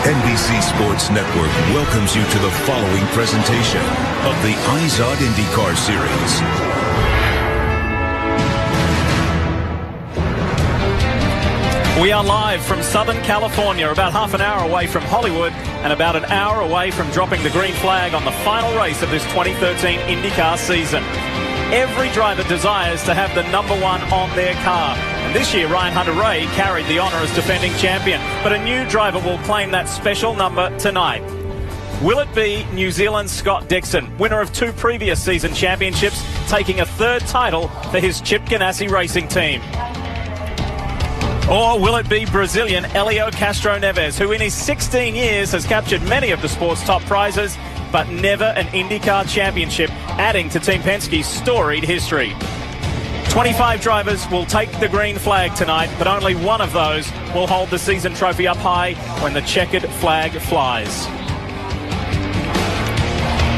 NBC Sports Network welcomes you to the following presentation of the IZOD IndyCar Series. We are live from Southern California, about half an hour away from Hollywood and about an hour away from dropping the green flag on the final race of this 2013 IndyCar season. Every driver desires to have the number one on their car. And this year, Ryan Hunter-Reay carried the honour as defending champion. But a new driver will claim that special number tonight. Will it be New Zealand's Scott Dixon, winner of 2 previous season championships, taking a 3rd title for his Chip Ganassi racing team? Or will it be Brazilian Helio Castroneves, who in his 16 years has captured many of the sport's top prizes, but never an IndyCar championship, adding to Team Penske's storied history? 25 drivers will take the green flag tonight, but only one of those will hold the season trophy up high when the checkered flag flies.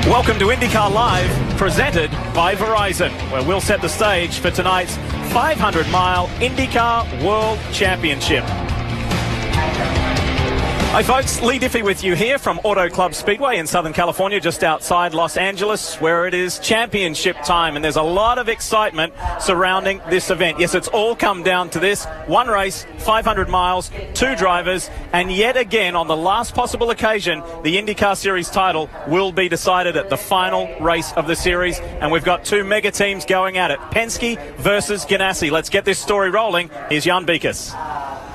Welcome to IndyCar Live, presented by Verizon, where we'll set the stage for tonight's 500-mile IndyCar World Championship. Hi folks, Lee Diffie with you here from Auto Club Speedway in Southern California, just outside Los Angeles, where it is championship time, and there's a lot of excitement surrounding this event. Yes, it's all come down to this: one race, 500 miles, 2 drivers, and yet again, on the last possible occasion, the IndyCar Series title will be decided at the final race of the series, and we've got 2 mega teams going at it: Penske versus Ganassi. Let's get this story rolling. Here's Jan Beekes.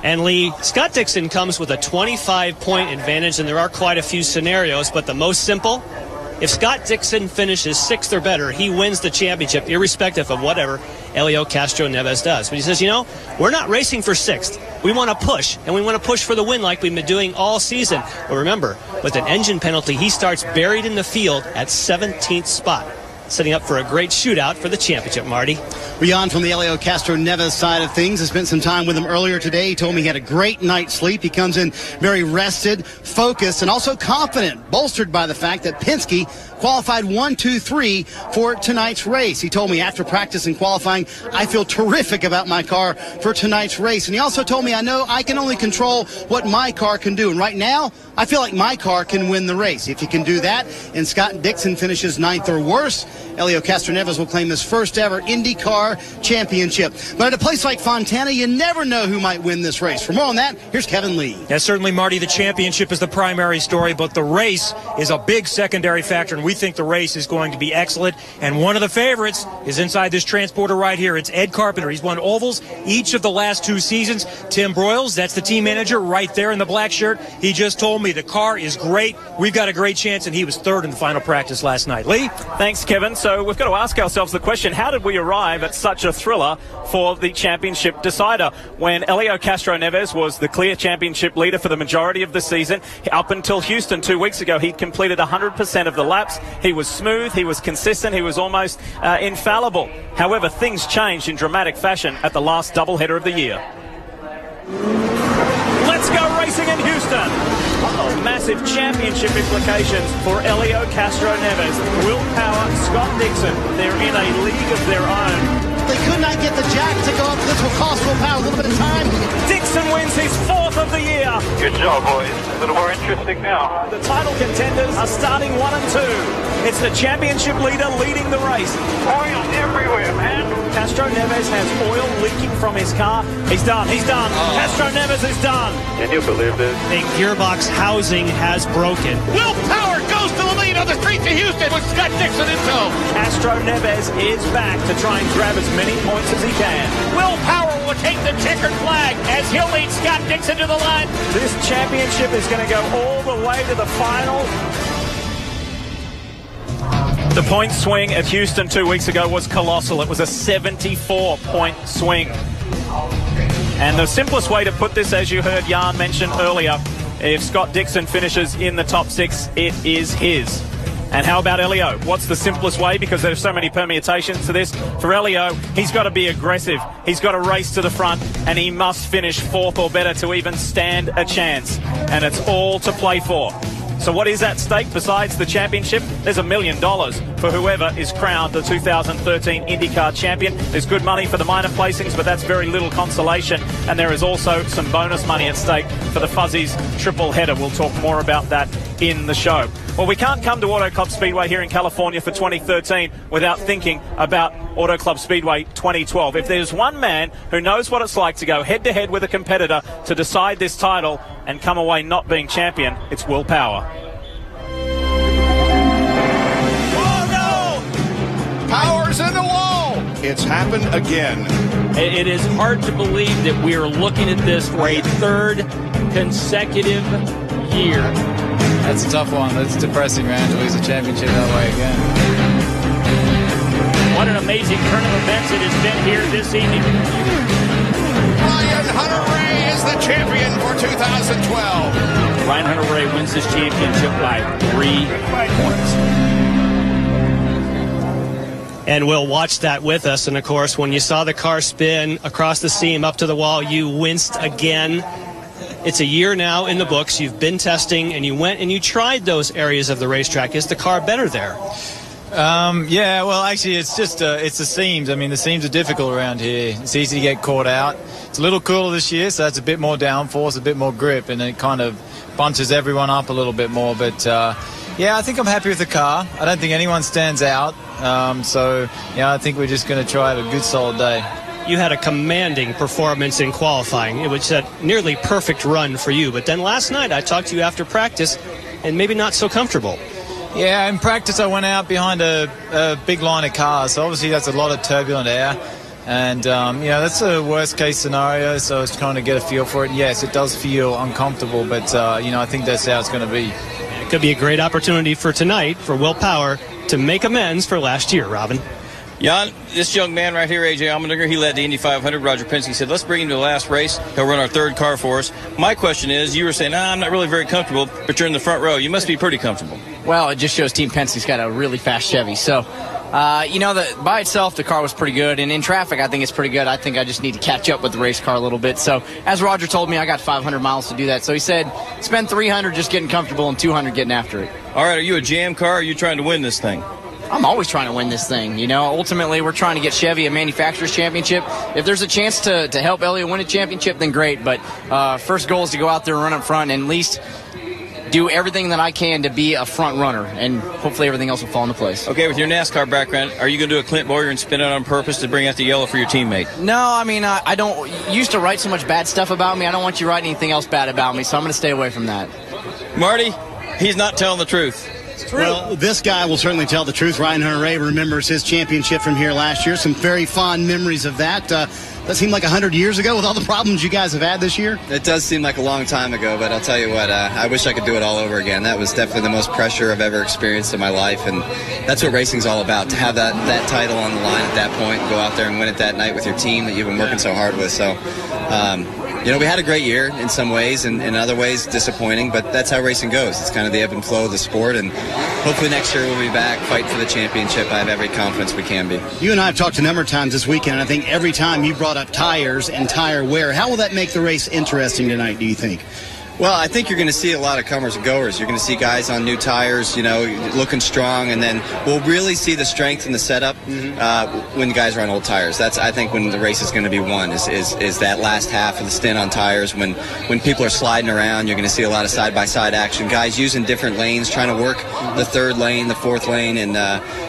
And Lee, Scott Dixon comes with a 25-point advantage, and there are quite a few scenarios, but the most simple, if Scott Dixon finishes 6th or better, he wins the championship, irrespective of whatever Helio Castroneves does. But he says, you know, we're not racing for 6th. We want to push, and we want to push for the win like we've been doing all season. But remember, with an engine penalty, he starts buried in the field at 17th spot, setting up for a great shootout for the championship, Marty. Jan, from the Helio Castroneves side of things, I spent some time with him earlier today. He told me he had a great night's sleep. He comes in very rested, focused, and also confident, bolstered by the fact that Penske qualified 1, 2, 3 for tonight's race. He told me after practice and qualifying, I feel terrific about my car for tonight's race. And he also told me, I know I can only control what my car can do. And right now, I feel like my car can win the race. If he can do that and Scott Dixon finishes 9th or worse, Helio Castroneves will claim his first ever IndyCar championship. But at a place like Fontana, you never know who might win this race. For more on that, here's Kevin Lee. Yeah, certainly, Marty, the championship is the primary story, but the race is a big secondary factor, and we think the race is going to be excellent. And one of the favorites is inside this transporter right here. It's Ed Carpenter. He's won ovals each of the last 2 seasons. Tim Broyles, that's the team manager right there in the black shirt. He just told me the car is great. We've got a great chance, and he was 3rd in the final practice last night. Lee? Thanks, Kevin. So we've got to ask ourselves the question, how did we arrive at such a thriller for the championship decider when Helio Castroneves was the clear championship leader for the majority of the season? Up until Houston 2 weeks ago, he'd completed 100% of the laps. He was smooth, he was consistent, he was almost infallible. However, things changed in dramatic fashion at the last doubleheader of the year. Let's go racing in Houston. Massive championship implications for Helio Castroneves. Will Power, Scott Dixon, they're in a league of their own. They could not get the jack to go up. This will cost Will Power a little bit of time. Dixon wins his 4th of the year. Good job, boys. A little more interesting now. The title contenders are starting 1 and 2. It's the championship leader leading the race. Oil everywhere, man. Castroneves has oil leaking from his car. He's done. He's done. Castroneves is done. Can you believe this? The gearbox housing has broken. Will Power goes to the lead on the streets of Houston with Scott Dixon in tow. Castroneves is back to try and grab as many points as he can. Will Power will take the checkered flag as he'll lead Scott Dixon to the line. This championship is going to go all the way to the final. The point swing at Houston 2 weeks ago was colossal. It was a 74-point swing. And the simplest way to put this, as you heard Jan mention earlier, if Scott Dixon finishes in the top 6, it is his. And how about Helio? What's the simplest way? Because there's so many permutations to this. For Helio, he's got to be aggressive. He's got to race to the front, and he must finish 4th or better to even stand a chance. And it's all to play for. So what is at stake besides the championship? There's $1 million for whoever is crowned the 2013 IndyCar champion. There's good money for the minor placings, but that's very little consolation. And there is also some bonus money at stake for the Fuzzies triple header. We'll talk more about that in the show. Well, we can't come to Auto Club Speedway here in California for 2013 without thinking about Auto Club Speedway 2012. If there's one man who knows what it's like to go head-to-head with a competitor to decide this title and come away not being champion, it's Will Power. Oh, no! Power's in the wall! It's happened again. It is hard to believe that we are looking at this for a third consecutive year. That's a tough one. That's depressing, man, to lose a championship that way again. What an amazing turn of events it has been here this evening. Ryan Hunter-Reay is the champion for 2012. Ryan Hunter-Reay wins this championship by 3 points. And we'll watch that with us. And, of course, when you saw the car spin across the seam up to the wall, you winced again. It's a year now in the books. You've been testing, and you went and you tried those areas of the racetrack. Is the car better there? Yeah, well, actually, it's just it's the seams. I mean, the seams are difficult around here. It's easy to get caught out. It's a little cooler this year, so it's a bit more downforce, a bit more grip, and it kind of bunches everyone up a little bit more. But, yeah, I think I'm happy with the car. I don't think anyone stands out. So, yeah, I think we're just going to try have a good, solid day. You had a commanding performance in qualifying. It was a nearly perfect run for you. But then last night I talked to you after practice, and maybe not so comfortable. Yeah, in practice I went out behind a big line of cars, so obviously that's a lot of turbulent air. And, you know, that's a worst-case scenario, so it's trying to get a feel for it. Yes, it does feel uncomfortable, but, you know, I think that's how it's going to be. It could be a great opportunity for tonight for Will Power to make amends for last year, Robin. Jan, this young man right here, A.J. Allmendinger, he led the Indy 500. Roger Penske said, let's bring him to the last race. He'll run our third car for us. My question is, you were saying, I'm not really very comfortable, but you're in the front row. You must be pretty comfortable. Well, it just shows Team Penske's got a really fast Chevy. So, you know, by itself, the car was pretty good. And in traffic, I think it's pretty good. I think I just need to catch up with the race car a little bit. So, as Roger told me, I got 500 miles to do that. So he said, spend 300 just getting comfortable and 200 getting after it. All right, are you a jam car or are you trying to win this thing? I'm always trying to win this thing. You know, ultimately, we're trying to get Chevy a manufacturer's championship. If there's a chance to help Elliott win a championship, then great. But first goal is to go out there and run up front and at least do everything that I can to be a front runner. And hopefully everything else will fall into place. Okay, with your NASCAR background, are you going to do a Clint Boyer and spin it on purpose to bring out the yellow for your teammate? No, I mean, I don't. You used to write so much bad stuff about me. I don't want you writing anything else bad about me, so I'm going to stay away from that. Marty, he's not telling the truth. Well, this guy will certainly tell the truth. Ryan Hunter-Reay remembers his championship from here last year. Some very fond memories of that. That seemed like 100 years ago with all the problems you guys have had this year. It does seem like a long time ago, but I'll tell you what, I wish I could do it all over again. That was definitely the most pressure I've ever experienced in my life, and that's what racing's all about, to have that title on the line at that point, go out there and win it that night with your team that you've been working so hard with. So, you know, we had a great year in some ways, and in other ways disappointing, but that's how racing goes. It's kind of the ebb and flow of the sport, and hopefully next year we'll be back, fight for the championship. I have every confidence we can be. You and I have talked a number of times this weekend, and I think every time you brought up tires and tire wear. How will that make the race interesting tonight, do you think? Well, I think you're going to see a lot of comers and goers. You're going to see guys on new tires, you know, looking strong, and then we'll really see the strength in the setup when guys are on old tires. That's, I think, when the race is going to be won, is that last half of the stint on tires. When people are sliding around, you're going to see a lot of side-by-side action. Guys using different lanes, trying to work the third lane, the fourth lane, and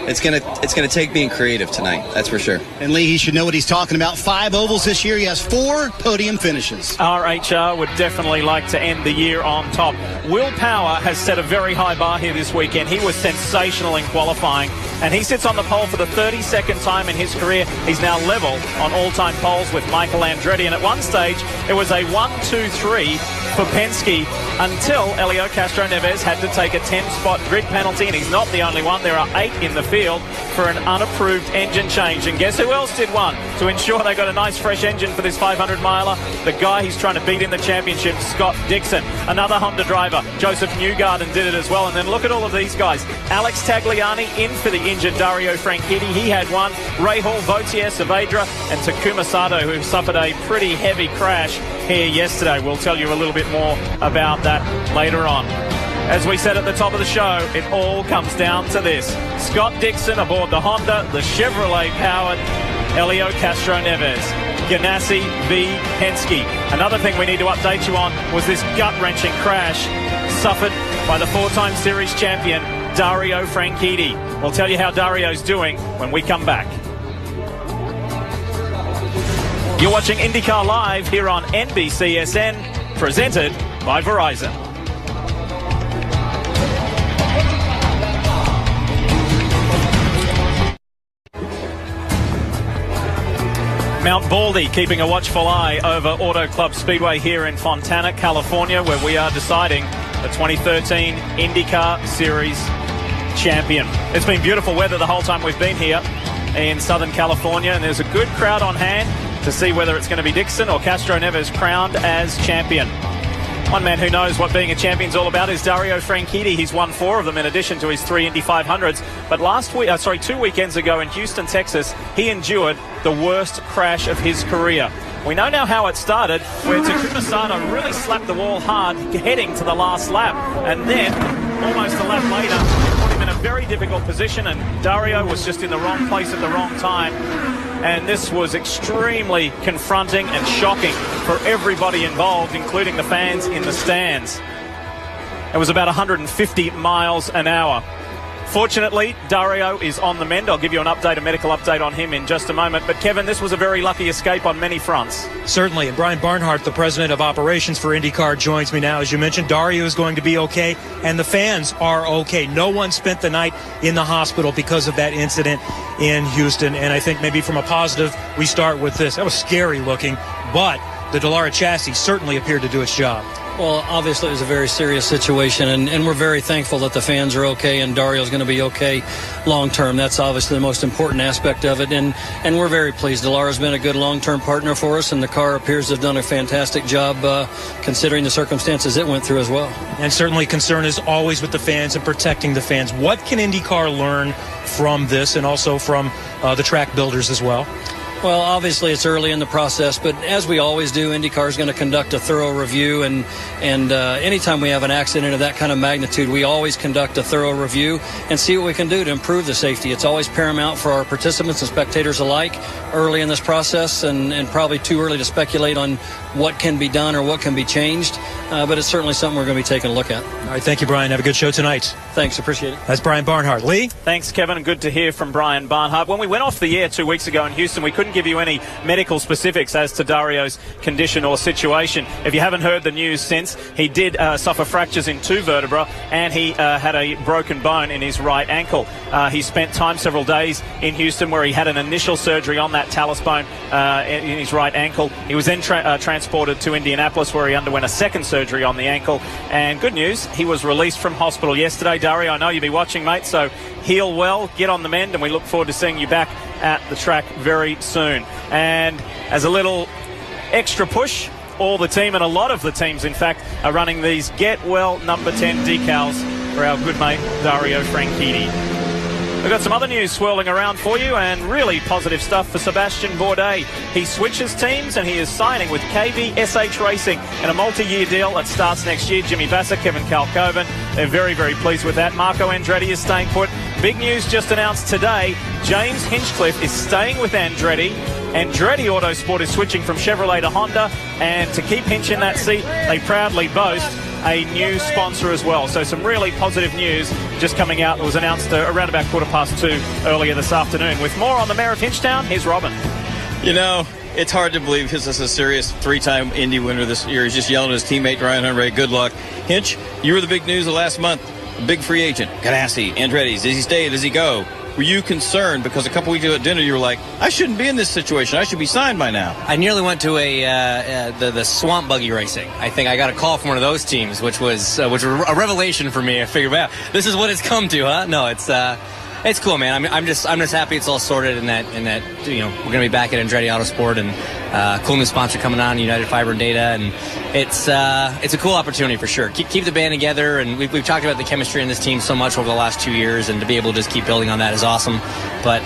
it's going to take being creative tonight. That's for sure. And Lee, he should know what he's talking about. 5 ovals this year. He has 4 podium finishes. RHR would definitely like to end the year on top. Will Power has set a very high bar here this weekend. He was sensational in qualifying, and he sits on the pole for the 32nd time in his career. He's now level on all-time poles with Michael Andretti, and at one stage it was a 1-2-3 for Penske until Helio Castroneves had to take a 10-spot grid penalty, and he's not the only one. There are 8 in the field for an unapproved engine change, and guess who else did one to ensure they got a nice fresh engine for this 500-miler? The guy he's trying to beat in the championship, Scott Dixon. Another Honda driver, Joseph Newgarden, did it as well. And then look at all of these guys. Alex Tagliani in for the injured Dario Franchitti. He had one. Ray Hall, Vautier, Saavedra, and Takuma Sato, who suffered a pretty heavy crash here yesterday. We'll tell you a little bit more about that later on. As we said at the top of the show, it all comes down to this. Scott Dixon aboard the Honda, the Chevrolet-powered Helio Castroneves. Ganassi v. Penske. Another thing we need to update you on was this gut-wrenching crash suffered by the four-time series champion, Dario Franchitti. We'll tell you how Dario's doing when we come back. You're watching IndyCar Live here on NBCSN, presented by Verizon. Mount Baldy keeping a watchful eye over Auto Club Speedway here in Fontana, California, where we are deciding the 2013 IndyCar Series champion. It's been beautiful weather the whole time we've been here in Southern California, and there's a good crowd on hand to see whether it's going to be Dixon or Castroneves crowned as champion. One man who knows what being a champion's all about is Dario Franchitti. He's won 4 of them in addition to his 3 Indy 500s. But 2 weekends ago in Houston, Texas, he endured the worst crash of his career. We know now how it started, where Takuma Sato really slapped the wall hard heading to the last lap. And then, almost a lap later, put him in a very difficult position, and Dario was just in the wrong place at the wrong time. And this was extremely confronting and shocking for everybody involved, including the fans in the stands. It was about 150 miles an hour. Fortunately, Dario is on the mend. I'll give you a medical update on him in just a moment. But Kevin, this was a very lucky escape on many fronts. Certainly, and Brian Barnhart, the president of operations for IndyCar, joins me now. As you mentioned, Dario is going to be okay, and the fans are okay. No one spent the night in the hospital because of that incident in Houston. And I think maybe from a positive, we start with this. That was scary looking, but the Dallara chassis certainly appeared to do its job. Well, obviously it was a very serious situation, and we're very thankful that the fans are okay and Dario's going to be okay long term. That's obviously the most important aspect of it, and we're very pleased. Dallara's been a good long-term partner for us, and the car appears to have done a fantastic job considering the circumstances it went through as well. And certainly concern is always with the fans and protecting the fans. What can IndyCar learn from this and also from the track builders as well? Well, obviously it's early in the process, but as we always do, IndyCar is going to conduct a thorough review, and anytime we have an accident of that kind of magnitude, we always conduct a thorough review and see what we can do to improve the safety. It's always paramount for our participants and spectators alike early in this process, and probably too early to speculate on what can be done or what can be changed, but it's certainly something we're going to be taking a look at. All right, thank you, Brian. Have a good show tonight. Thanks, appreciate it. That's Brian Barnhart. Lee? Thanks, Kevin, and good to hear from Brian Barnhart. When we went off the air 2 weeks ago in Houston, we couldn't give you any medical specifics as to Dario's condition or situation. If you haven't heard the news since, he did suffer fractures in 2 vertebrae, and he had a broken bone in his right ankle. He spent time several days in Houston where he had an initial surgery on that talus bone in his right ankle. He was then transported to Indianapolis where he underwent a second surgery on the ankle. And good news, he was released from hospital yesterday. Dario, I know you'll be watching, mate, so heal well, get on the mend, and we look forward to seeing you back at the track very soon. And as a little extra push, all the team, and a lot of the teams in fact, are running these Get Well number 10 decals for our good mate Dario Franchitti. We've got some other news swirling around for you, and really positive stuff for Sebastian Bourdais. He switches teams and he is signing with KVSH Racing in a multi-year deal that starts next year. Jimmy Vasser, Kevin Kalkoven, they're very, very pleased with that. Marco Andretti is staying put. Big news just announced today, James Hinchcliffe is staying with Andretti. Andretti Autosport is switching from Chevrolet to Honda, and to keep Hinch in that seat, they proudly boast a new sponsor as well. So some really positive news just coming out that was announced around about 2:15 earlier this afternoon. With more on the Mayor of Hinchtown, here's Robin. You know, it's hard to believe because this is a serious 3-time Indy winner this year. He's just yelling at his teammate Ryan Hunray, good luck. Hinch, you were the big news of last month. Big free agent, Ganassi, Andretti's. Does he stay? Does he go? Were you concerned? Because a couple weeks ago at dinner, you were like, I shouldn't be in this situation. I should be signed by now. I nearly went to the swamp buggy racing. I think I got a call from one of those teams, which was a revelation for me. I figured, wow, this is what it's come to, huh? No, it's cool, man. I'm just happy it's all sorted and that we're gonna be back at Andretti Autosport, and Cool new sponsor coming on, United Fiber and Data, and it's a cool opportunity for sure. Keep the band together, and we've talked about the chemistry in this team so much over the last 2 years, and to be able to just keep building on that is awesome. But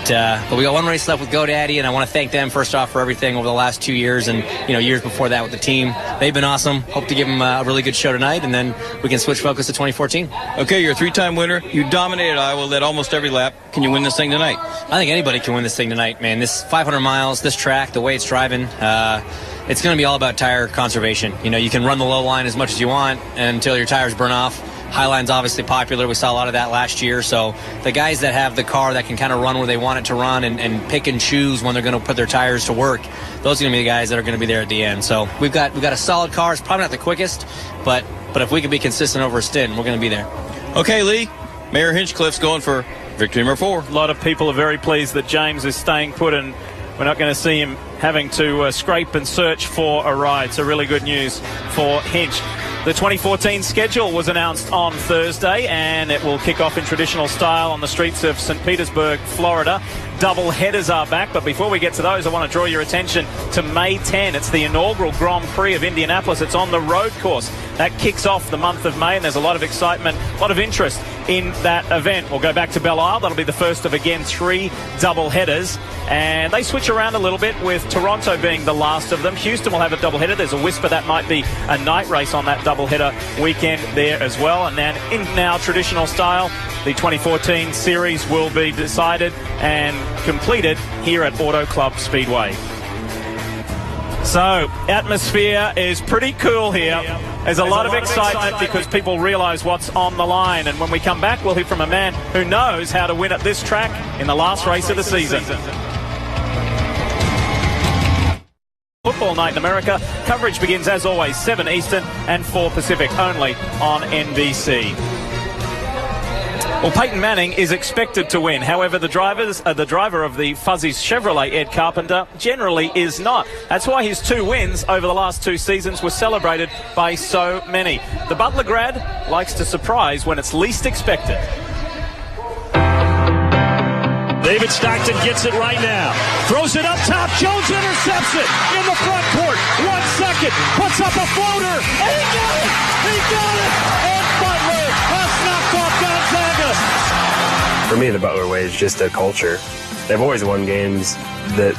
we got one race left with GoDaddy, and I want to thank them first off for everything over the last 2 years, and years before that with the team. They've been awesome. Hope to give them a really good show tonight, and then we can switch focus to 2014. Okay, you're a 3-time winner. You dominated Iowa, led almost every lap. Can you win this thing tonight? I think anybody can win this thing tonight, man. This 500 miles, this track, the way it's driving, it's going to be all about tire conservation. You can run the low line as much as you want until your tires burn off. Highline's obviously popular. We saw a lot of that last year. So the guys that have the car that can kind of run where they want it to run and pick and choose when they're going to put their tires to work, those are going to be the guys that are going to be there at the end. So we've got a solid car. It's probably not the quickest, but if we can be consistent over a stint, we're going to be there. Okay, Lee. Mayor Hinchcliffe's going for victory number 4. A lot of people are very pleased that James is staying put, and we're not going to see him having to scrape and search for a ride. So really good news for Hinch. The 2014 schedule was announced on Thursday, and it will kick off in traditional style on the streets of St. Petersburg, Florida. Double headers are back, but before we get to those, I want to draw your attention to May 10. It's the inaugural Grand Prix of Indianapolis. It's on the road course. That kicks off the month of May, and there's a lot of excitement, a lot of interest in that event. We'll go back to Belle Isle. That'll be the first of, again, 3 double headers, and they switch around a little bit, with Toronto being the last of them. Houston will have a double header. There's a whisper that might be a night race on that double header weekend there as well. And then in now traditional style, the 2014 series will be decided and completed here at Auto Club Speedway. So, atmosphere is pretty cool here. There's a lot of excitement because people realize what's on the line. And when we come back, we'll hear from a man who knows how to win at this track in the last race of the season. Football Night in America. Coverage begins, as always, 7 Eastern and 4 Pacific, only on NBC. Well, Peyton Manning is expected to win. However, the driver of the Fuzzies Chevrolet, Ed Carpenter, generally is not. That's why his 2 wins over the last 2 seasons were celebrated by so many. The Butler grad likes to surprise when it's least expected. David Stockton gets it right now. Throws it up top. Jones intercepts it in the front court. 1 second. Puts up a floater. And he got it. He got it. And Butler has knocked off Gonzaga. For me, the Butler way is just a culture. They've always won games that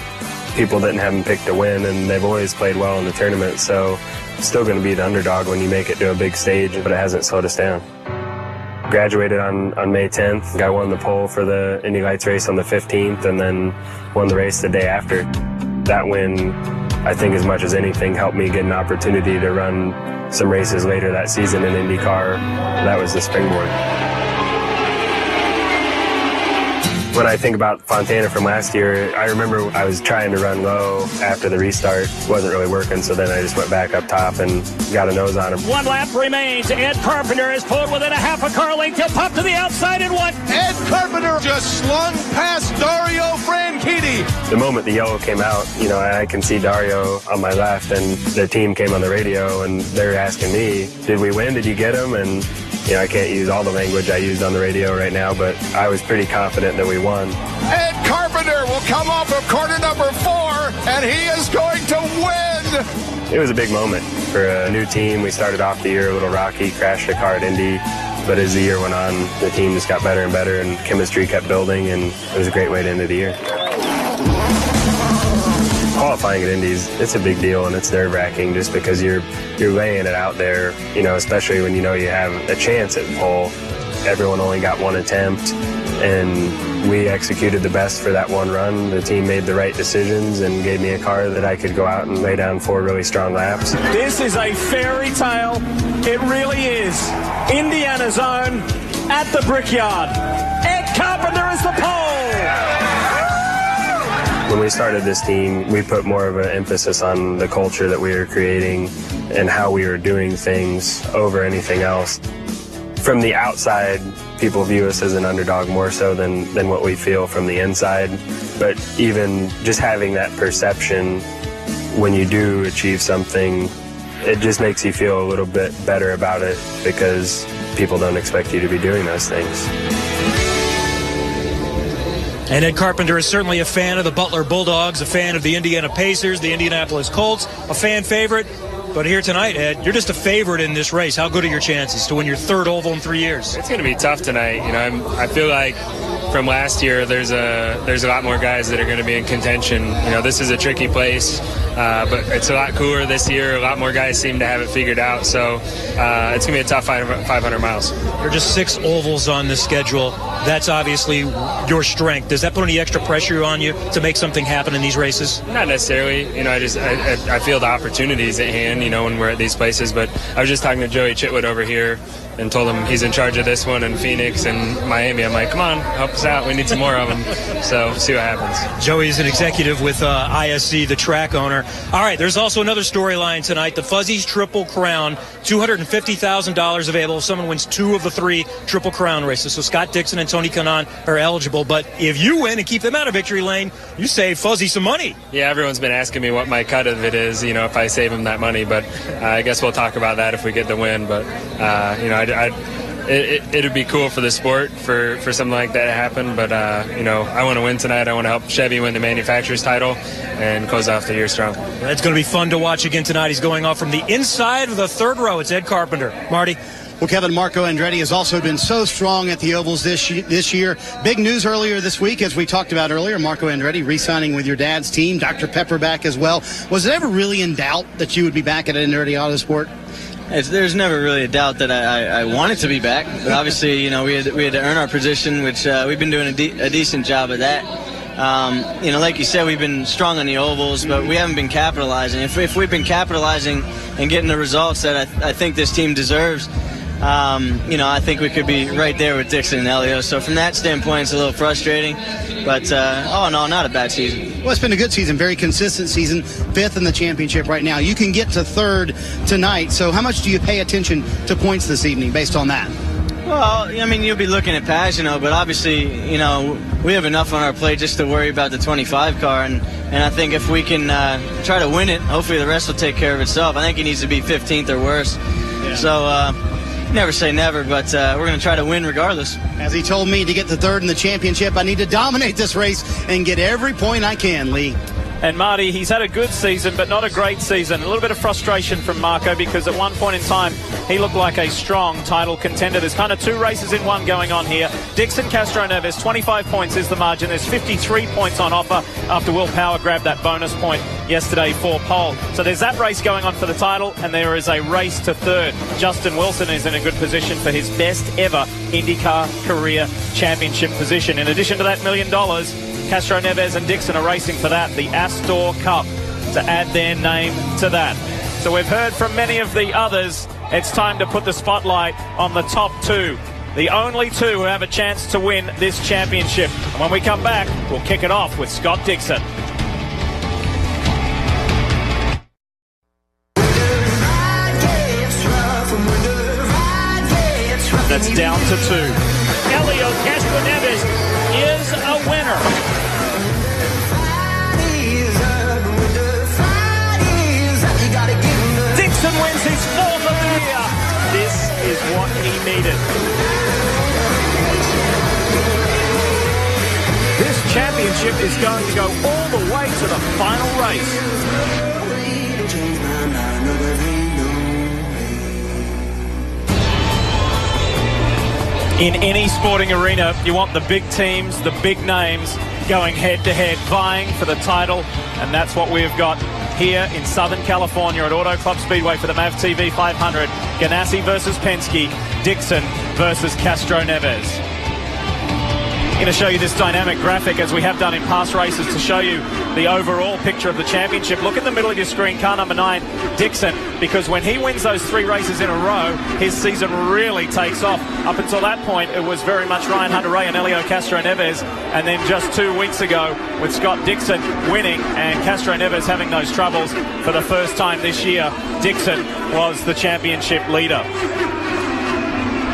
people didn't have them picked to win, and they've always played well in the tournament. So it's still going to be the underdog when you make it to a big stage, but it hasn't slowed us down. Graduated on May 10th. I won the pole for the Indy Lights race on the 15th, and then won the race the day after. That win, I think, as much as anything, helped me get an opportunity to run some races later that season in IndyCar. That was the springboard. When I think about Fontana from last year, I remember I was trying to run low after the restart. It wasn't really working, so then I just went back up top and got a nose on him. 1 lap remains. Ed Carpenter is pulled within a half a car length. He'll pop to the outside and one. Ed Carpenter just slung past Dario Franchitti. The moment the yellow came out, I can see Dario on my left, and the team came on the radio, and they're asking me, did we win? Did you get him? And I can't use all the language I used on the radio right now, but I was pretty confident that we won. Ed Carpenter will come off of corner number 4, and he is going to win. It was a big moment for a new team. We started off the year a little rocky, crashed a car at Indy, but as the year went on, the team just got better and better, and chemistry kept building, and it was a great way to end the year. Qualifying at Indy's, it's a big deal, and it's nerve-wracking just because you're laying it out there, especially when you have a chance at pole. Everyone only got 1 attempt, and we executed the best for that 1 run. The team made the right decisions and gave me a car that I could go out and lay down 4 really strong laps. This is a fairy tale. It really is. Indiana's own at the Brickyard. Ed Carpenter is the pole. When we started this team, we put more of an emphasis on the culture that we were creating and how we were doing things over anything else. From the outside, people view us as an underdog more so than what we feel from the inside. But even just having that perception when you do achieve something, it just makes you feel a little bit better about it because people don't expect you to be doing those things. And Ed Carpenter is certainly a fan of the Butler Bulldogs, a fan of the Indiana Pacers, the Indianapolis Colts, a fan favorite. But here tonight, Ed, you're just a favorite in this race. How good are your chances to win your third oval in 3 years? It's going to be tough tonight. I feel like from last year, there's a lot more guys that are going to be in contention. This is a tricky place, but it's a lot cooler this year. A lot more guys seem to have it figured out. So it's going to be a tough 500 miles. There are just 6 ovals on the schedule. That's obviously your strength. Does that put any extra pressure on you to make something happen in these races? Not necessarily. I feel the opportunities at hand, when we're at these places. But I was just talking to Joey Chitwood over here and told him he's in charge of this one in Phoenix and Miami. I'm like, come on, help us out. We need some more of them. So see what happens. Joey is an executive with ISC, the track owner. All right, there's also another storyline tonight. The Fuzzies Triple Crown, $250,000 available if someone wins 2 of the 3 Triple Crown races. So Scott Dixon and Tony Kanaan are eligible. But if you win and keep them out of victory lane, you save Fuzzy some money. Yeah, everyone's been asking me what my cut of it is, if I save him that money. But I guess we'll talk about that if we get the win. But, it'd be cool for the sport for something like that to happen. But, I want to win tonight. I want to help Chevy win the manufacturer's title and close off the year strong. That's going to be fun to watch again tonight. He's going off from the inside of the third row. It's Ed Carpenter. Marty. Well, Kevin, Marco Andretti has also been so strong at the ovals this year. Big news earlier this week, as we talked about earlier, Marco Andretti re-signing with your dad's team, Dr. Pepper back as well. Was it ever really in doubt that you would be back at Andretti Autosport? There's never really a doubt that I wanted to be back. But obviously, we had to earn our position, which we've been doing a decent job of that. Like you said, we've been strong on the ovals, but we haven't been capitalizing. If we've been capitalizing and getting the results that I think this team deserves, I think we could be right there with Dixon and Elio. So from that standpoint, it's a little frustrating. But all in all, not a bad season. Well, it's been a good season, very consistent season, 5th in the championship right now. You can get to 3rd tonight. So how much do you pay attention to points this evening based on that? Well, you'll be looking at Pagano, but obviously, we have enough on our plate just to worry about the 25 car. And I think if we can try to win it, hopefully the rest will take care of itself. I think it needs to be 15th or worse. Yeah. So never say never, but we're going to try to win regardless. As he told me, to get to 3rd in the championship, I need to dominate this race and get every point I can, Lee. And Marty, he's had a good season, but not a great season. A little bit of frustration from Marco because at one point in time, he looked like a strong title contender. There's kind of 2 races in one going on here. Dixon Castroneves, 25 points is the margin. There's 53 points on offer after Will Power grabbed that bonus point yesterday for pole. So there's that race going on for the title, and there is a race to 3rd. Justin Wilson is in a good position for his best ever IndyCar career championship position. In addition to that $1 million, Castroneves and Dixon are racing for that, the Astor Cup, to add their name to that. So we've heard from many of the others. It's time to put the spotlight on the top 2. The only 2 who have a chance to win this championship. And when we come back, we'll kick it off with Scott Dixon. That's down to 2. Elio Castroneves is a winner. Dixon wins his 4th of the year. This is what he needed. This championship is going to go all the way to the final race. In any sporting arena, you want the big teams, the big names going head-to-head, vying for the title, and that's what we've got here in Southern California at Auto Club Speedway for the MAV TV 500. Ganassi versus Penske, Dixon versus Castroneves. I'm going to show you this dynamic graphic as we have done in past races to show you the overall picture of the championship. Look in the middle of your screen, car number 9, Dixon, because when he wins those 3 races in a row, his season really takes off. Up until that point, it was very much Ryan Hunter-Reay and Elio Castroneves, and then just 2 weeks ago with Scott Dixon winning and Castroneves having those troubles for the first time this year, Dixon was the championship leader.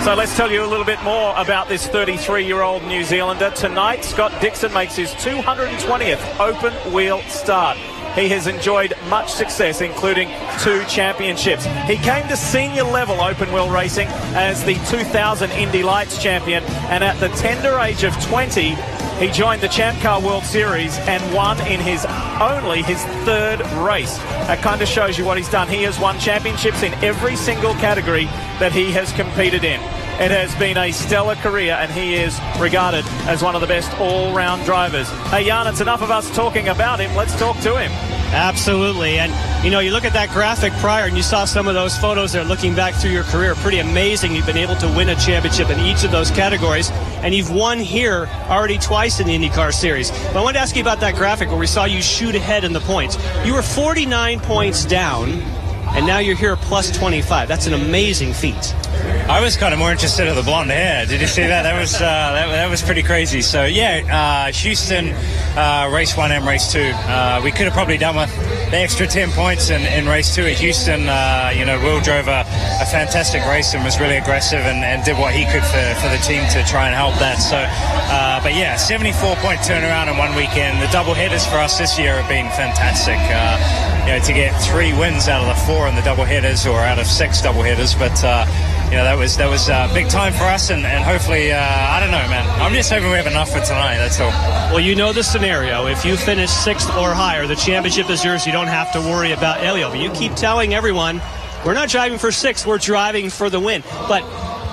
So let's tell you a little bit more about this 33-year-old New Zealander. Tonight, Scott Dixon makes his 220th open wheel start. He has enjoyed much success, including 2 championships. He came to senior level open wheel racing as the 2000 Indy Lights champion, and at the tender age of 20, He joined the Champ Car World Series and won in his third race. That kind of shows you what he's done. He has won championships in every single category that he has competed in. It has been a stellar career, and he is regarded as one of the best all-round drivers. Hey, Jan, it's enough of us talking about him. Let's talk to him. Absolutely. And, you know, you look at that graphic prior and you saw some of those photos there looking back through your career. Pretty amazing. You've been able to win a championship in each of those categories. And you've won here already twice in the IndyCar Series. But I wanted to ask you about that graphic where we saw you shoot ahead in the points. You were 49 points down, and now you're here plus 25. That's an amazing feat. I was kind of more interested in the blonde hair. Did you see that? That was pretty crazy. So yeah, Houston, race 1 and race 2. We could have probably done with the extra 10 points in race 2 at Houston. Will drove a fantastic race and was really aggressive and did what he could for the team to try and help that. So, but yeah, 74-point turnaround in one weekend. The double headers for us this year have been fantastic. To get 3 wins out of the 4 in the double headers, or out of 6 double headers, but that was big time for us, and hopefully, I don't know, man. I'm just hoping we have enough for tonight. That's all. Well, you know the scenario. If you finish 6th or higher, the championship is yours. You don't have to worry about Elio. But you keep telling everyone, we're not driving for 6th. We're driving for the win. But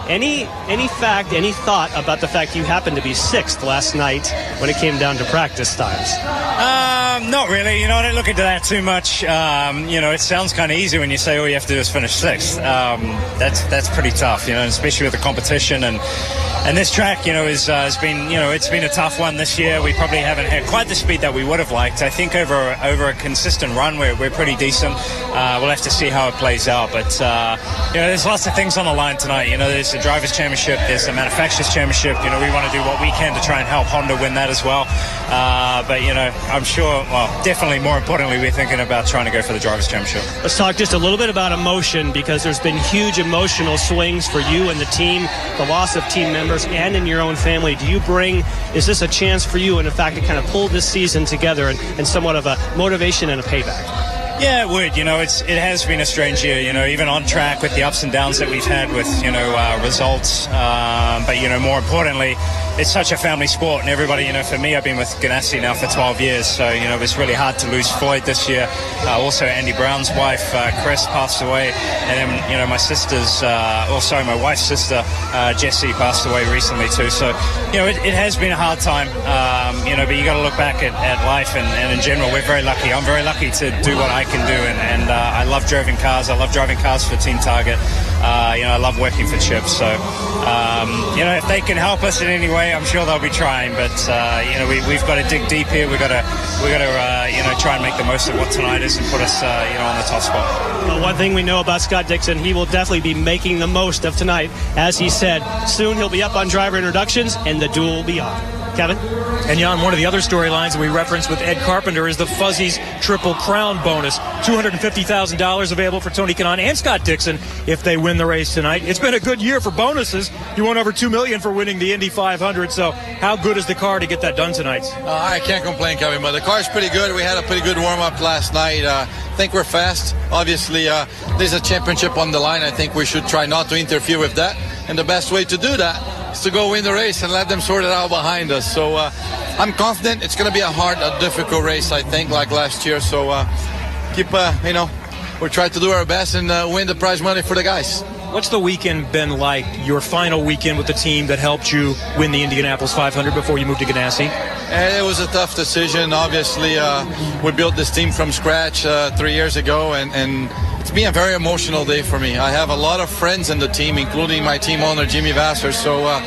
any thought about the fact you happened to be 6th last night when it came down to practice times? Not really. I don't look into that too much. It sounds kind of easy when you say all you have to do is finish 6th. That's pretty tough, especially with the competition. And this track, has been, it's been a tough one this year. We probably haven't had quite the speed that we would have liked. I think over a consistent run, we're pretty decent. We'll have to see how it plays out. But, there's lots of things on the line tonight. There's the Drivers' Championship, there's the Manufacturers' Championship. We want to do what we can to try and help Honda win that as well. But, I'm sure, definitely more importantly, we're thinking about trying to go for the Drivers' Championship. Let's talk just a little bit about emotion, because there's been huge emotional swings for you and the team, the loss of team members, and in your own family. Is this a chance for you, in fact, to kind of pull this season together and somewhat of a motivation and a payback? Yeah, it would. It has been a strange year, even on track with the ups and downs that we've had with, results. But, more importantly, it's such a family sport, and everybody, for me, I've been with Ganassi now for 12 years, so, it was really hard to lose Floyd this year. Also, Andy Brown's wife, Chris, passed away, and then, my my wife's sister, Jessie, passed away recently too, so, it has been a hard time, but you got to look back at life, and in general, we're very lucky. I'm very lucky to do what I can do, and I love driving cars. I love driving cars for Team Target. I love working for Chip, so, if they can help us in any way, I'm sure they'll be trying, but we've got to dig deep here. We've got to try and make the most of what tonight is and put us on the top spot. Well, one thing we know about Scott Dixon, he will definitely be making the most of tonight. As he said, soon he'll be up on driver introductions and the duel will be on. Kevin? And Jan, one of the other storylines that we referenced with Ed Carpenter is the Fuzzies Triple Crown bonus. $250,000 available for Tony Kanaan and Scott Dixon if they win the race tonight. It's been a good year for bonuses. You won over $2 million for winning the Indy 500. So how good is the car to get that done tonight? I can't complain, Kevin, but the car's pretty good. We had a pretty good warm-up last night. I think we're fast. Obviously, there's a championship on the line. I think we should try not to interfere with that. And the best way to do that is to go win the race and let them sort it out behind us. So I'm confident it's going to be a difficult race, I think, like last year. So we'll try to do our best and win the prize money for the guys. What's the weekend been like, your final weekend with the team that helped you win the Indianapolis 500 before you moved to Ganassi? It was a tough decision. Obviously, we built this team from scratch 3 years ago, and it's been a very emotional day for me. I have a lot of friends in the team, including my team owner, Jimmy Vassar, so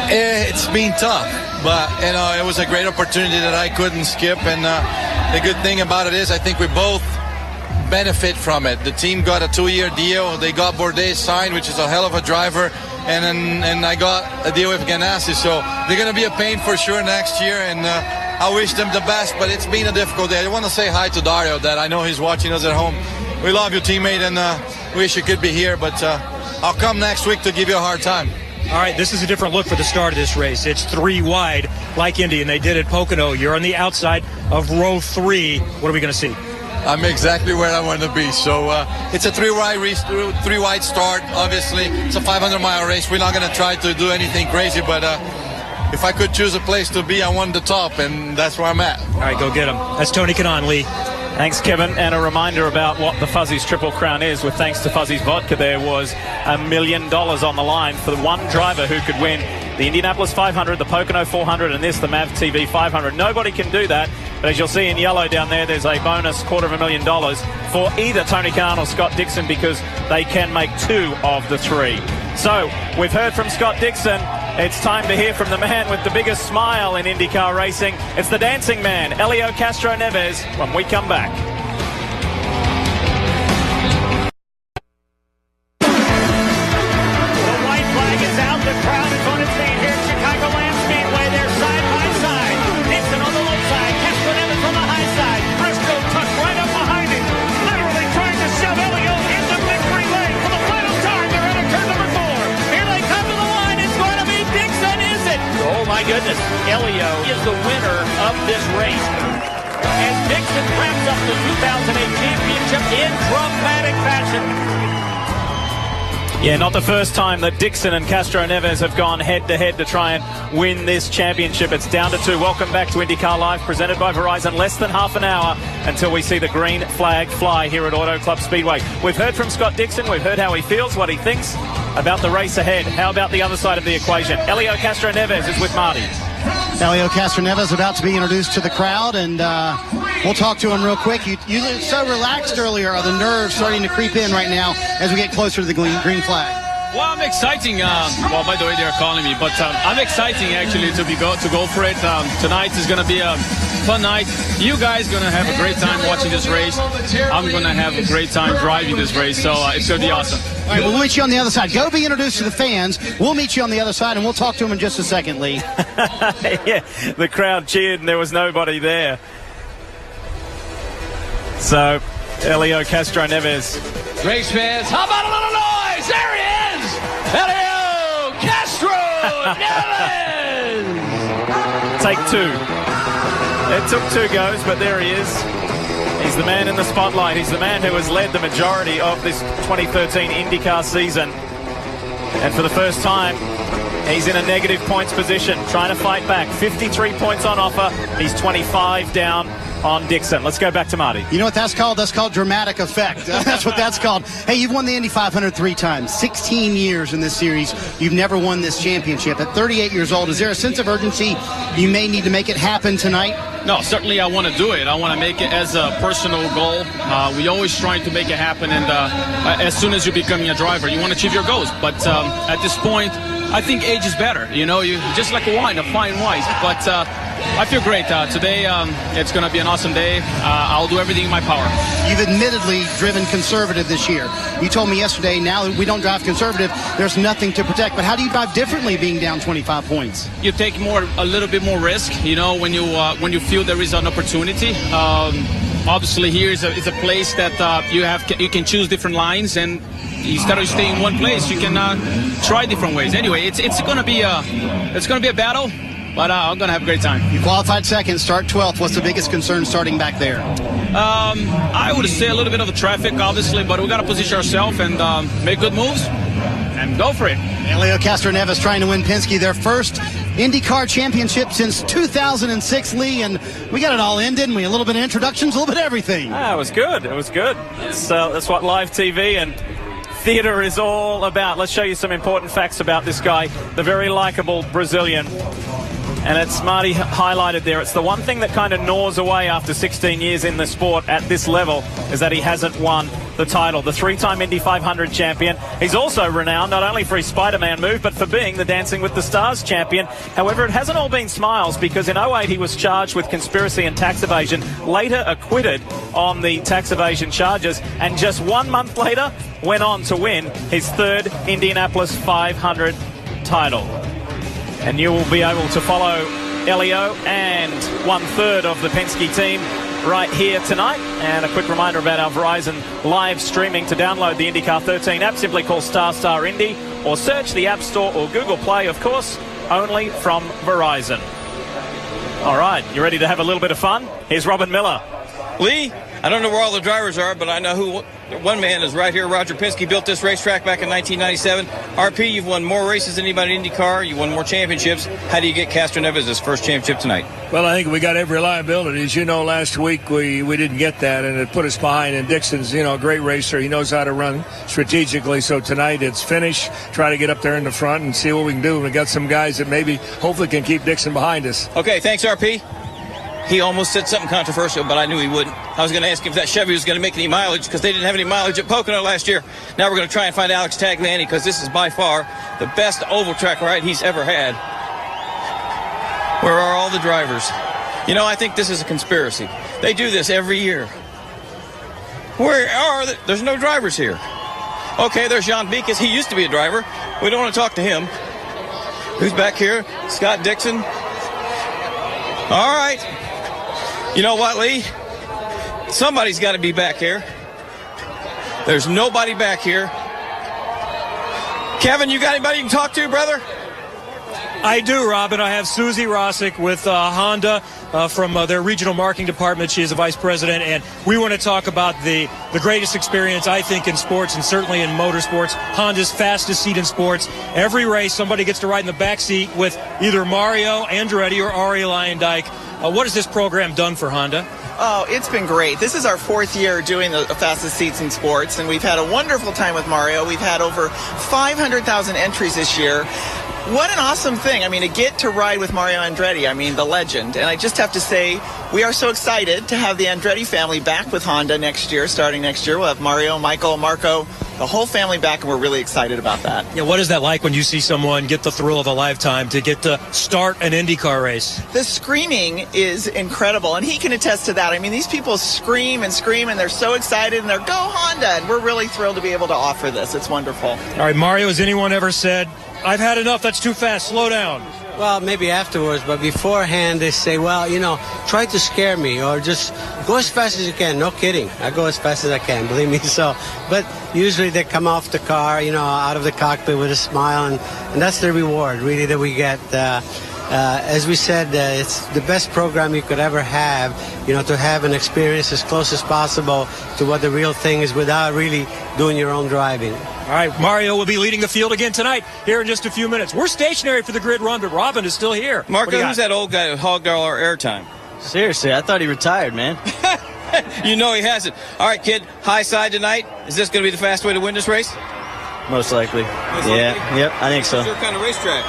it's been tough. But, it was a great opportunity that I couldn't skip, and the good thing about it is I think we both benefit from it. The team got a 2-year deal. They got Bourdais signed, which is a hell of a driver, and I got a deal with Ganassi, so they're going to be a pain for sure next year, and I wish them the best, but it's been a difficult day. I want to say hi to Dario, that I know he's watching us at home. We love you, teammate, and wish you could be here, but I'll come next week to give you a hard time. All right, this is a different look for the start of this race. It's 3 wide like Indy, and they did at Pocono. You're on the outside of row 3. What are we going to see? I'm exactly where I want to be. So it's a 3 wide start. Obviously, it's a 500-mile race. We're not going to try to do anything crazy, but if I could choose a place to be, I wanted the top, and that's where I'm at. All right, go get him. That's Tony Kanaan, Lee. Thanks, Kevin. And a reminder about what the Fuzzy's Triple Crown is. With thanks to Fuzzy's Vodka, there was $1 million on the line for the one driver who could win the Indianapolis 500, the Pocono 400, and the MAV TV 500. Nobody can do that. But as you'll see in yellow down there, there's a bonus $250,000 for either Tony Kanaan or Scott Dixon, because they can make 2 of the 3. So we've heard from Scott Dixon. It's time to hear from the man with the biggest smile in IndyCar racing. It's the dancing man, Helio Castroneves, when we come back. The white flag is out. The crowd is on its feet here at Chicagoland Speedway. They're side by side. Dixon on the low side. Castroneves on the high side. Briscoe tucked right up behind him. Literally trying to shove Helio into victory lane for the final time. They're at turn number 4. Here they come to the line. It's going to be Dixon, is it? Oh my goodness, Helio is the winner of this race. As Dixon wraps up the 2008 championship in dramatic fashion. Yeah, not the first time that Dixon and Castroneves have gone head-to-head to try and win this championship. It's down to 2. Welcome back to IndyCar Live, presented by Verizon. Less than half an hour until we see the green flag fly here at Auto Club Speedway. We've heard from Scott Dixon. We've heard how he feels, what he thinks about the race ahead. How about the other side of the equation? Helio Castroneves is with Marty. Helio Castroneves about to be introduced to the crowd, and we'll talk to him real quick. You looked so relaxed earlier. Are the nerves starting to creep in right now as we get closer to the green flag? Well, I'm exciting. Well, by the way, they're calling me, but I'm exciting actually to go for it. Tonight is going to be a fun night. You guys going to have a great time watching this race. I'm going to have a great time driving this race, so it's going to be awesome. All right, we'll meet you on the other side. Go be introduced to the fans. We'll meet you on the other side, and we'll talk to them in just a second, Lee. Yeah, the crowd cheered, and there was nobody there. So, Helio Castroneves. Race fans, how about a little noise? There he is! Helio Castroneves! Take 2. It took 2 goes, but there he is. He's the man in the spotlight. He's the man who has led the majority of this 2013 IndyCar season. And for the first time, he's in a negative points position, trying to fight back. 53 points on offer. He's 25 down on Dixon. Let's go back to Marty. You know what that's called? That's called dramatic effect. That's what that's called. Hey, you've won the Indy 500 3 times, 16 years in this series. You've never won this championship. At 38 years old, is there a sense of urgency you may need to make it happen tonight? No, certainly I want to do it. I want to make it as a personal goal. We always trying to make it happen, and as soon as you're becoming a driver, you want to achieve your goals. But at this point, I think age is better. You know, you just like a wine, a fine wine. But I feel great. Today, it's going to be an awesome day. I'll do everything in my power. You've admittedly driven conservative this year. You told me yesterday, now that we don't drive conservative, there's nothing to protect. But how do you drive differently being down 25 points? You take a little bit more risk, you know, when you feel there is an opportunity. Obviously, here is a place that you can choose different lines, and instead of staying in one place, you can try different ways. Anyway, it's going to be a battle. But I'm going to have a great time. You qualified second, start 12th. What's the biggest concern starting back there? I would say a little bit of the traffic, obviously, but we got to position ourselves and make good moves and go for it. Helio Castroneves trying to win Penske their first IndyCar championship since 2006, Lee, and we got it all in, didn't we? A little bit of introductions, a little bit of everything. It was good. It was good. That's what live TV and theater is all about. Let's show you some important facts about this guy, the very likable Brazilian. And it's Marty highlighted there. It's the one thing that kind of gnaws away after 16 years in the sport at this level is that he hasn't won the title. The 3-time Indy 500 champion. He's also renowned not only for his Spider-Man move, but for being the Dancing with the Stars champion. However, it hasn't all been smiles, because in 2008 he was charged with conspiracy and tax evasion, later acquitted on the tax evasion charges, and just 1 month later went on to win his 3rd Indianapolis 500 title. And you will be able to follow Helio and 1/3 of the Penske team right here tonight. And a quick reminder about our Verizon live streaming. To download the IndyCar 13 app, simply call ** Indy or search the App Store or Google Play, of course, only from Verizon. All right, you ready to have a little bit of fun? Here's Robin Miller. Lee, I don't know where all the drivers are, but I know who. One man is right here. Roger Penske built this racetrack back in 1997. RP, you've won more races than anybody in IndyCar. You won more championships. How do you get Castroneves his first championship tonight? Well, I think we got every reliability. As you know, last week we didn't get that, and it put us behind. And Dixon's, a great racer. He knows how to run strategically. So tonight it's finish, try to get up there in the front and see what we can do. We got some guys that maybe hopefully can keep Dixon behind us. Okay, thanks, RP. He almost said something controversial, but I knew he wouldn't. I was going to ask him if that Chevy was going to make any mileage because they didn't have any mileage at Pocono last year. Now we're going to try and find Alex Tagliani because this is by far the best oval track ride he's ever had. Where are all the drivers? I think this is a conspiracy. They do this every year. Where are the... There's no drivers here. Okay, there's Jean Beekes. He used to be a driver. We don't want to talk to him. Who's back here? Scott Dixon. All right. You know what, Lee? Somebody's got to be back here. There's nobody back here. Kevin, you got anybody you can talk to, brother? I do, Robin. I have Susie Rossick with Honda from their regional marketing department. She is the vice president, and we want to talk about the greatest experience, I think, in sports and certainly in motorsports. Honda's fastest seat in sports. Every race, somebody gets to ride in the back seat with either Mario Andretti or Arie Luyendyk. What has this program done for Honda? Oh, it's been great. This is our 4th year doing the fastest seats in sports, and we've had a wonderful time with Mario. We've had over 500,000 entries this year. What an awesome thing. To get to ride with Mario Andretti, the legend. And I just have to say, we are so excited to have the Andretti family back with Honda next year, starting next year. We'll have Mario, Michael, Marco, the whole family back, and we're really excited about that. Yeah, what is that like when you see someone get the thrill of a lifetime to get to start an IndyCar race? The screaming is incredible, and he can attest to that. These people scream and scream, and they're so excited, and they're, go Honda! And we're really thrilled to be able to offer this. It's wonderful. All right, Mario, has anyone ever said, I've had enough, that's too fast, slow down? Well, maybe afterwards, but beforehand they say, well, try to scare me or just go as fast as you can. No kidding. I go as fast as I can, believe me. So, but usually they come off the car, out of the cockpit with a smile, and that's the reward, really, that we get. As we said, it's the best program you could ever have, to have an experience as close as possible to what the real thing is without really doing your own driving. All right, Mario will be leading the field again tonight here in just a few minutes. We're stationary for the grid run, but Robin is still here. Marco, who's that old guy who hogged all our airtime? Seriously, I thought he retired, man. You know he hasn't. All right, kid, high side tonight. Is this going to be the fast way to win this race? Most likely. Yeah, yep, I think so. It's your kind of racetrack.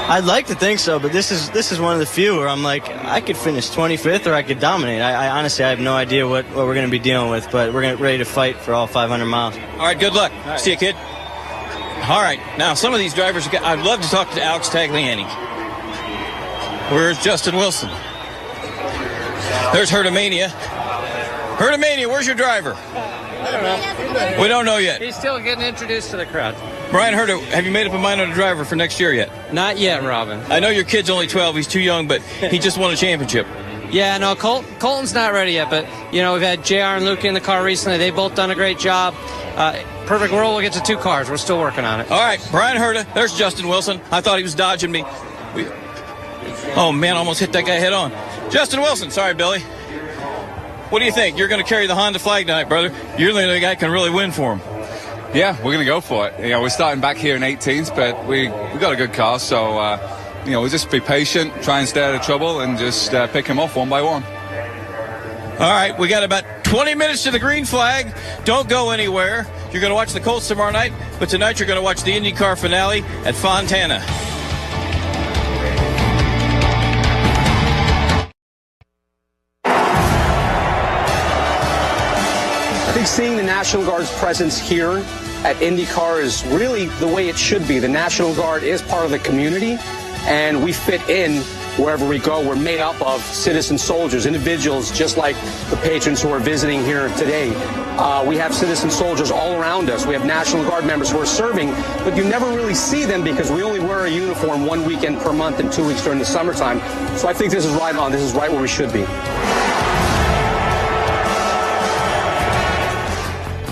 I'd like to think so, but this is one of the few where I'm like, I could finish 25th or I could dominate. I honestly, I have no idea what we're going to be dealing with, but we're ready to fight for all 500 miles. All right, good luck. Right. See you, kid. All right, now some of these drivers, I'd love to talk to Alex Tagliani. Where's Justin Wilson? There's Herdamania. Herdamania, where's your driver? I don't know. We don't know yet. He's still getting introduced to the crowd. Brian Herta, have you made up a mind on a driver for next year yet? Not yet, Robin. I know your kid's only 12. He's too young, but he just won a championship. Yeah, no, Colton's not ready yet, but, we've had JR and Luke in the car recently. They've both done a great job. Perfect world, we'll get to 2 cars. We're still working on it. All right, Brian Herta. There's Justin Wilson. I thought he was dodging me. Oh, man, almost hit that guy head on. Justin Wilson. Sorry, Billy. What do you think? You're going to carry the Honda flag tonight, brother. You're the only guy that can really win for him. Yeah, we're going to go for it. We're starting back here in 18th, but we got a good car, so we'll just be patient, try and stay out of trouble, and just pick him off one by one. All right, we got about 20 minutes to the green flag. Don't go anywhere. You're going to watch the Colts tomorrow night, but tonight you're going to watch the IndyCar finale at Fontana. I think seeing the National Guard's presence here at IndyCar is really the way it should be. The National Guard is part of the community, and we fit in wherever we go. We're made up of citizen soldiers, individuals just like the patrons who are visiting here today. We have citizen soldiers all around us. We have National Guard members who are serving, but you never really see them because we only wear a uniform 1 weekend per month and 2 weeks during the summertime. So I think this is right on. This is right where we should be.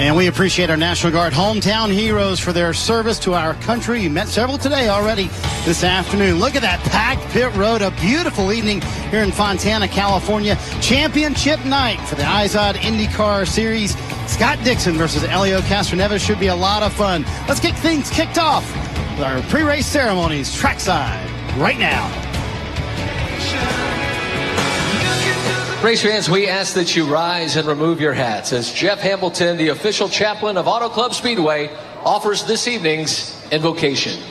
And we appreciate our National Guard hometown heroes for their service to our country. You met several today already this afternoon. Look at that packed pit road. A beautiful evening here in Fontana, California. Championship night for the IZOD IndyCar Series. Scott Dixon versus Helio Castroneves should be a lot of fun. Let's get things kicked off with our pre-race ceremonies trackside right now. Race fans, we ask that you rise and remove your hats as Jeff Hamilton, the official chaplain of Auto Club Speedway, offers this evening's invocation.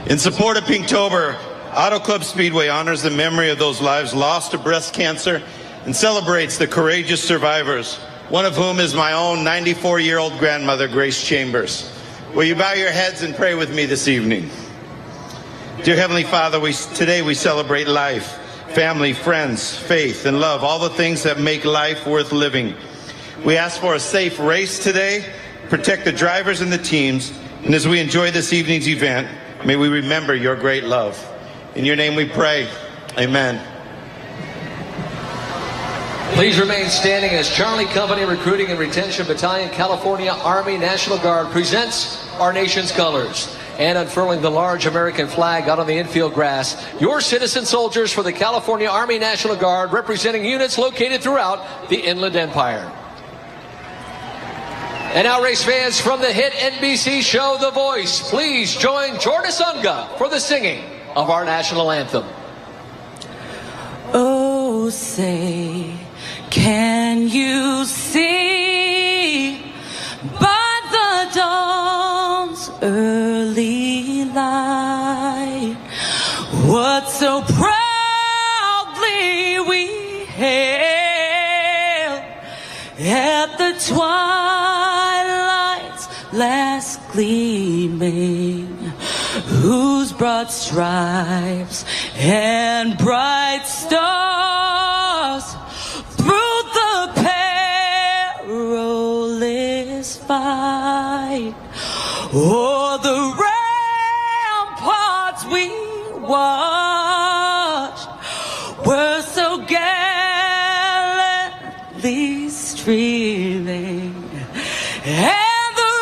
In support of Pinktober, Auto Club Speedway honors the memory of those lives lost to breast cancer and celebrates the courageous survivors, one of whom is my own 94-year-old grandmother, Grace Chambers. Will you bow your heads and pray with me this evening? Dear Heavenly Father, today we celebrate life. Family, friends, faith, and love, all the things that make life worth living. We ask for a safe race today, protect the drivers and the teams, and as we enjoy this evening's event, may we remember your great love. In your name we pray, amen. Please remain standing as Charlie Company Recruiting and Retention Battalion, California Army National Guard presents our nation's colors. And unfurling the large American flag out on the infield grass, your citizen soldiers for the California Army National Guard, representing units located throughout the Inland Empire. And now, race fans, from the hit NBC show The Voice, please join Jordis Unga for the singing of our national anthem. Oh, say, can you see by the dawn's early light what so proudly we hailed at the twilight's last gleaming, whose broad stripes and bright stars through the perilous fight o'er the ramparts we watched were so gallantly streaming, and the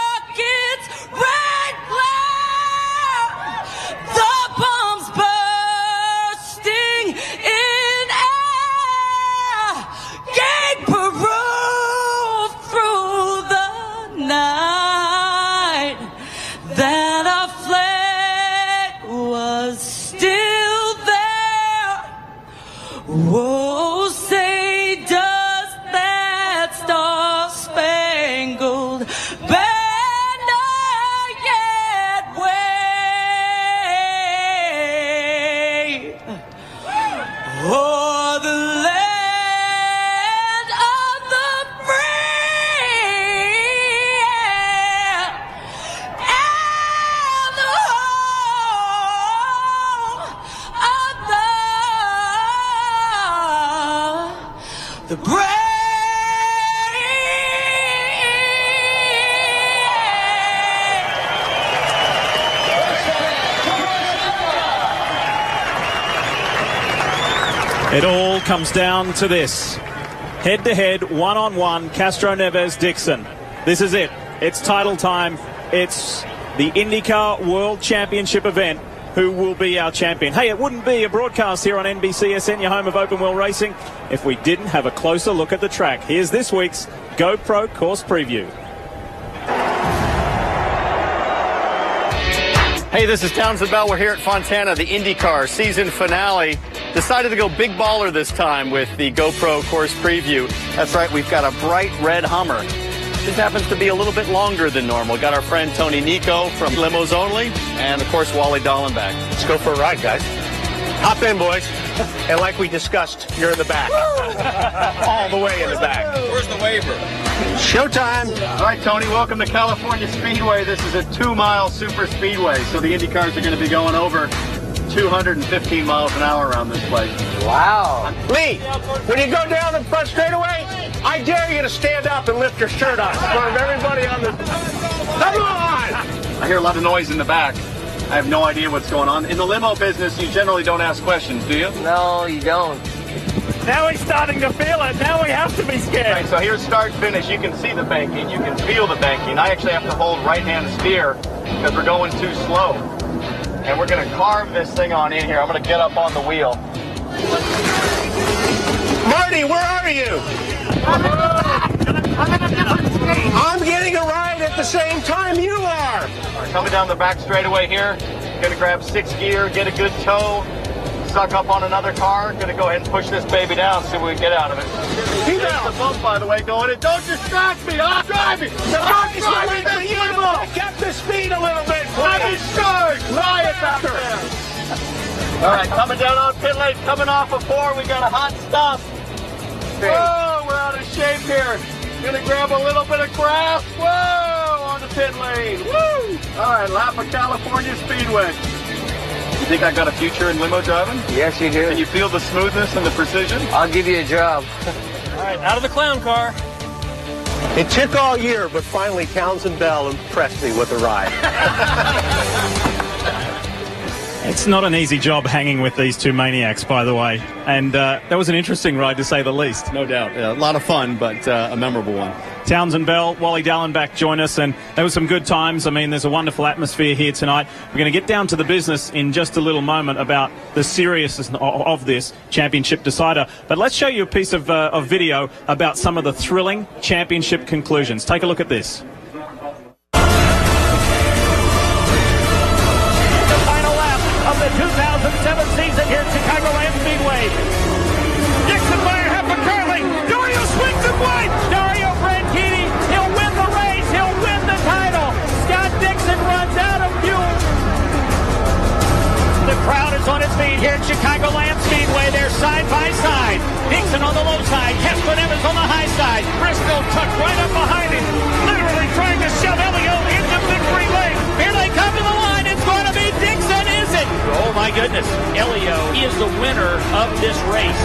rockets red glare, the bombs bursting in air, gave proof through the night that our flag was still there. Whoa, say does that star-spangled banner yet wave o'er the land of the free and the home of the brave. It all comes down to this. Head-to-head, one-on-one, Castroneves-Dixon. This is it. It's title time. It's the IndyCar World Championship event. Who will be our champion? Hey, it wouldn't be a broadcast here on NBCSN, your home of open wheel racing, if we didn't have a closer look at the track. Here's this week's GoPro course preview. Hey, this is Townsend Bell. We're here at Fontana, the IndyCar season finale. Decided to go big baller this time with the GoPro course preview. That's right, we've got a bright red Hummer. This happens to be a little bit longer than normal. Got our friend Tony Nico from Limos Only, and of course Wally Dallenbach. Let's go for a ride, guys. Hop in, boys. And like we discussed, you're in the back. All the way in the back. Where's the waiver? Showtime. All right, Tony, welcome to California Speedway. This is a 2-mile super speedway, so the Indy cars are going to be going over 215 miles an hour around this place. Wow. Lee, when you go down the front straightaway, I dare you to stand up and lift your shirt up in front of everybody on the... Come on! I hear a lot of noise in the back. I have no idea what's going on. In the limo business, you generally don't ask questions, do you? No, you don't. Now he's starting to feel it. Now we have to be scared. Right, so here's start finish. You can see the banking. You can feel the banking. I actually have to hold right-hand steer because we're going too slow. And we're going to carve this thing on in here. I'm going to get up on the wheel. Marty, where are you? I'm getting a ride at the same time you are. All right, coming down the back straightaway here. Going to grab 6th gear, get a good toe, suck up on another car. Going to go ahead and push this baby down, see what we can get out of it. There's the bump, by the way, going in. Don't distract me. I'm driving. I'm driving the vehicle. Get the speed a little bit, Let me charge. Riot back there. All right, coming down on pit lane, coming off of 4. We got a hot stop. Whoa, we're out of shape here. Gonna grab a little bit of grass. Whoa, on the pit lane. Woo! All right, lap of California Speedway. You think I got a future in limo driving? Yes, you do. Can you feel the smoothness and the precision? I'll give you a job. All right, out of the clown car. It took all year, but finally Townsend Bell impressed me with the ride. It's not an easy job hanging with these two maniacs, by the way. And that was an interesting ride, to say the least. No doubt. A lot of fun, but a memorable one. Townsend Bell, Wally Dallenbach join us, and there were some good times. I mean, there's a wonderful atmosphere here tonight. We're going to get down to the business in just a little moment about the seriousness of this championship decider. But let's show you a piece of video about some of the thrilling championship conclusions. Take a look at this. Of the 2007 season here at Chicagoland Speedway. Dixon Meyer half a curling. Dario swings it wide. Dario Franchitti, he'll win the race. He'll win the title. Scott Dixon runs out of fuel. The crowd is on its feet here at Chicagoland Speedway. They're side by side. Dixon on the low side. Heston Evans on the high side. Briscoe tucked right up behind him, literally trying to shove Elio into victory lane. Here they come to the line. It's going to be Dixon, is it? Oh my goodness. Elio is the winner of this race.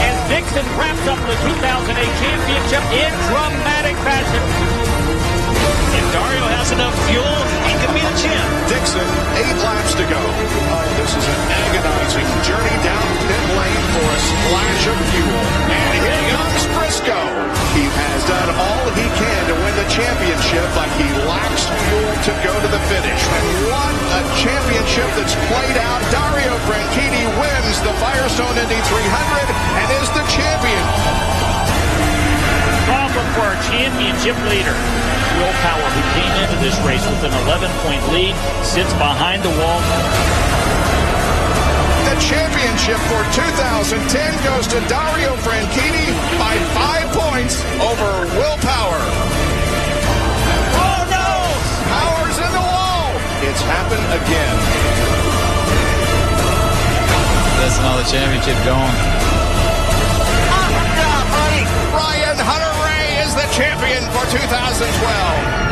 And Dixon wraps up the 2008 championship in dramatic fashion. If Dario has enough fuel, he can be the champ. Dixon, 8 laps to go. This is an agonizing journey down pit lane for a splash of fuel. And here comes Briscoe. He has done all he can to win the championship, but he lacks fuel to go to the finish. And what a championship that's played out. Dario Franchitti wins the Firestone Indy 300 and is the champion. Problem for our championship leader. Will Power, who came into this race with an 11-point lead, sits behind the wall. The championship for 2010 goes to Dario Franchitti by 5 points over Will Power. Oh no! Power's in the wall. It's happened again. That's another championship going. Awesome job, buddy. Ryan Hunter-Reay is the champion for 2012.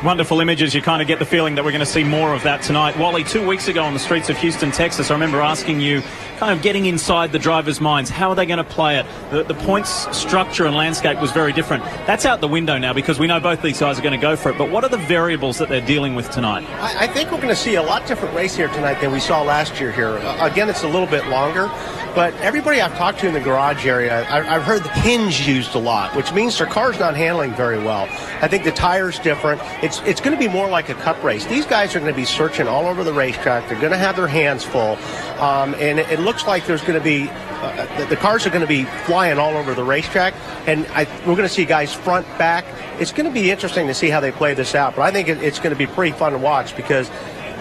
Wonderful images. You kind of get the feeling that we're going to see more of that tonight. Wally, 2 weeks ago on the streets of Houston, Texas, I remember asking you, kind of getting inside the drivers' minds, how are they going to play it? The points structure and landscape was very different. That's out the window now because we know both these guys are going to go for it. But what are the variables that they're dealing with tonight? I think we're going to see a lot different race here tonight than we saw last year here. Again, it's a little bit longer. But everybody I've talked to in the garage area, I've heard the hinge used a lot, which means their car's not handling very well. I think the tire's different. It's going to be more like a cup race. These guys are going to be searching all over the racetrack. They're going to have their hands full. And it looks like there's going to be, the cars are going to be flying all over the racetrack. And we're going to see guys front, back. It's going to be interesting to see how they play this out. But I think it's going to be pretty fun to watch because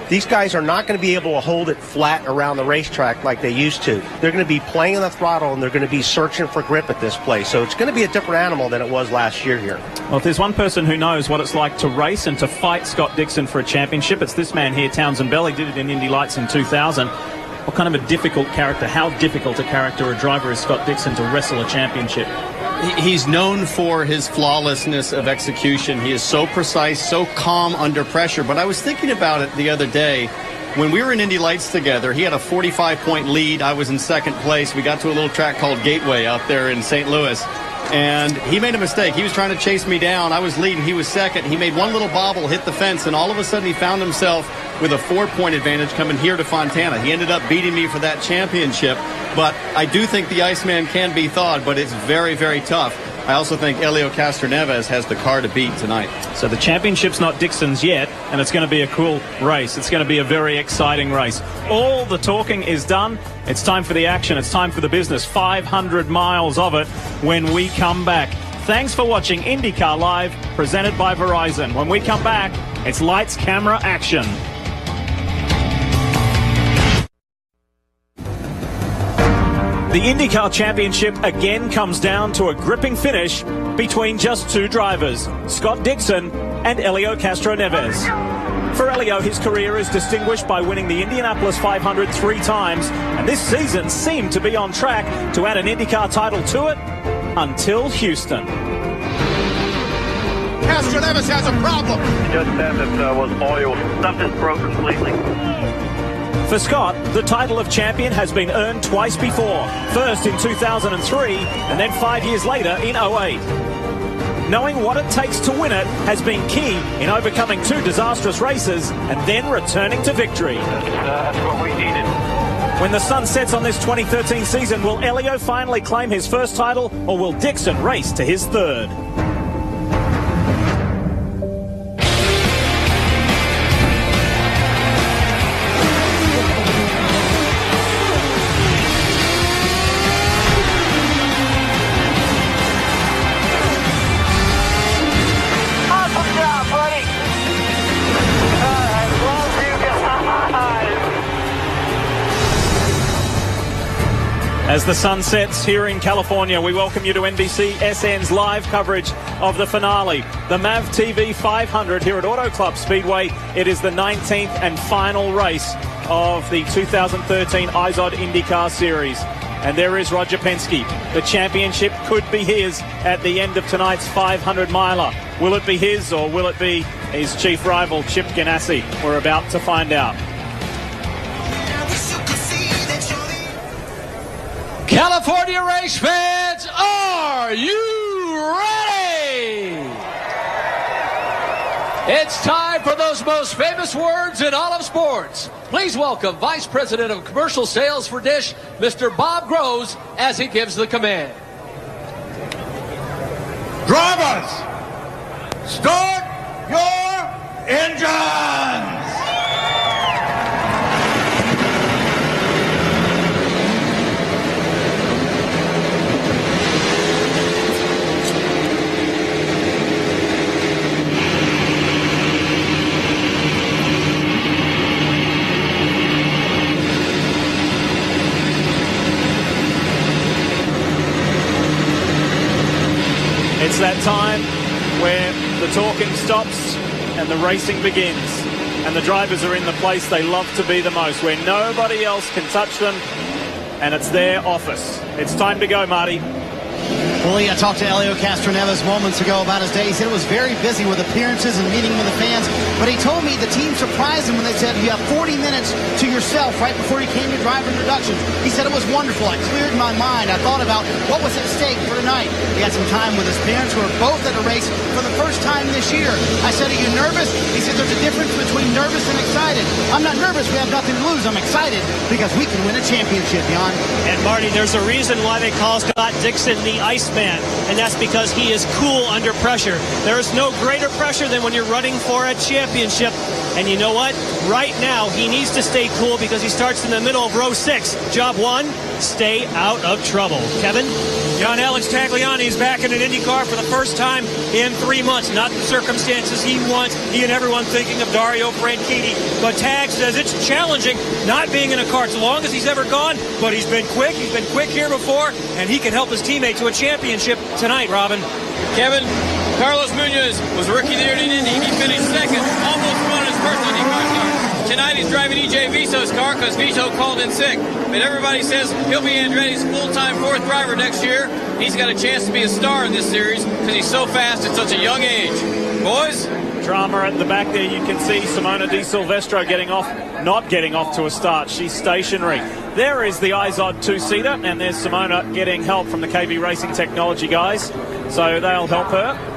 these guys are not going to be able to hold it flat around the racetrack like they used to. They're going to be playing the throttle, and they're going to be searching for grip at this place. So it's going to be a different animal than it was last year here. Well, if there's one person who knows what it's like to race and to fight Scott Dixon for a championship, it's this man here, Townsend Bell. He did it in Indy Lights in 2000. What kind of a difficult character, how difficult a character or driver is Scott Dixon to wrestle a championship? He's known for his flawlessness of execution. He is so precise, so calm under pressure. But I was thinking about it the other day. When we were in Indy Lights together, he had a 45-point lead. I was in second place. We got to a little track called Gateway out there in St. Louis. and he made a mistake. He was trying to chase me down. I was leading. He was second. He made one little bobble, hit the fence, and all of a sudden he found himself with a 4-point advantage coming here to Fontana. He ended up beating me for that championship, but I do think the Iceman can be thawed, but it's very, very tough. I also think Helio Castroneves has the car to beat tonight. So the championship's not Dixon's yet, and it's going to be a cool race. It's going to be a very exciting race. All the talking is done. It's time for the action. It's time for the business. 500 miles of it when we come back. Thanks for watching IndyCar Live, presented by Verizon. When we come back, it's lights, camera, action. The IndyCar Championship again comes down to a gripping finish between just two drivers, Scott Dixon and Helio Castroneves. For Helio, his career is distinguished by winning the Indianapolis 500 3 times, and this season seemed to be on track to add an IndyCar title to it until Houston. Castroneves has a problem. Just said that was oil. Something's broke completely. For Scott, the title of champion has been earned twice before, first in 2003 and then 5 years later in 2008. Knowing what it takes to win it has been key in overcoming two disastrous races and then returning to victory. That's what we needed. When the sun sets on this 2013 season, will Helio finally claim his first title, or will Dixon race to his third? As the sun sets here in California, we welcome you to NBC SN's live coverage of the finale, the MAV TV 500 here at Auto Club Speedway. It is the 19th and final race of the 2013 IZOD IndyCar Series. And there is Roger Penske. The championship could be his at the end of tonight's 500-miler. Will it be his, or will it be his chief rival, Chip Ganassi? We're about to find out. California race fans, are you ready? It's time for those most famous words in all of sports. Please welcome Vice President of Commercial Sales for Dish, Mr. Bob Groves, as he gives the command. Drivers, start your engines! It's that time where the talking stops and the racing begins. And the drivers are in the place they love to be the most, where nobody else can touch them, and it's their office. It's time to go, Marty. Well, I talked to Helio Castroneves moments ago about his day. He said it was very busy with appearances and meeting with the fans, but he told me the team surprised him when they said you have 40 minutes to yourself right before you came to driver introductions. He said it was wonderful. I cleared my mind. I thought about what was at stake for tonight. He had some time with his parents, who are both at a race for the first time this year. I said, are you nervous? He said, there's a difference between nervous and excited. I'm not nervous. We have nothing to lose. I'm excited because we can win a championship, Jan. And Marty, there's a reason why they call Scott Dixon the Iceman, and that's because he is cool under pressure. There is no greater pressure than when you're running for a championship. And you know what? Right now, he needs to stay cool because he starts in the middle of row 6. Job 1, stay out of trouble. Kevin? John Alex Tagliani is back in an IndyCar for the first time in 3 months. Not the circumstances he wants. He and everyone thinking of Dario Franchitti. But Tag says it's challenging not being in a car. It's the longest he's ever gone, but he's been quick. He's been quick here before, and he can help his teammate to a championship tonight, Robin. Kevin, Carlos Munoz was rookie of the year in Indy. He finished second, almost won his first IndyCar start. Tonight he's driving EJ Viso's car because Viso called in sick. But everybody says he'll be Andretti's full-time fourth driver next year. He's got a chance to be a star in this series because he's so fast at such a young age. Boys? Drama at the back there. You can see Simona Di Silvestro not getting off to a start. She's stationary. There is the IZOD two-seater, and there's Simona getting help from the KB Racing Technology guys. So they'll help her.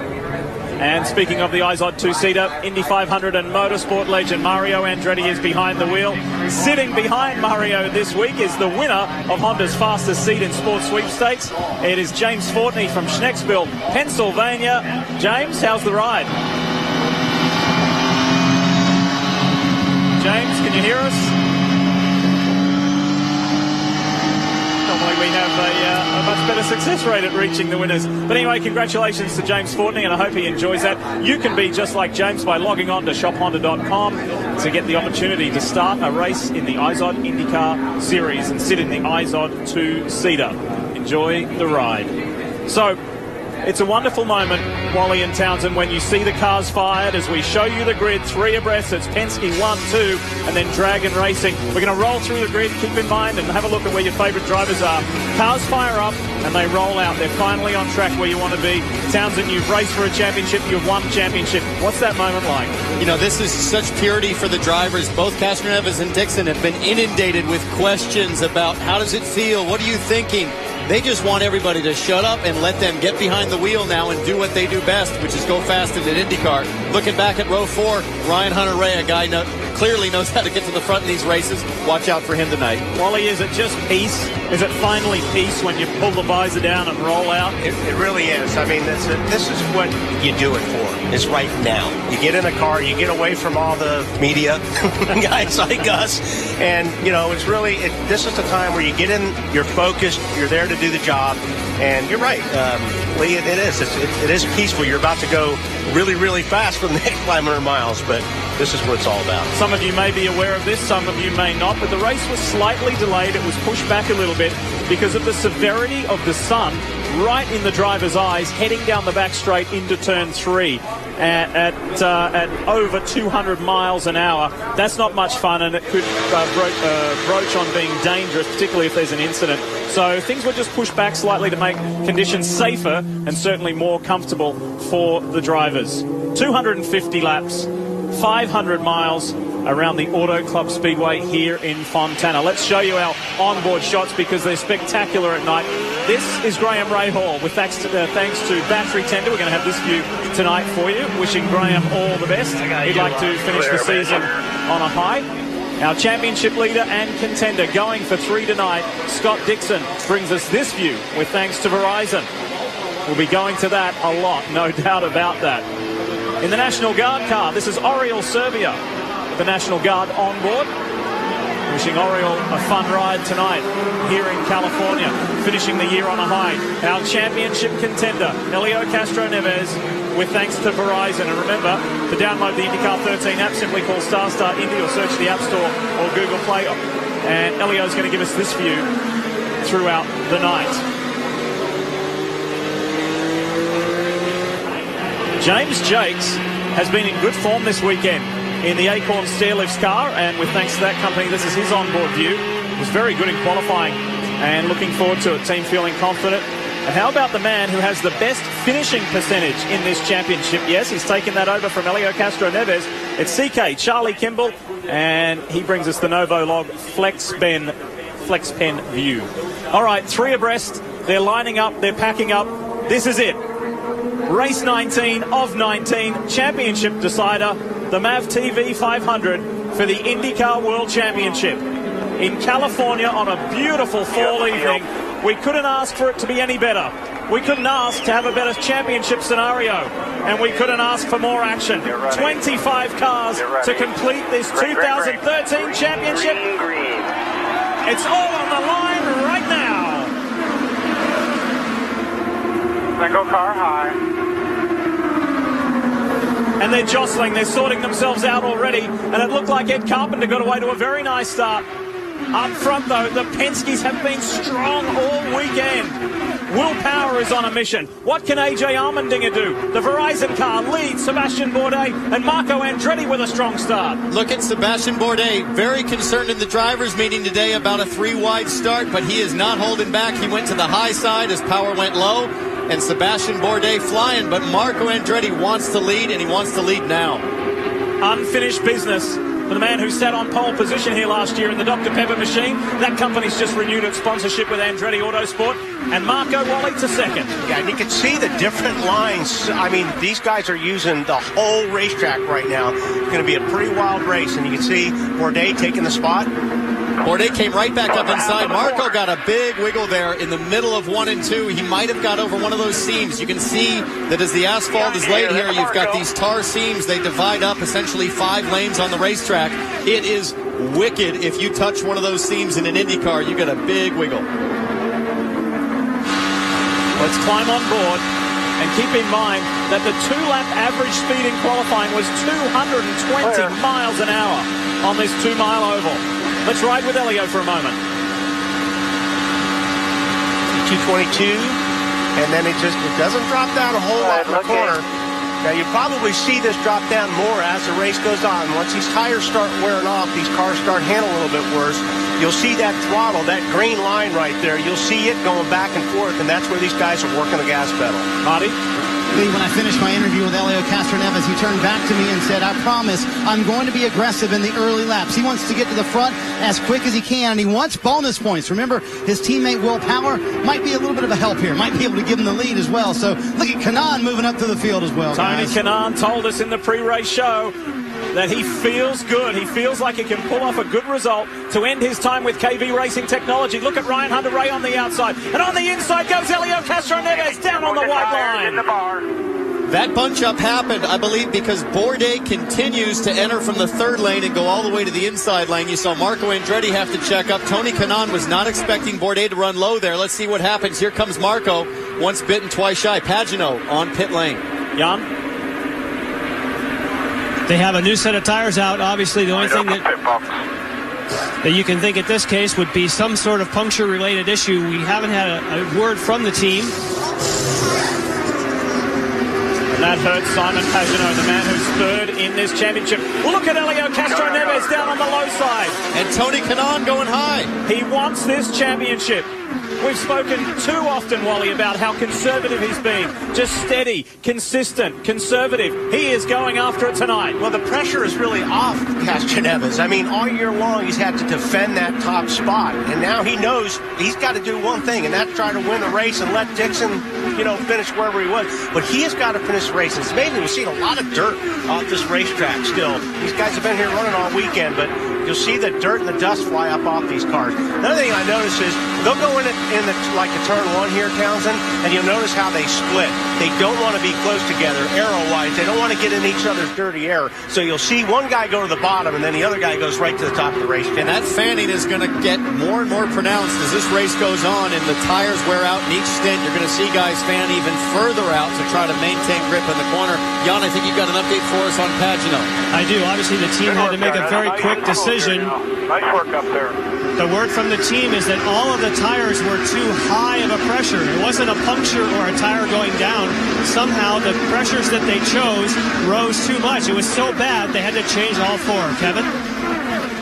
And speaking of the IZOD two-seater, Indy 500 and motorsport legend Mario Andretti is behind the wheel. Sitting behind Mario this week is the winner of Honda's fastest seat in sports sweepstakes. It is James Fortney from Schnecksville, Pennsylvania. James, how's the ride? James, can you hear us? Normally we have a much better success rate at reaching the winners. But anyway, congratulations to James Fortney, and I hope he enjoys that. You can be just like James by logging on to shophonda.com to get the opportunity to start a race in the IZOD IndyCar Series and sit in the IZOD two-seater. Enjoy the ride. So, it's a wonderful moment, Wally and Townsend, when you see the cars fired as we show you the grid, 3 abreast. It's Penske 1, 2, and then Dragon Racing. We're going to roll through the grid, keep in mind, and have a look at where your favourite drivers are. Cars fire up, and they roll out. They're finally on track where you want to be. Townsend, you've raced for a championship. You've won a championship. What's that moment like? You know, this is such purity for the drivers. Both Castroneves and Dixon have been inundated with questions about how does it feel? What are you thinking? They just want everybody to shut up and let them get behind the wheel now and do what they do best, which is go fast in an IndyCar. Looking back at row 4, Ryan Hunter-Ray, a guy clearly knows how to get to the front in these races. Watch out for him tonight. Wally, is it just peace? Is it finally peace when you pull the visor down and roll out? It really is. I mean, this is what you do it for, is right now. You get in a car, you get away from all the media, guys like us, and, you know, it's really, this is the time where you get in, you're focused, you're there to do the job, and you're right, Lee, it is peaceful. You're about to go really, really fast for the next 500 miles, but this is what it's all about. Some of you may be aware of this, some of you may not, but the race was slightly delayed. It was pushed back a little bit because of the severity of the sun right in the driver's eyes heading down the back straight into turn 3 at over 200 miles an hour. That's not much fun, and it could broach on being dangerous, particularly if there's an incident. So things were just pushed back slightly to make conditions safer and certainly more comfortable for the drivers. 250 laps, 500 miles around the Auto Club Speedway here in Fontana. Let's show you our onboard shots because they're spectacular at night. This is Graham Rahal with thanks to Battery Tender. We're going to have this view tonight for you. Wishing Graham all the best. He'd like to finish the season on a high. Our championship leader and contender going for 3 tonight, Scott Dixon, brings us this view with thanks to Verizon. We'll be going to that a lot, no doubt about that. In the National Guard car, this is Oriol Serbia, the National Guard on board. Wishing Oriol a fun ride tonight here in California, finishing the year on a high. Our championship contender, Elio Castroneves, with thanks to Verizon. And remember, to download the IndyCar 13 app, simply call StarStar Indy or search the App Store or Google Play. And Elio's going to give us this view throughout the night. James Jakes has been in good form this weekend in the Acorn Stairlifts car, and with thanks to that company, this is his onboard view. It was very good in qualifying and looking forward to it. Team feeling confident. And how about the man who has the best finishing percentage in this championship? Yes, he's taken that over from Elio Castroneves. It's CK Charlie Kimball, and he brings us the Novolog FlexPen view. All right, 3 abreast. They're lining up. They're packing up. This is it. Race 19 of 19, championship decider, the MAV TV 500 for the IndyCar World Championship in California on a beautiful fall evening. We couldn't ask for it to be any better. We couldn't ask to have a better championship scenario, and we couldn't ask for more action. 25 cars to complete this 2013 championship. It's all on the line right now. Single car high. And they're jostling, they're sorting themselves out already, and it looked like Ed Carpenter got away to a very nice start. Up front, though, the Penskes have been strong all weekend. Will Power is on a mission. What can AJ Allmendinger do? The Verizon car leads Sebastian Bourdais and Marco Andretti with a strong start. Look at Sebastian Bourdais, very concerned in the drivers' meeting today about a 3-wide start, but he is not holding back. He went to the high side as Power went low, and Sebastian Bourdais flying, but Marco Andretti wants to lead, and he wants to lead now. Unfinished business for the man who sat on pole position here last year in the Dr. Pepper machine. That company's just renewed its sponsorship with Andretti Autosport. And Marco Wally to second. Yeah, and you can see the different lines. I mean, these guys are using the whole racetrack right now. It's going to be a pretty wild race, and you can see Bourdais taking the spot. Bourdais came right back up inside. Marco got a big wiggle there in the middle of 1 and 2. He might have got over one of those seams. You can see that as the asphalt is laid here, you've got these tar seams. They divide up essentially 5 lanes on the racetrack. It is wicked. If you touch one of those seams in an IndyCar, you get a big wiggle. Let's climb on board. And keep in mind that the 2-lap average speed in qualifying was 220 miles an hour on this 2-mile oval. Let's ride with Elio for a moment. 222, and then it doesn't drop down a whole lot in the corner. Now you probably see this drop down more as the race goes on. Once these tires start wearing off, these cars start handling a little bit worse. You'll see that throttle, that green line right there. You'll see it going back and forth, and that's where these guys are working the gas pedal. Marty? When I finished my interview with Elio Castroneves, he turned back to me and said, I promise I'm going to be aggressive in the early laps. He wants to get to the front as quick as he can, and he wants bonus points. Remember, his teammate Will Power might be a little bit of a help here, might be able to give him the lead as well. So look at Kanaan moving up to the field as well. Tony Kanaan told us in the pre-race show that he feels good. He feels like he can pull off a good result to end his time with KV Racing Technology. Look at Ryan Hunter-Reay on the outside. And on the inside goes Elio Castroneves down on the white line. That bunch-up happened, I believe, because Bourdais continues to enter from the 3rd lane and go all the way to the inside lane. You saw Marco Andretti have to check up. Tony Kanaan was not expecting Bourdais to run low there. Let's see what happens. Here comes Marco, once bitten, twice shy. Pagano on pit lane. Jan? They have a new set of tires out. Obviously, the only thing that you can think at this case would be some sort of puncture-related issue. We haven't had a word from the team. And that hurts Simon Pagano, the man who's 3rd in this championship. Look at Elio Castroneves down on the low side. And Tony Kanaan going high. He wants this championship. We've spoken too often, Wally, about how conservative he's been. Just steady, consistent, conservative. He is going after it tonight. Well, the pressure is really off Castroneves. I mean, all year long he's had to defend that top spot. And now he knows he's got to do one thing, and that's try to win the race and let Dixon, finish wherever he was. But he has got to finish the race. It's amazing. We've seen a lot of dirt off this racetrack still. These guys have been here running all weekend, but you'll see the dirt and the dust fly up off these cars. Another thing I notice is they'll go in like a turn 1 here, Townsend, and you'll notice how they split. They don't want to be close together arrow-wise. They don't want to get in each other's dirty air. So you'll see one guy go to the bottom, and then the other guy goes right to the top of the race. And that fanning is going to get more and more pronounced as this race goes on and the tires wear out in each stint. You're going to see guys fan even further out to try to maintain grip in the corner. Jan, I think you've got an update for us on Pagano. I do. Obviously, the team had to make a very quick decision. Nice work up there. The word from the team is that all of the tires were too high of a pressure. It wasn't a puncture or a tire going down. Somehow the pressures that they chose rose too much. It was so bad they had to change all 4. Kevin?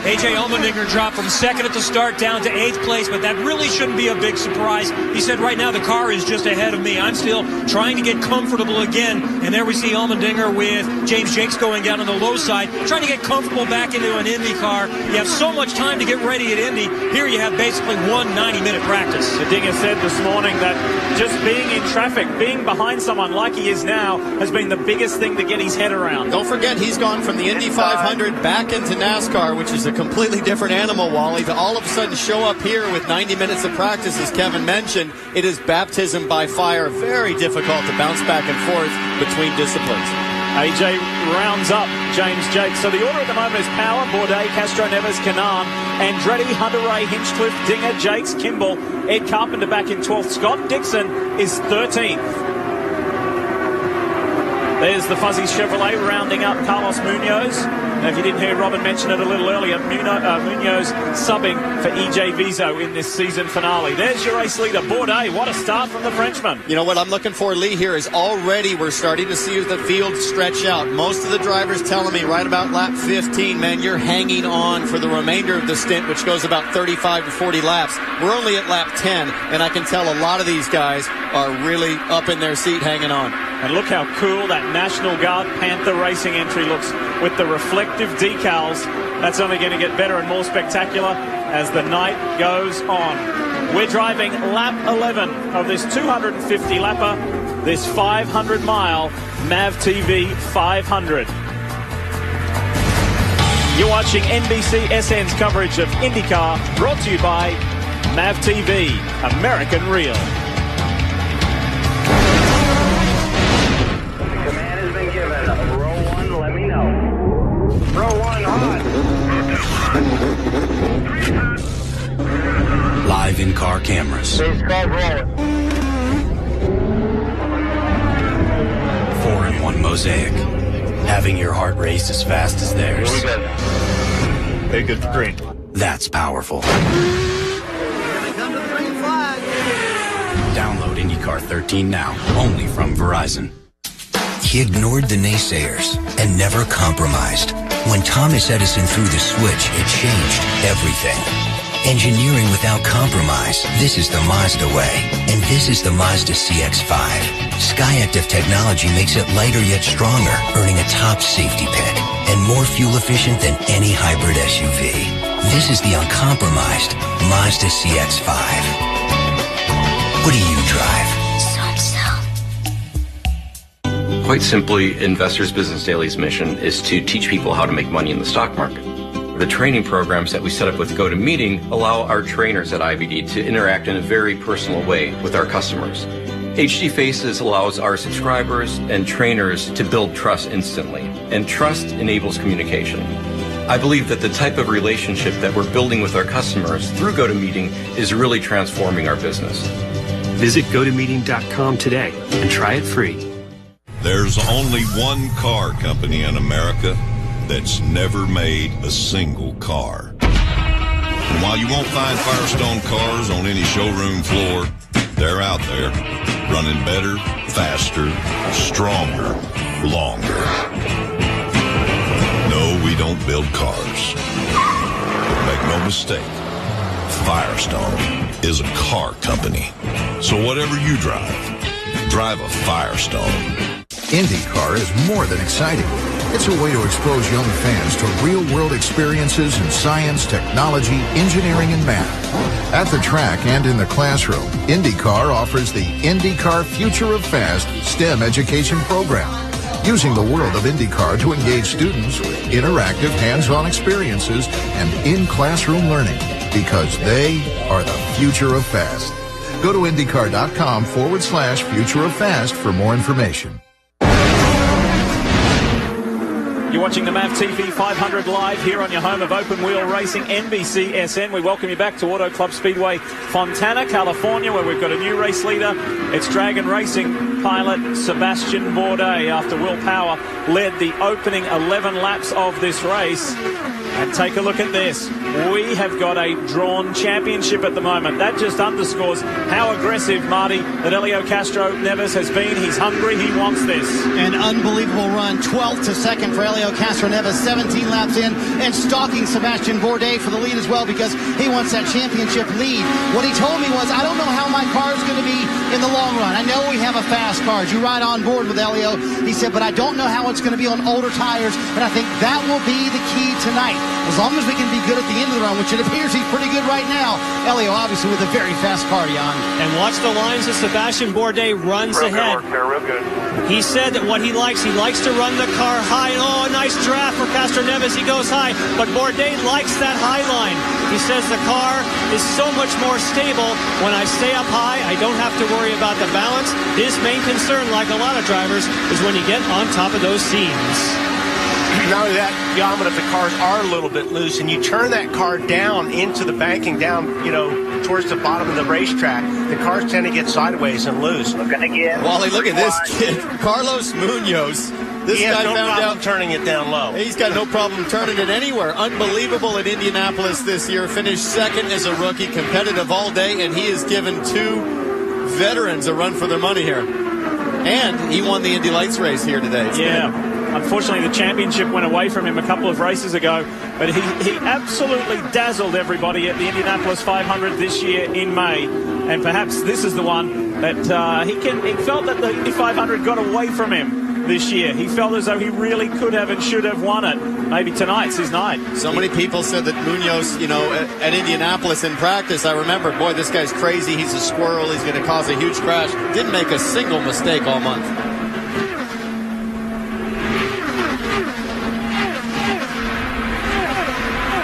AJ Allmendinger dropped from 2nd at the start down to 8th place, but that really shouldn't be a big surprise. He said, right now the car is just ahead of me. I'm still trying to get comfortable again. And there we see Allmendinger with James Jakes going down on the low side, trying to get comfortable back into an Indy car. You have so much time to get ready at Indy. Here you have basically one 90-minute practice. The Dinger said this morning that just being in traffic, being behind someone like he is now, has been the biggest thing to get his head around. Don't forget, he's gone from the Indy 500 back into NASCAR, which is a completely different animal, Wally, to all of a sudden show up here with 90 minutes of practice, as Kevin mentioned. It is baptism by fire. Very difficult to bounce back and forth between disciplines. AJ rounds up James Jakes. So the order at the moment is Power, Bourdais, Castroneves, Kanaan, Andretti, Hunter-Reay, Hinchcliffe, Dinger, Jakes, Kimball, Ed Carpenter back in 12th. Scott Dixon is 13th. There's the Fuzzy Chevrolet rounding up Carlos Munoz. Now, if you didn't hear Robin mention it a little earlier, Munoz subbing for EJ Vizo in this season finale. There's your race leader, Bourdais. What a start from the Frenchman. You know what I'm looking for, Lee, here is already we're starting to see the field stretch out. Most of the drivers telling me right about lap 15, man, you're hanging on for the remainder of the stint, which goes about 35 to 40 laps. We're only at lap 10, and I can tell a lot of these guys are really up in their seat hanging on. And look how cool that National Guard Panther Racing entry looks with the reflective decals. That's only going to get better and more spectacular as the night goes on. We're driving lap 11 of this 250-lapper, this 500-mile MAV TV 500. You're watching NBC SN's coverage of IndyCar, brought to you by MAV TV, American Real. Command has been given. Row 1, let me know. Row 1, hot. Live in-car cameras. 4-in-1 mosaic. Having your heart race as fast as theirs. Hey, good for green. That's powerful. Download IndyCar 13 now, only from Verizon. He ignored the naysayers and never compromised. When Thomas Edison threw the switch, it changed everything. Engineering without compromise. This is the Mazda way. And this is the Mazda CX-5. Skyactiv technology makes it lighter yet stronger, earning a top safety pick. And more fuel efficient than any hybrid SUV. This is the uncompromised Mazda CX-5. What do you drive? Quite simply, Investors Business Daily's mission is to teach people how to make money in the stock market. The training programs that we set up with GoToMeeting allow our trainers at IBD to interact in a very personal way with our customers. HD Faces allows our subscribers and trainers to build trust instantly, and trust enables communication. I believe that the type of relationship that we're building with our customers through GoToMeeting is really transforming our business. Visit GoToMeeting.com today and try it free. There's only one car company in America that's never made a single car. And while you won't find Firestone cars on any showroom floor, they're out there, running better, faster, stronger, longer. No, we don't build cars. But make no mistake, Firestone is a car company. So whatever you drive a Firestone. IndyCar is more than exciting. It's a way to expose young fans to real-world experiences in science, technology, engineering, and math. At the track and in the classroom, IndyCar offers the IndyCar Future of Fast STEM education program, using the world of IndyCar to engage students with interactive, hands-on experiences and in-classroom learning, because they are the future of fast. Go to IndyCar.com/Future of Fast for more information. You're watching the MAV TV 500 live here on your home of open wheel racing, NBC SN. We welcome you back to Auto Club Speedway, Fontana, California, where we've got a new race leader. It's Dragon Racing pilot Sebastian Bourdais, after Will Power led the opening 11 laps of this race. And take a look at this. We have got a drawn championship at the moment. That just underscores how aggressive, Marty, that Helio Castro Neves has been. He's hungry. He wants this. An unbelievable run. 12th to second for Helio Castro Neves. 17 laps in and stalking Sebastian Bourdais for the lead as well, because he wants that championship lead. What he told me was, I don't know how my car is going to be in the long run. I know we have a fast car. You ride on board with Helio. He said, but I don't know how it's going to be on older tires. And I think that will be the key tonight. As long as we can be good at the end of the run, which it appears he's pretty good right now. Helio, obviously, with a very fast car, Jan. And watch the lines as Sebastian Bourdais runs ahead. Real good. He said that what he likes to run the car high. Oh, a nice draft for Castro Neves. He goes high. But Bourdais likes that high line. He says the car is so much more stable. When I stay up high, I don't have to worry about the balance. His main concern, like a lot of drivers, is when you get on top of those seams. not only that, but if the cars are a little bit loose and you turn that car down into the banking down, towards the bottom of the racetrack, the cars tend to get sideways and loose. Looking again. Wally, look at this kid, Carlos Munoz. This guy no found problem out turning it down low. He's got no problem turning it anywhere. Unbelievable at Indianapolis this year. Finished second as a rookie, competitive all day, and he has given 2 veterans a run for their money here. And he won the Indy Lights race here today. Unfortunately, the championship went away from him a couple of races ago, but he absolutely dazzled everybody at the Indianapolis 500 this year in May. And perhaps this is the one that he felt that the Indy 500 got away from him this year. He felt as though he really could have and should have won it. Maybe tonight's his night. So many people said that Munoz, at Indianapolis in practice, I remember, boy, this guy's crazy. He's a squirrel. He's going to cause a huge crash. Didn't make a single mistake all month.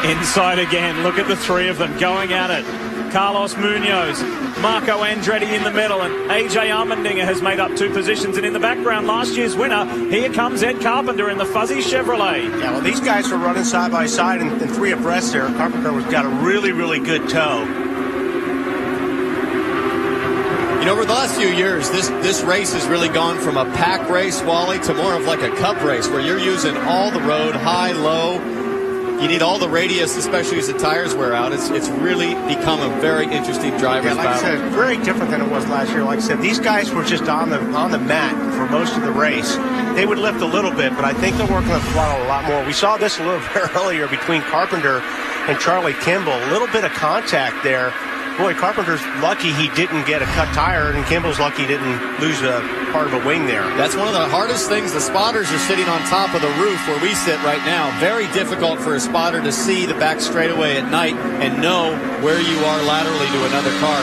Inside again. Look at the 3 of them going at it. Carlos Munoz, Marco Andretti in the middle, and AJ Allmendinger has made up 2 positions. And in the background, last year's winner, here comes Ed Carpenter in the fuzzy Chevrolet. Yeah, well, these guys were running side by side and 3 abreast there. Carpenter has got a really, really good toe. Over the last few years, this race has really gone from a pack race, Wally, to more of like a cup race where you're using all the road, high, low. You need all the radius, especially as the tires wear out. It's really become a very interesting driver's battle. I said, very different than it was last year. Like I said, these guys were just on the mat for most of the race. They would lift a little bit, but I think they're working the throttle a lot more. We saw this a little bit earlier between Carpenter and Charlie Kimball. A little bit of contact there. Boy, Carpenter's lucky he didn't get a cut tire, and Kimball's lucky he didn't lose a part of a wing there. That's one of the hardest things. The spotters are sitting on top of the roof where we sit right now. Very difficult for a spotter to see the back straightaway at night and know where you are laterally to another car.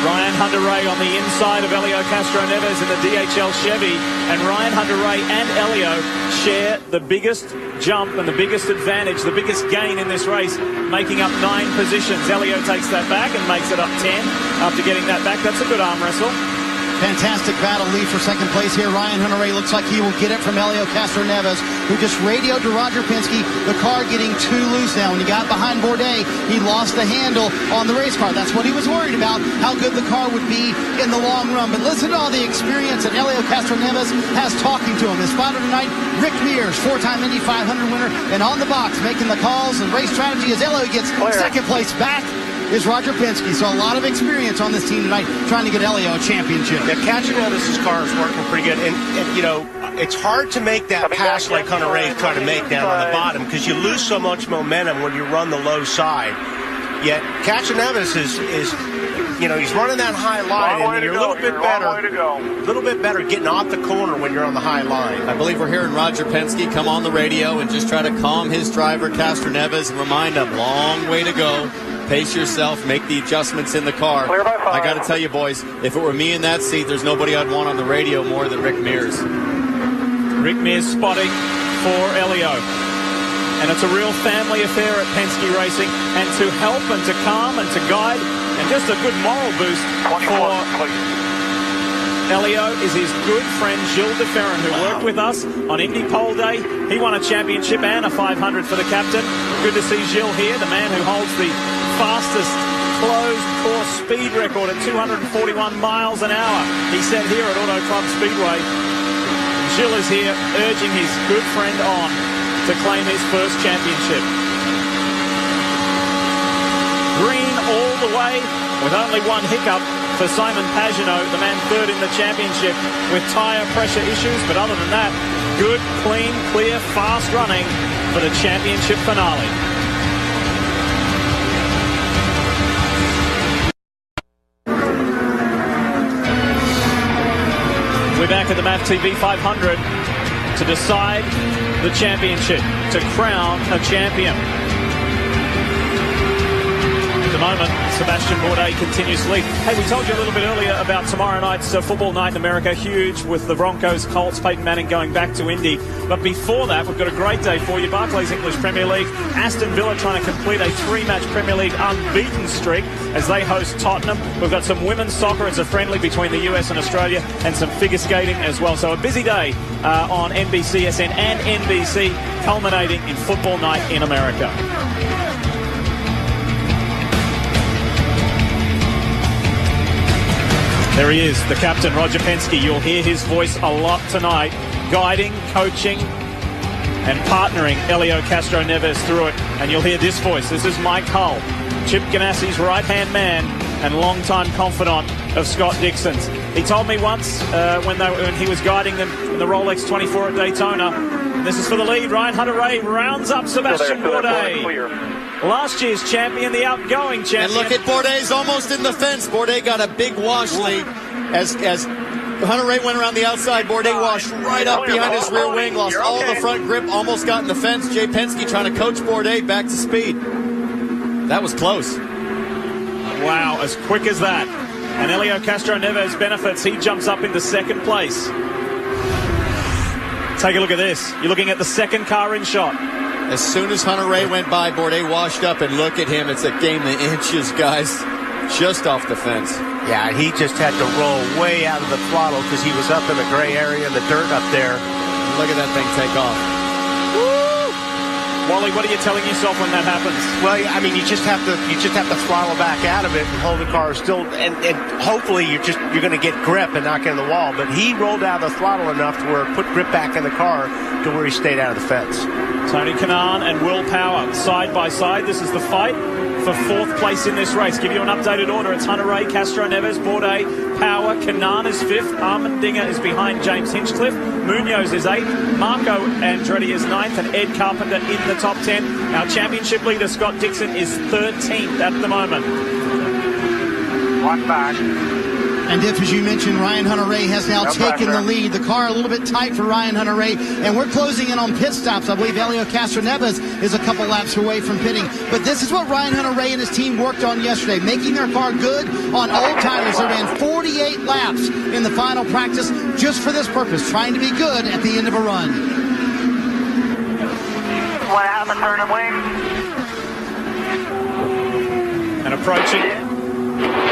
Ryan Hunter-Reay on the inside of Elio Castro-Neves in the DHL Chevy, and Ryan Hunter-Reay and Elio share the biggest jump and the biggest advantage, the biggest gain in this race, making up 9 positions. Elio takes that back and makes it up 10 after getting that back. That's a good arm wrestle. Fantastic battle lead for second place here. Ryan Hunter-Reay looks like he will get it from Elio Castro-Neves, who just radioed to Roger Penske. The car getting too loose now. When he got behind Bourdais, he lost the handle on the race car. That's what he was worried about, how good the car would be in the long run. But listen to all the experience that Elio Castro-Neves has talking to him. His spotter tonight, Rick Mears, 4-time Indy 500 winner, and on the box making the calls and race strategy as Elio gets second place back is Roger Penske. So a lot of experience on this team tonight trying to get Elio a championship. Yeah, Castro-Neves' car is working pretty good. And it's hard to make that pass like Hunter-Reay trying to make down on the bottom because you lose so much momentum when you run the low side. Yet Castro-Neves is he's running that high line, and you're a little bit better getting off the corner when you're on the high line. I believe we're hearing Roger Penske come on the radio and just try to calm his driver, Castro-Neves, and remind him, long way to go. Pace yourself, make the adjustments in the car. I got to tell you, boys, if it were me in that seat, there's nobody I'd want on the radio more than Rick Mears. Rick Mears spotting for Elio. And it's a real family affair at Penske Racing. And to help and to calm and to guide and just a good moral boost for Elio is his good friend Gilles de Ferran, who worked with us on Indy Pole Day. He won a championship and a 500 for the captain. Good to see Gilles here, the man who holds the fastest closed course speed record at 241 miles an hour. He said here at Auto Club Speedway. Gilles is here urging his good friend on to claim his first championship. Green all the way with only one hiccup for Simon Pagenaud, the man third in the championship with tyre pressure issues. But other than that, good, clean, clear, fast running for the championship finale. We're back at the MAF TV 500 to decide the championship, to crown a champion. the moment, Sebastian Bourdais continues to lead. Hey, we told you a little bit earlier about tomorrow night's football night in America. Huge with the Broncos, Colts, Peyton Manning going back to Indy. But before that, we've got a great day for you. Barclays English Premier League. Aston Villa trying to complete a 3-match Premier League unbeaten streak as they host Tottenham. We've got some women's soccer as a friendly between the US and Australia, and some figure skating as well. So a busy day on NBCSN and NBC, culminating in football night in America. There he is, the captain, Roger Penske. You'll hear his voice a lot tonight, guiding, coaching, and partnering Elio Castro Neves through it. And you'll hear this voice. This is Mike Hull, Chip Ganassi's right-hand man and longtime confidant of Scott Dixon's. He told me once when he was guiding them in the Rolex 24 at Daytona. This is for the lead. Ryan Hunter-Reay rounds up Sebastian Bourdais. Last year's champion, the outgoing champion. And look at Bourdais almost in the fence. Bourdais got a big wash lead as Hunter-Reay went around the outside. Bourdais washed right up behind his rear wing, lost all the front grip, almost got in the fence. Jay Penske trying to coach Bourdais back to speed. That was close. Wow, as quick as that. And Elio Castro Neves benefits. He jumps up into second place. Take a look at this. You're looking at the second car in shot. As soon as Hunter-Reay went by, Bourdais washed up, and look at him. It's a game of inches, guys. Just off the fence. Yeah, he just had to roll way out of the throttle because he was up in the gray area, the dirt up there. Look at that thing take off. Wally, what are you telling yourself when that happens? Well, I mean, you just have to throttle back out of it and hold the car still, and hopefully you're going to get grip and not get in the wall. But he rolled out of the throttle enough to where it put grip back in the car to where he stayed out of the fence. Tony Kanaan and Will Power side by side. This is the fight for fourth place in this race. Give you an updated order. It's Hunter-Reay, Castro Neves, Bourdais, Power. Kanaan is fifth. Armendinger is behind James Hinchcliffe. Munoz is eighth. Marco Andretti is ninth, and Ed Carpenter in the top 10. Our championship leader, Scott Dixon, is 13th at the moment. Watch back. And if, as you mentioned, Ryan Hunter-Reay has now taken the lead. The car a little bit tight for Ryan Hunter-Reay, and we're closing in on pit stops. I believe Elio Castro Neves is a couple laps away from pitting. But this is what Ryan Hunter-Reay and his team worked on yesterday, making their car good on old tires. They ran 48 laps in the final practice just for this purpose, trying to be good at the end of a run. What happened, turn and wing? And approaching.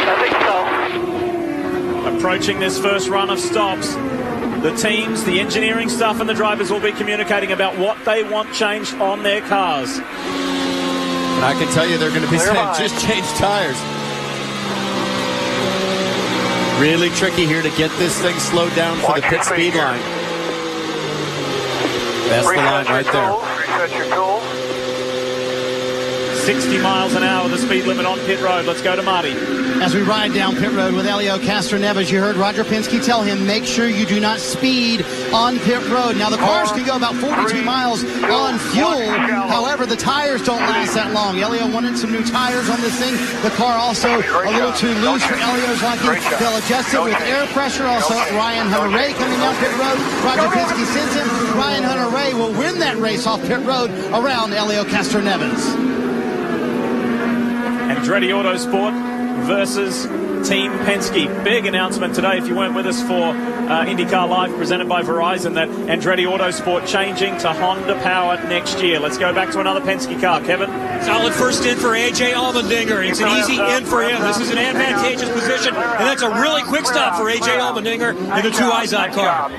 I think so. Approaching this first run of stops, the teams, the engineering staff and the drivers will be communicating about what they want changed on their cars. And I can tell you they're going to be saying, just change tires. Really tricky here to get this thing slowed down for the pit speed line. That's the line right there. Reset your tool. 60 miles an hour, the speed limit on pit road. Let's go to Marty. As we ride down pit road with Elio Castro Neves, you heard Roger Penske tell him, make sure you do not speed on pit road. Now, the cars can go about 42 miles on fuel. However, the tires don't last that long. Elio wanted some new tires on this thing. The car also a little too loose for Elio's liking. They'll adjust it with air pressure. Also, Ryan Hunter-Reay coming down pit road. Roger Penske sends him. Ryan Hunter-Reay will win that race off pit road around Elio Castro Neves. Andretti Autosport versus Team Penske. Big announcement today, if you weren't with us for IndyCar Live presented by Verizon, that Andretti Autosport changing to Honda power next year. Let's go back to another Penske car. Kevin? Solid first in for A.J. Allmendinger. It's an easy in for him. This is an advantageous position, and that's a really quick stop for A.J. Allmendinger in the 2 Izod car.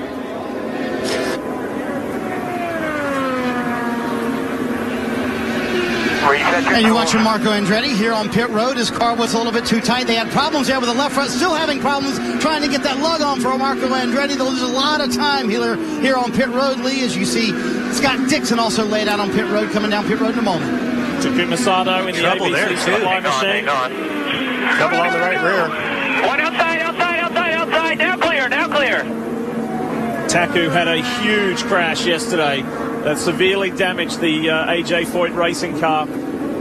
And you're watching Marco Andretti here on pit road. His car was a little bit too tight. They had problems there with the left front, still having problems trying to get that lug on for Marco Andretti. They'll lose a lot of time here on pit road, Lee, as you see Scott Dixon also laid out on pit road, coming down pit road in a moment. Takuma Sato in the ABC supply machine. Double on the right rear. One outside. Now clear. Taku had a huge crash yesterday that severely damaged the AJ Foyt racing car.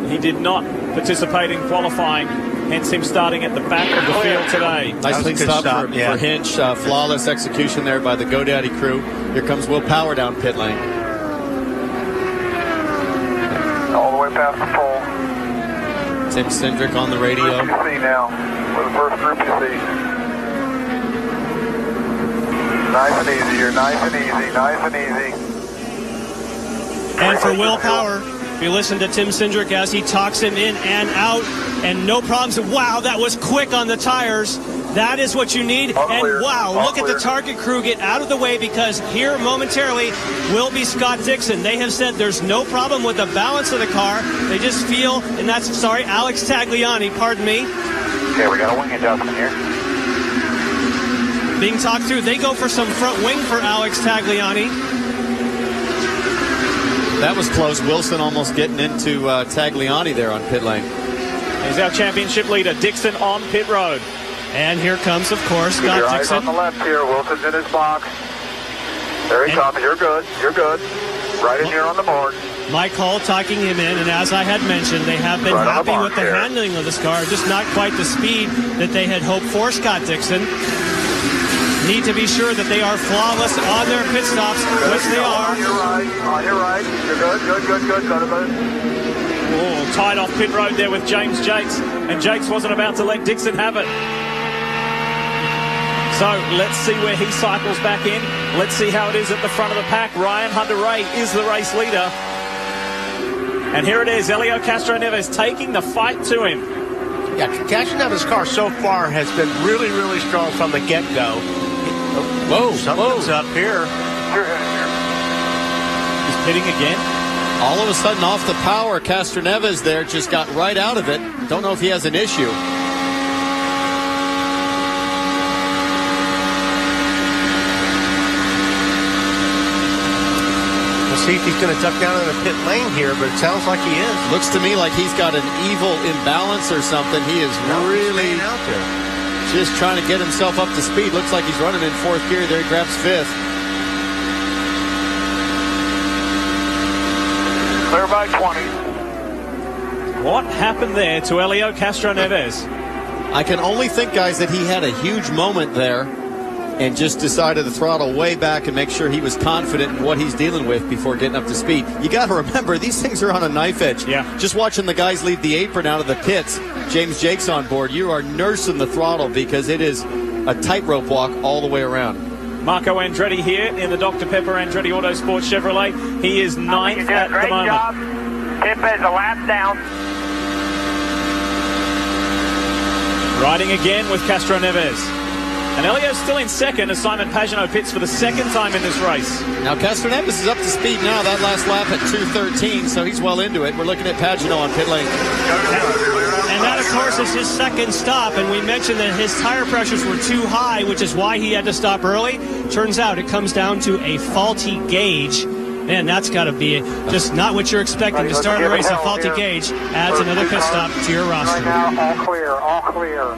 He did not participate in qualifying, hence him starting at the back of the field today. Nice clean stop for Hinch. Flawless execution there by the GoDaddy crew. Here comes Will Power down pit lane. All the way past the pole. Tim Cindric on the radio. You see now. We're the first group you see. Nice and easy here. Nice and easy. Nice and easy. And for Will Power, if you listen to Tim Cindric as he talks him in and out, and no problems. Wow, that was quick on the tires. That is what you need. And wow, look at the target crew get out of the way, because here momentarily will be Scott Dixon. They have said there's no problem with the balance of the car. They just feel, and that's, sorry, Alex Tagliani, pardon me. Okay, we got a wing adjustment here. Being talked through, they go for some front wing for Alex Tagliani. That was close. Wilson almost getting into Tagliani there on pit lane. He's our championship leader, Dixon on pit road. And here comes, of course, Keep Scott your eyes Dixon. on the left here. Wilson's in his box. There he comes. You're good. You're good. Right in here on the board. Mike Hull talking him in, and as I had mentioned, they have been happy with the handling of this car, just not quite the speed that they had hoped for. Scott Dixon need to be sure that they are flawless on their pit stops, which they are. On your right. On your right. You're good. Good. Oh, tied off pit road there with James Jakes, and Jakes wasn't about to let Dixon have it. So let's see where he cycles back in. Let's see how it is at the front of the pack. Ryan Hunter-Reay is the race leader. And here it is, Helio Castroneves taking the fight to him. Yeah, Castroneves' car so far has been really, really strong from the get-go. Something's up here. He's pitting again. All of a sudden off the power, Castroneves there just got right out of it. Don't know if he has an issue. We'll see if he's going to duck down in the pit lane here, but it sounds like he is. Looks to me like he's got an evil imbalance or something. He is really out there. Just trying to get himself up to speed. Looks like he's running in fourth gear. There he grabs fifth. Clear by 20. What happened there to Helio Castroneves? I can only think, guys, that he had a huge moment there and just decided to throttle way back and make sure he was confident in what he's dealing with before getting up to speed. You got to remember, these things are on a knife edge. Yeah. Just watching the guys leave the apron out of the pits, James Jakes on board, you are nursing the throttle because it is a tightrope walk all the way around. Marco Andretti here in the Dr. Pepper Andretti Autosport Chevrolet. He is ninth at the moment. Job. Pip is a lap down. Riding again with Castroneves. And Helio's still in second as Simon Pagenaud pits for the second time in this race. Now Castroneves is up to speed now. That last lap at 2:13, so he's well into it. We're looking at Pagenaud on pit lane. And that, of course, is his second stop. And we mentioned that his tire pressures were too high, which is why he had to stop early. Turns out it comes down to a faulty gauge. Man, that's got to be just not what you're expecting to start a race. A faulty gauge adds another pit stop to your roster. Right now, all clear, all clear.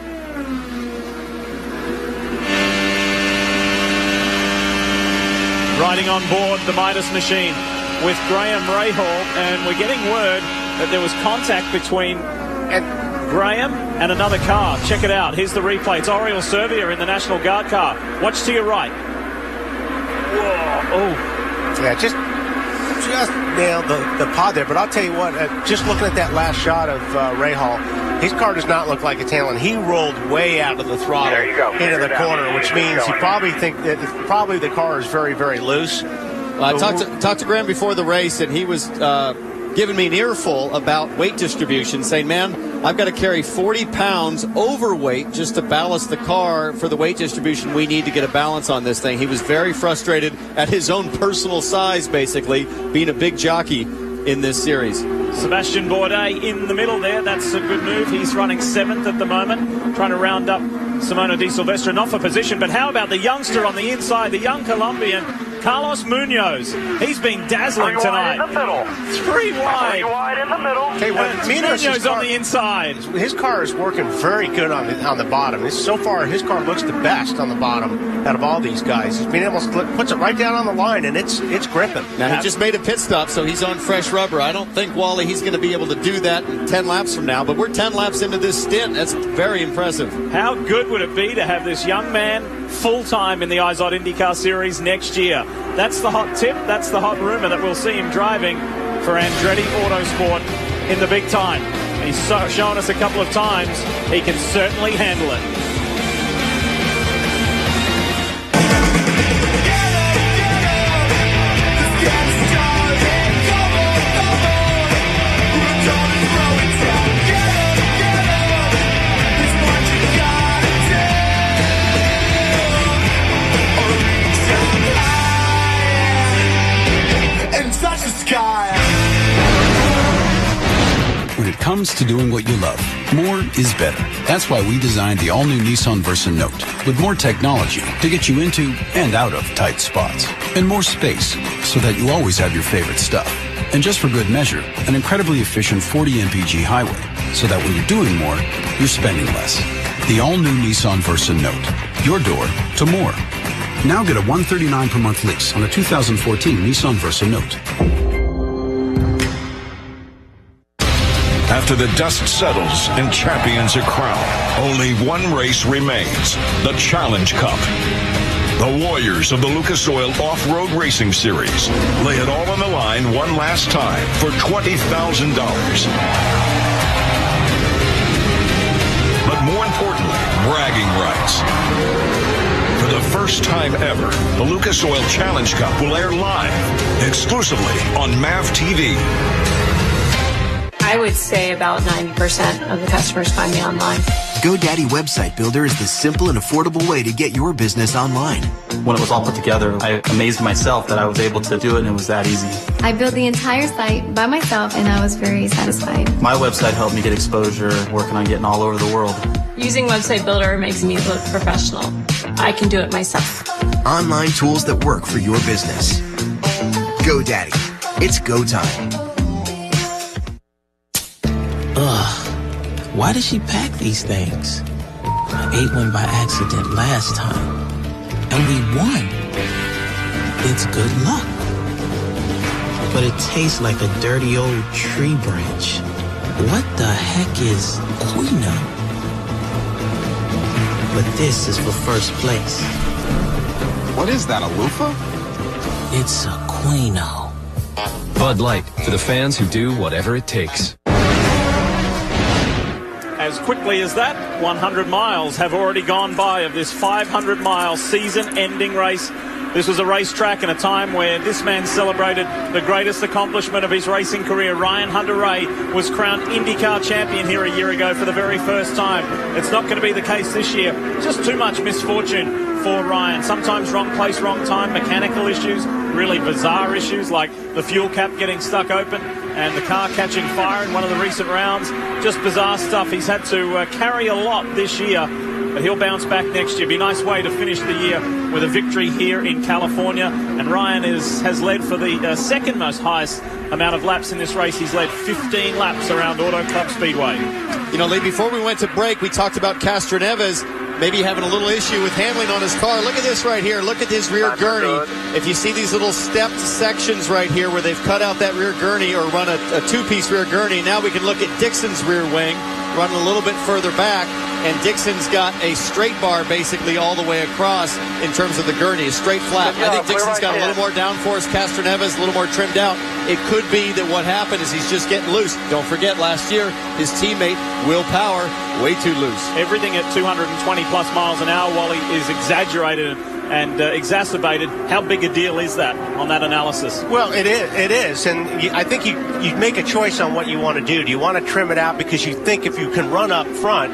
Riding on board the Midas machine with Graham Rahal, and we're getting word that there was contact between Graham and another car. Check it out. Here's the replay. It's Oriol Servia in the National Guard car. Watch to your right. Whoa. Oh. Yeah, just nailed the pod there. But I'll tell you what, just looking at that last shot of Rahal, his car does not look like it's handling. He rolled way out of the throttle into the corner, which means he probably the car is very, very loose. I talked to Graham before the race, and he was giving me an earful about weight distribution, saying, man, I've got to carry 40 pounds overweight just to ballast the car for the weight distribution we need to get a balance on this thing. He was very frustrated at his own personal size, basically, being a big jockey in this series. Sebastian Bourdais in the middle there. That's a good move. He's running 7th at the moment, trying to round up Simona Di Silvestre, not for position. But how about the youngster on the inside, the young Colombian, Carlos Munoz? He's been dazzling tonight. 3 wide. 3 wide in the middle. Okay, Munoz on the inside. His car is working very good on the bottom. So far, his car looks the best on the bottom out of all these guys. He's been able to puts it right down on the line, and it's gripping. Now, he just made a pit stop, so he's on fresh rubber. I don't think, Wally, he's going to be able to do that in 10 laps from now, but we're 10 laps into this stint. That's very impressive. How good would it be to have this young man full-time in the IZOD IndyCar Series next year? That's the hot tip. That's the hot rumor that we'll see him driving for Andretti Autosport in the big time. He's shown us a couple of times he can certainly handle it. When it comes to doing what you love, more is better. That's why we designed the all-new Nissan Versa Note with more technology to get you into and out of tight spots, and more space so that you always have your favorite stuff. And just for good measure, an incredibly efficient 40 mpg highway so that when you're doing more, you're spending less. The all-new Nissan Versa Note, your door to more. Now get a $139 per month lease on a 2014 Nissan Versa Note. After the dust settles and champions are crowned, only one race remains, the Challenge Cup. The Warriors of the Lucas Oil Off-Road Racing Series lay it all on the line one last time for $20,000. But more importantly, bragging rights. For the first time ever, the Lucas Oil Challenge Cup will air live, exclusively on MAV TV. I would say about 90% of the customers find me online. GoDaddy Website Builder is the simple and affordable way to get your business online. When it was all put together, I amazed myself that I was able to do it and it was that easy. I built the entire site by myself and I was very satisfied. My website helped me get exposure, working on getting all over the world. Using Website Builder makes me look professional. I can do it myself. Online tools that work for your business. GoDaddy. It's go time. Ugh, why did she pack these things? I ate one by accident last time, and we won. It's good luck. But it tastes like a dirty old tree branch. What the heck is quinoa? But this is for first place. What is that, a loofah? It's a quinoa. Bud Light, for the fans who do whatever it takes. As quickly as that, 100 miles have already gone by of this 500-mile season-ending race. This was a racetrack in a time where this man celebrated the greatest accomplishment of his racing career. Ryan Hunter-Reay was crowned IndyCar champion here a year ago for the very first time. It's not going to be the case this year. Just too much misfortune for Ryan. Sometimes wrong place, wrong time, mechanical issues, really bizarre issues like the fuel cap getting stuck open and the car catching fire in one of the recent rounds. Just bizarre stuff. He's had to carry a lot this year, but he'll bounce back next year. Be a nice way to finish the year with a victory here in California. And Ryan has led for the second most highest amount of laps in this race. He's led 15 laps around Auto Club Speedway. You know, Lee, before we went to break, we talked about Castroneves maybe having a little issue with handling on his car. Look at this right here. Look at his rear gurney. If you see these little stepped sections right here where they've cut out that rear gurney or run a two-piece rear gurney, now we can look at Dixon's rear wing, running a little bit further back, and Dixon's got a straight bar basically all the way across in terms of the gurney, a straight flap. I think Dixon's got a little more downforce, Castroneves a little more trimmed out. It could be that what happened is he's just getting loose. Don't forget, last year, his teammate, Will Power, way too loose. Everything at 220 plus miles an hour, Wally, is exaggerated and exacerbated. How big a deal is that on that analysis? Well, it is. And I think you make a choice on what you want to do. Do you want to trim it out because you think if you can run up front,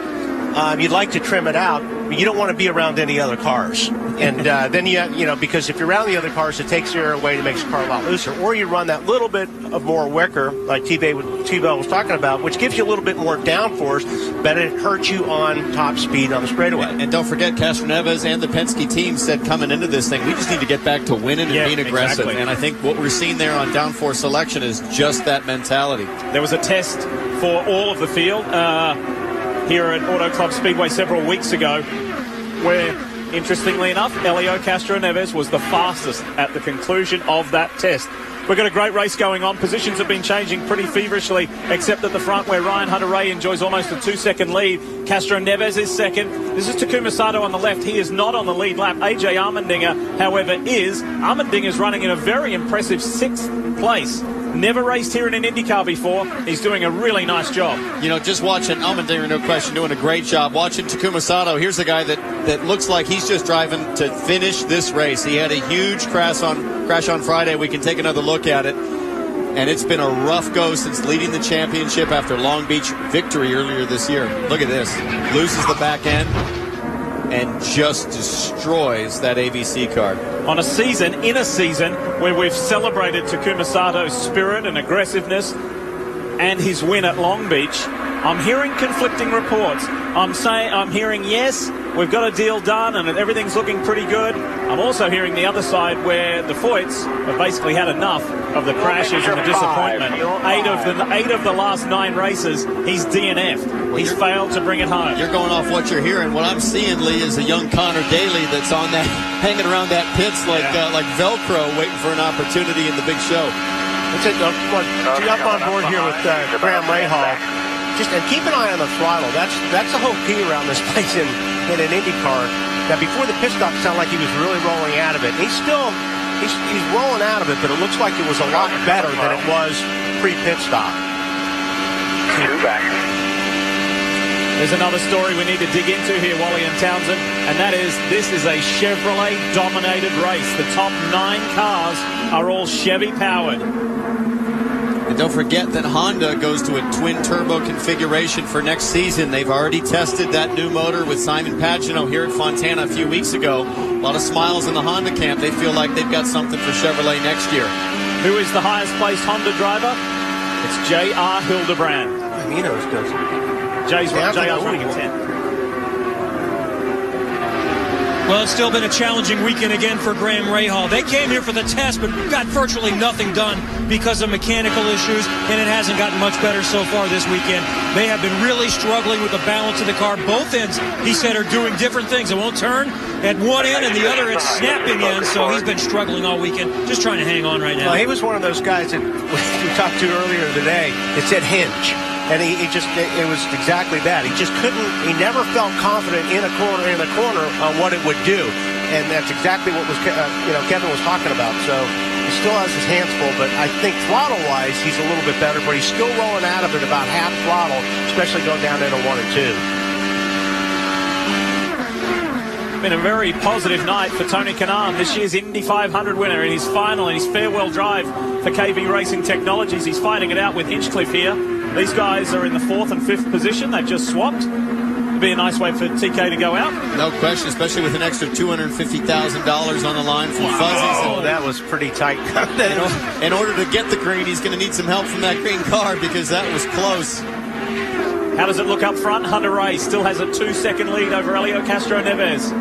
you'd like to trim it out, but you don't want to be around any other cars. And then you know, because if you're around the other cars, it takes air away and makes the car a lot looser. Or you run that little bit of more wicker, like T-Bell was talking about, which gives you a little bit more downforce, but it hurts you on top speed on the straightaway. And don't forget, Castroneves and the Penske team said coming into this thing, we just need to get back to winning and being aggressive. Exactly. And I think what we're seeing there on downforce selection is just that mentality. There was a test for all of the field here at Auto Club Speedway several weeks ago, where, interestingly enough, Helio Castroneves was the fastest at the conclusion of that test. We've got a great race going on. Positions have been changing pretty feverishly, except at the front where Ryan Hunter-Reay enjoys almost a 2-second lead. Castroneves is second. This is Takuma Sato on the left. He is not on the lead lap. AJ Allmendinger, however, is. Allmendinger's running in a very impressive 6th place Never raced here in an IndyCar before. He's doing a really nice job. You know, just watching Allmendinger, no question, doing a great job. Watching Takuma Sato, here's a guy that looks like he's just driving to finish this race. He had a huge crash on Friday. We can take another look at it. And it's been a rough go since leading the championship after Long Beach victory earlier this year. Look at this. Loses the back end and just destroys that ABC car. In a season where we've celebrated Takuma Sato's spirit and aggressiveness and his win at Long Beach, I'm hearing conflicting reports. I'm hearing, yes, we've got a deal done and everything's looking pretty good. I'm also hearing the other side where the Foyts have basically had enough of the crashes and the disappointment. Eight of the last 9 races, he's DNF'd. He's failed to bring it home. You're going off what you're hearing. What I'm seeing, Lee, is a young Connor Daly that's on that, hanging around that pits like Velcro, waiting for an opportunity in the big show. Let's jump on board here with Graham Rahal. And keep an eye on the throttle. That's the whole key around this place in an IndyCar. Now, before the pit stop, it sounded like he was really rolling out of it. And he's rolling out of it, but it looks like it was a lot better than it was pre-pit stop. 2 back. There's another story we need to dig into here, Wally and Townsend, and that is this is a Chevrolet-dominated race. The top 9 cars are all Chevy-powered. And don't forget that Honda goes to a twin-turbo configuration for next season. They've already tested that new motor with Simon Pagenaud here at Fontana a few weeks ago. A lot of smiles in the Honda camp. They feel like they've got something for Chevrolet next year. Who is the highest-placed Honda driver? It's J.R. Hildebrand. Minos does. JR's running in 10th. Well, it's still been a challenging weekend again for Graham Rahal. They came here for the test, but got virtually nothing done because of mechanical issues, and it hasn't gotten much better so far this weekend. They have been really struggling with the balance of the car. Both ends, he said, are doing different things. It won't turn at one end, and the other it's snapping in, so he's been struggling all weekend, just trying to hang on right now. Well, he was one of those guys that we talked to earlier today. It said hinge. And it was exactly that. He just couldn't, he never felt confident in the corner on what it would do. And that's exactly what was, Kevin was talking about. So he still has his hands full, but I think throttle-wise, he's a little bit better, but he's still rolling out of it about half throttle, especially going down into 1 and 2. Been a very positive night for Tony Kanaan, this year's Indy 500 winner in his final and his farewell drive for KV Racing Technologies. He's fighting it out with Hinchcliffe here. These guys are in the 4th and 5th position. They've just swapped. It'd be a nice way for TK to go out. No question, especially with an extra $250,000 on the line from Fuzzies. Oh, that was pretty tight. In order to get the green, he's going to need some help from that green car because that was close. How does it look up front? Hunter Ray still has a 2-second lead over Elio Castro Neves.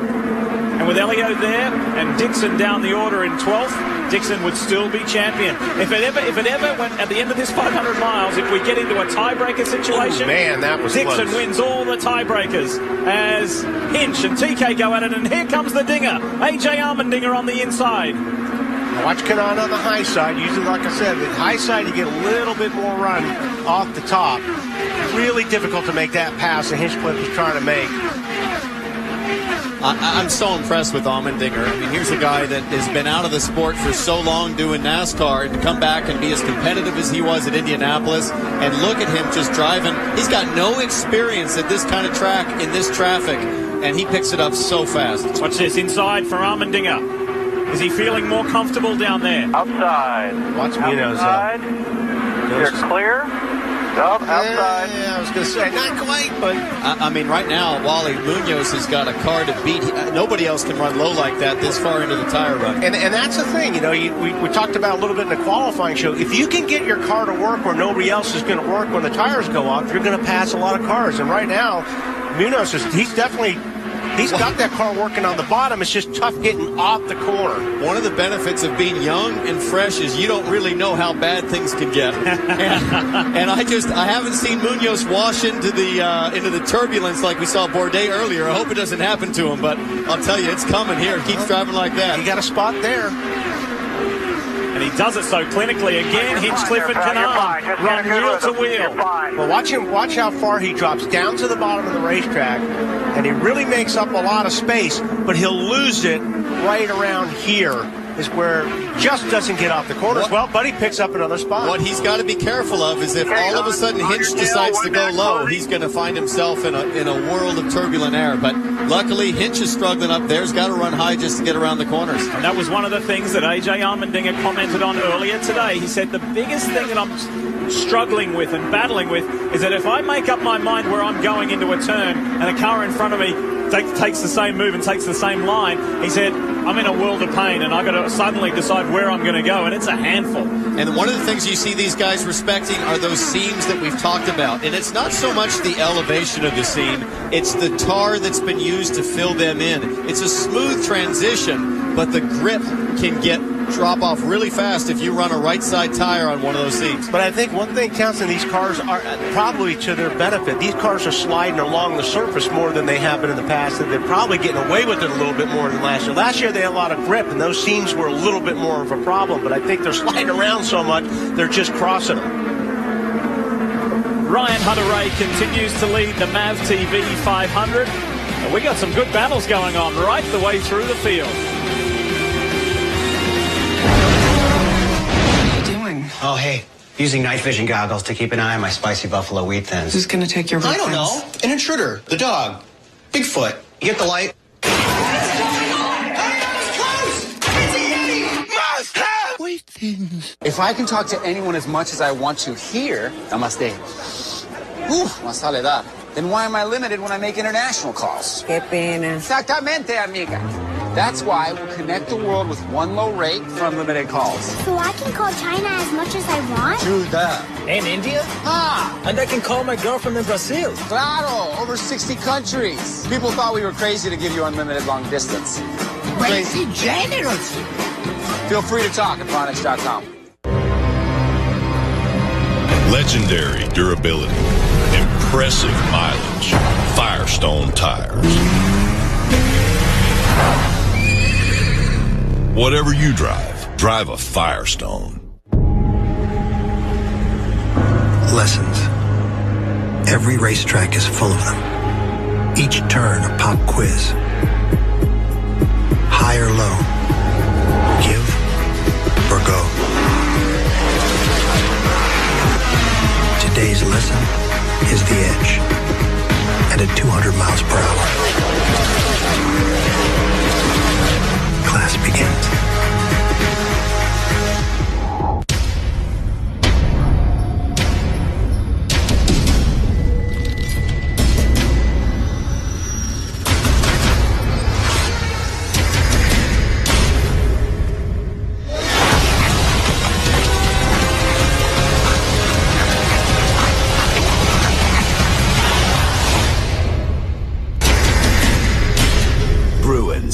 And with Elio there and Dixon down the order in 12th, Dixon would still be champion. If it ever went at the end of this 500 miles, if we get into a tiebreaker situation, that was Dixon close. wins all the tiebreakers as Hinch and TK go at it, and here comes the dinger. AJ Allmendinger on the inside. Now watch Kanaan on the high side. Usually, like I said, the high side you get a little bit more run off the top. Really difficult to make that pass that Hinchcliffe was trying to make. I'm so impressed with Allmendinger. I mean, here's a guy that has been out of the sport for so long doing NASCAR, and to come back and be as competitive as he was at Indianapolis, and look at him just driving. He's got no experience at this kind of track in this traffic, and he picks it up so fast. Watch this inside for Allmendinger. Is he feeling more comfortable down there? Outside. Watch Minos. You're clear. Nope, outside. Yeah, I was going to say, not quite, but... I mean, right now, Wally Munoz has got a car to beat. Nobody else can run low like that this far into the tire run. And that's the thing, we talked about a little bit in the qualifying show. If you can get your car to work where nobody else is going to work when the tires go off, you're going to pass a lot of cars. And right now, Munoz, he's got that car working on the bottom. It's just tough getting off the corner. One of the benefits of being young and fresh is you don't really know how bad things can get. and I haven't seen Munoz wash into the turbulence like we saw Bourdais earlier. I hope it doesn't happen to him, but I'll tell you, it's coming here. It keeps driving like that. He got a spot there. And he does it so clinically again. Hinchcliffe and Kanaan run wheel to wheel. Well, watch how far he drops down to the bottom of the racetrack, and he really makes up a lot of space, but he'll lose it right around here is where just doesn't get off the corners. Well, Buddy picks up another spot. What he's got to be careful of is if all of a sudden Hinch decides to go low, he's going to find himself in a world of turbulent air. But luckily, Hinch is struggling up there. He's got to run high just to get around the corners. And that was one of the things that A.J. Allmendinger commented on earlier today. He said the biggest thing that I'm struggling with and battling with is that if I make up my mind where I'm going into a turn and a car in front of me takes the same move and takes the same line, he said, I'm in a world of pain and I've got to suddenly decide where I'm going to go, and it's a handful. And one of the things you see these guys respecting are those seams that we've talked about. And it's not so much the elevation of the seam, it's the tar that's been used to fill them in. It's a smooth transition, but the grip can drop off really fast if you run a right side tire on one of those seams. But I think one thing counts in these cars are probably to their benefit. These cars are sliding along the surface more than they have been in the past, and they're probably getting away with it a little bit more than last year. Last year they had a lot of grip, and those seams were a little bit more of a problem, but I think they're sliding around so much, they're just crossing them. Ryan Hunter-Reay continues to lead the MAV TV 500. And we got some good battles going on right the way through the field. Oh, hey, using night vision goggles to keep an eye on my spicy buffalo wheat thins. Who's gonna take your I reference? don't know. An intruder. The dog. Bigfoot. You get the light? If I can talk to anyone as much as I want to here, namaste. Más soledad. Then why am I limited when I make international calls? Qué pena. Exactamente, amiga. That's why we'll connect the world with one low rate for unlimited calls. So I can call China as much as I want? True that. And India? Ah! And I can call my girlfriend in Brazil. Claro! Over 60 countries. People thought we were crazy to give you unlimited long distance. Crazy generous. Feel free to talk at Phonics.com. Legendary durability. Impressive mileage. Firestone tires. Whatever you drive a Firestone. Lessons. Every racetrack is full of them. Each turn a pop quiz. High or low. Give or go. Today's lesson is the edge. And at 200 miles per hour. Class begins.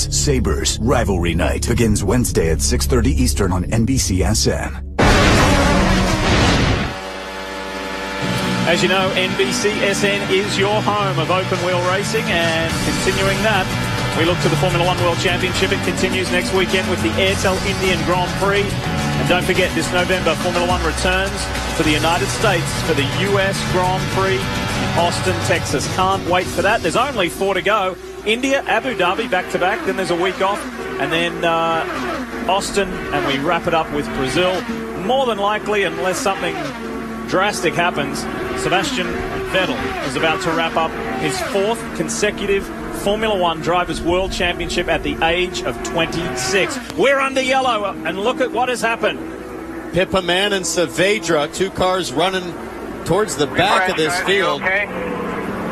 Sabres Rivalry Night begins Wednesday at 6:30 Eastern on NBCSN. As you know, NBCSN is your home of open wheel racing, and continuing that, we look to the Formula One World Championship. It continues next weekend with the Airtel Indian Grand Prix. And don't forget, this November, Formula One returns to the United States for the US Grand Prix in Austin, Texas. Can't wait for that. There's only 4 to go. India, Abu Dhabi, back-to-back. Then there's a week off. And then Austin, and we wrap it up with Brazil. More than likely, unless something drastic happens, Sebastian Vettel is about to wrap up his 4th consecutive Formula One Drivers' World Championship at the age of 26. We're under yellow, and look at what has happened. Pippa Mann and Saavedra, 2 cars running towards the back of this field.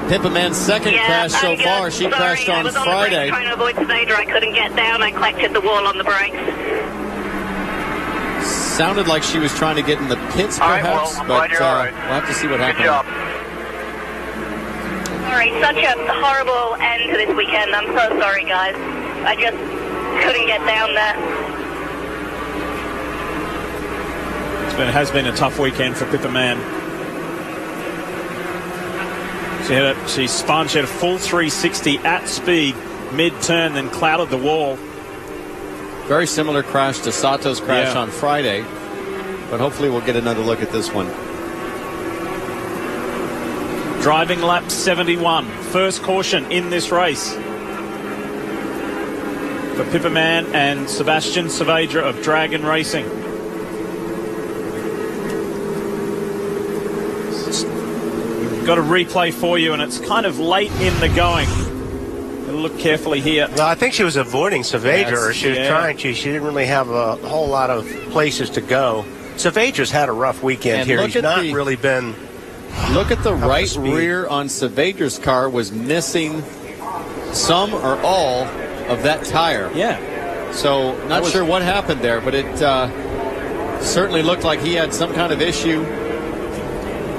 Pippa Mann's second crash so far. She crashed on Friday. Trying to avoid Saavedra. I couldn't get down. I collected the wall on the brakes. Sounded like she was trying to get in the pits, perhaps, but we'll have to see what happens. All right, such a horrible end to this weekend. I'm so sorry, guys. I just couldn't get down there. It has been a tough weekend for Pippa Mann. She spun. She had a full 360 at speed, mid-turn, then clouded the wall. Very similar crash to Sato's crash on Friday, but hopefully we'll get another look at this one. Driving lap 71, first caution in this race. for Pipperman and Sebastian Saavedra of Dragon Racing. Got a replay for you, and it's kind of late in the going. Look carefully here. Well, I think she was avoiding Saavedra, Yes, or she was yeah. trying to. She didn't really have a whole lot of places to go. Saavedra's had a rough weekend And here. look He's at not the- really been. Look at the up to right speed. rear on Saavedra's car was missing some or all of that tire. Yeah. So not sure what happened there, but it certainly looked like he had some kind of issue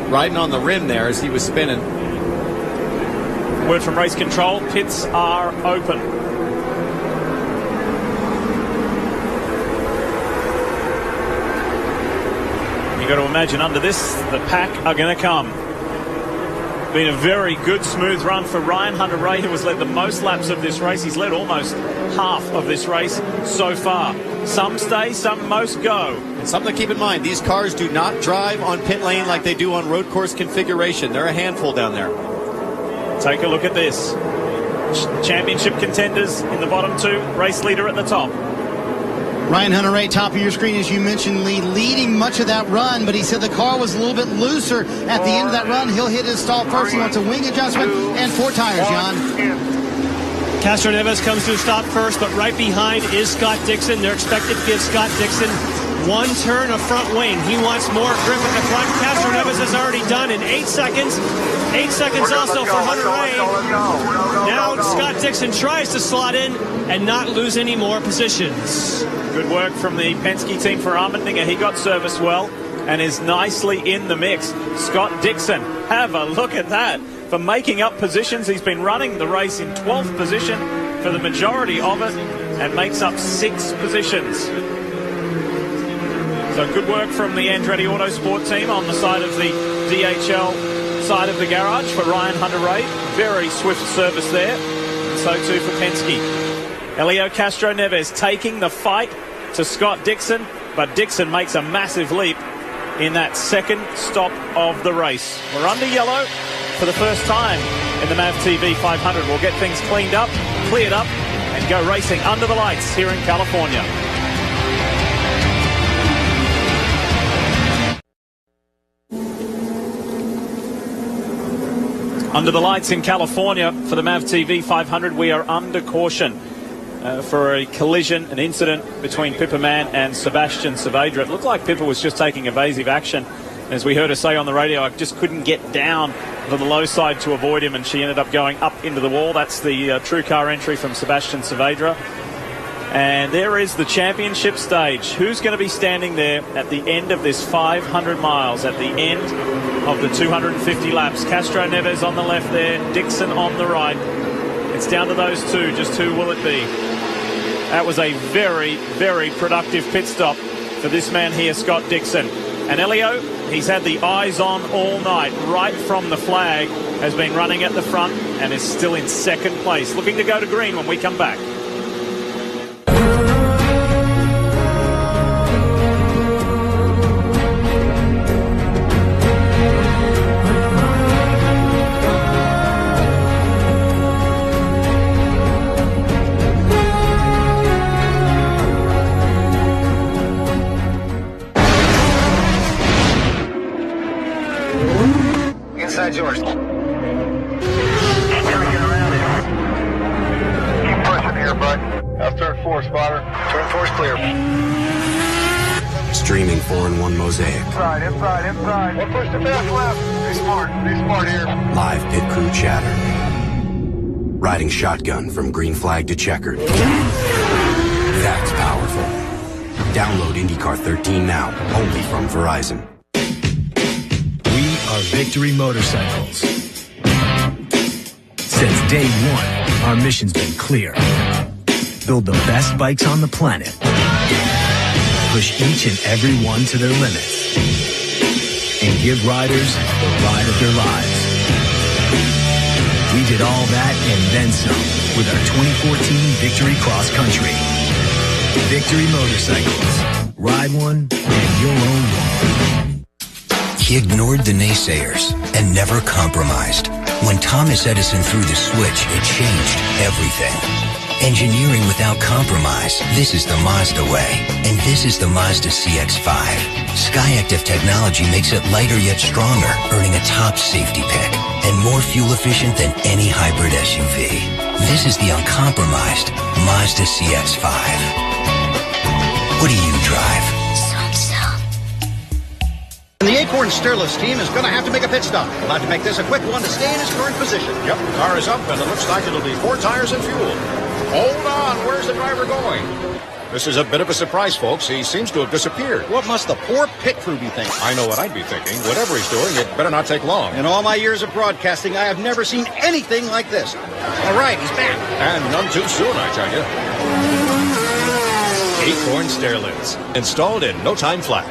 riding on the rim there as he was spinning. Word from race control, pits are open. You got to imagine under this, the pack are going to come. Been a very good, smooth run for Ryan Hunter-Reay, who has led the most laps of this race. He's led almost half of this race so far. Some stay, some most go. And something to keep in mind, these cars do not drive on pit lane like they do on road course configuration. They're a handful down there. Take a look at this. Championship contenders in the bottom two, race leader at the top. Ryan Hunter-Reay, top of your screen, as you mentioned, Lee, leading much of that run, but he said the car was a little bit looser at the end of that run. He'll hit his stall first. He wants a wing adjustment and 4 tires, John. Castro Neves comes to a stop first, but right behind is Scott Dixon. They're expected to give Scott Dixon 1 turn of front wing. He wants more grip at the front. Castro Neves has already done in 8 seconds. 8 seconds also for Hunter-Reay. Now Scott Dixon tries to slot in and not lose any more positions. Good work from the Penske team for Armendinger. He got serviced well and is nicely in the mix. Scott Dixon, have a look at that. For making up positions, he's been running the race in 12th position for the majority of it and makes up 6 positions. So good work from the Andretti Autosport team on the side of the DHL side of the garage for Ryan Hunter-Reay. Very swift service there. And so too for Penske. Helio Castro Neves taking the fight to Scott Dixon, but Dixon makes a massive leap in that second stop of the race. We're under yellow for the first time in the MAV TV 500. We'll get things cleaned up, cleared up, and go racing under the lights here in California. Under the lights in California for the MAV TV 500, we are under caution for a collision, an incident between Pipperman and Sebastian Saavedra. It looked like Pippa was just taking evasive action. As we heard her say on the radio, I just couldn't get down to the low side to avoid him, and she ended up going up into the wall. That's the true car entry from Sebastian Saavedra. And there is the championship stage. Who's going to be standing there at the end of this 500 miles, at the end of the 250 laps? Castro Neves on the left there, Dixon on the right. It's down to those two. Just who will it be? That was a very, very productive pit stop for this man here, Scott Dixon. And Elio, he's had the eyes on all night, right from the flag, has been running at the front and is still in second place, looking to go to green when we come back. Inside yours. Keep pushing here, bud. That's turn 4, spotter. Turn 4's clear. Streaming 4-in-1 Mosaic. Inside. We'll push the fast left. Be smart here. Live pit crew chatter. Riding shotgun from green flag to checkered. That's powerful. Download IndyCar 13 now, only from Verizon. We are Victory Motorcycles. Since day one, our mission's been clear. Build the best bikes on the planet. Push each and every one to their limits. And give riders the ride of their lives. We did all that and then some with our 2014 Victory Cross Country. Victory Motorcycles. Ride one and you'll own one. He ignored the naysayers and never compromised. When Thomas Edison threw the switch, it changed everything. Engineering without compromise. This is the Mazda way. And this is the Mazda CX-5. Skyactiv technology makes it lighter yet stronger, earning a top safety pick. And more fuel efficient than any hybrid SUV. This is the uncompromised Mazda CX-5. What do you drive? And the Acorn Stairless team is going to have to make a pit stop. We'll have to make this a quick one to stay in his current position. Yep, the car is up, and it looks like it'll be 4 tires and fuel. Hold on, where's the driver going? This is a bit of a surprise, folks. He seems to have disappeared. What must the poor pit crew be thinking? I know what I'd be thinking. Whatever he's doing, it better not take long. In all my years of broadcasting, I have never seen anything like this. All right, he's back. And none too soon, I tell you. Acorn Stairless. Installed in no time flat.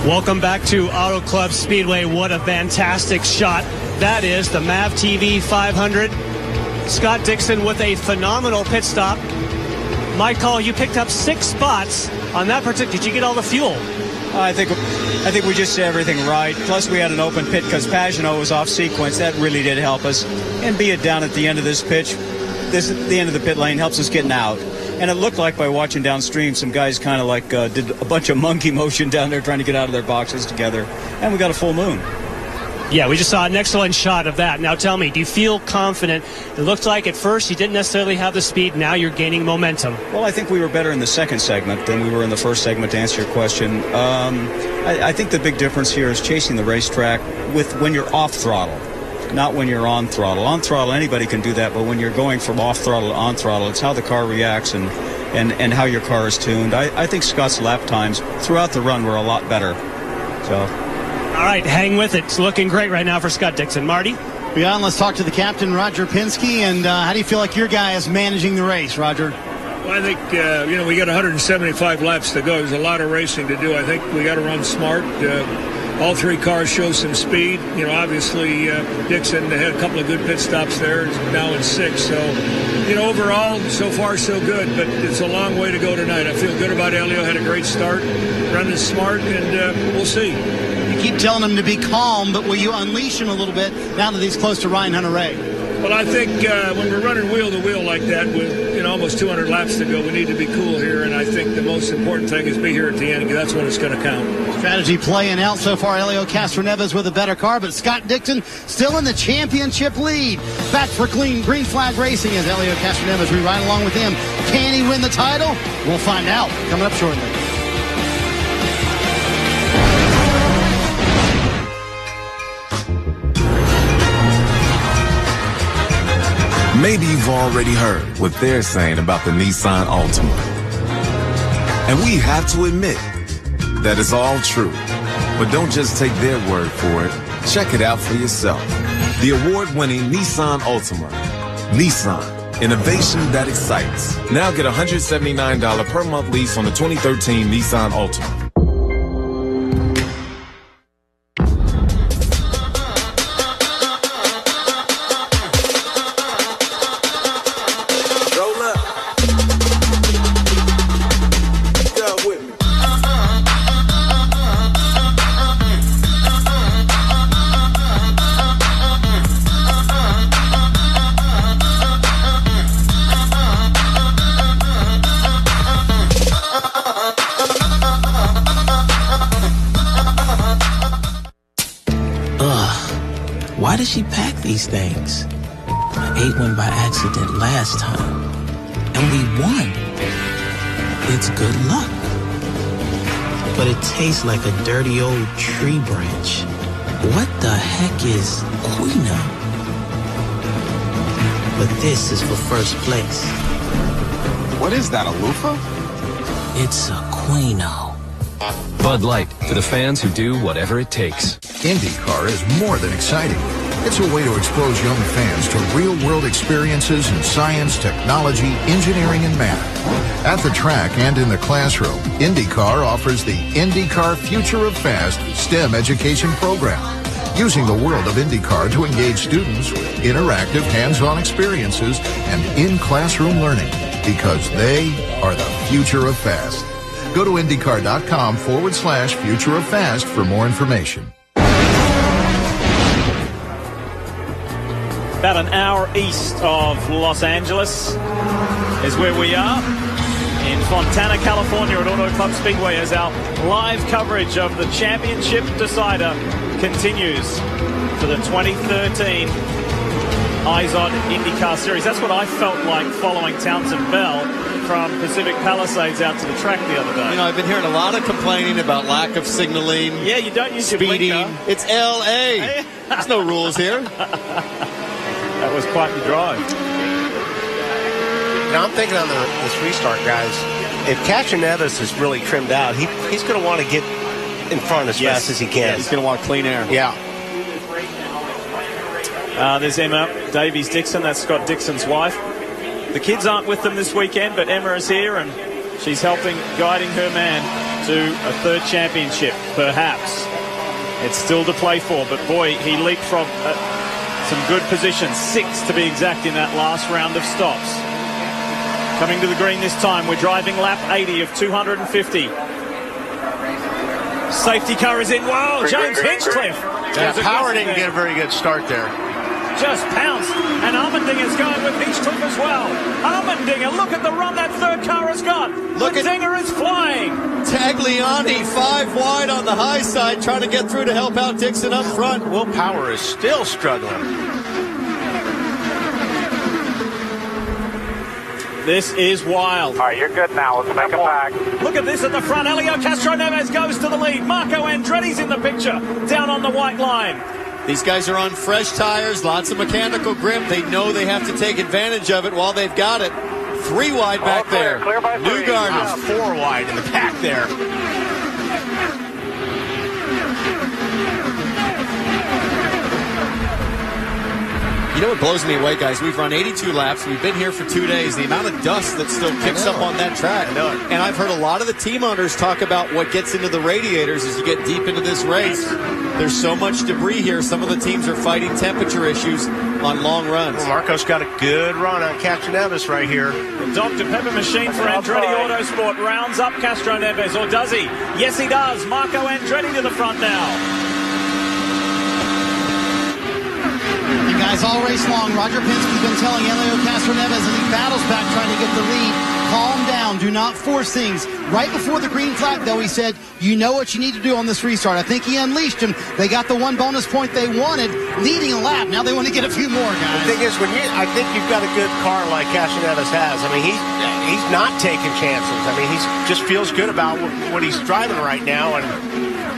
Welcome back to Auto Club Speedway. What a fantastic shot. That is the MAV TV 500. Scott Dixon with a phenomenal pit stop. My call, you picked up 6 spots on that particular. Did you get all the fuel? I think we just did everything right. Plus, we had an open pit because Pagenaud was off sequence. That really did help us. And be it down at the end of this pitch, the end of the pit lane helps us getting out. And it looked like by watching downstream, some guys kind of like did a bunch of monkey motion down there trying to get out of their boxes together. And we got a full moon. Yeah, we just saw an excellent shot of that. Now tell me, do you feel confident? It looked like at first you didn't necessarily have the speed. Now you're gaining momentum. Well, I think we were better in the second segment than we were in the first segment, to answer your question. I think the big difference here is chasing the racetrack when you're off throttle, not when you're on throttle. On throttle, anybody can do that, but when you're going from off throttle to on throttle, it's how the car reacts and how your car is tuned. I think Scott's lap times throughout the run were a lot better. So. All right, hang with it. It's looking great right now for Scott Dixon. Marty? Yeah, let's talk to the captain, Roger Penske. And how do you feel like your guy is managing the race, Roger? Well, I think, we got 175 laps to go. There's a lot of racing to do. I think we got to run smart. All 3 cars show some speed. Obviously, Dixon had a couple of good pit stops there. He's now in 6th. So, overall, so far, so good. But it's a long way to go tonight. I feel good about Elio. Had a great start. Running smart, and we'll see. You keep telling him to be calm, but will you unleash him a little bit now that he's close to Ryan Hunter-Reay? Well, I think when we're running wheel to wheel like that with almost 200 laps to go, we need to be cool here. And I think the most important thing is be here at the end, because that's when it's going to count. Strategy playing out so far. Elio Castroneves with a better car, but Scott Dixon still in the championship lead. Back for green flag racing as Elio Castroneves. We ride along with him. Can he win the title? We'll find out coming up shortly. Maybe you've already heard what they're saying about the Nissan Altima. And we have to admit that it's all true. But don't just take their word for it. Check it out for yourself. The award-winning Nissan Altima. Nissan, innovation that excites. Now get a $179 per month lease on the 2013 Nissan Altima. Why did she pack these things? I ate one by accident last time, and we won. It's good luck. But it tastes like a dirty old tree branch. What the heck is Quino? But this is for first place. What is that, a loofah? It's a Quino. Bud Light, for the fans who do whatever it takes. IndyCar is more than exciting. It's a way to expose young fans to real-world experiences in science, technology, engineering, and math. At the track and in the classroom, IndyCar offers the IndyCar Future of Fast STEM education program, using the world of IndyCar to engage students with interactive hands-on experiences and in-classroom learning, because they are the future of fast. Go to IndyCar.com/Future of Fast for more information. About an hour east of Los Angeles is where we are. In Fontana, California at Auto Club Speedway as our live coverage of the championship decider continues for the 2013 IZOD IndyCar Series. That's what I felt like following Townsend Bell from Pacific Palisades out to the track the other day. You know, I've been hearing a lot of complaining about lack of signaling. Yeah, you don't use speeding. Your blinker. It's L.A. There's no rules here. That was quite the drive. Now I'm thinking on this restart, guys, if Castroneves is really trimmed out, he's going to want to get in front as fast as he can. Yeah, he's going to want clean air. Yeah. There's Emma Davies-Dixon. That's Scott Dixon's wife. The kids aren't with them this weekend, but Emma is here, and she's guiding her man to a third championship, perhaps. It's still to play for, but boy, he leapfrogged some good positions, 6 to be exact in that last round of stops. Coming to the green this time, we're driving lap 80 of 250. Safety car is in. Whoa, James Hinchcliffe. Yeah, Power didn't get a very good start there. Just pounced, and Allmendinger's going with Hinchcliffe as well. Allmendinger, look at the run that third car has got. Allmendinger is flying. Tagliani 5 wide on the high side, trying to get through to help out Dixon up front. Will Power is still struggling. This is wild. All right, you're good now. Let's make it back. Look at this at the front. Elio Castroneves goes to the lead. Marco Andretti's in the picture, down on the white line. These guys are on fresh tires, lots of mechanical grip. They know they have to take advantage of it while they've got it. 3 wide back there. Clear by 3. Newgarden. 4 wide in the back there. You know what blows me away, guys? We've run 82 laps. We've been here for 2 days. The amount of dust that still kicks up on that track. I know it. And I've heard a lot of the team owners talk about what gets into the radiators as you get deep into this race. There's so much debris here. Some of the teams are fighting temperature issues on long runs. Well, Marco's got a good run on Castroneves right here. The Dr. Pepper machine for Andretti Autosport rounds up Castroneves, or does he? Yes, he does. Marco Andretti to the front now. And guys, all race long, Roger Penske's been telling Elio Castroneves as he battles back trying to get the lead, calm down, do not force things. Right before the green flag, though, he said, you know what you need to do on this restart. I think he unleashed him. They got the 1 bonus point they wanted, leading a lap. Now they want to get a few more, guys. The thing is, I think you've got a good car like Castroneves has. I mean, he's not taking chances. I mean, he just feels good about what he's driving right now.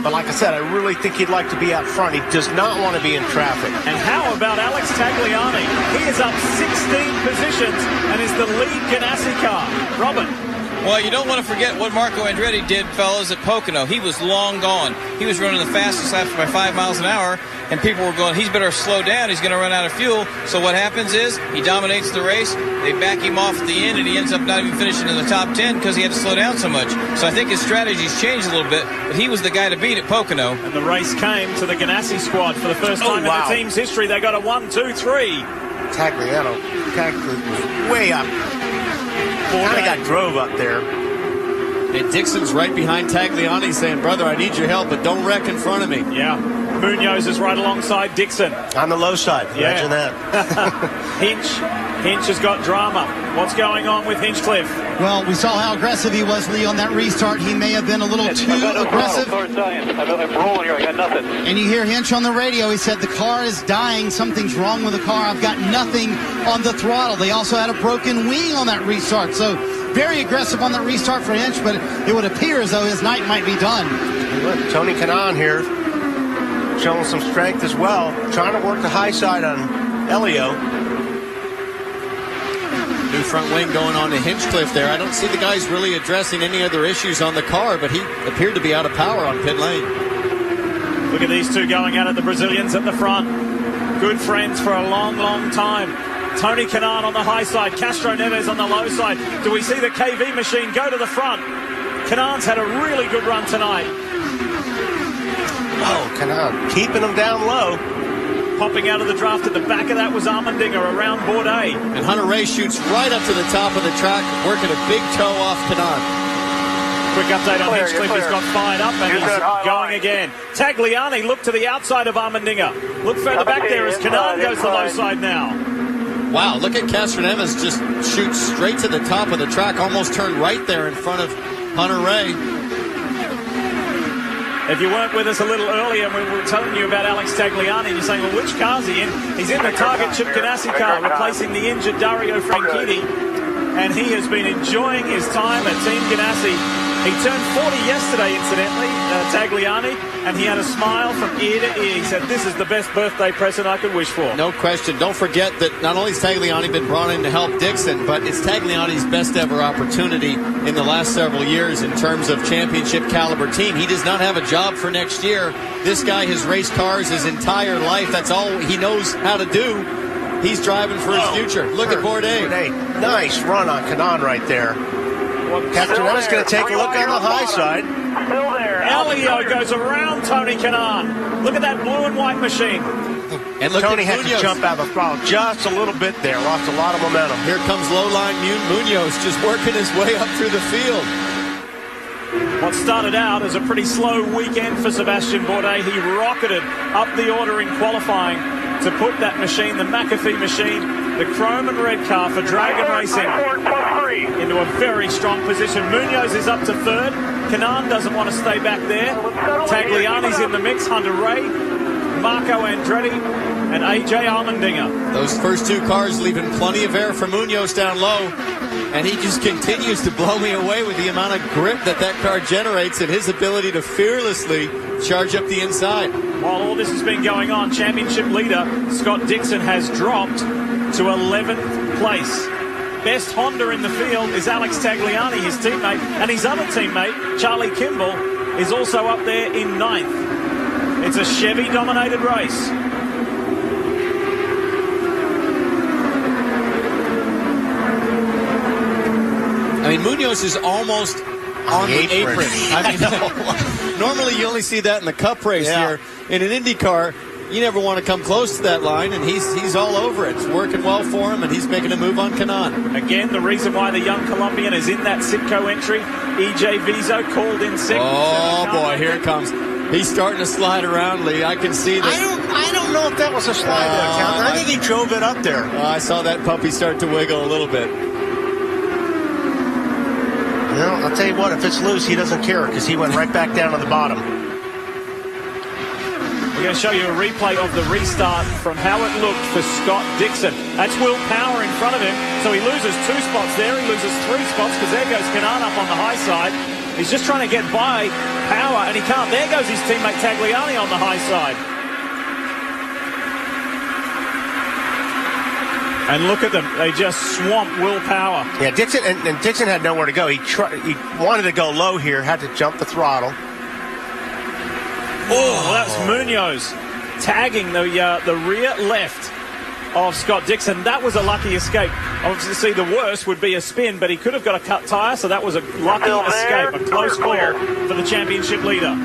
But like I said, I really think he'd like to be out front. He does not want to be in traffic. And how about Alex Tagliani? He is up 16 positions and is the lead Ganassi car. Robin. Well, you don't want to forget what Marco Andretti did, fellas, at Pocono. He was long gone. He was running the fastest lap by 5 miles an hour, and people were going, he's better slow down. He's going to run out of fuel. So what happens is he dominates the race. They back him off at the end, and he ends up not even finishing in the top 10 because he had to slow down so much. So I think his strategy's changed a little bit, but he was the guy to beat at Pocono. And the race came to the Ganassi squad for the first time in the team's history. They got a 1-2-3. Tagliano was way up. Kind of got drove up there. And Dixon's right behind Tagliani saying, brother, I need your help, but don't wreck in front of me. Yeah. Munoz is right alongside Dixon. On the low side. Imagine that. Hinch has got drama. What's going on with Hinchcliffe? Well, we saw how aggressive he was, Lee, on that restart. He may have been a little too aggressive. I'm rolling here. I got nothing. And you hear Hinch on the radio. He said, the car is dying. Something's wrong with the car. I've got nothing on the throttle. They also had a broken wing on that restart. So very aggressive on that restart for Hinch, but it would appear as though his night might be done. Look, Tony Kanaan here showing some strength as well. Trying to work the high side on Elio. New front wing going on to Hinchcliffe there. I don't see the guys really addressing any other issues on the car, but he appeared to be out of power on pit lane. Look at these two going at it, the Brazilians at the front. Good friends for a long, long time. Tony Kanaan on the high side, Castroneves on the low side. Do we see the KV machine go to the front? Kanaan's had a really good run tonight. Oh, Kanaan keeping them down low. Popping out of the draft at the back of that was Allmendinger around Bourdais. And Hunter Ray shoots right up to the top of the track, working a big toe off Kanaan. Quick update on Hinchcliffe. He's got fired up and he's going again. Tagliani looked to the outside of Armendinger. Look further back there as Canaan goes to the low side now. Wow, look at Castroneves just shoot straight to the top of the track, almost turned right there in front of Hunter Ray. If you weren't with us a little earlier, we were telling you about Alex Tagliani, and you're saying, well, which car's he in? He's in the Target Chip Ganassi car, replacing the injured Dario Franchitti, and he has been enjoying his time at Team Ganassi. He turned 40 yesterday, incidentally, Tagliani, and he had a smile from ear to ear. He said, this is the best birthday present I could wish for. No question. Don't forget that not only has Tagliani been brought in to help Dixon, but it's Tagliani's best ever opportunity in the last several years in terms of championship caliber team. He does not have a job for next year. This guy has raced cars his entire life. That's all he knows how to do. He's driving for his future. Look at Bourdais. Nice run on Canaan right there. Castroneves going to take a look on the high side. Still there. Elio goes around Tony Canaan. Look at that blue and white machine. And look Tony at had Munoz. to jump out of the throttle just a little bit there. Lost a lot of momentum. Here comes low-line Munoz just working his way up through the field. What started out as a pretty slow weekend for Sebastian Bourdais, he rocketed up the order in qualifying to put that machine, the McAfee machine, the chrome and red car for Dragon Racing, into a very strong position. Munoz is up to third. Canaan doesn't want to stay back there. Tagliani's in the mix. Hunter Ray, Marco Andretti, and AJ Allmendinger. Those first two cars leaving plenty of air for Munoz down low. And he just continues to blow me away with the amount of grip that car generates and his ability to fearlessly charge up the inside. While all this has been going on, championship leader Scott Dixon has dropped to 11th place. Best Honda in the field is Alex Tagliani, his teammate, and his other teammate, Charlie Kimball, is also up there in 9th. It's a Chevy-dominated race. I mean, Munoz is almost on the apron. I mean, normally you only see that in the Cup race here. In an IndyCar, you never want to come close to that line, and he's all over it. It's working well for him, and he's making a move on Canaan. Again, the reason why the young Colombian is in that Sitco entry, EJ Vizo called in second. Oh, boy, here it comes. He's starting to slide around, Lee. I can see that. I don't know if that was a slide. I think he drove it up there. I saw that puppy start to wiggle a little bit. Well, I'll tell you what, if it's loose, he doesn't care because he went right back down to the bottom. We're going to show you a replay of the restart from how it looked for Scott Dixon. That's Will Power in front of him, so he loses 2 spots there. He loses 3 spots because there goes Canaan up on the high side. He's just trying to get by Power, and he can't. There goes his teammate Tagliani on the high side. And look at them. They just swamp Will Power. Yeah, Dixon and Dixon had nowhere to go. He wanted to go low here, had to jump the throttle. Oh, that's Munoz tagging the rear left of Scott Dixon. That was a lucky escape. Obviously, the worst would be a spin, but he could have got a cut tyre, so that was a lucky escape, a close call for the championship leader.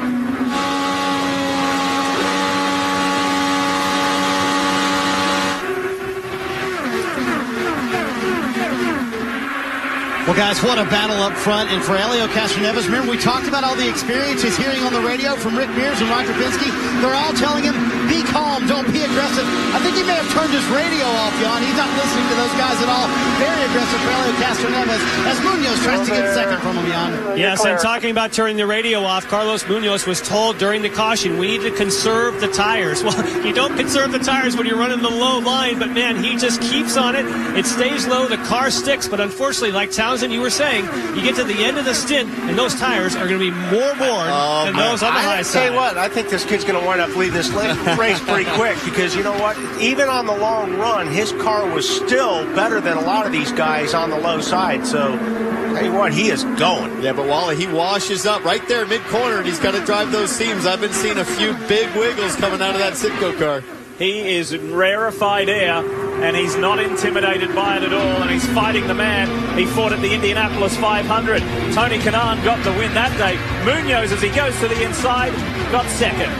Well, guys, what a battle up front. And for Helio Castroneves, remember we talked about all the experience he's hearing on the radio from Rick Mears and Roger Penske. They're all telling him, be calm, don't be aggressive. I think he may have turned his radio off, Jan. He's not listening to those guys at all. Very aggressive for Helio Castroneves as Munoz tries to get second from him, Jan. Yes, and talking about turning the radio off, Carlos Munoz was told during the caution, we need to conserve the tires. Well, you don't conserve the tires when you're running the low line, but man, he just keeps on it. It stays low, the car sticks, but unfortunately, like Townsend, you were saying, you get to the end of the stint, and those tires are going to be more worn than those on the high side. I tell you what, I think this kid's going to wind up leading this race pretty quick because you know what? Even on the long run, his car was still better than a lot of these guys on the low side. So, tell you what, he is going. Yeah, but Wally, he washes up right there mid-corner, and he's got to drive those seams. I've been seeing a few big wiggles coming out of that Sitco car. He is in rarefied air, and he's not intimidated by it at all, and he's fighting the man he fought at the Indianapolis 500. Tony Kanaan got the win that day. Munoz, as he goes to the inside, got second.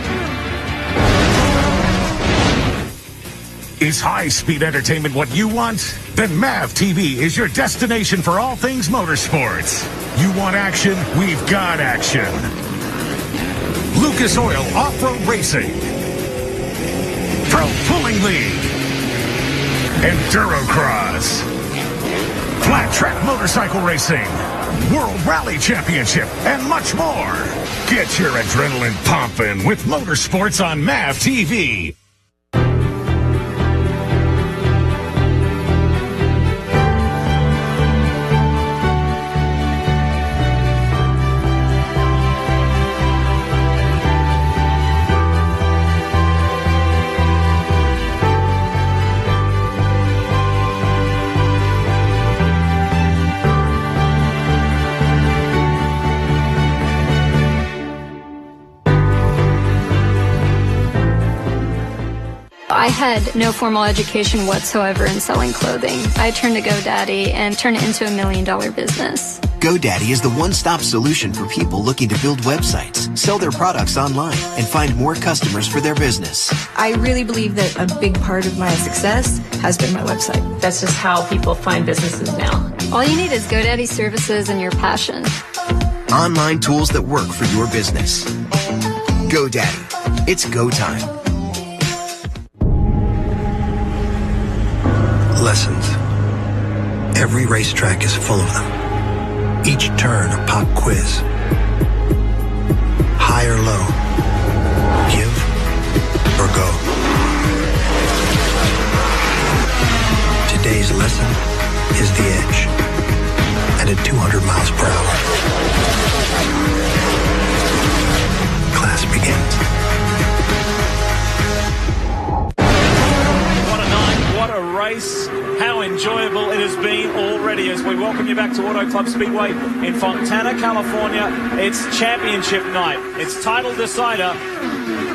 Is high-speed entertainment what you want? Then MAV TV is your destination for all things motorsports. You want action? We've got action. Lucas Oil Off-Road Racing, Pro Pulling League, Endurocross, Flat Track Motorcycle Racing, World Rally Championship, and much more. Get your adrenaline pumping with motorsports on MAV TV. I had no formal education whatsoever in selling clothing. I turned to GoDaddy and turned it into $1 million business. GoDaddy is the one-stop solution for people looking to build websites, sell their products online, and find more customers for their business. I really believe that a big part of my success has been my website. That's just how people find businesses now. All you need is GoDaddy services and your passion. Online tools that work for your business. GoDaddy. It's go time. Lessons. Every racetrack is full of them. Each turn a pop quiz. High or low. Give or go. Today's lesson is the edge. And at 200 miles per hour. Class begins. What a race. How enjoyable it has been already as we welcome you back to Auto Club Speedway in Fontana, California. It's championship night. It's title decider.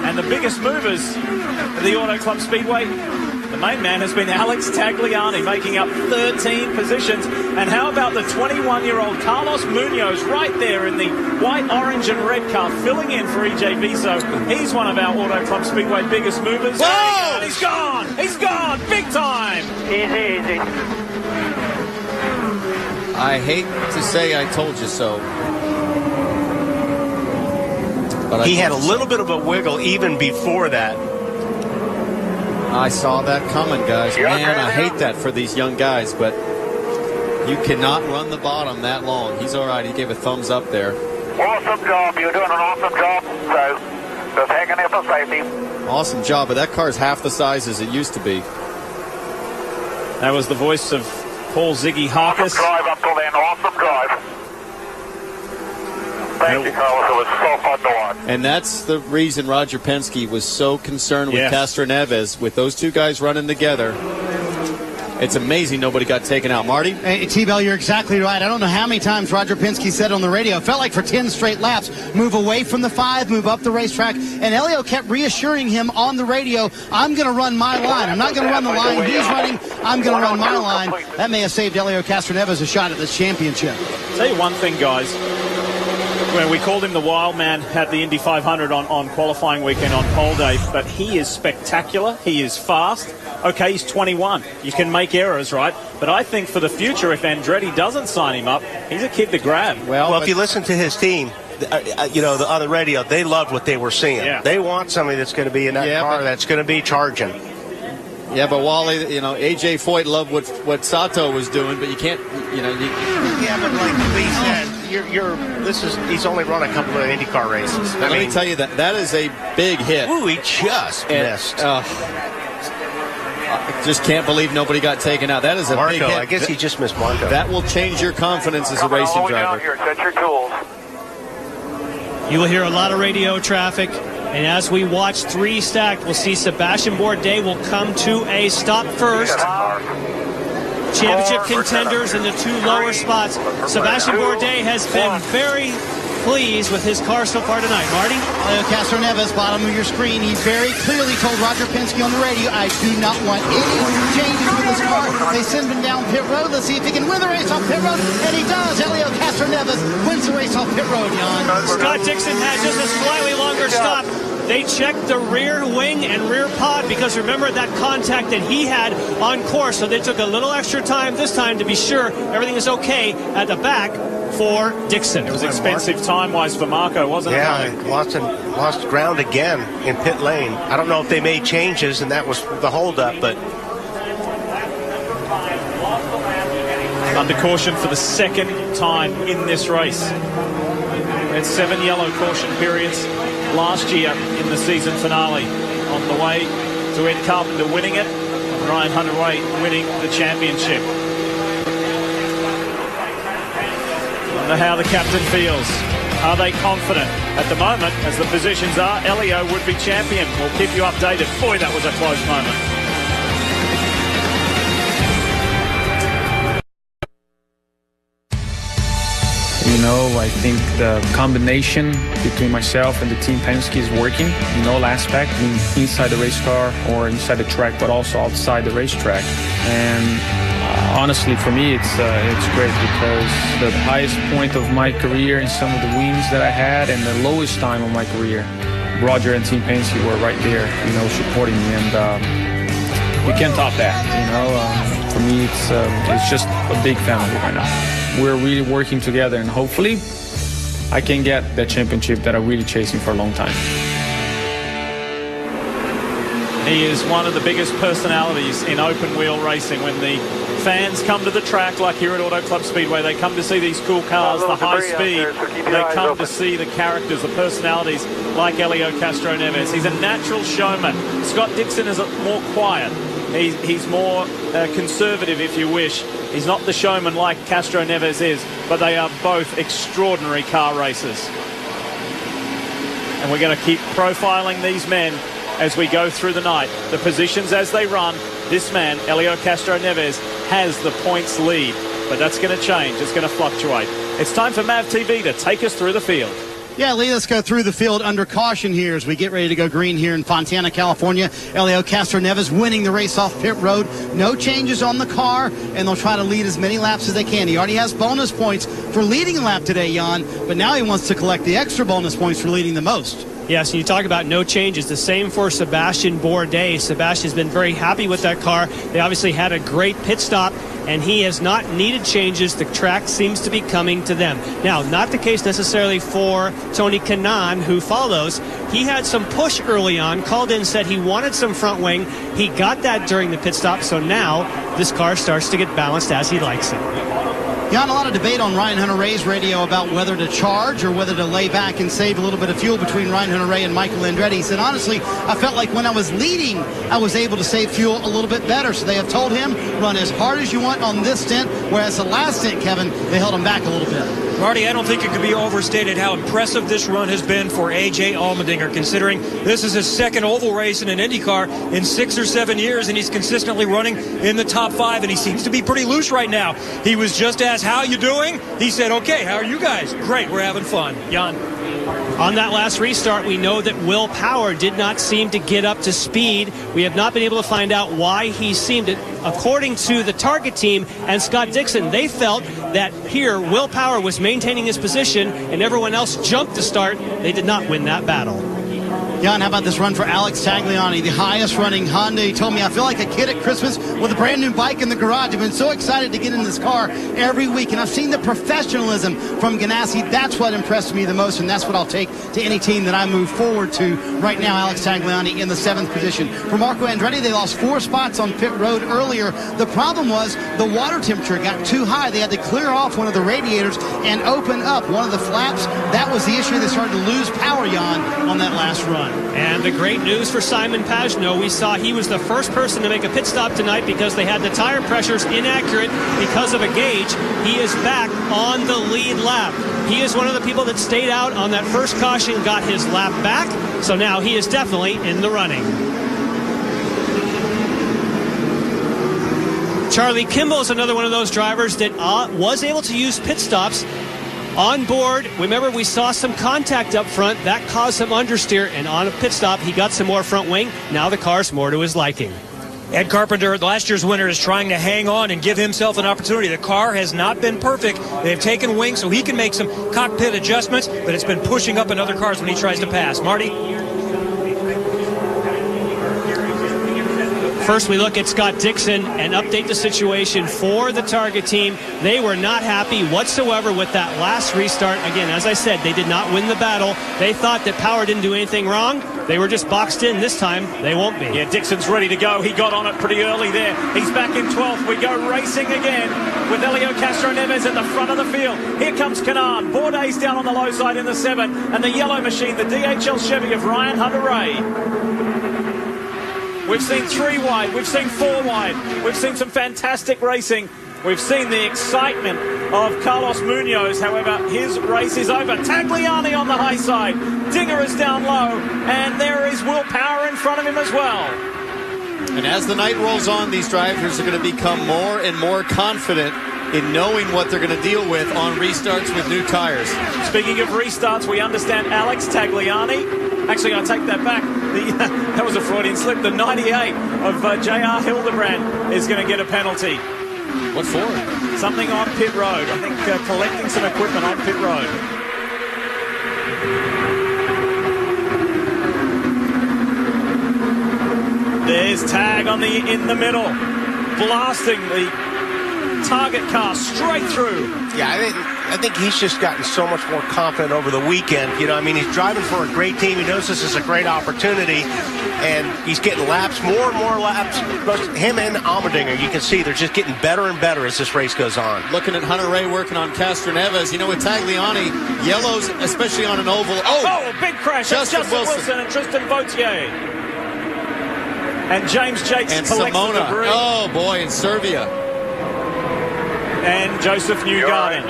And the biggest movers of the Auto Club Speedway, the main man has been Alex Tagliani, making up 13 positions. And how about the 21-year-old Carlos Munoz right there in the white, orange, and red car, filling in for EJ Viso. He's one of our Auto Club Speedway biggest movers. Whoa! He's gone! He's gone! Big time! Easy, easy. I hate to say I told you so. But he had a little bit of a wiggle even before that. I saw that coming, guys. Man, I hate that for these young guys, but you cannot run the bottom that long. He's all right. He gave a thumbs up there. Awesome job. You're doing an awesome job. So, just hanging in for safety. Awesome job, but that car's half the size as it used to be. That was the voice of Paul Ziggy Harkis. Awesome drive up till then. Awesome drive. Thank you, Carlos. It was so fun to watch. And that's the reason Roger Penske was so concerned with Castro Neves. With those two guys running together, it's amazing nobody got taken out. Marty? Hey, T-Bell, you're exactly right. I don't know how many times Roger Penske said on the radio, it felt like for 10 straight laps, move away from the 5, move up the racetrack. And Elio kept reassuring him on the radio, I'm going to run my line. I'm not going to run the line he's running. I'm going to run my line. That may have saved Elio Castroneves a shot at this championship. I'll tell you one thing, guys. When we called him the wild man at the Indy 500 on qualifying weekend on pole day, but he is spectacular. He is fast. Okay, he's 21. You can make errors, right? But I think for the future, if Andretti doesn't sign him up, he's a kid to grab. Well, if you listen to his team, you know, on the radio, they loved what they were seeing. Yeah. They want somebody that's going to be in that car that's going to be charging. Yeah, but Wally, you know, A.J. Foyt loved what Sato was doing, but you can't, you know. Yeah, but like Lee said, he's only run a couple of IndyCar races. Let me tell you that is a big hit. Ooh, he just missed. I just can't believe nobody got taken out. That is a big hit. I guess he just missed Marco. That will change your confidence as a racing driver. Here, set your tools. You will hear a lot of radio traffic. And as we watch 3 stacked, we'll see Sebastian Bourdais will come to a stop first. Championship contenders in the 2 lower spots. Sebastian Bourdais has been very pleased with his car so far tonight. Marty? Elio Castroneves, bottom of your screen. He very clearly told Roger Penske on the radio, I do not want any changes with this car. They send him down pit road. Let's see if he can win the race off pit road. And he does. Elio Castroneves wins the race off pit road, Jan. Scott Dixon had just a slightly longer stop They checked the rear wing and rear pod because remember that contact that he had on course. So they took a little extra time this time to be sure everything is okay at the back for Dixon. It was expensive time-wise for Marco, wasn't it? Yeah, lost ground again in pit lane. I don't know if they made changes and that was the holdup, but under caution for the second time in this race. We had 7 yellow caution periods last year in the season finale. On the way to Ed Carpenter winning it, and Ryan Hunter-Reay winning the championship. I wonder how the captain feels. Are they confident? At the moment, as the positions are, Elio would be champion. We'll keep you updated. Boy, that was a close moment. You know, I think the combination between myself and the Team Penske is working in all aspects, inside the race car or inside the track, but also outside the racetrack. And honestly, for me, it's great because the highest point of my career in some of the wins that I had and the lowest time of my career, Roger and Team Penske were right there, you know, supporting me, and you can't top that. You know, for me, it's just a big family right now. We're really working together, and hopefully I can get that championship that I'm really chasing for a long time. He is one of the biggest personalities in open wheel racing. When the fans come to the track, like here at Auto Club Speedway, they come to see these cool cars, the high speed. They come to see the characters, the personalities like Elio Castro Neves. He's a natural showman. Scott Dixon is more quiet. He's more conservative, if you wish. He's not the showman like Castro Neves is, but they are both extraordinary car racers. And we're going to keep profiling these men as we go through the night. The positions as they run, this man, Elio Castro Neves, has the points lead. But that's going to change. It's going to fluctuate. It's time for MAV TV to take us through the field. Yeah, Lee, let's go through the field under caution here as we get ready to go green here in Fontana, California. Elio Castro Neves winning the race off pit road. No changes on the car, and they'll try to lead as many laps as they can. He already has bonus points for leading a lap today, Jan, but now he wants to collect the extra bonus points for leading the most. Yes, and you talk about no changes. The same for Sebastian Bourdais. Sebastian's been very happy with that car. They obviously had a great pit stop, and he has not needed changes. The track seems to be coming to them. Now, not the case necessarily for Tony Kanaan, who follows. He had some push early on, called in, said he wanted some front wing. He got that during the pit stop, so now this car starts to get balanced as he likes it. Jan, a lot of debate on Ryan Hunter-Reay's radio about whether to charge or whether to lay back and save a little bit of fuel between Ryan Hunter-Reay and Michael Andretti. He said, honestly, I felt like when I was leading, I was able to save fuel a little bit better. So they have told him, run as hard as you want on this stint, whereas the last stint, Kevin, they held him back a little bit. Marty, I don't think it could be overstated how impressive this run has been for A.J. Allmendinger, considering this is his second oval race in an IndyCar in 6 or 7 years, and he's consistently running in the top 5, and he seems to be pretty loose right now. He was just asked, how you doing? He said, okay, how are you guys? Great, we're having fun. Jan. On that last restart, we know that Will Power did not seem to get up to speed. We have not been able to find out why he seemed it. According to the target team and Scott Dixon, they felt that here Will Power was maintaining his position and everyone else jumped to start. They did not win that battle. Jan, how about this run for Alex Tagliani, the highest running Honda? He told me, I feel like a kid at Christmas with a brand new bike in the garage. I've been so excited to get in this car every week, and I've seen the professionalism from Ganassi. That's what impressed me the most, and that's what I'll take to any team that I move forward to right now. Alex Tagliani in the 7th position. For Marco Andretti, they lost 4 spots on pit road earlier. The problem was the water temperature got too high. They had to clear off one of the radiators and open up one of the flaps. That was the issue. They started to lose power, Jan, on that last run. And the great news for Simon Pagenaud, we saw he was the first person to make a pit stop tonight because they had the tire pressures inaccurate because of a gauge. He is back on the lead lap. He is one of the people that stayed out on that first caution, got his lap back, so now he is definitely in the running. Charlie Kimball is another one of those drivers that was able to use pit stops on board. Remember, we saw some contact up front. That caused some understeer, and on a pit stop, he got some more front wing. Now the car's more to his liking. Ed Carpenter, last year's winner, is trying to hang on and give himself an opportunity. The car has not been perfect. They've taken wing so he can make some cockpit adjustments, but it's been pushing up in other cars when he tries to pass. Marty? First, we look at Scott Dixon and update the situation for the Target team. They were not happy whatsoever with that last restart. Again, as I said, they did not win the battle. They thought that Power didn't do anything wrong. They were just boxed in. This time, they won't be. Yeah, Dixon's ready to go. He got on it pretty early there. He's back in 12th. We go racing again with Helio Castroneves in the front of the field. Here comes Canaan. Bourdais down on the low side in the 7. And the yellow machine, the DHL Chevy of Ryan Hunter-Ray. We've seen 3 wide. We've seen 4 wide. We've seen some fantastic racing. We've seen the excitement of Carlos Munoz. However, his race is over. Tagliani on the high side. Dinger is down low. And there is Will Power in front of him as well. And as the night rolls on, these drivers are going to become more and more confident in knowing what they're going to deal with on restarts with new tires. Speaking of restarts, we understand Alex Tagliani. Actually, I take that back. That was a Freudian slip. The 98 of J.R. Hildebrand is going to get a penalty. What for? Something on pit road. I think collecting some equipment on pit road. There's Tag on in the middle, blasting the Target car straight through. Yeah, I think he's just gotten so much more confident over the weekend. You know, I mean, he's driving for a great team. He knows this is a great opportunity, and he's getting laps, more and more laps. Both him and Allmendinger, you can see they're just getting better and better as this race goes on. Looking at Hunter-Ray working on Castroneves. You know, with Tagliani, yellows, especially on an oval. Oh, big crash. Justin Wilson and Tristan Vautier. And James Jakes and collects the debris. Oh, boy, in Serbia. And Joseph Newgarden.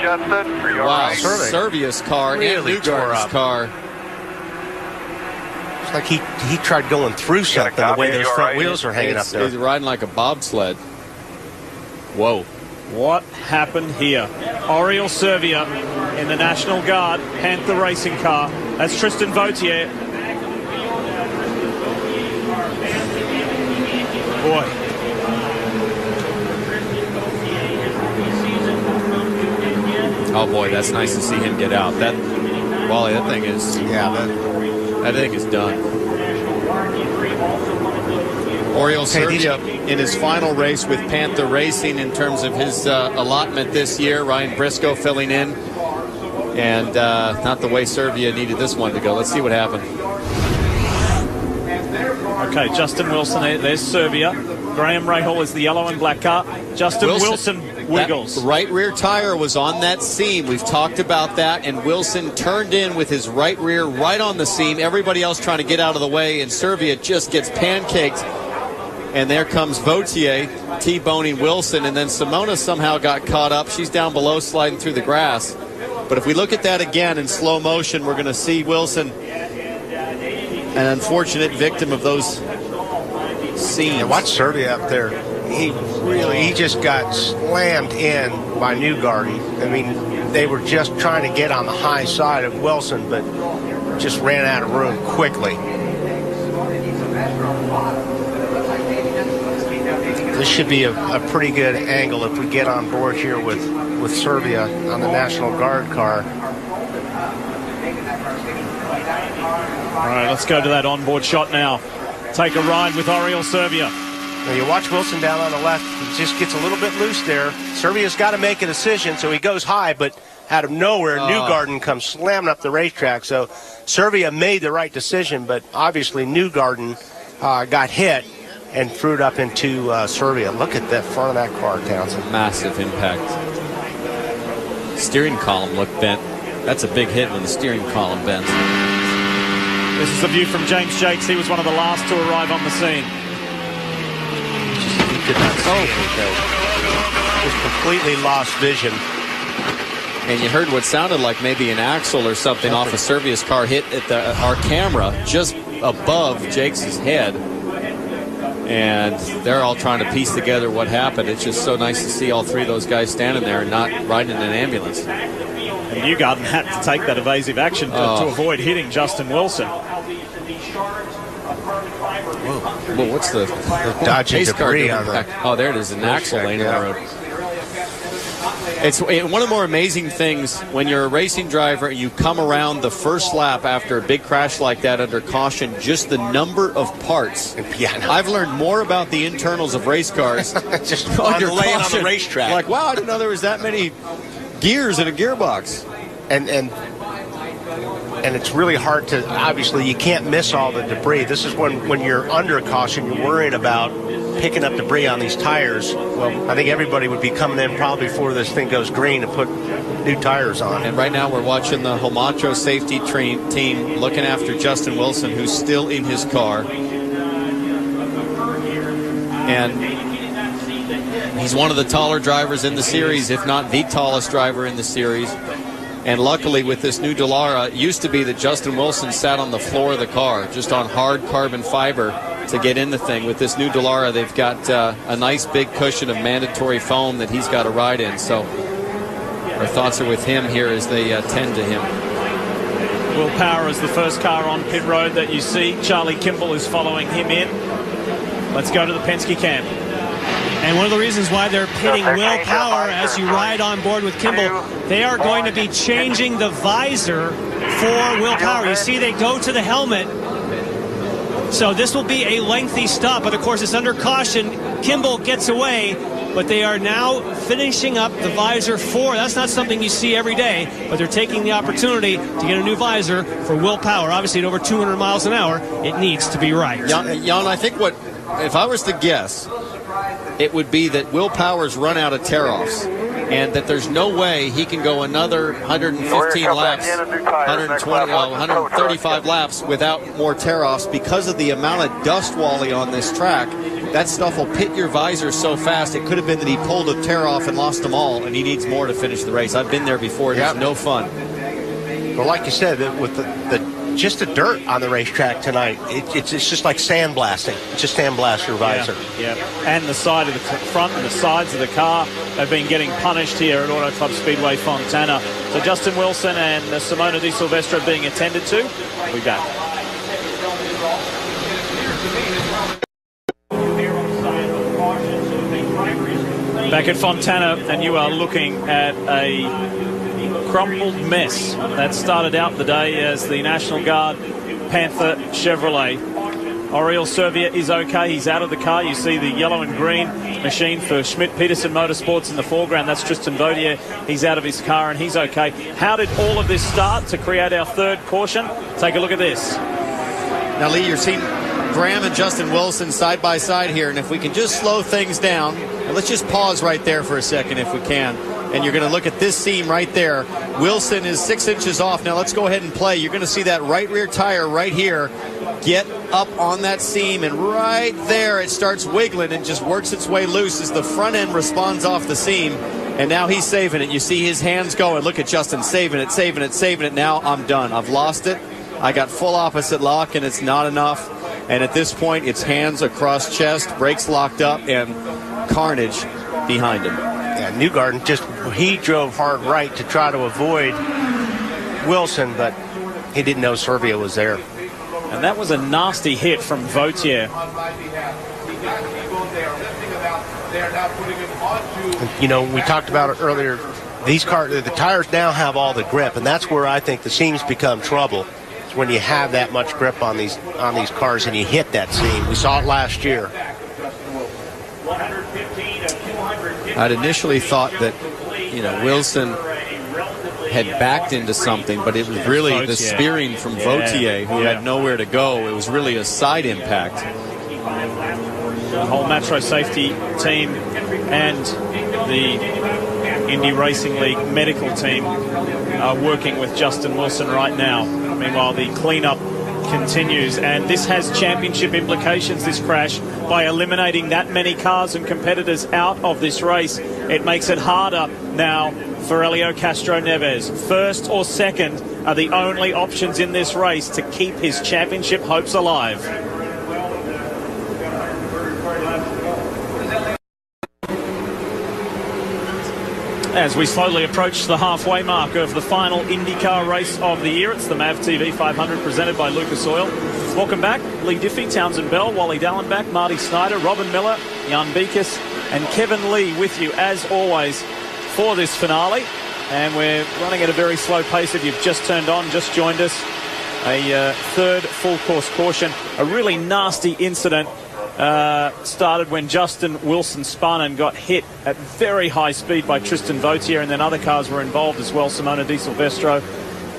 Wow, Serbia's car really and Newgarden's car. It's like he tried going through something the way those front wheels are hanging up there. He's riding like a bobsled. Whoa. What happened here? Oriol Servia in the National Guard Panther racing car. That's Tristan Vautier. Boy. Oh boy, that's nice to see him get out. Wally, that thing is that thing is done. Oriol Servia in his final race with Panther Racing in terms of his allotment this year. Ryan Briscoe filling in, and not the way Servia needed this one to go. Let's see what happened. Okay, Justin Wilson, there's Servia. Graham Rahal is the yellow and black car. Justin Wilson wiggles. That right rear tire was on that seam. We've talked about that, and Wilson turned in with his right rear right on the seam. Everybody else trying to get out of the way, and Servia just gets pancaked. And there comes Vautier T-boning Wilson, and then Simona somehow got caught up. She's down below sliding through the grass. But if we look at that again in slow motion, we're going to see Wilson, an unfortunate victim of those scenes. Yeah, watch Servia up there. He just got slammed in by Newgarden. I mean, they were just trying to get on the high side of Wilson, but just ran out of room quickly. This should be a pretty good angle if we get on board here with Servia on the National Guard car. All right, let's go to that onboard shot now. Take a ride with Oriol Servia. Now you watch Wilson down on the left. He just gets a little bit loose there. Servia's got to make a decision, so he goes high, but out of nowhere, Newgarden comes slamming up the racetrack. So Servia made the right decision, but obviously Newgarden got hit and threw it up into Servia. Look at the front of that car, Townsend. Massive impact. Steering column looked bent. That's a big hit when the steering column bends. This is a view from James Jakes. He was one of the last to arrive on the scene. He could not see anything. Just completely lost vision. And you heard what sounded like maybe an axle or something off of Servia's car hit at our camera just above Jakes' head. And they're all trying to piece together what happened. It's just so nice to see all three of those guys standing there and not riding in an ambulance. And Newgarden had to take that evasive action to avoid hitting Justin Wilson. Well, what's the dodging debris on the? Oh, there it is, an axle lane in the road. It's one of the more amazing things when you're a racing driver and you come around the first lap after a big crash like that under caution, just the number of parts. Yeah, I've learned more about the internals of race cars just on the way on the racetrack. Like, wow, I didn't know there was that many gears in a gearbox. And it's really hard to, obviously, you can't miss all the debris. This is when you're under caution, you're worrying about picking up debris on these tires. Well, I think everybody would be coming in probably before this thing goes green to put new tires on. And right now we're watching the Homatro safety team looking after Justin Wilson, who's still in his car. And he's one of the taller drivers in the series, if not the tallest driver in the series. And luckily with this new Dallara, it used to be that Justin Wilson sat on the floor of the car, just on hard carbon fiber to get in the thing. With this new Dallara, they've got a nice big cushion of mandatory foam that he's got to ride in. So our thoughts are with him here as they tend to him. Will Power is the first car on pit road that you see. Charlie Kimball is following him in. Let's go to the Penske camp. And one of the reasons why they're pitting Will Power as you ride on board with Kimball, they are going to be changing the visor for Will Power. You see they go to the helmet. So this will be a lengthy stop, but of course it's under caution. Kimball gets away, but they are now finishing up the visor for, that's not something you see every day, but they're taking the opportunity to get a new visor for Will Power. Obviously at over 200 miles an hour, it needs to be right. Jan, I think if I was to guess, it would be that Will Power's run out of tear-offs, and that there's no way he can go another 115 laps, 135 laps without more tear-offs because of the amount of dust, Wally, on this track. That stuff will pit your visor so fast. It could have been that he pulled a tear-off and lost them all, and he needs more to finish the race. I've been there before. It's no fun. Well, like you said, with just the dirt on the racetrack tonight, it's just like sandblasting. It's just sandblast your visor. Yeah. And the side of the front and the sides of the car have been getting punished here at Auto Club Speedway Fontana. So Justin Wilson and Simona Di Silvestro being attended to. We'll be back. Back at Fontana, and you are looking at a crumpled mess that started out the day as the National Guard Panther Chevrolet. Oriol Servia is okay. He's out of the car. You see the yellow and green machine for Schmidt-Peterson Motorsports in the foreground. That's Tristan Vautier. He's out of his car and he's okay. How did all of this start to create our third caution? Take a look at this. Now, Lee, you're seeing Graham and Justin Wilson side by side here, and if we can just slow things down, and let's just pause right there for a second if we can. And you're going to look at this seam right there. Wilson is 6 inches off. Now let's go ahead and play. You're going to see that right rear tire right here get up on that seam, and right there it starts wiggling and just works its way loose as the front end responds off the seam. And now he's saving it. You see his hands going. Look at Justin saving it, saving it, saving it. Now I'm done. I've lost it. I got full opposite lock, and it's not enough. And at this point, it's hands across chest, brakes locked up, and carnage behind him. Yeah, Newgarden he drove hard right to try to avoid Wilson, but he didn't know Servia was there. And that was a nasty hit from Vautier. You know, we talked about it earlier. These cars, the tires now have all the grip, and that's where I think the seams become trouble. It's when you have that much grip on these cars and you hit that seam. We saw it last year. I'd initially thought that, Wilson had backed into something, but it was really the spearing from Vautier, who had nowhere to go. It was really a side impact. The whole Matro safety team and the Indy Racing League medical team are working with Justin Wilson right now. Meanwhile, the cleanup continues, and this has championship implications, this crash. By eliminating that many cars and competitors out of this race, it makes it harder now for Helio Castroneves. First or second are the only options in this race to keep his championship hopes alive. As we slowly approach the halfway mark of the final IndyCar race of the year, it's the MAV TV 500 presented by Lucas Oil. Welcome back. Lee Diffie, Townsend Bell, Wally Dallenbach, Marty Snyder, Robin Miller, Jan Beekes, and Kevin Lee with you as always for this finale, and we're running at a very slow pace. If you've just turned on, just joined us, a third full course caution. A really nasty incident started when Justin Wilson spun and got hit at very high speed by Tristan Vautier, and then other cars were involved as well. Simona Di Silvestro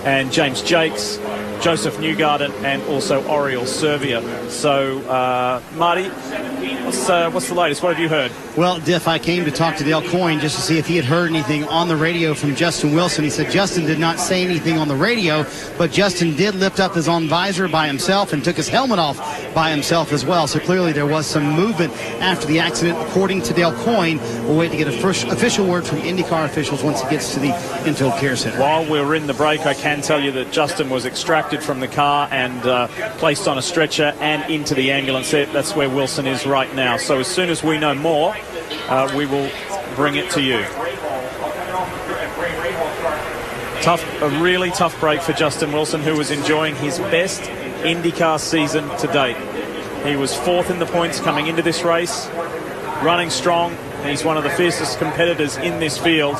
and James Jakes, Joseph Newgarden, and also Oriol Servia. So, Marty, what's the latest? What have you heard? Well, Diff, I came to talk to Dale Coyne just to see if he had heard anything on the radio from Justin Wilson. He said Justin did not say anything on the radio, but Justin did lift up his own visor by himself and took his helmet off by himself as well. So clearly there was some movement after the accident, according to Dale Coyne. We'll wait to get a first official word from IndyCar officials once he gets to the infield care center. While we're in the break, I can tell you that Justin was extracted from the car and placed on a stretcher and into the ambulance. That's where Wilson is right now. So as soon as we know more, we will bring it to you. A really tough break for Justin Wilson, who was enjoying his best IndyCar season to date. He was fourth in the points coming into this race, running strong. He's one of the fiercest competitors in this field,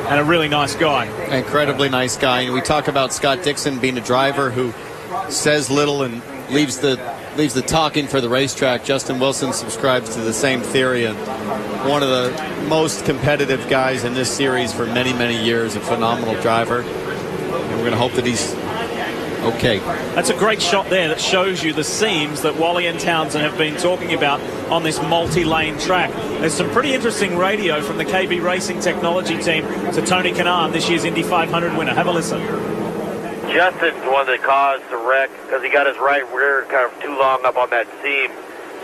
and a really nice guy. Incredibly nice guy. And we talk about Scott Dixon being a driver who says little and leaves the talking for the racetrack. Justin Wilson subscribes to the same theory, and one of the most competitive guys in this series for many, many years. A phenomenal driver, and we're going to hope that he's okay. That's a great shot there that shows you the seams that Wally and Townsend have been talking about on this multi-lane track. There's some pretty interesting radio from the KB Racing Technology team to Tony Kanaan, this year's Indy 500 winner. Have a listen. Justin's the one that caused the wreck because he got his right rear kind of too long up on that seam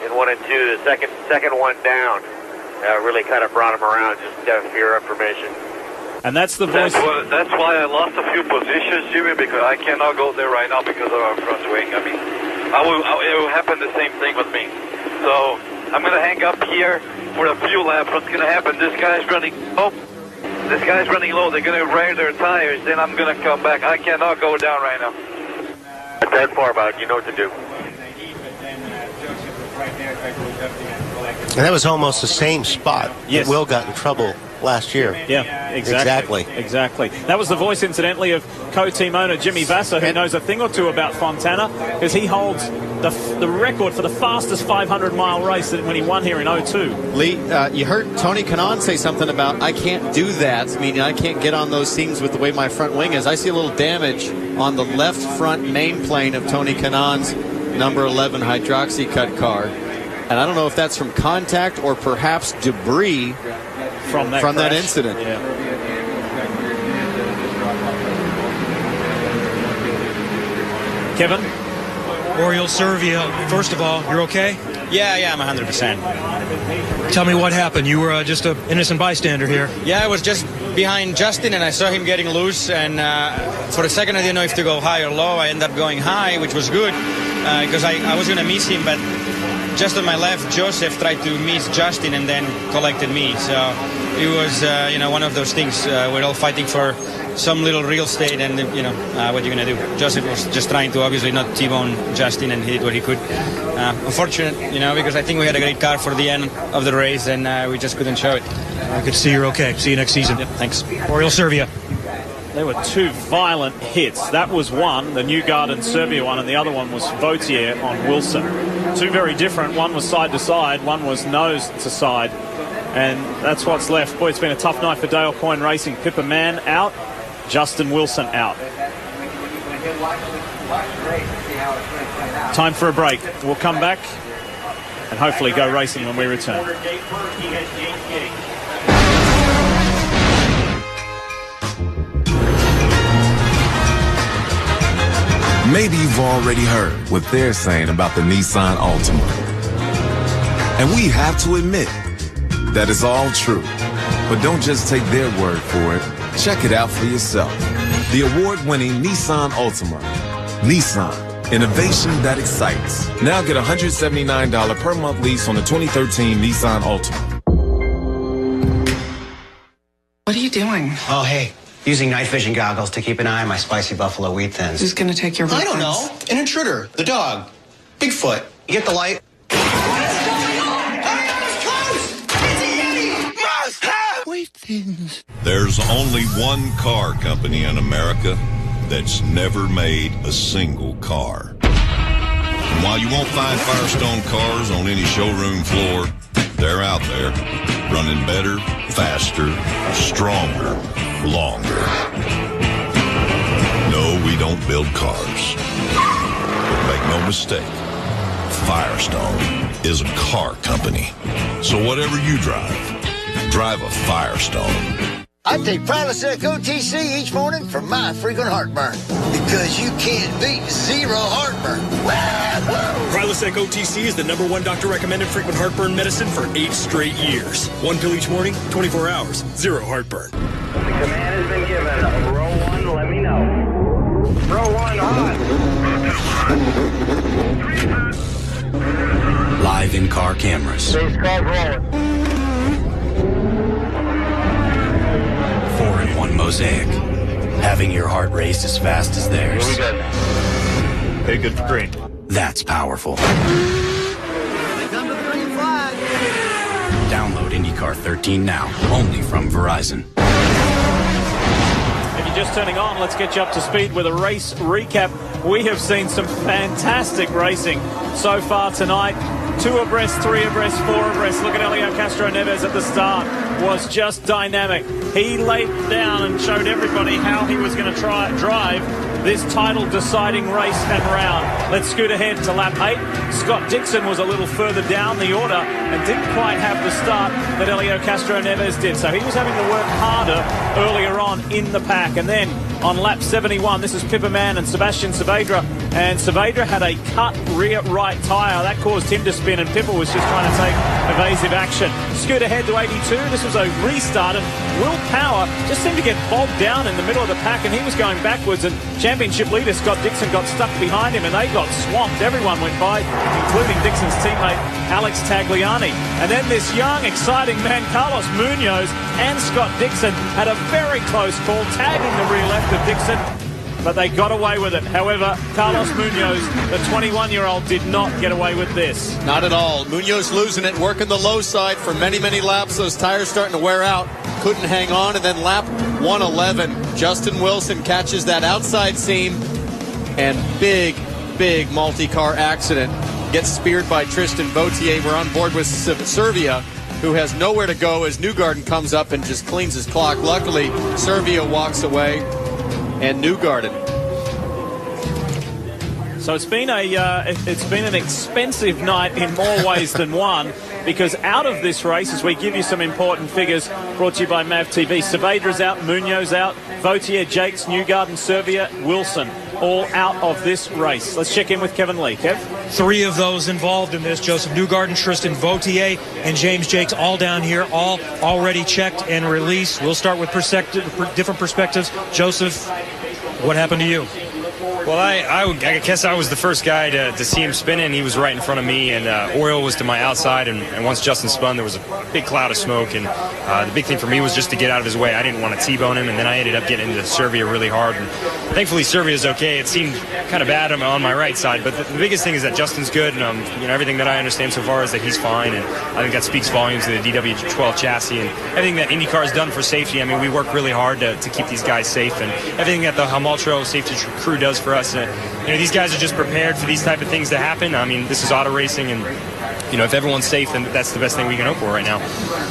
in 1 and 2. The second one down really kind of brought him around just for your information. And that's the voice. That's why I lost a few positions, Jimmy, because I cannot go there right now because of our front wing. I mean, it will happen the same thing with me. So I'm going to hang up here for a few laps. What's going to happen? This guy's running low. They're going to wear their tires. Then I'm going to come back. I cannot go down right now. That's far about. You know what to do. And that was almost the same spot that Will got in trouble last year. Yeah, exactly. That was the voice, incidentally, of co-team owner Jimmy Vasser, who knows a thing or two about Fontana, because he holds the record for the fastest 500-mile race when he won here in 02. Lee, you heard Tony Kanaan say something about, I can't do that, meaning I can't get on those seams with the way my front wing is. I see a little damage on the left front main plane of Tony Kanaan's number 11 hydroxy cut car. And I don't know if that's from contact or perhaps debris from that incident. Yeah. Kevin? Oriol Servia, first of all, you're okay? Yeah, I'm 100%. Tell me what happened. You were just an innocent bystander here. Yeah, I was just behind Justin, and I saw him getting loose, and for a second I didn't know if to go high or low. I ended up going high, which was good, because I was going to miss him, but just on my left, Joseph tried to miss Justin and then collected me. So it was, one of those things. We're all fighting for some little real estate, and what are you going to do? Joseph was just trying to obviously not T-bone Justin, and he did what he could. Unfortunate, because I think we had a great car for the end of the race, and we just couldn't show it. Good to see you're okay. See you next season. Yep, thanks. Oriol Servia. There were two violent hits. That was one, the Newgarden Servia one, and the other one was Vautier on Wilson. Two very different. One was side to side, one was nose to side. And that's what's left. Boy, it's been a tough night for Dale Coyne Racing. Pippa Mann out, Justin Wilson out. Time for a break. We'll come back and hopefully go racing when we return. Maybe you've already heard what they're saying about the Nissan Altima. And we have to admit that it's all true. But don't just take their word for it. Check it out for yourself. The award-winning Nissan Altima. Nissan, innovation that excites. Now get a $179 per month lease on the 2013 Nissan Altima. What are you doing? Oh, hey. Using night vision goggles to keep an eye on my spicy buffalo wheat thins. Who's gonna take your I don't reference? know. An intruder. The dog. Bigfoot. You get the light. great things. There's only one car company in America that's never made a single car. And while you won't find Firestone cars on any showroom floor, they're out there, running better, faster, stronger, longer. No, we don't build cars. But make no mistake, Firestone is a car company. So whatever you drive a Firestone. I take Prilosec OTC each morning for my frequent heartburn. Because you can't beat zero heartburn. Prilosec OTC is the #1 doctor-recommended frequent heartburn medicine for 8 straight years. 1 pill each morning, 24 hours, zero heartburn. The command has been given. Row 1, let me know. Row 1, on. Live in-car cameras. Race car rolling. 4-in-1 Mosaic. Having your heart race as fast as theirs. Here we go. Hey, good for green. That's powerful. Come to the green flag. Download IndyCar 13 now, only from Verizon. If you're just turning on, let's get you up to speed with a race recap. We have seen some fantastic racing so far tonight. 2 abreast, 3 abreast, 4 abreast. Look at Helio Castroneves at the start. Was just dynamic. He laid down and showed everybody how he was going to try drive this title deciding race and round. Let's scoot ahead to lap 8. Scott Dixon was a little further down the order and didn't quite have the start that Helio Castroneves did. So he was having to work harder earlier on in the pack. And then on lap 71, this is Pipperman and Sebastian Saavedra. And Saavedra had a cut rear right tyre. That caused him to spin, and Pipper was just trying to take evasive action. Scoot ahead to 82. This was a restart, and Will Power just seemed to get bogged down in the middle of the pack, and he was going backwards, and championship leader Scott Dixon got stuck behind him, and they got swamped. Everyone went by, including Dixon's teammate Alex Tagliani. And then this young, exciting man, Carlos Munoz and Scott Dixon had a very close call, tagging the rear left of Dixon, but they got away with it. However, Carlos Munoz, the 21-year-old, did not get away with this. Not at all. Munoz losing it, working the low side for many, many laps. Those tires starting to wear out. Couldn't hang on. And then lap 111, Justin Wilson catches that outside seam, and big multi-car accident. Gets speared by Tristan Vautier. We're on board with Servia, who has nowhere to go as Newgarden comes up and just cleans his clock. Luckily, Servia walks away, and Newgarden. So it's been an expensive night in more ways than one, because out of this race, as we give you some important figures brought to you by MAV TV, Saavedra's out, Munoz out, Vautier, Jakes, Newgarden, Servia, Wilson, all out of this race. Let's check in with Kevin Lee. Kev? 3 of those involved in this: Joseph Newgarden, Tristan Vautier, and James Jakes, all down here, all already checked and released. We'll start with different perspectives. Joseph, what happened to you? Well, I guess I was the first guy to see him spinning. He was right in front of me, and oil was to my outside. And once Justin spun, there was a big cloud of smoke. And the big thing for me was just to get out of his way. I didn't want to T-bone him, and then I ended up getting into Servia really hard. And thankfully, Servia's okay. It seemed kind of bad on my right side, but the biggest thing is that Justin's good, and everything that I understand so far is that he's fine. And I think that speaks volumes to the DW12 chassis and everything that IndyCar has done for safety. I mean, we work really hard to keep these guys safe, and everything that the Hamaltro safety crew does for us. These guys are just prepared for these type of things to happen. I mean, this is auto racing, and if everyone's safe, then that's the best thing we can hope for right now.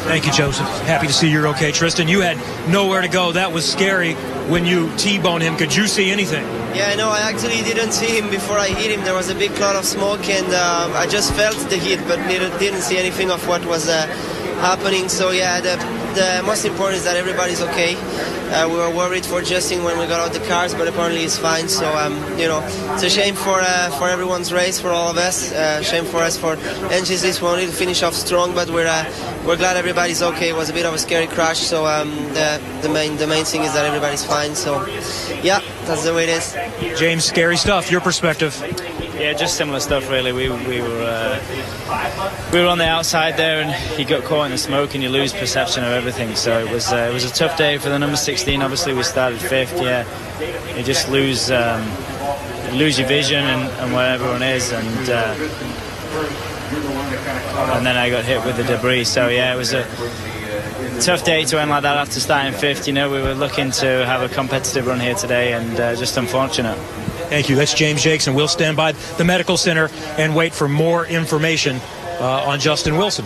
Thank you, Joseph. Happy to see you're okay. Tristan, you had nowhere to go. That was scary when you T-boned him. Could you see anything? Yeah, no, I actually didn't see him before I hit him. There was a big cloud of smoke, and I just felt the heat, but didn't see anything of what was happening. So yeah, the most important is that everybody's okay. We were worried for Justin when we got out the cars, but apparently he's fine. So it's a shame for everyone's race, for all of us. Shame for us for NGCs. We wanted to finish off strong, but we're glad everybody's okay. It was a bit of a scary crash. So the main thing is that everybody's fine. So yeah, that's the way it is. James, scary stuff. Your perspective? Yeah, just similar stuff really. We were on the outside there, and he got caught in the smoke, and you lose perception of everything. So it was a tough day for the number 16. Obviously, we started 5th. Yeah, you just lose your vision and where everyone is, and then I got hit with the debris. So yeah, it was tough day to end like that after starting 5th. You know, we were looking to have a competitive run here today, and just unfortunate. Thank you. That's James Jakes, and we'll stand by the medical center and wait for more information on Justin Wilson.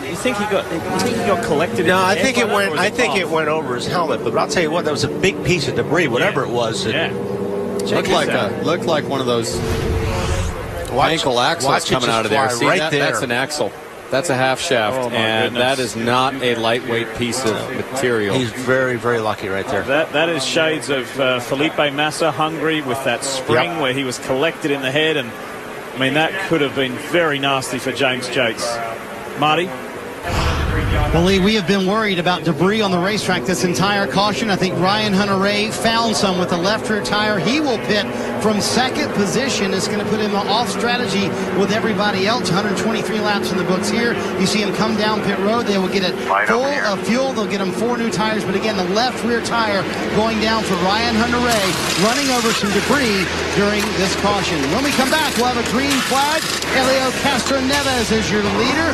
You think he got collected? No, I think it went. I think it went over his helmet. But I'll tell you what, that was a big piece of debris, whatever it was. Looked like one of those ankle axles coming out of there. See, right there. That's an axle. That's a half shaft, and that is not a lightweight piece of material. He's very, very lucky right there. That is shades of Felipe Massa, Hungary, with that spring where he was collected in the head, and I mean that could have been very nasty for James Jakes. Marty? Well, Lee, we have been worried about debris on the racetrack this entire caution. I think Ryan Hunter-Reay found some with the left rear tire. He will pit from second position. It's going to put him off strategy with everybody else. 123 laps in the books here. You see him come down pit road. They will get it full of fuel. They'll get him 4 new tires. But again, the left rear tire going down for Ryan Hunter-Reay, running over some debris during this caution. When we come back, we'll have a green flag. Helio Castroneves is your leader.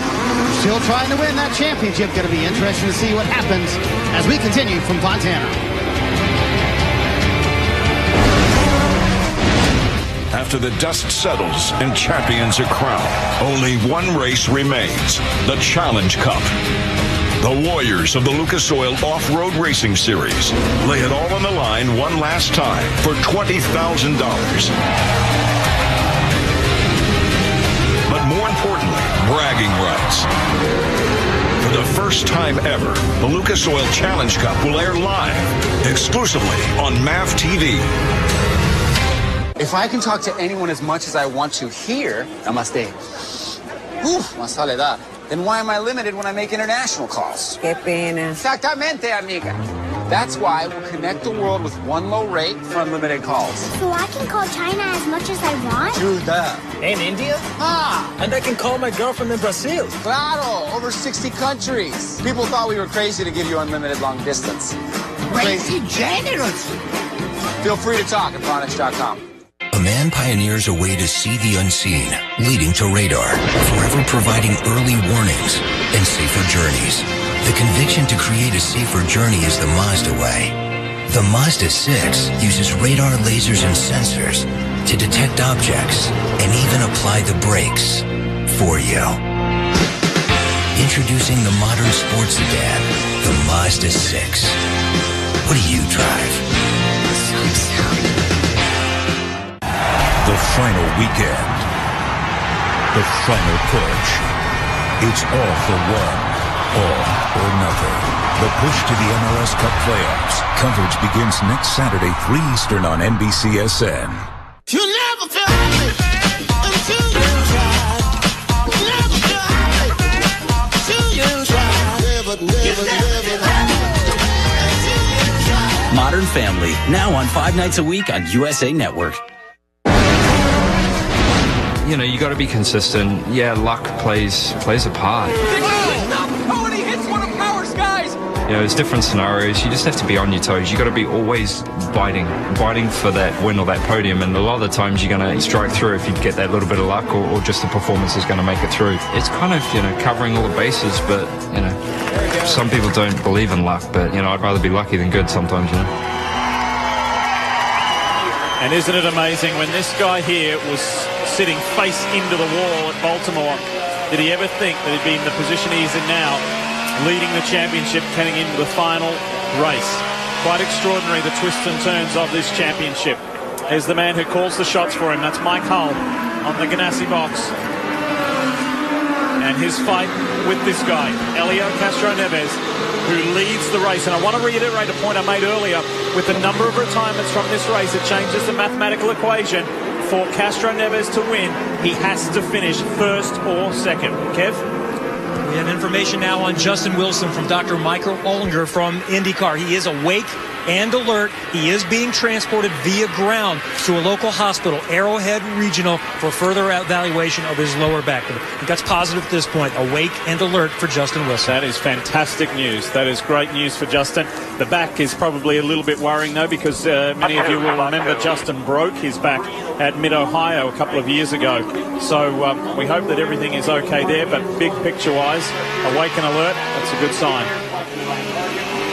Still trying to win that championship. Going to be interesting to see what happens as we continue from Fontana. After the dust settles and champions are crowned, only one race remains, the Challenge Cup. The warriors of the Lucas Oil Off-Road Racing Series lay it all on the line one last time for $20,000. But more importantly, bragging rights. For the first time ever, the Lucas Oil Challenge Cup will air live, exclusively on MAV TV. If I can talk to anyone as much as I want to here, namaste. Más soledad. Then why am I limited when I make international calls? Qué pena. Exactamente, amiga. That's why we'll connect the world with one low rate for unlimited calls. So I can call China as much as I want? True that. And India? Ah! And I can call my girlfriend in Brazil. Claro! Over 60 countries. People thought we were crazy to give you unlimited long distance. Crazy generous. Feel free to talk at Vonage.com. A man pioneers a way to see the unseen, leading to radar, forever providing early warnings and safer journeys. The conviction to create a safer journey is the Mazda way. The Mazda 6 uses radar, lasers, and sensors to detect objects and even apply the brakes for you. Introducing the modern sports sedan, the Mazda 6. What do you drive? The final weekend. The final push. It's all for one. All or nothing. The push to the MLS Cup playoffs. Coverage begins next Saturday, 3 Eastern on NBCSN. You never feel happy until you try. You never feel happy until you try. Never. Modern Family, now on 5 nights a week on USA Network. You know, you got to be consistent. Yeah, luck plays a part. Oh, and he hits one of Power's guys. You know, there's different scenarios. You just have to be on your toes. You got to be always biting for that win or that podium. And a lot of the times you're going to strike through if you get that little bit of luck, or just the performance is going to make it through. It's kind of, you know, covering all the bases, but, you know, some people don't believe in luck, but, you know, I'd rather be lucky than good sometimes, you know. And isn't it amazing when this guy here was sitting face into the wall at Baltimore, did he ever think that he'd be in the position he's in now, leading the championship, heading into the final race? Quite extraordinary, the twists and turns of this championship. Here's the man who calls the shots for him. That's Mike Hull on the Ganassi box. And his fight with this guy, Helio Castroneves, who leads the race. And I want to reiterate a point I made earlier. With the number of retirements from this race, it changes the mathematical equation. For Castroneves to win, he has to finish first or second. Kev? We have information now on Justin Wilson from Dr. Michael Ollinger from IndyCar. He is awake and alert. He is being transported via ground to a local hospital, Arrowhead Regional, for further evaluation of his lower back. But I think that's positive at this point. Awake and alert for Justin Wilson. That is fantastic news. That is great news for Justin. The back is probably a little bit worrying, though, because many of you will remember Justin broke his back at Mid-Ohio a couple of years ago. So we hope that everything is okay there, but big picture-wise, awake and alert, that's a good sign.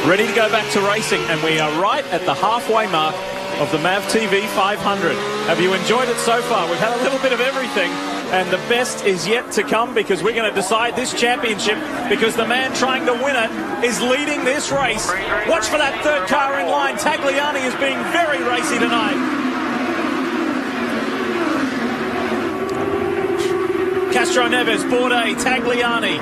Ready to go back to racing, and we are right at the halfway mark of the MAV TV 500. Have you enjoyed it so far? We've had a little bit of everything, and the best is yet to come, because we're going to decide this championship, because the man trying to win it is leading this race. Watch for that third car in line. Tagliani is being very racy tonight. Castro Neves, Bourdais, Tagliani,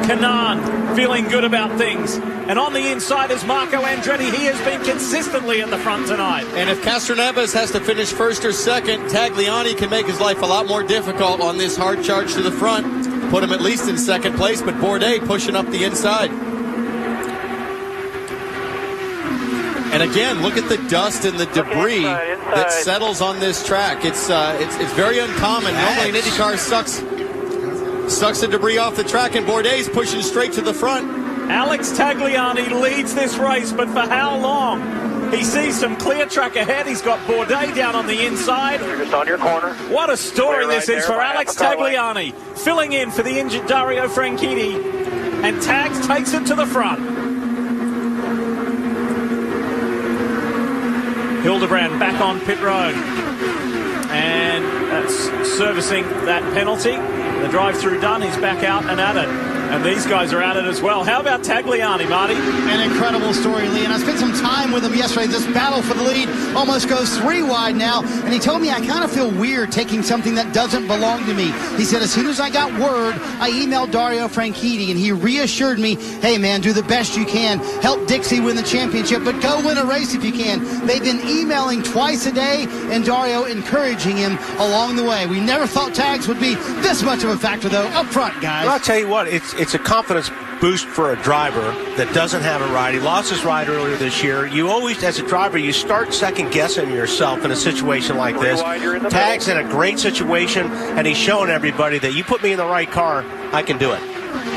Canaan feeling good about things. And on the inside is Marco Andretti. He has been consistently at the front tonight. And if Castroneves has to finish first or second, Tagliani can make his life a lot more difficult on this hard charge to the front. Put him at least in second place, but Bourdais pushing up the inside. And again, look at the dust and the debris that settles on this track. It's very uncommon. Normally an IndyCar sucks the debris off the track, and Bourdais pushing straight to the front. Alex Tagliani leads this race, but for how long? He sees some clear track ahead. He's got Bourdais down on the inside. You're just on your corner. What a story this is for Alex Tagliani. Filling in for the injured Dario Franchitti. And Tags takes it to the front. Hildebrand back on pit road. And that's servicing that penalty. The drive-through done. He's back out and at it. And these guys are at it as well. How about Tagliani, Marty? An incredible story, Lee. And I spent some time with him yesterday. This battle for the lead almost goes 3 wide now. And he told me, I kind of feel weird taking something that doesn't belong to me. He said, as soon as I got word, I emailed Dario Franchitti, and he reassured me, hey, man, do the best you can. Help Dixie win the championship, but go win a race if you can. They've been emailing twice a day, and Dario encouraging him along the way. We never thought Tags would be this much of a factor, though, up front, guys. Well, I'll tell you what, it's a confidence boost for a driver that doesn't have a ride. He lost his ride earlier this year. You always, as a driver, you start second-guessing yourself in a situation like this. Tags in a great situation, and he's showing everybody that you put me in the right car, I can do it.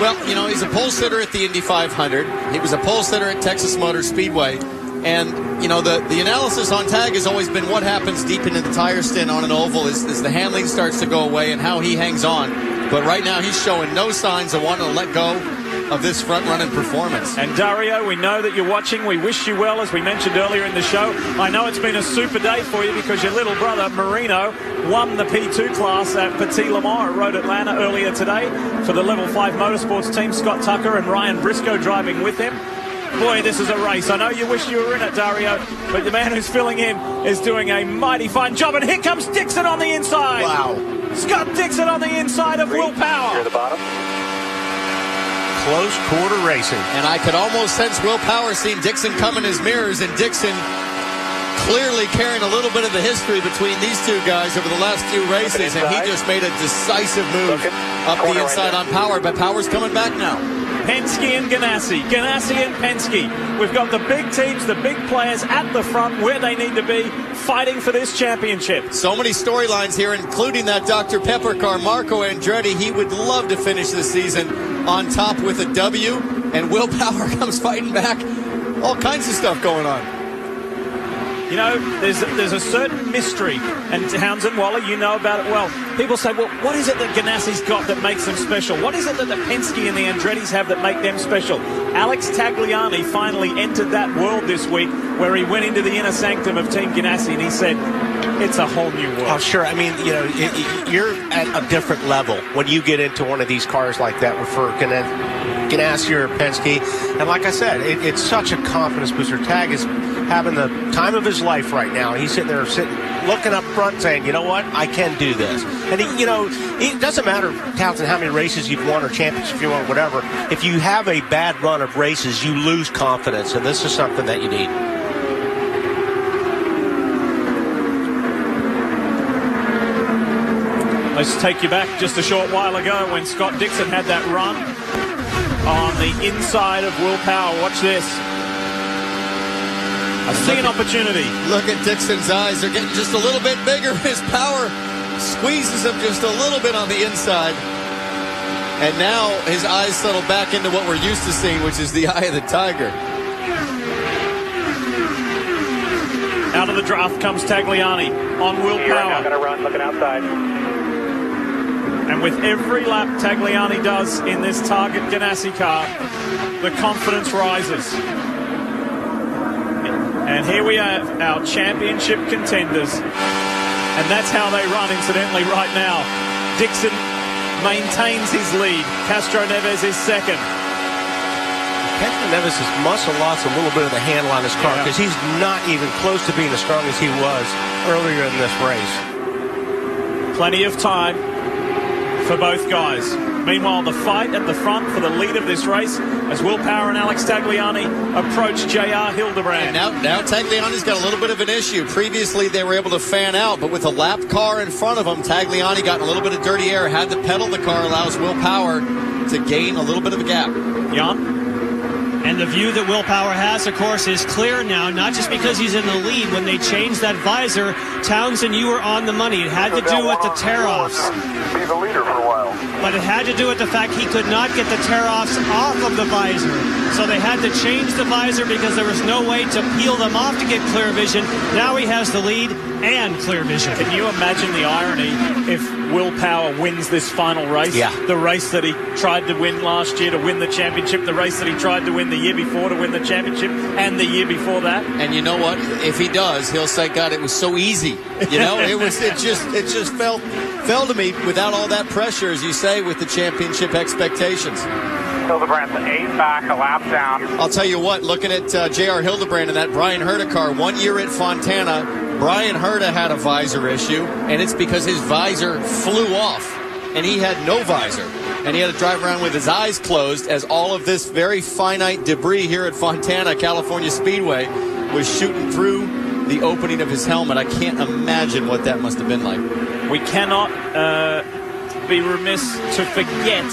Well, you know, he's a pole sitter at the Indy 500. He was a pole sitter at Texas Motor Speedway. And, you know, the analysis on Tag has always been what happens deep into the tire stint on an oval as the handling starts to go away and how he hangs on. But right now he's showing no signs of wanting to let go of this front-running performance. And Dario, we know that you're watching. We wish you well, as we mentioned earlier in the show. I know it's been a super day for you because your little brother, Marino, won the P2 class at Petit Le Mans at Road Atlanta earlier today for the Level 5 Motorsports team. Scott Tucker and Ryan Briscoe driving with him. Boy, this is a race. I know you wish you were in it, Dario, but the man who's filling in is doing a mighty fine job. And here comes Dixon on the inside. Wow. Scott Dixon on the inside of Will Power. Near the bottom. Close quarter racing. And I could almost sense Will Power seeing Dixon come in his mirrors, and Dixon clearly carrying a little bit of the history between these two guys over the last few races, and he just made a decisive move up the inside on Power, but Power's coming back now. Penske and Ganassi. Ganassi and Penske. We've got the big teams, the big players at the front where they need to be, fighting for this championship. So many storylines here, including that Dr. Pepper car, Marco Andretti. He would love to finish this season on top with a W, and Will Power comes fighting back. All kinds of stuff going on. You know, there's a certain mystery, and Townsend, Waller, you know about it well. People say, well, what is it that Ganassi's got that makes them special? What is it that the Penske and the Andrettis have that make them special? Alex Tagliani finally entered that world this week where he went into the inner sanctum of Team Ganassi and he said, it's a whole new world. Oh, sure. I mean, you know, you're at a different level when you get into one of these cars like that for Ganassi or Penske. And like I said, it's such a confidence booster. Tag is having the time of his life right now. He's sitting there looking up front saying, you know what, I can do this. And, it doesn't matter, Townsend, how many races you've won or championships you won, whatever. If you have a bad run of races, you lose confidence, and this is something that you need. Let's take you back just a short while ago when Scott Dixon had that run on the inside of Will Power. Watch this. I see an opportunity. Look at Dixon's eyes. They're getting just a little bit bigger. His power squeezes him just a little bit on the inside. And now his eyes settle back into what we're used to seeing, which is the eye of the tiger. Out of the draft comes Tagliani on Will Power. Going to run, looking outside. And with every lap Tagliani does in this Target Ganassi car, the confidence rises. And here we have our championship contenders. And that's how they run, incidentally, right now. Dixon maintains his lead. Castro Neves is second. Castro Neves has muscle lost a little bit of the handle on his car because he's not even close to being as strong as he was earlier in this race. Plenty of time for both guys. Meanwhile, the fight at the front for the lead of this race as Will Power and Alex Tagliani approach J.R. Hildebrand. And now Tagliani's got a little bit of an issue. Previously, they were able to fan out, but with a lap car in front of him, Tagliani got a little bit of dirty air, had to pedal the car, allows Will Power to gain a little bit of a gap. Jan? And the view that Will Power has, of course, is clear now, not just because he's in the lead. When they changed that visor, Townsend, you were on the money. It had to do with the tear-offs. Be the leader for a while. But it had to do with the fact he could not get the tear-offs off of the visor. So they had to change the visor because there was no way to peel them off to get clear vision. Now he has the lead and clear vision. Can you imagine the irony if Will Power wins this final race? Yeah. The race that he tried to win last year to win the championship, the race that he tried to win the year before to win the championship, and the year before that. And you know what? If he does, he'll say, God, it was so easy. You know, it just fell to me without all that pressure, as you say, with the championship expectations. Hildebrand's 8 back, a lap down. I'll tell you what, looking at J.R. Hildebrand and that Brian Herta car, 1 year at Fontana, Brian Herta had a visor issue, and it's because his visor flew off, and he had no visor. And he had to drive around with his eyes closed as all of this very finite debris here at Fontana, California Speedway, was shooting through the opening of his helmet. I can't imagine what that must have been like. We cannot be remiss to forget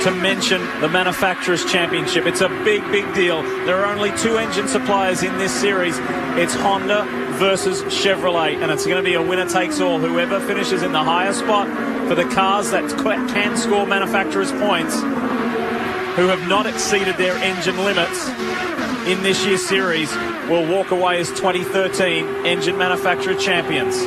to mention the Manufacturers' Championship. It's a big, big deal. There are only 2 engine suppliers in this series. It's Honda versus Chevrolet, and it's going to be a winner-takes-all. Whoever finishes in the higher spot for the cars that can score manufacturers' points, who have not exceeded their engine limits in this year's series, will walk away as 2013 engine manufacturer champions.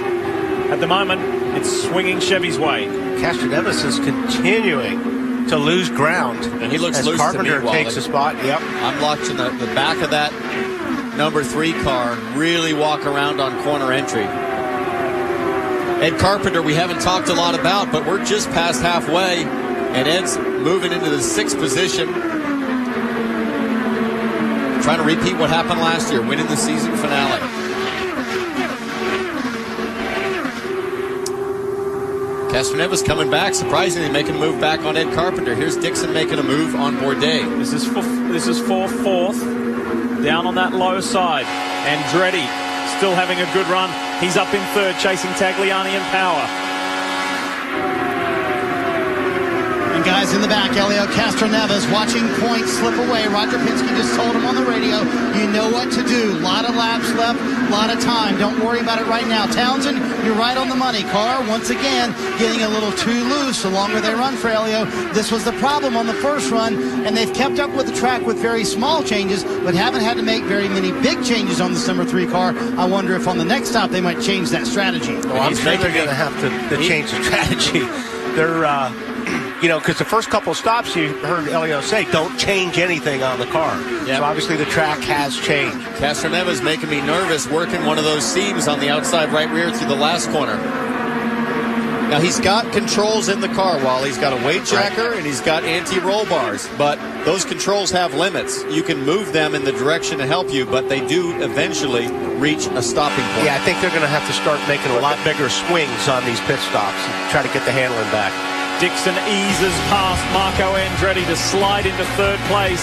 At the moment, it's swinging Chevy's way. Castro Neves is continuing to lose ground. And he looks as loose Carpenter to me, takes a spot. Yep. I'm watching the back of that number 3 car really walk around on corner entry. Ed Carpenter, we haven't talked a lot about, but we're just past halfway, and Ed's moving into the 6th position. Trying to repeat what happened last year, winning the season finale. Castro Neves coming back, surprisingly making a move back on Ed Carpenter. Here's Dixon making a move on Bourdais. This is for 4th, down on that low side. Andretti still having a good run. He's up in 3rd, chasing Tagliani and Power. And guys in the back, Elio Castro Neves watching points slip away. Roger Penske just told him on the radio, you know what to do. A lot of laps left, a lot of time. Don't worry about it right now. Townsend, you're right on the money. Car, once again, getting a little too loose the longer they run for Elio. This was the problem on the first run, and they've kept up with the track with very small changes, but haven't had to make very many big changes on this number 3 car. I wonder if on the next stop they might change that strategy. Well, I'm sure they're going to have to change the strategy. They're... you know, because the first couple of stops you heard Elio say, don't change anything on the car. Yep. So obviously the track has changed. Castro Neves making me nervous working one of those seams on the outside right rear through the last corner. Now he's got controls in the car, Wally. He's got a weight jacker and he's got anti-roll bars, but those controls have limits. You can move them in the direction to help you, but they do eventually reach a stopping point. Yeah, I think they're going to have to start making a lot bigger swings on these pit stops and try to get the handling back. Dixon eases past Marco Andretti to slide into 3rd place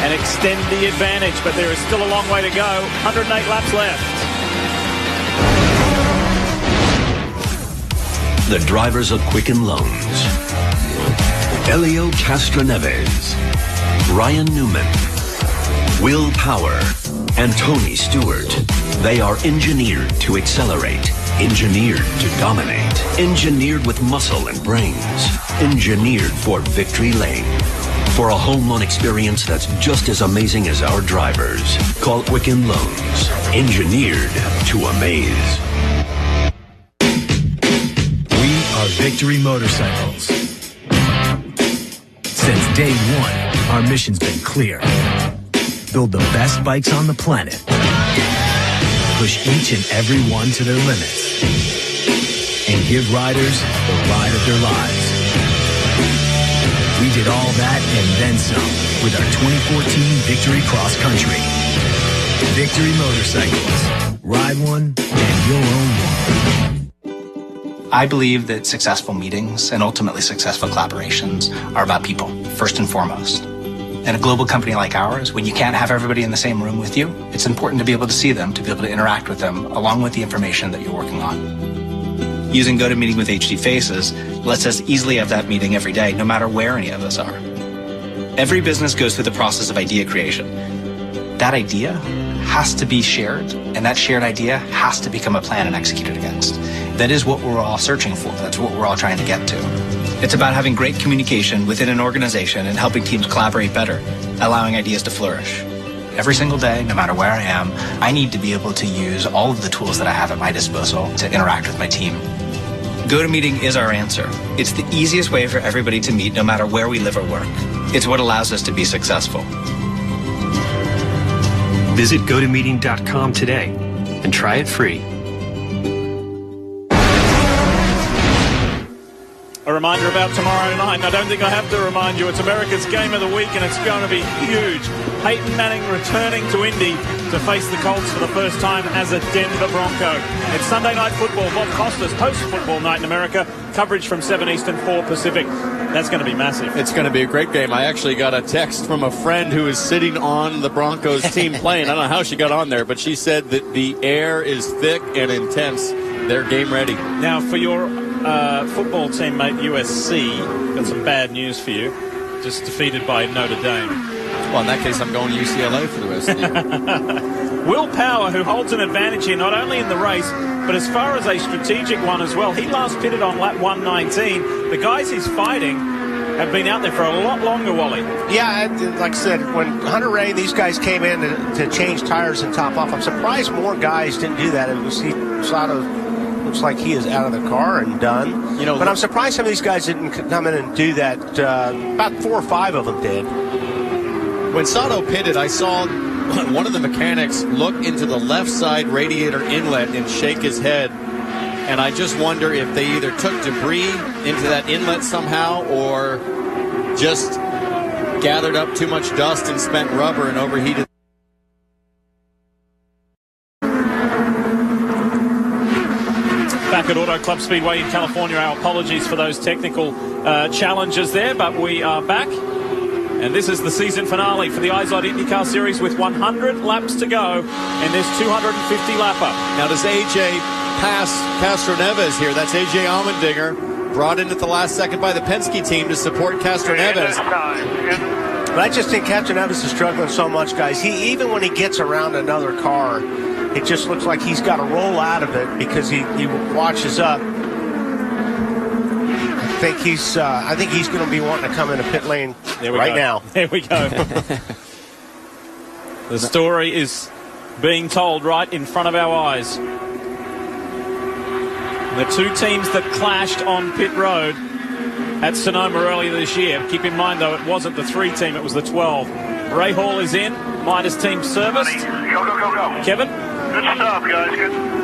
and extend the advantage, but there is still a long way to go. 108 laps left. The drivers of Quicken Loans. Elio Castro Neves, Ryan Newman, Will Power, and Tony Stewart. They are engineered to accelerate, engineered to dominate, engineered with muscle and brains, engineered for victory lane. For a home run experience that's just as amazing as our drivers, call Quicken Loans. Engineered to amaze. We are Victory Motorcycles. Since day one, our mission's been clear. Build the best bikes on the planet. Push each and every one to their limits. And give riders the ride of their lives. We did all that and then some with our 2014 Victory Cross Country. Victory Motorcycles. Ride one and you'll own one. I believe that successful meetings and ultimately successful collaborations are about people, first and foremost. In a global company like ours, when you can't have everybody in the same room with you, it's important to be able to see them, to be able to interact with them, along with the information that you're working on. Using GoToMeeting with HD Faces lets us easily have that meeting every day, no matter where any of us are. Every business goes through the process of idea creation. That idea has to be shared, and that shared idea has to become a plan and executed against. That is what we're all searching for. That's what we're all trying to get to. It's about having great communication within an organization and helping teams collaborate better, allowing ideas to flourish. Every single day, no matter where I am, I need to be able to use all of the tools that I have at my disposal to interact with my team. GoToMeeting is our answer. It's the easiest way for everybody to meet no matter where we live or work. It's what allows us to be successful. Visit GoToMeeting.com today and try it free. A reminder about tomorrow night, and I don't think I have to remind you, it's America's Game of the Week, and it's going to be huge. Peyton Manning returning to Indy to face the Colts for the first time as a Denver Bronco. It's Sunday Night Football. Bob Costas hosts Football Night in America. Coverage from 7 Eastern, 4 Pacific. That's going to be massive. It's going to be a great game. I actually got a text from a friend who is sitting on the Broncos team plane. I don't know how she got on there, but she said that the air is thick and intense. They're game ready. Now, for your football teammate USC, got some bad news for you. Just defeated by Notre Dame. Well, in that case, I'm going to UCLA for the rest of the year. Will Power, who holds an advantage here, not only in the race, but as far as a strategic one as well. He last pitted on lap 119. The guys he's fighting have been out there for a lot longer, Wally. Yeah, like I said, when Hunter Ray, these guys came in to change tires and top off, I'm surprised more guys didn't do that. It was looks like he is out of the car and done. You know, but I'm surprised some of these guys didn't come in and do that. About 4 or 5 of them did. When Sato pitted, I saw one of the mechanics look into the left side radiator inlet and shake his head. And I just wonder if they either took debris into that inlet somehow or just gathered up too much dust and spent rubber and overheated. Back at Auto Club Speedway in California, our apologies for those technical challenges there, but we are back. And this is the season finale for the IZOD IndyCar Series with 100 laps to go in this 250-lapper. Now, does AJ pass Castroneves here? That's AJ Allmendinger, brought in at the last second by the Penske team to support Castroneves. But I just think Castroneves is struggling so much, guys. Even when he gets around another car, it just looks like he's got to roll out of it because he watches up. I think he's going to be wanting to come in a pit lane right now. There we go. The story is being told right in front of our eyes. The two teams that clashed on pit road at Sonoma earlier this year. Keep in mind, though, it wasn't the 3 team, it was the 12. Ray Hall is in. Midas team serviced. Go. Kevin? Good stuff, guys. Good.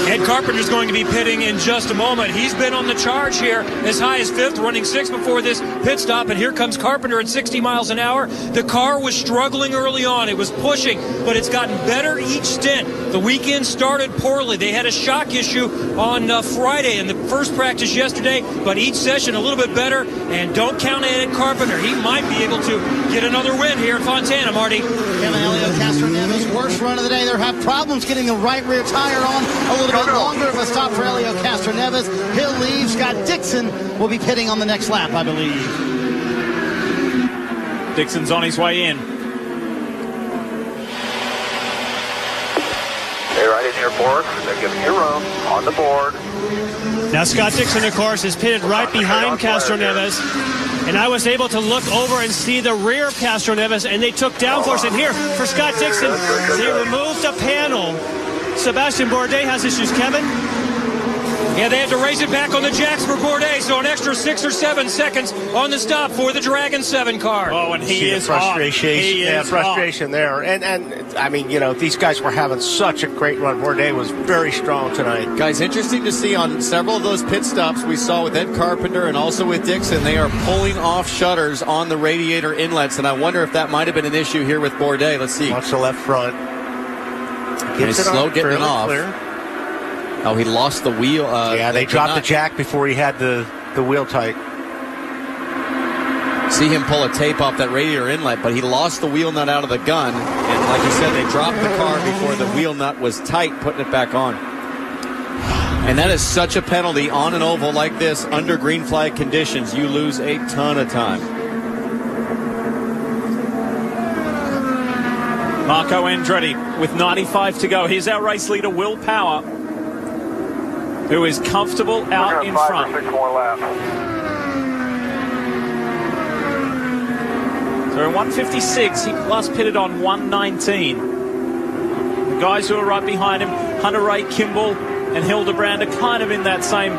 Ed Carpenter's going to be pitting in just a moment. He's been on the charge here as high as 5th, running 6th before this pit stop, and here comes Carpenter at 60 miles an hour. The car was struggling early on. It was pushing, but it's gotten better each stint. The weekend started poorly. They had a shock issue on Friday in the first practice yesterday, but each session a little bit better, and don't count Ed Carpenter. He might be able to get another win here at Fontana, Marty. Elio Castroneves, worst run of the day. They'll have problems getting the right rear tire on. A little bit longer of a stop for Elio Castroneves. He'll leave. Scott Dixon will be pitting on the next lap, I believe. Dixon's on his way in. your forks. They're giving you room on the board. Now Scott Dixon, of course, is pitted right behind Castroneves. And I was able to look over and see the rear of Castroneves, and they took downforce. And here, for Scott Dixon, they removed a panel. Sebastian Bourdais has issues. Kevin? Yeah, they have to raise it back on the jacks for Bourdais, so an extra 6 or 7 seconds on the stop for the Dragon 7 car. Oh, and he is frustration. Frustration there. And I mean, you know, these guys were having such a great run. Bourdais was very strong tonight. Guys, interesting to see on several of those pit stops we saw with Ed Carpenter and also with Dixon, they are pulling off shutters on the radiator inlets, and I wonder if that might have been an issue here with Bourdais. Let's see. Watch the left front. He's slow getting it off. Clear. Oh, he lost the wheel. Yeah, they dropped the jack before he had the wheel tight. See him pull a tape off that radiator inlet, but he lost the wheel nut out of the gun. And like you said, they dropped the car before the wheel nut was tight, putting it back on. And that is such a penalty on an oval like this, under green flag conditions. You lose a ton of time. Marco Andretti with 95 to go. Here's our race leader, Will Power, who is comfortable out in front. 5 or 6 more laps. So in 156, he last pitted on 119. The guys who are right behind him, Hunter Ray, Kimball, and Hildebrand, are kind of in that same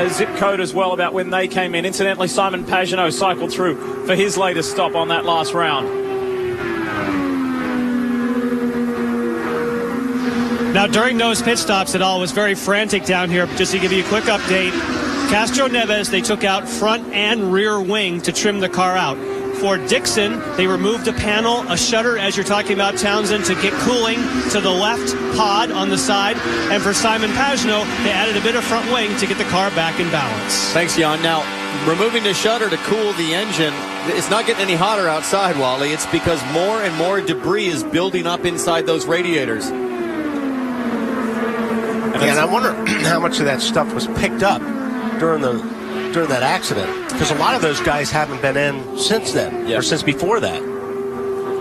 zip code as well about when they came in. Incidentally, Simon Pagenaud cycled through for his latest stop on that last round. Now, during those pit stops, it all was very frantic down here. Just to give you a quick update, Castroneves, they took out front and rear wing to trim the car out. For Dixon, they removed a panel, a shutter, as you're talking about, Townsend, to get cooling to the left pod on the side. And for Simon Pagenaud, they added a bit of front wing to get the car back in balance. Thanks, Jan. Now, removing the shutter to cool the engine, it's not getting any hotter outside, Wally. It's because more and more debris is building up inside those radiators. And I wonder how much of that stuff was picked up during that accident, because a lot of those guys haven't been in since then, or since before that.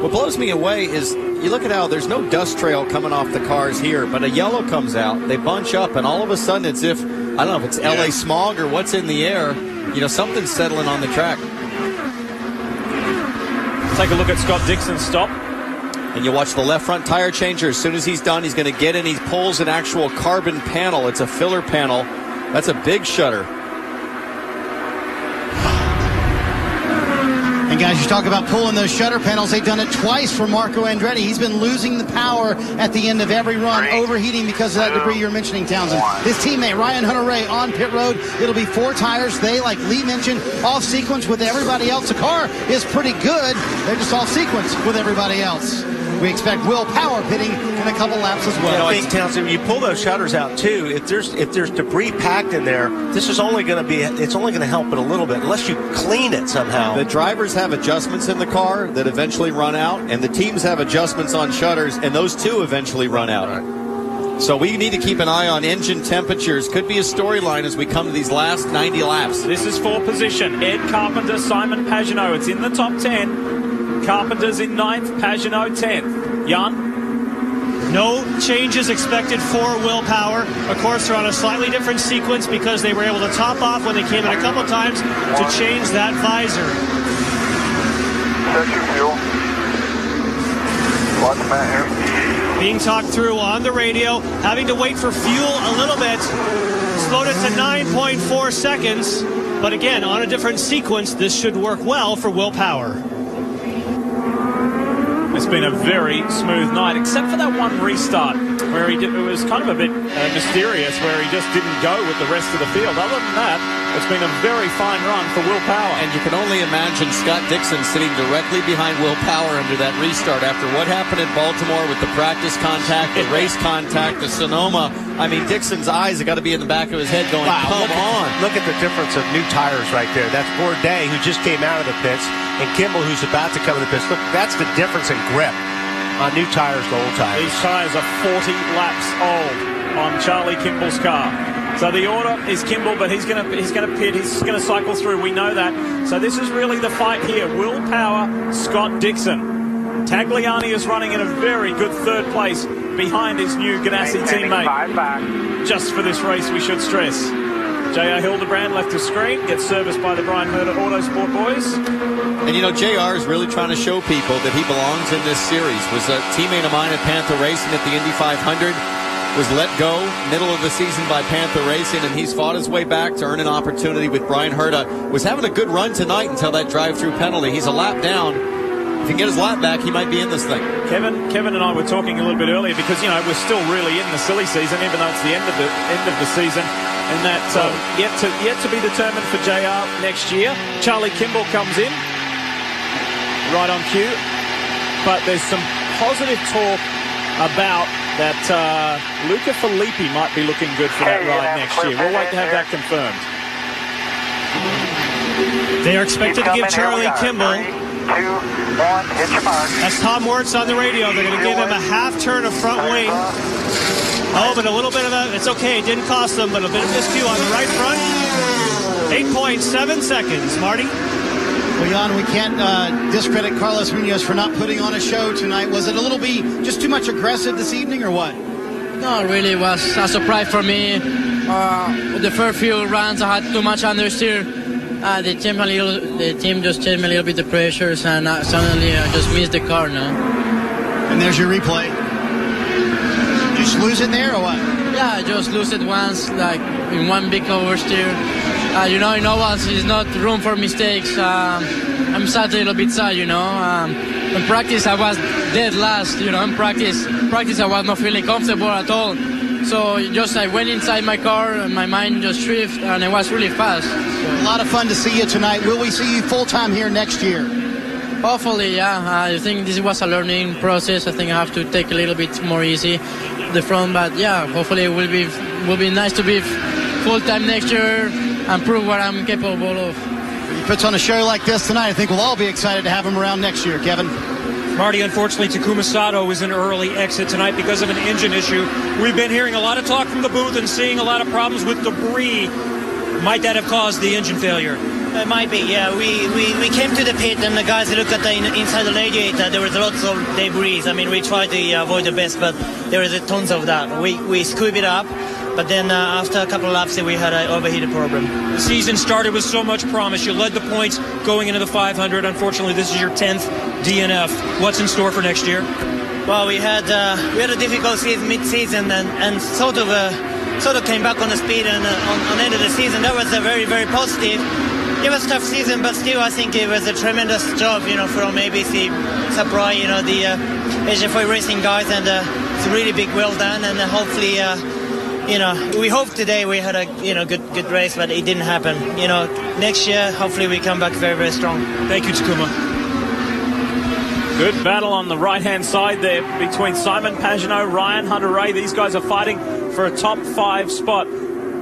What blows me away is you look at how there's no dust trail coming off the cars here, but a yellow comes out, they bunch up, and all of a sudden it's if, I don't know if it's LA smog or what's in the air, you know, something's settling on the track. Take a look at Scott Dixon's stop. And you watch the left front tire changer. As soon as he's done, he's going to get in. He pulls an actual carbon panel. It's a filler panel. That's a big shutter. And guys, you talk about pulling those shutter panels. They've done it twice for Marco Andretti. He's been losing the power at the end of every run, overheating because of that debris you're mentioning, Townsend. His teammate, Ryan Hunter-Reay, on pit road. It'll be 4 tires. They, like Lee mentioned, off sequence with everybody else. The car is pretty good. They're just off sequence with everybody else. We expect Will Power pitting in a couple laps as well. I think, Townsend, when you pull those shutters out too, if there's debris packed in there, this is only going to help it a little bit unless you clean it somehow. The drivers have adjustments in the car that eventually run out, and the teams have adjustments on shutters, and those too eventually run out. Right. So we need to keep an eye on engine temperatures. Could be a storyline as we come to these last 90 laps. This is for position. Ed Carpenter, Simon Pagenaud. It's in the top 10. Carpenter's in 9th, Pagenaud 10th. Jan? No changes expected for Will Power. Of course, they're on a slightly different sequence because they were able to top off when they came in a couple times to change that visor. Set your fuel. Watch Matt here. Being talked through on the radio, having to wait for fuel a little bit. Slowed it to 9.4 seconds. But again, on a different sequence, this should work well for Will Power. It's been a very smooth night, except for that one restart where it was kind of a bit mysterious, where he just didn't go with the rest of the field. Other than that, it's been a very fine run for Will Power. And you can only imagine Scott Dixon sitting directly behind Will Power under that restart after what happened in Baltimore with the practice contact, the race contact, the Sonoma. I mean, Dixon's eyes have got to be in the back of his head going, come on. Look at the difference of new tires right there. That's Bourdais, who just came out of the pits, and Kimball, who's about to come in the pits. Look, that's the difference in grip on new tires to old tires. These tires are 40 laps old on Charlie Kimball's car. So the order is Kimball, but he's going to pit. He's going to cycle through. We know that. So this is really the fight here. Will Power, Scott Dixon. Tagliani is running in a very good third place. behind his new Ganassi teammate. Just for this race, we should stress. J.R. Hildebrand left the screen, gets serviced by the Brian Herder Autosport boys. And you know, JR is really trying to show people that he belongs in this series. Was a teammate of mine at Panther Racing at the Indy 500. Was let go middle of the season by Panther Racing, and he's fought his way back to earn an opportunity with Brian Herta. Was having a good run tonight until that drive-through penalty. He's a lap down. If he can get his lap back, he might be in this thing. Kevin and I were talking a little bit earlier because, you know, we're still really in the silly season, even though it's the end of the season. And that's yet to be determined for JR next year. Charlie Kimball comes in right on cue, but there's some positive talk about that Luca Filippi might be looking good for that ride next year. We'll wait to have that confirmed. They are expected to give Charlie Kimball. 3, 2, 1, hit your mark. That's Tom Wertz on the radio. They're going to give him a half turn of front wing. Oh, but a little bit of it's okay. It didn't cost them, but a bit of miscue on the right front. 8.7 seconds, Marty. Well, Jan, we can't discredit Carlos Munoz for not putting on a show tonight. Was it a little bit just too much aggressive this evening, or what? No, really, it was a surprise for me. The first few runs, I had too much understeer. The team just changed me a little bit the pressures, and suddenly I just missed the car now. And there's your replay. Just lose it there, or what? Yeah, I just lose it once, like in one big oversteer. You know, in ovals, it's not room for mistakes. I'm sad, a little bit sad, you know. In practice, I was dead last, you know. In practice, I was not feeling comfortable at all. So just I went inside my car, and my mind just drifted, and it was really fast. So, a lot of fun to see you tonight. Will we see you full-time here next year? Hopefully, yeah. I think this was a learning process. I think I have to take a little bit more easy the front, but yeah, hopefully it will be nice to be full-time next year and prove what I'm capable of. He puts on a show like this tonight. I think we'll all be excited to have him around next year, Kevin. Marty, unfortunately, Takuma Sato was an early exit tonight because of an engine issue. We've been hearing a lot of talk from the booth and seeing a lot of problems with debris. Might that have caused the engine failure? It might be, yeah. We came to the pit and the guys looked at the inside the radiator. There was lots of debris. I mean, we tried to avoid the best, but there was tons of that. We scooped it up, but then after a couple of laps, we had an overheated problem. The season started with so much promise. You led the points going into the 500. Unfortunately, this is your 10th DNF. What's in store for next year? Well, we had a difficult season mid-season and sort of came back on the speed and on the end of the season. That was a very, very positive. It was a tough season, but still I think it was a tremendous job, you know, from ABC, Supply, you know, the HF4 racing guys, and it's a really big well done, and hopefully, you know, we hope today we had a, you know, good race, but it didn't happen. You know, next year, hopefully we come back very, very strong. Thank you, Takuma. Good battle on the right-hand side there between Simon Pagenaud, Ryan Hunter-Reay. These guys are fighting for a top 5 spot.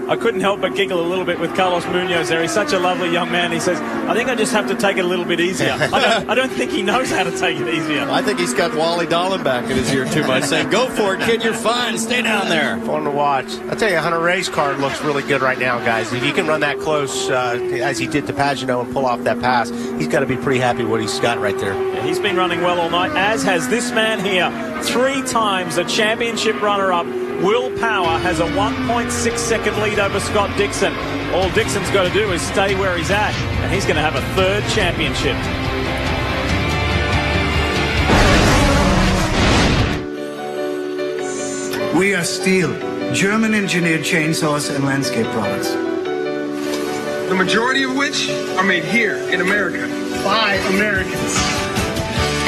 I couldn't help but giggle a little bit with Carlos Munoz there. He's such a lovely young man. He says, I think I just have to take it a little bit easier. I don't think he knows how to take it easier. I think he's got Wally Dahlin back in his ear too much, saying, go for it, kid, you're fine. Stay down there. Fun to watch. I'll tell you, Hunter Ray's car looks really good right now, guys. If you can run that close as he did to Pagenaud and pull off that pass, he's got to be pretty happy what he's got right there. Yeah, he's been running well all night, as has this man here. 3 times a championship runner-up. Will Power has a 1.6 second lead over Scott Dixon. All Dixon's got to do is stay where he's at, and he's going to have a 3rd championship. We are Stihl, German-engineered chainsaws and landscape products. The majority of which are made here in America by Americans.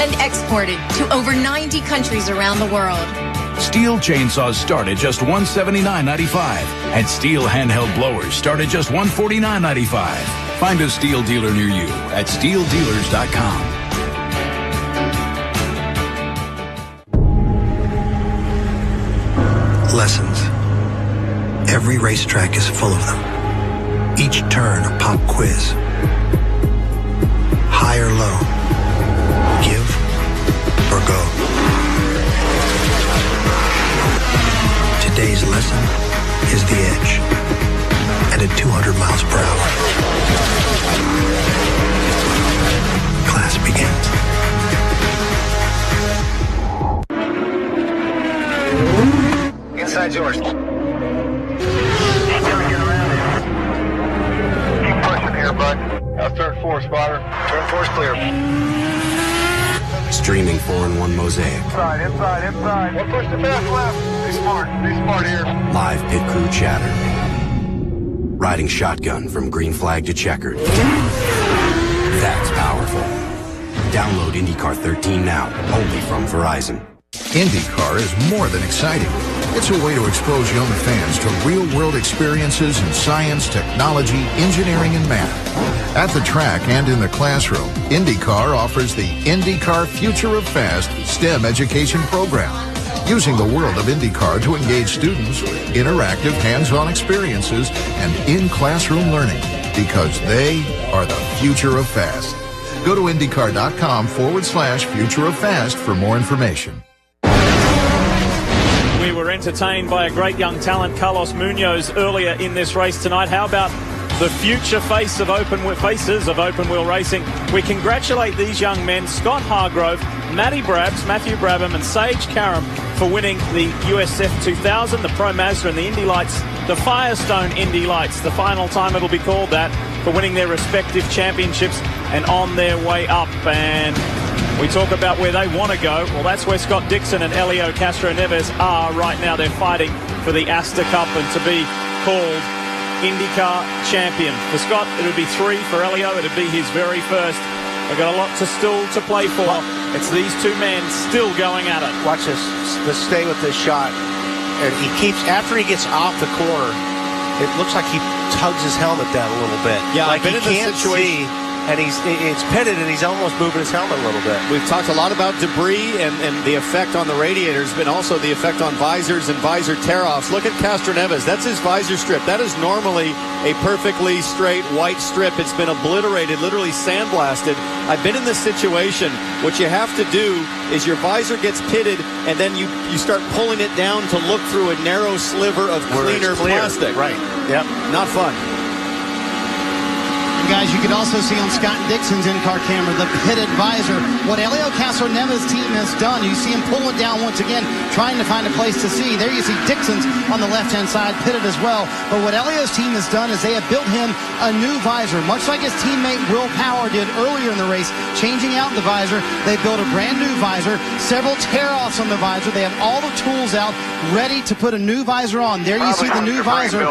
And exported to over 90 countries around the world. Stihl chainsaws start at just $179.95, and Stihl handheld blowers start at just $149.95. Find a Stihl dealer near you at StihlDealers.com. Lessons. Every racetrack is full of them. Each turn a pop quiz. High or low. Give or go. Today's lesson is the edge, and at 200 miles per hour. Class begins. Inside's yours. Keep pushing here, bud. That's turn 4, spotter. Turn 4's clear. Streaming 4-in-1 Mosaic. Inside. One push to fast left. Be smart here. Live pit crew chatter. Riding shotgun from green flag to checkered. That's powerful. Download IndyCar 13 now, only from Verizon. IndyCar is more than exciting. It's a way to expose young fans to real-world experiences in science, technology, engineering, and math. At the track and in the classroom, IndyCar offers the IndyCar Future of Fast STEM education program, using the world of IndyCar to engage students with interactive hands-on experiences and in-classroom learning, because they are the future of fast. Go to IndyCar.com/Future of Fast for more information. We were entertained by a great young talent, Carlos Munoz, earlier in this race tonight. How about the future faces of open wheel racing? We congratulate these young men, Scott Hargrove, Matty Brabs, Matthew Brabham, and Sage Karam, for winning the USF 2000, the Pro Mazda, and the Indy Lights, the Firestone Indy Lights, the final time it'll be called that, for winning their respective championships and on their way up. And we talk about where they want to go. Well, that's where Scott Dixon and Elio Castro-Neves are right now. They're fighting for the Astor Cup and to be called IndyCar champion. For Scott, it would be 3. For Elio, it would be his very first. They've got a lot still to play for. It's these two men still going at it. Watch this. Let's stay with this shot. And he keeps, after he gets off the corner, it looks like he tugs his helmet down a little bit. Yeah, like I've been in this situation. And it's pitted, and he's almost moving his helmet a little bit. We've talked a lot about debris and the effect on the radiators, but also the effect on visors and visor tear-offs. Look at Castro-Neves. That's his visor strip. That is normally a perfectly straight white strip. It's been obliterated, literally sandblasted. I've been in this situation. What you have to do is your visor gets pitted, and then you start pulling it down to look through a narrow sliver of clear plastic. Right. Yep. Not fun. Guys, you could also see on Scott Dixon's in-car camera the pitted visor. What Elio Castro-Neves' team has done, you see him pull it down once again, trying to find a place to see. There you see Dixon's on the left-hand side, pitted as well. But what Elio's team has done is they have built him a new visor, much like his teammate Will Power did earlier in the race, changing out the visor. They built a brand new visor, several tear-offs on the visor. They have all the tools out, ready to put a new visor on. There you see the new visor.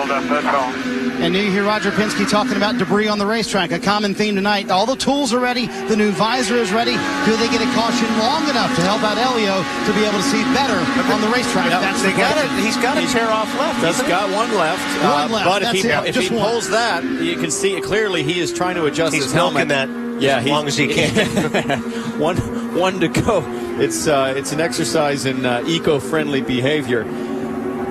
And you hear Roger Penske talking about debris on the racetrack, a common theme tonight. All the tools are ready. The new visor is ready. Do they get a caution long enough to help out Elio to be able to see better on the racetrack? Yep. That's the question. He's got a tear off left, doesn't he? He's got one left. One left. But That's if he pulls that, you can see it clearly. He is trying to adjust his helmet. That as long as he can. one to go. It's an exercise in eco-friendly behavior.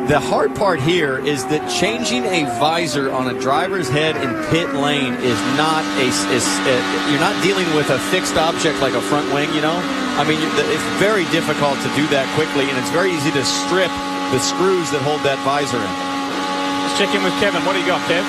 The hard part here is that changing a visor on a driver's head in pit lane is not you're not dealing with a fixed object like a front wing, you know? I mean, it's very difficult to do that quickly, and it's very easy to strip the screws that hold that visor in. Let's check in with Kevin. What do you got, Kev?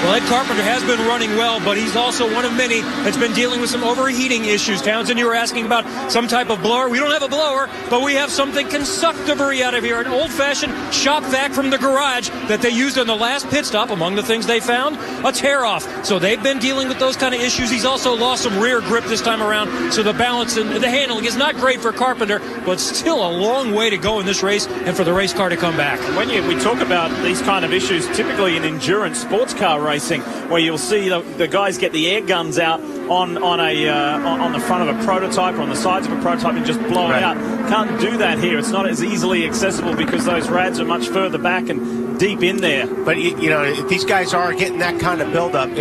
Well, Ed Carpenter has been running well, but he's also one of many that's been dealing with some overheating issues. Townsend, you were asking about some type of blower. We don't have a blower, but we have something can suck debris out of here. An old-fashioned shop vac from the garage that they used on the last pit stop. Among the things they found, a tear-off. So they've been dealing with those kind of issues. He's also lost some rear grip this time around, so the balance and the handling is not great for Carpenter, but still a long way to go in this race and for the race car to come back. When we talk about these kind of issues, typically in endurance sports car racing, where you'll see the guys get the air guns out on the front of a prototype or on the sides of a prototype and just blow it out. Can't do that here. It's not as easily accessible because those rads are much further back and deep in there. But if these guys are getting that kind of buildup,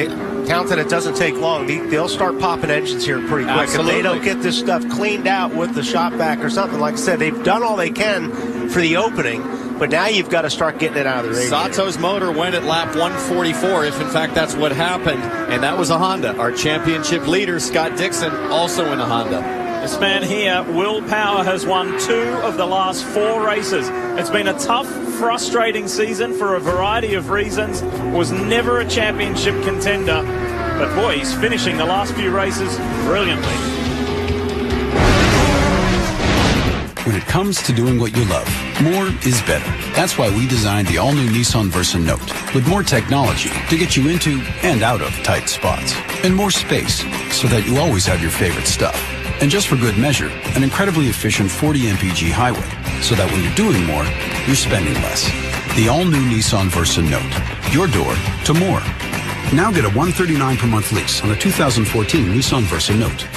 Townsend, it doesn't take long. They'll start popping engines here pretty quick. Absolutely. If they don't get this stuff cleaned out with the shop vac or something, like I said, they've done all they can for the opening. But now you've got to start getting it out of the radiator. Sato's motor went at lap 144, if in fact that's what happened, and that was a Honda. Our championship leader, Scott Dixon, also in a Honda. This man here, Will Power, has won 2 of the last 4 races. It's been a tough, frustrating season for a variety of reasons. Was never a championship contender, but boy, he's finishing the last few races brilliantly. When it comes to doing what you love, more is better. That's why we designed the all-new Nissan Versa Note with more technology to get you into and out of tight spots, and more space so that you always have your favorite stuff. And just for good measure, an incredibly efficient 40 mpg highway, so that when you're doing more, you're spending less. The all-new Nissan Versa Note. Your door to more. Now get a $139 per month lease on a 2014 Nissan Versa Note.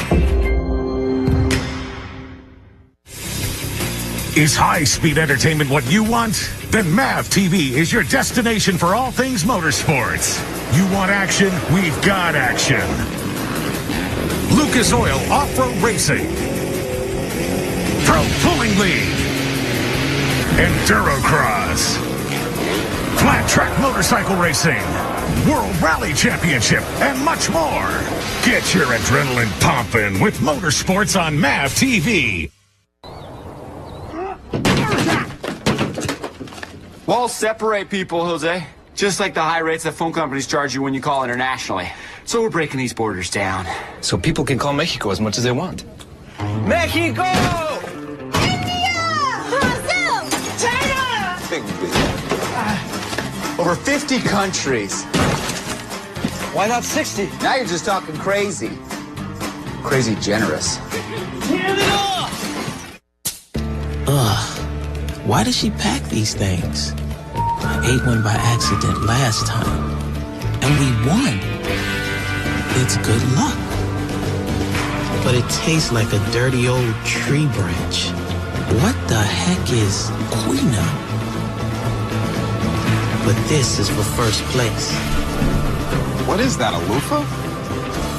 Is high-speed entertainment what you want? Then MAV TV is your destination for all things motorsports. You want action? We've got action. Lucas Oil Off-Road Racing. Pro Pulling League. Endurocross. Flat Track Motorcycle Racing. World Rally Championship, and much more. Get your adrenaline pumping with motorsports on MAV TV. Walls separate people, Jose. Just like the high rates that phone companies charge you when you call internationally. So we're breaking these borders down. So people can call Mexico as much as they want. Mexico! India! Brazil! China! Over 50 countries. Why not 60? Now you're just talking crazy. Crazy generous. Ugh. Why does she pack these things? I ate one by accident last time, and we won. It's good luck. But it tastes like a dirty old tree branch. What the heck is quinoa? But this is for first place. What is that, a loofah?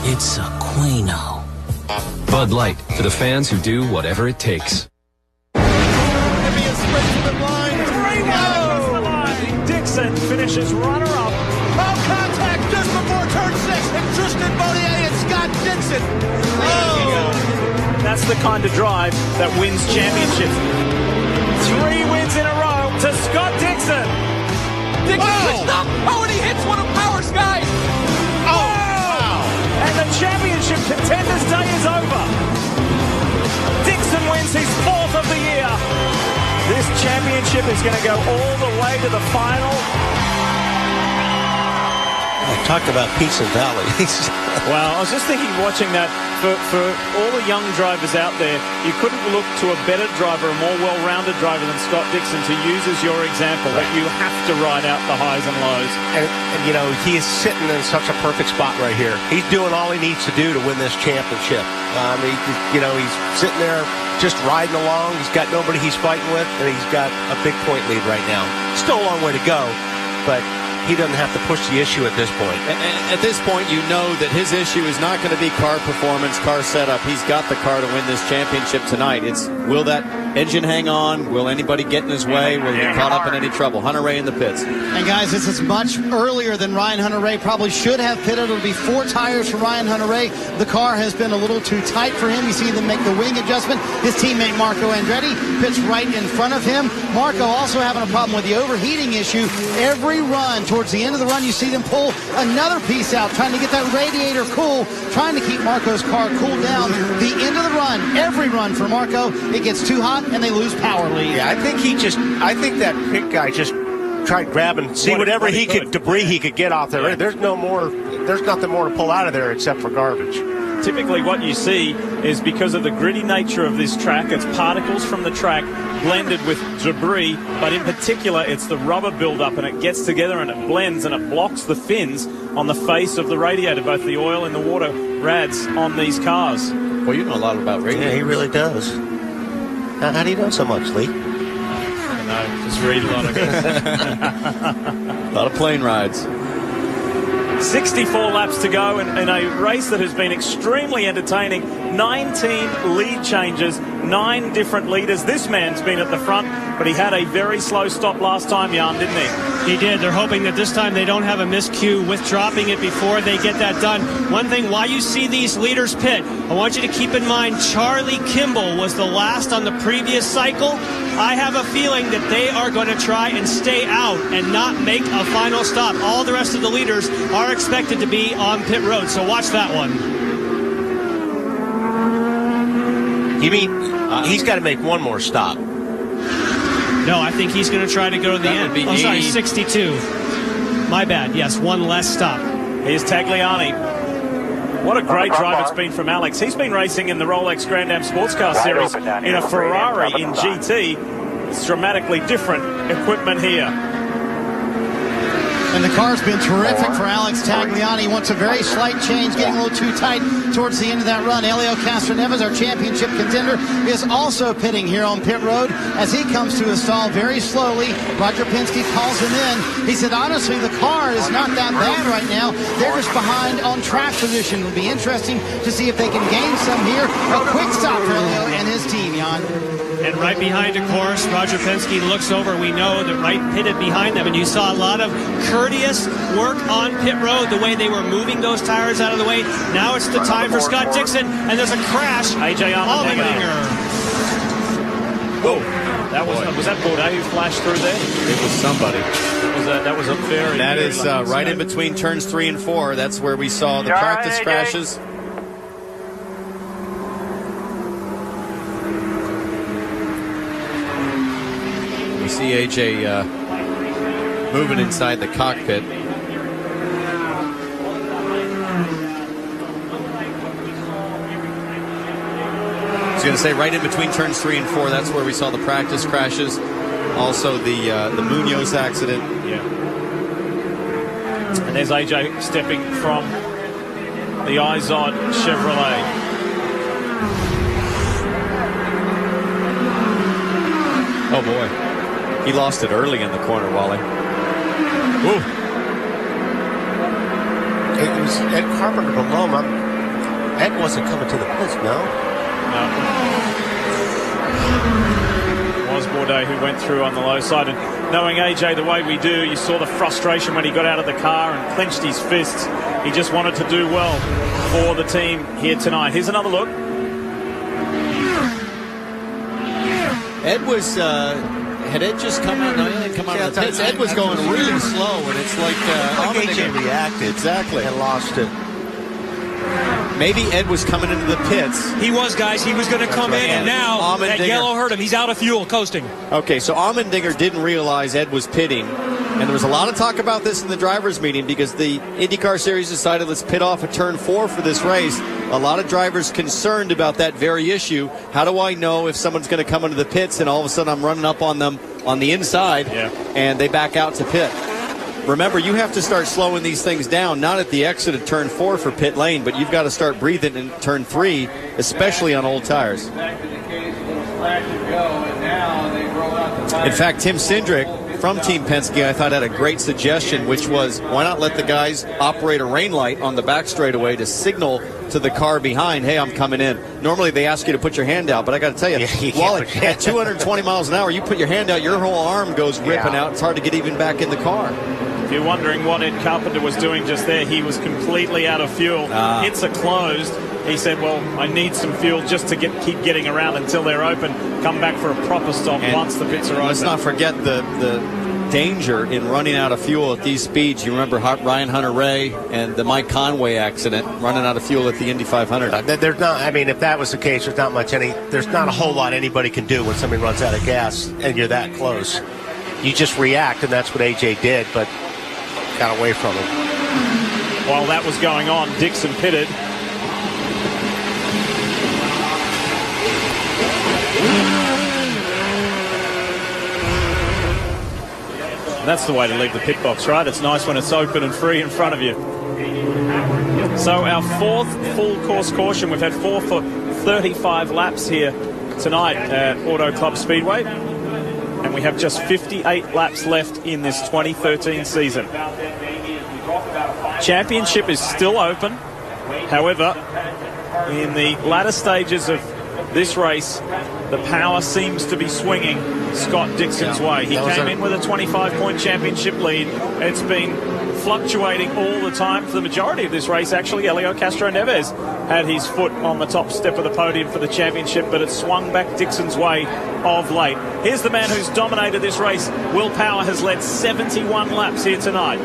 It's a quinoa. Bud Light, for the fans who do whatever it takes. Dixon finishes runner-up. Oh, contact just before turn 6. It's Tristan Bollier and Scott Dixon. Oh! That's the kind of drive that wins championships. 3 wins in a row to Scott Dixon. Dixon switched up. Oh, and he hits one of Power's guys. Oh, wow. And the championship contenders' day is over. Dixon wins his 4th of the year. This championship is going to go all the way to the final. I talked about Pizza Valley. Well, I was just thinking, watching that, for all the young drivers out there, you couldn't look to a better driver, a more well-rounded driver than Scott Dixon to use as your example, that you have to ride out the highs and lows. And, you know, he is sitting in such a perfect spot right here. He's doing all he needs to do to win this championship. He's sitting there just riding along. He's got nobody he's fighting with, and he's got a big point lead right now. Still a long way to go, but he doesn't have to push the issue at this point. At this point, you know that his issue is not going to be car performance, car setup. He's got the car to win this championship tonight. It's, will that engine hang on? Will anybody get in his way? Will he get caught up in any trouble? Hunter-Reay in the pits. And guys, this is much earlier than Ryan Hunter-Reay probably should have pitted. It'll be 4 tires for Ryan Hunter-Reay. The car has been a little too tight for him. You see them make the wing adjustment. His teammate Marco Andretti pits right in front of him. Marco also having a problem with the overheating issue. Every run, towards the end of the run, you see them pull another piece out, trying to get that radiator cool, trying to keep Marco's car cooled down. The end of the run, every run for Marco, it gets too hot and they lose power lead. Yeah, I think that pit guy just tried grabbing, see whatever debris he could get off there. Yeah. There's nothing more to pull out of there except for garbage. Typically what you see is, because of the gritty nature of this track, it's particles from the track blended with debris, but in particular it's the rubber buildup, and it gets together and it blends and it blocks the fins on the face of the radiator, both the oil and the water rads on these cars. Well, you know a lot about radiators. Yeah, he really does. How do you know so much, Lee? I don't know, just read a lot of it. A lot of plane rides. 64 laps to go in a race that has been extremely entertaining. 19 lead changes, 9 different leaders. This man's been at the front, but he had a very slow stop last time, Jan, didn't he? He did. They're hoping that this time they don't have a miscue with dropping it before they get that done. One thing, while you see these leaders pit, I want you to keep in mind Charlie Kimball was the last on the previous cycle. I have a feeling that they are going to try and stay out and not make a final stop. All the rest of the leaders are expected to be on pit road, so watch that one. You mean he's got to make one more stop? No, I think he's going to try to go to the end. Oh, sorry, 62. My bad. Yes, one less stop. Here's Tagliani. What a great drive it's been from Alex. He's been racing in the Rolex Grand Am Sports Car Series in a Ferrari in GT. It's dramatically different equipment here. And the car's been terrific for Alex Tagliani. He wants a very slight change, getting a little too tight towards the end of that run. Elio Castroneves, our championship contender, is also pitting here on pit road as he comes to a stall very slowly. Roger Penske calls him in. He said, honestly, the car is not that bad right now. They're just behind on track position. It'll be interesting to see if they can gain some here. A quick stop for Elio and his team, Jan. And right behind, of course, Roger Penske looks over. We know that right pitted behind them, and you saw a lot of courteous work on pit road, the way they were moving those tires out of the way. Now it's the time for Scott Dixon, and there's a crash. AJ Allmendinger. Whoa, was that Bourdais who flashed through there? It was somebody. That was a very. That is right in between turns 3 and 4. That's where we saw the practice crashes. We see AJ moving inside the cockpit. I was going to say right in between turns 3 and 4. That's where we saw the practice crashes. Also the Munoz accident. Yeah. And there's AJ stepping from the Izod Chevrolet. Oh boy. He lost it early in the corner, Wally. Ooh. It was Ed Carpenter below him. Ed wasn't coming to the pits, no? No. It was Bourdais who went through on the low side. And knowing AJ the way we do, you saw the frustration when he got out of the car and clenched his fists. He just wanted to do well for the team here tonight. Here's another look. Ed was... had Ed just come out? No, he didn't come out of the pits. Ed was going really slow, and it's like AJ reacted. Exactly. And lost it. Maybe Ed was coming into the pits. He was, guys. He was going to come in, and now that yellow hurt him. He's out of fuel, coasting. Okay, so Allmendinger didn't realize Ed was pitting. And there was a lot of talk about this in the drivers' meeting because the IndyCar Series decided let's pit off at turn 4 for this race. A lot of drivers concerned about that very issue. How do I know if someone's going to come into the pits and all of a sudden I'm running up on them on the inside and they back out to pit? Remember, you have to start slowing these things down, not at the exit of turn 4 for pit lane, but you've got to start breathing in turn 3, especially on old tires. In fact, Tim Cindric from Team Penske, I thought, had a great suggestion, which was why not let the guys operate a rain light on the back straightaway to signal to the car behind, hey, I'm coming in. Normally they ask you to put your hand out, but I got to tell you, Wally, at 220 miles an hour, you put your hand out, your whole arm goes ripping out. It's hard to get even back in the car. If you're wondering what Ed Carpenter was doing just there, he was completely out of fuel. Pits are closed. He said, well, I need some fuel just to keep getting around until they're open. Come back for a proper stop once the pits are open. Let's not forget the danger in running out of fuel at these speeds. You remember Ryan Hunter-Reay and the Mike Conway accident, running out of fuel at the Indy 500. There's not. I mean, if that was the case, there's not a whole lot anybody can do when somebody runs out of gas and you're that close. You just react, and that's what AJ did, but got away from him. While that was going on, Dixon pitted. That's the way to leave the pit box, right? It's nice when it's open and free in front of you. So our 4th full course caution. We've had 4 for 35 laps here tonight at Auto Club Speedway. And we have just 58 laps left in this 2013 season. Championship is still open. However, in the latter stages of this race, the power seems to be swinging Scott Dixon's way. He came in with a 25-point championship lead. It's been fluctuating all the time for the majority of this race. Actually, Elio Castroneves had his foot on the top step of the podium for the championship, but it swung back Dixon's way of late. Here's the man who's dominated this race. Will Power has led 71 laps here tonight.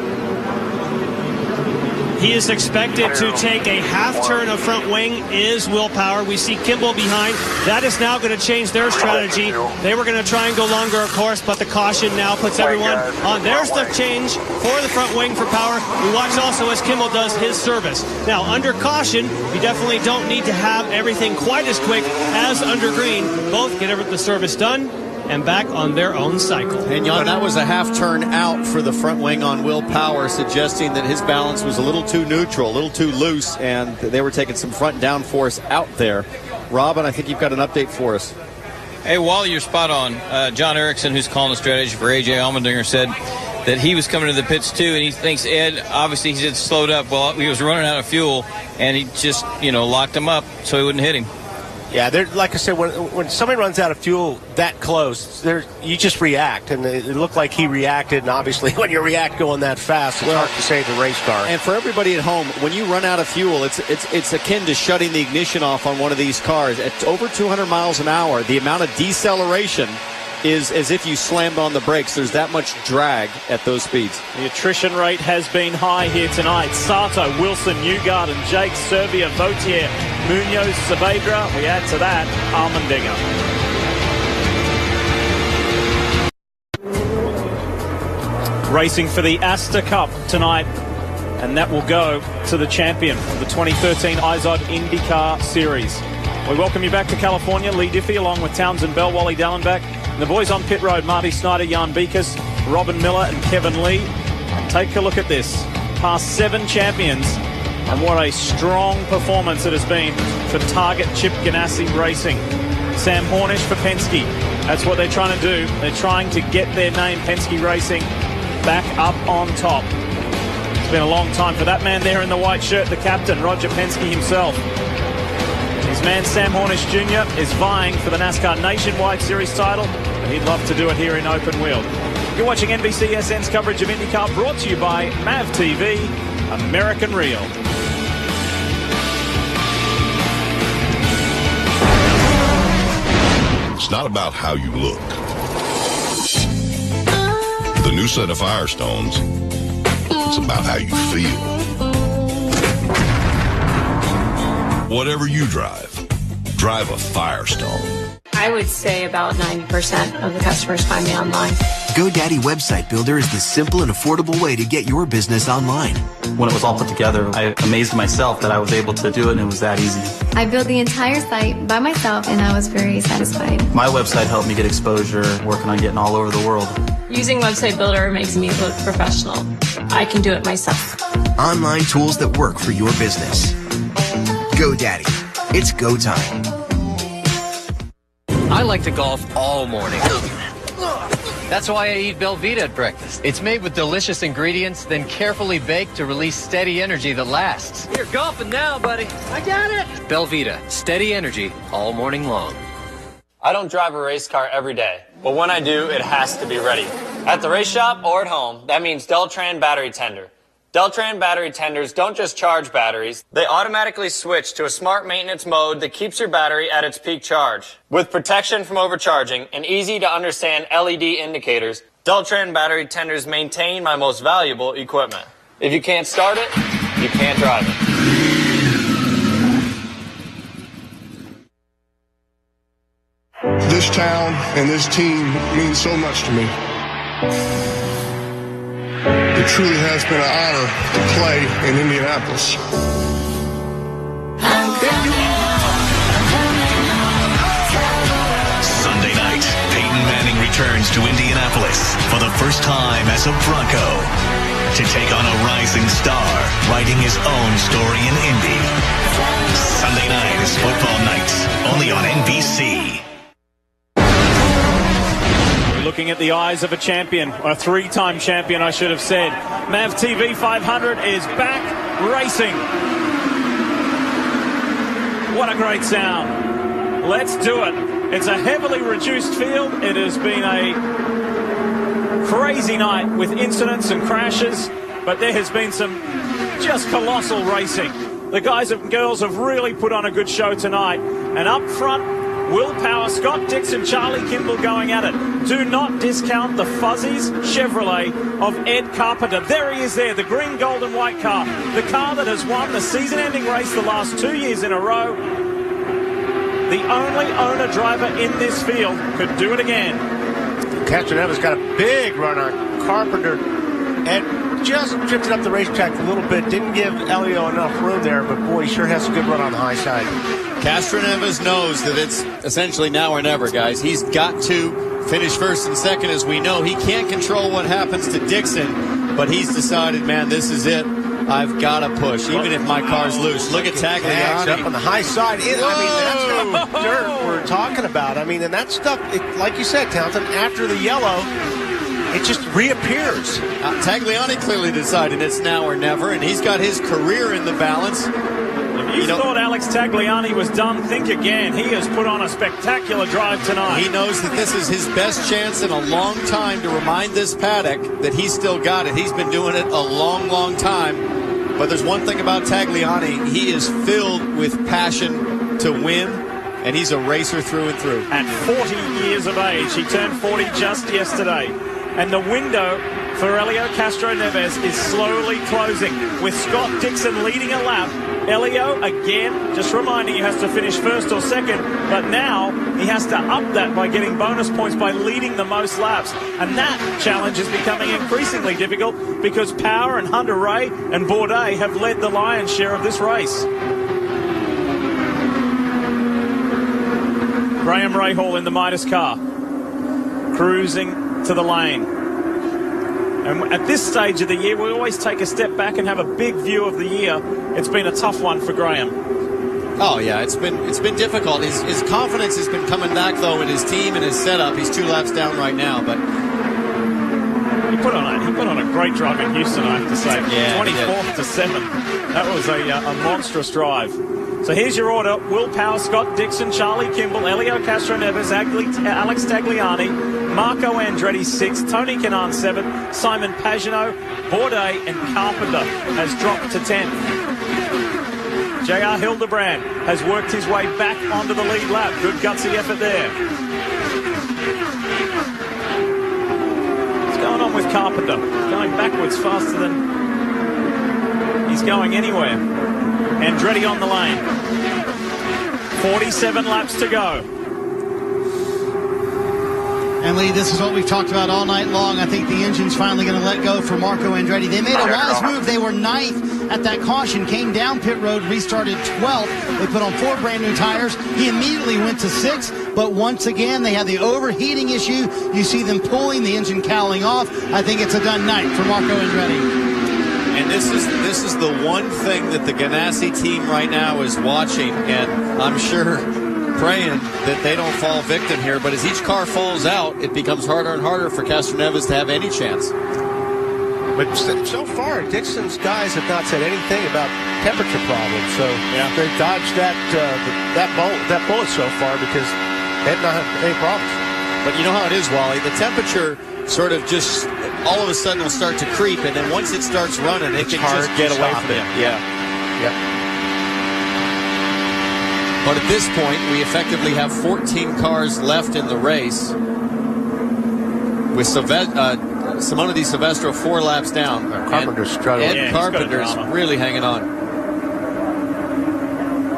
He is expected to take a half turn of front wing, is Willpower. We see Kimball behind. That is now going to change their strategy. They were going to try and go longer, of course, but the caution now puts everyone on. There's the change for the front wing for Power. We watch also as Kimball does his service. Now, under caution, you definitely don't need to have everything quite as quick as under green. Both get the service done and back on their own cycle. And Jan, that was a half turn out for the front wing on Willpower, suggesting that his balance was a little too neutral, a little too loose, and they were taking some front downforce out there. Robin, I think you've got an update for us. Hey, Wally, you're spot on. John Erickson, who's calling the strategy for A.J. Allmendinger, said that he was coming to the pits too, and he thinks Ed, obviously he's just slowed up. Well, he was running out of fuel, and he just, locked him up so he wouldn't hit him. Yeah, like I said, when somebody runs out of fuel that close, you just react, and it looked like he reacted. And obviously, when you react going that fast, it's hard to save the race car. And for everybody at home, when you run out of fuel, it's akin to shutting the ignition off on one of these cars. At over 200 miles an hour, the amount of deceleration is as if you slammed on the brakes. There's that much drag at those speeds. The attrition rate has been high here tonight. Sato, Wilson, Newgarden, Jake, Serbia, Vautier, Munoz, Saavedra. We add to that Allmendinger. Racing for the Astor Cup tonight, and that will go to the champion of the 2013 IZOD IndyCar Series. We welcome you back to California. Lee Diffie along with Townsend Bell, Wally Dallenbach. And the boys on pit road, Marty Snyder, Jan Beekes, Robin Miller and Kevin Lee. And take a look at this. Past 7 champions, and what a strong performance it has been for Target Chip Ganassi Racing. Sam Hornish for Penske. That's what they're trying to do. They're trying to get their name, Penske Racing, back up on top. It's been a long time for that man there in the white shirt, the captain, Roger Penske himself. His man Sam Hornish Jr. is vying for the NASCAR Nationwide Series title, and he'd love to do it here in open wheel. You're watching NBCSN's coverage of IndyCar, brought to you by MAV TV, American Real. It's not about how you look. The new set of Firestones, it's about how you feel. Whatever you drive a Firestone. I would say about 90% of the customers find me online. GoDaddy Website Builder is the simple and affordable way to get your business online. When it was all put together, I amazed myself that I was able to do it and it was that easy. I built the entire site by myself and I was very satisfied. My website helped me get exposure, working on getting all over the world. Using Website Builder makes me look professional. I can do it myself. Online tools that work for your business. GoDaddy. It's go time. I like to golf all morning. That's why I eat Belvita at breakfast. It's made with delicious ingredients, then carefully baked to release steady energy that lasts. You're golfing now, buddy. I got it. Belvita, steady energy all morning long. I don't drive a race car every day, but when I do, it has to be ready. At the race shop or at home, that means Deltran Battery Tender. Deltran battery tenders don't just charge batteries, they automatically switch to a smart maintenance mode that keeps your battery at its peak charge. With protection from overcharging and easy to understand LED indicators, Deltran battery tenders maintain my most valuable equipment. If you can't start it, you can't drive it. This town and this team means so much to me. It truly has been an honor to play in Indianapolis. Sunday night, Peyton Manning returns to Indianapolis for the first time as a Bronco to take on a rising star writing his own story in Indy. Sunday night is football night, only on NBC. Looking at the eyes of a champion, a 3-time champion, I should have said. MAV TV 500 is back racing. What a great sound. Let's do it. It's a heavily reduced field. It has been a crazy night with incidents and crashes, but there has been some just colossal racing. The guys and girls have really put on a good show tonight. And up front, Willpower, Scott Dixon, Charlie Kimball going at it. do not discount the Fuzzies Chevrolet of Ed Carpenter. There he is there, the green, gold and white car. The car that has won the season-ending race the last 2 years in a row. The only owner-driver in this field could do it again. Castroneva's got a big run on Carpenter and just drifted up the racetrack a little bit. Didn't give Elio enough room there, but boy, he sure has a good run on the high side. Castroneves knows that it's essentially now or never, guys. He's got to finish first and second. As we know, he can't control what happens to Dixon, but he's decided, man, this is it. I've got to push, even if my car's loose. Look at Tagliani. Up on the high side. That's the dirt we're talking about. I mean, and that stuff, like you said, Townsend, after the yellow, it just reappears. Tagliani clearly decided it's now or never, and he's got his career in the balance. If you thought Alex Tagliani was done, think again. He has put on a spectacular drive tonight. He knows that this is his best chance in a long time to remind this paddock that he's still got it. He's been doing it a long, long time. But there's one thing about Tagliani. He is filled with passion to win, and he's a racer through and through. At 40 years of age, he turned 40 just yesterday. And the window for Elio Castroneves is slowly closing, with Scott Dixon leading a lap. Elio, again, just reminding you, has to finish first or second, but now he has to up that by getting bonus points by leading the most laps. And that challenge is becoming increasingly difficult because Power and Hunter Ray and Bourdais have led the lion's share of this race. Graham Rahal in the Midas car, cruising to the lane. And at this stage of the year, we always take a step back and have a big view of the year. It's been a tough one for Graham. Oh, yeah, it's been difficult. His confidence has been coming back, though, in his team and his setup. He's 2 laps down right now, but he put on a great drive in Houston, I have to say. Yeah, 24th to 7th. That was a monstrous drive. So here's your order. Will Power, Scott Dixon, Charlie Kimball, Elio Castroneves, Alex Tagliani, Marco Andretti 6th, Tony Kanaan 7th, Simon Pagenaud, Bourdais and Carpenter has dropped to 10th. J.R. Hildebrand has worked his way back onto the lead lap. Good gutsy effort there. What's going on with Carpenter? Going backwards faster than he's going anywhere. Andretti on the lane. 47 laps to go. And Lee, this is what we've talked about all night long. I think the engine's finally going to let go for Marco Andretti. They made a wise move. They were 9th at that caution, came down pit road, restarted 12th. They put on 4 brand new tires. He immediately went to 6th, but once again, they had the overheating issue. You see them pulling, the engine cowling off. I think it's a done night for Marco Andretti. And this is the one thing that the Ganassi team right now is watching, and I'm sure praying that they don't fall victim here. But as each car falls out, it becomes harder and harder for Castroneves to have any chance. But so far, Dixon's guys have not said anything about temperature problems. So they've dodged that bullet so far because they have not had any problems. But you know how it is, Wally. The temperature sort of just all of a sudden will start to creep, and then once it starts running, it can just get away from it. Yeah. But at this point, we effectively have 14 cars left in the race, with Simone Di Silvestro 4 laps down. Carpenter's struggling. Ed Carpenter's really hanging on.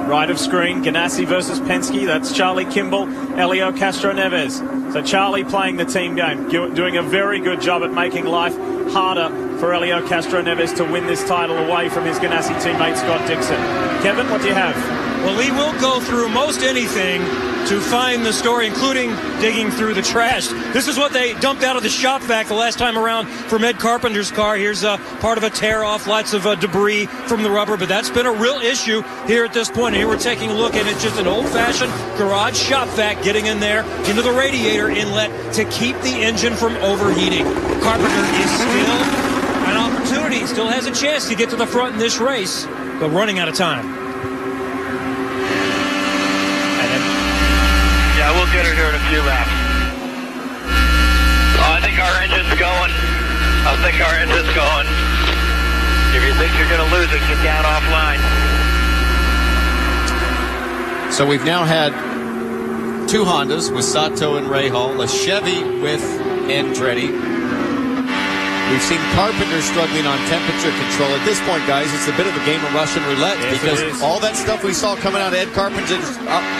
Right of screen, Ganassi versus Penske. That's Charlie Kimball, Elio Castroneves. So Charlie playing the team game, doing a very good job at making life harder for Elio Castroneves to win this title away from his Ganassi teammate Scott Dixon. Kevin, what do you have? Well, Lee will go through most anything to find the story, including digging through the trash. This is what they dumped out of the shop vac the last time around from Ed Carpenter's car. Here's part of a tear-off, lots of debris from the rubber, but that's been a real issue here at this point. Here we're taking a look, and it's just an old-fashioned garage shop vac getting in there into the radiator inlet to keep the engine from overheating. Carpenter is still an opportunity, still has a chance to get to the front in this race, but running out of time. Yeah, we'll get her here in a few laps. Oh, I think our engine's going. If you think you're going to lose it, get down offline. So we've now had two Hondas with Sato and Rahal, a Chevy with Andretti. We've seen Carpenter struggling on temperature control. At this point, guys, it's a bit of a game of Russian roulette, because all that stuff we saw coming out of Ed Carpenter's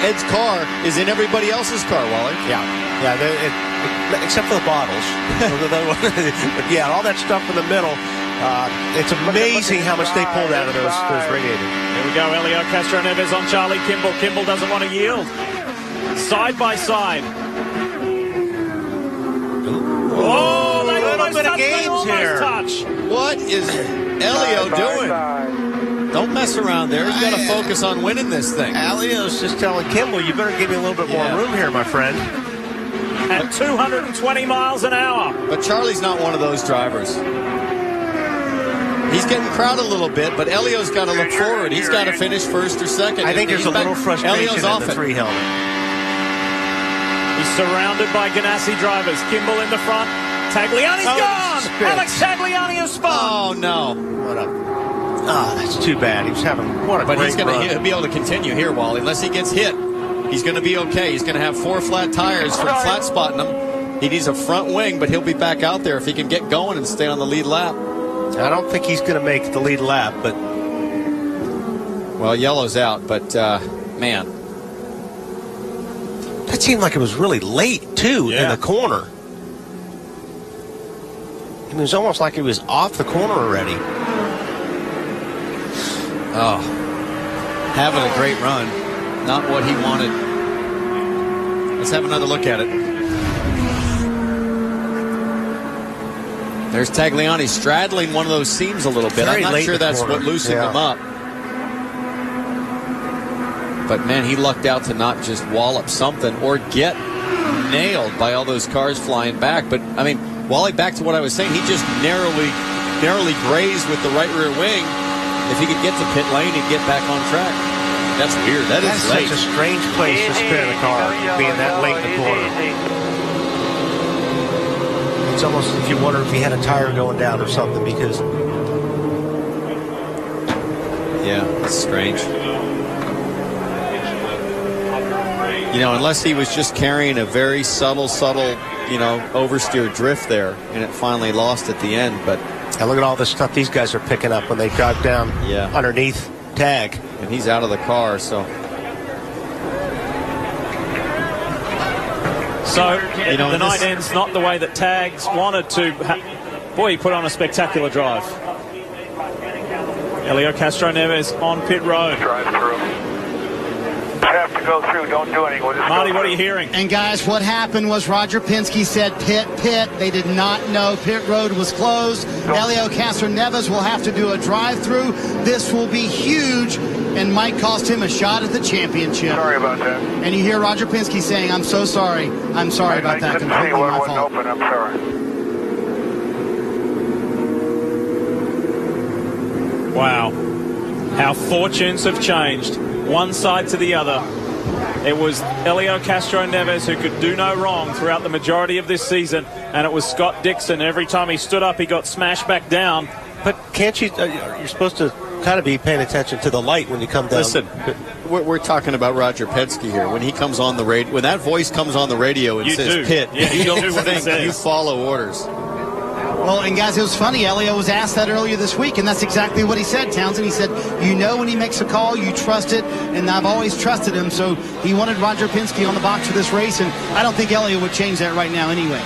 Ed's car is in everybody else's car, Wally. Yeah, except for the bottles. But yeah, all that stuff in the middle. It's amazing how much they pulled out of those radiators. Here we go, Helio Castroneves on Charlie Kimball. Kimball doesn't want to yield. Side by side. Oh, they almost touch. They almost touch. What is Helio doing? Don't mess around there. You got to focus on winning this thing. Helio's just telling Kimball, you better give me a little bit more room here, my friend. At 220 miles an hour. But Charlie's not one of those drivers. He's getting crowded a little bit, but Helio's got to look forward. He's got to finish first or second. I think there's a little frustration in the three helmet. He's surrounded by Ganassi drivers. Kimball in the front. Tagliani's gone! Alex Tagliani has spun! Oh, no. That's too bad. He was having what a great run. He'll be able to continue here, Wally, unless he gets hit. He's going to be okay. He's going to have 4 flat tires from flat spotting him. He needs a front wing, but he'll be back out there if he can get going and stay on the lead lap. I don't think he's going to make the lead lap, but... Well, yellow's out, but, man. That seemed like it was really late, too, in the corner. It was almost like he was off the corner already. Oh. Having a great run. Not what he wanted. Let's have another look at it. There's Tagliani straddling one of those seams a little bit. I'm not sure that's what loosened him up. But, man, he lucked out to not just wallop something or get nailed by all those cars flying back. But, I mean, Wally, back to what I was saying, he just narrowly grazed with the right rear wing. If he could get to pit lane and get back on track. That's weird. That's late. Such a strange place to spin a car, being that late in the corner. It's almost if you wonder if he had a tire going down or something, because... Yeah, it's strange. You know, unless he was just carrying a very subtle, you know, oversteer drift there, and it finally lost at the end. But and look at all the stuff these guys are picking up when they drive down underneath tag. And he's out of the car, so. So, you know, the night ends not the way that Tags wanted to. Boy, he put on a spectacular drive. Helio Castroneves on pit road. Drive through. Have to go through. Don't do anything. We'll just Marty, what are you hearing? And guys, what happened was Roger Penske said pit. They did not know pit road was closed. Helio Castroneves will have to do a drive-through. This will be huge and might cost him a shot at the championship. Sorry about that. And you hear Roger Penske saying, "I'm so sorry. I'm sorry about that. Completely my fault." Open. I'm sorry. Wow. How fortunes have changed. One side to the other. It was Helio Castroneves who could do no wrong throughout the majority of this season, and it was Scott Dixon. Every time he stood up, he got smashed back down. But can't you? You're supposed to kind of be paying attention to the light when you come down. Listen, we're talking about Roger Penske here. When he comes on the radio, when that voice comes on the radio and says pit, you don't think, you follow orders. Well, and guys, it was funny. Helio was asked that earlier this week, and that's exactly what he said, Townsend. He said, you know when he makes a call, you trust it, and I've always trusted him. So he wanted Roger Penske on the box for this race, and I don't think Helio would change that right now anyway.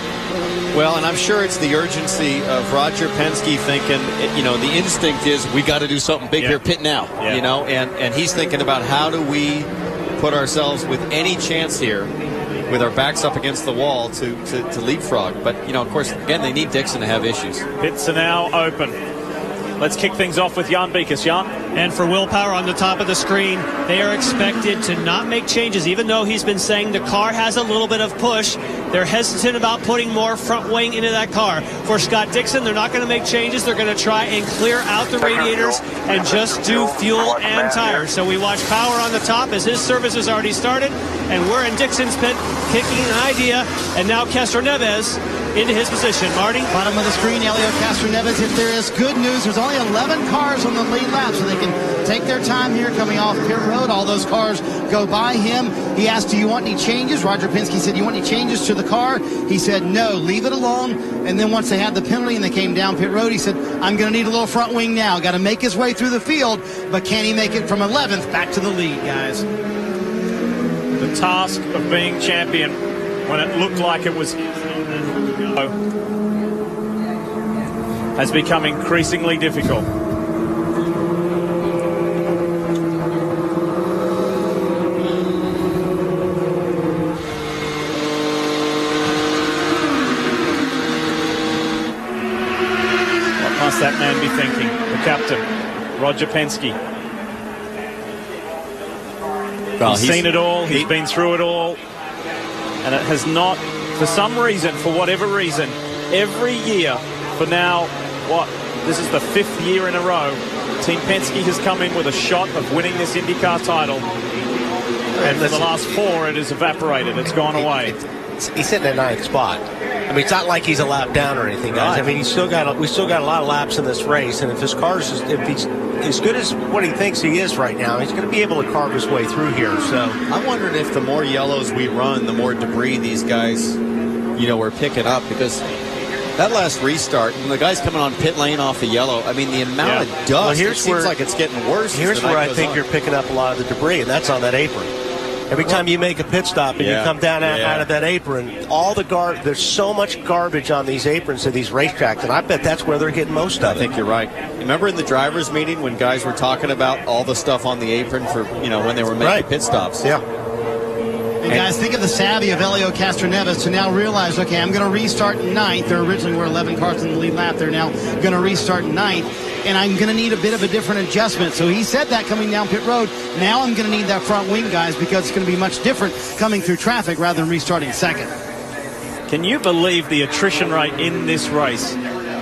Well, and I'm sure it's the urgency of Roger Penske thinking, you know, the instinct is we got to do something big here, pit now, you know, and he's thinking about how do we put ourselves with any chance here with our backs up against the wall to leapfrog. But, you know, of course, again, they need Dixon to have issues. Pits are now open. Let's kick things off with Jan Beekes. Jan? And for Will Power on the top of the screen, they are expected to not make changes, even though he's been saying the car has a little bit of push. They're hesitant about putting more front wing into that car. For Scott Dixon, they're not going to make changes. They're going to try and clear out the radiators and just do fuel and tires. So we watch Power on the top as his service has already started, and we're in Dixon's pit kicking an idea, and now Castroneves into his position. Marty? Bottom of the screen, Helio Castroneves. If there is good news, there's only 11 cars on the lead lap, so they can take their time here coming off pit road. All those cars go by him. He asked, do you want any changes? Roger Penske said, do you want any changes to the car? He said, no, leave it alone. And then once they had the penalty and they came down pit road, he said, I'm going to need a little front wing now. Got to make his way through the field, but can he make it from 11th back to the lead, guys? The task of being champion when it looked like it was has become increasingly difficult. What must that man be thinking? The captain, Roger Penske. Well, he's seen it all. He's been through it all. And it has not, for some reason, for whatever reason, every year for now, this is the 5th year in a row, Team Penske has come in with a shot of winning this IndyCar title. And for the last 4, it has evaporated. It's gone away. He's sitting at 9th spot. I mean, it's not like he's a lap down or anything, guys. Right. I mean, we still got a lot of laps in this race, and if his car's if he's as good as what he thinks he is right now, he's going to be able to carve his way through here. So I'm wondering if the more yellows we run, the more debris these guys, are picking up, because that last restart, when the guy's coming on pit lane off a yellow, I mean, the amount of dust, it seems like it's getting worse. Here's where I think you're picking up a lot of the debris, and that's on that apron. Every time you make a pit stop and you come down out of that apron, all the there's so much garbage on these aprons of these racetracks, and I bet that's where they're getting most of it. I think you're right. Remember in the drivers' meeting when guys were talking about all the stuff on the apron for, when they were making pit stops? Yeah. And guys, think of the savvy of Helio Castroneves to now realize, okay, I'm going to restart 9th. There originally were 11 cars in the lead lap. They're now going to restart 9th. And I'm going to need a bit of a different adjustment. So he said that coming down pit road. Now I'm going to need that front wing, guys, because it's going to be much different coming through traffic rather than restarting 2nd. Can you believe the attrition rate in this race?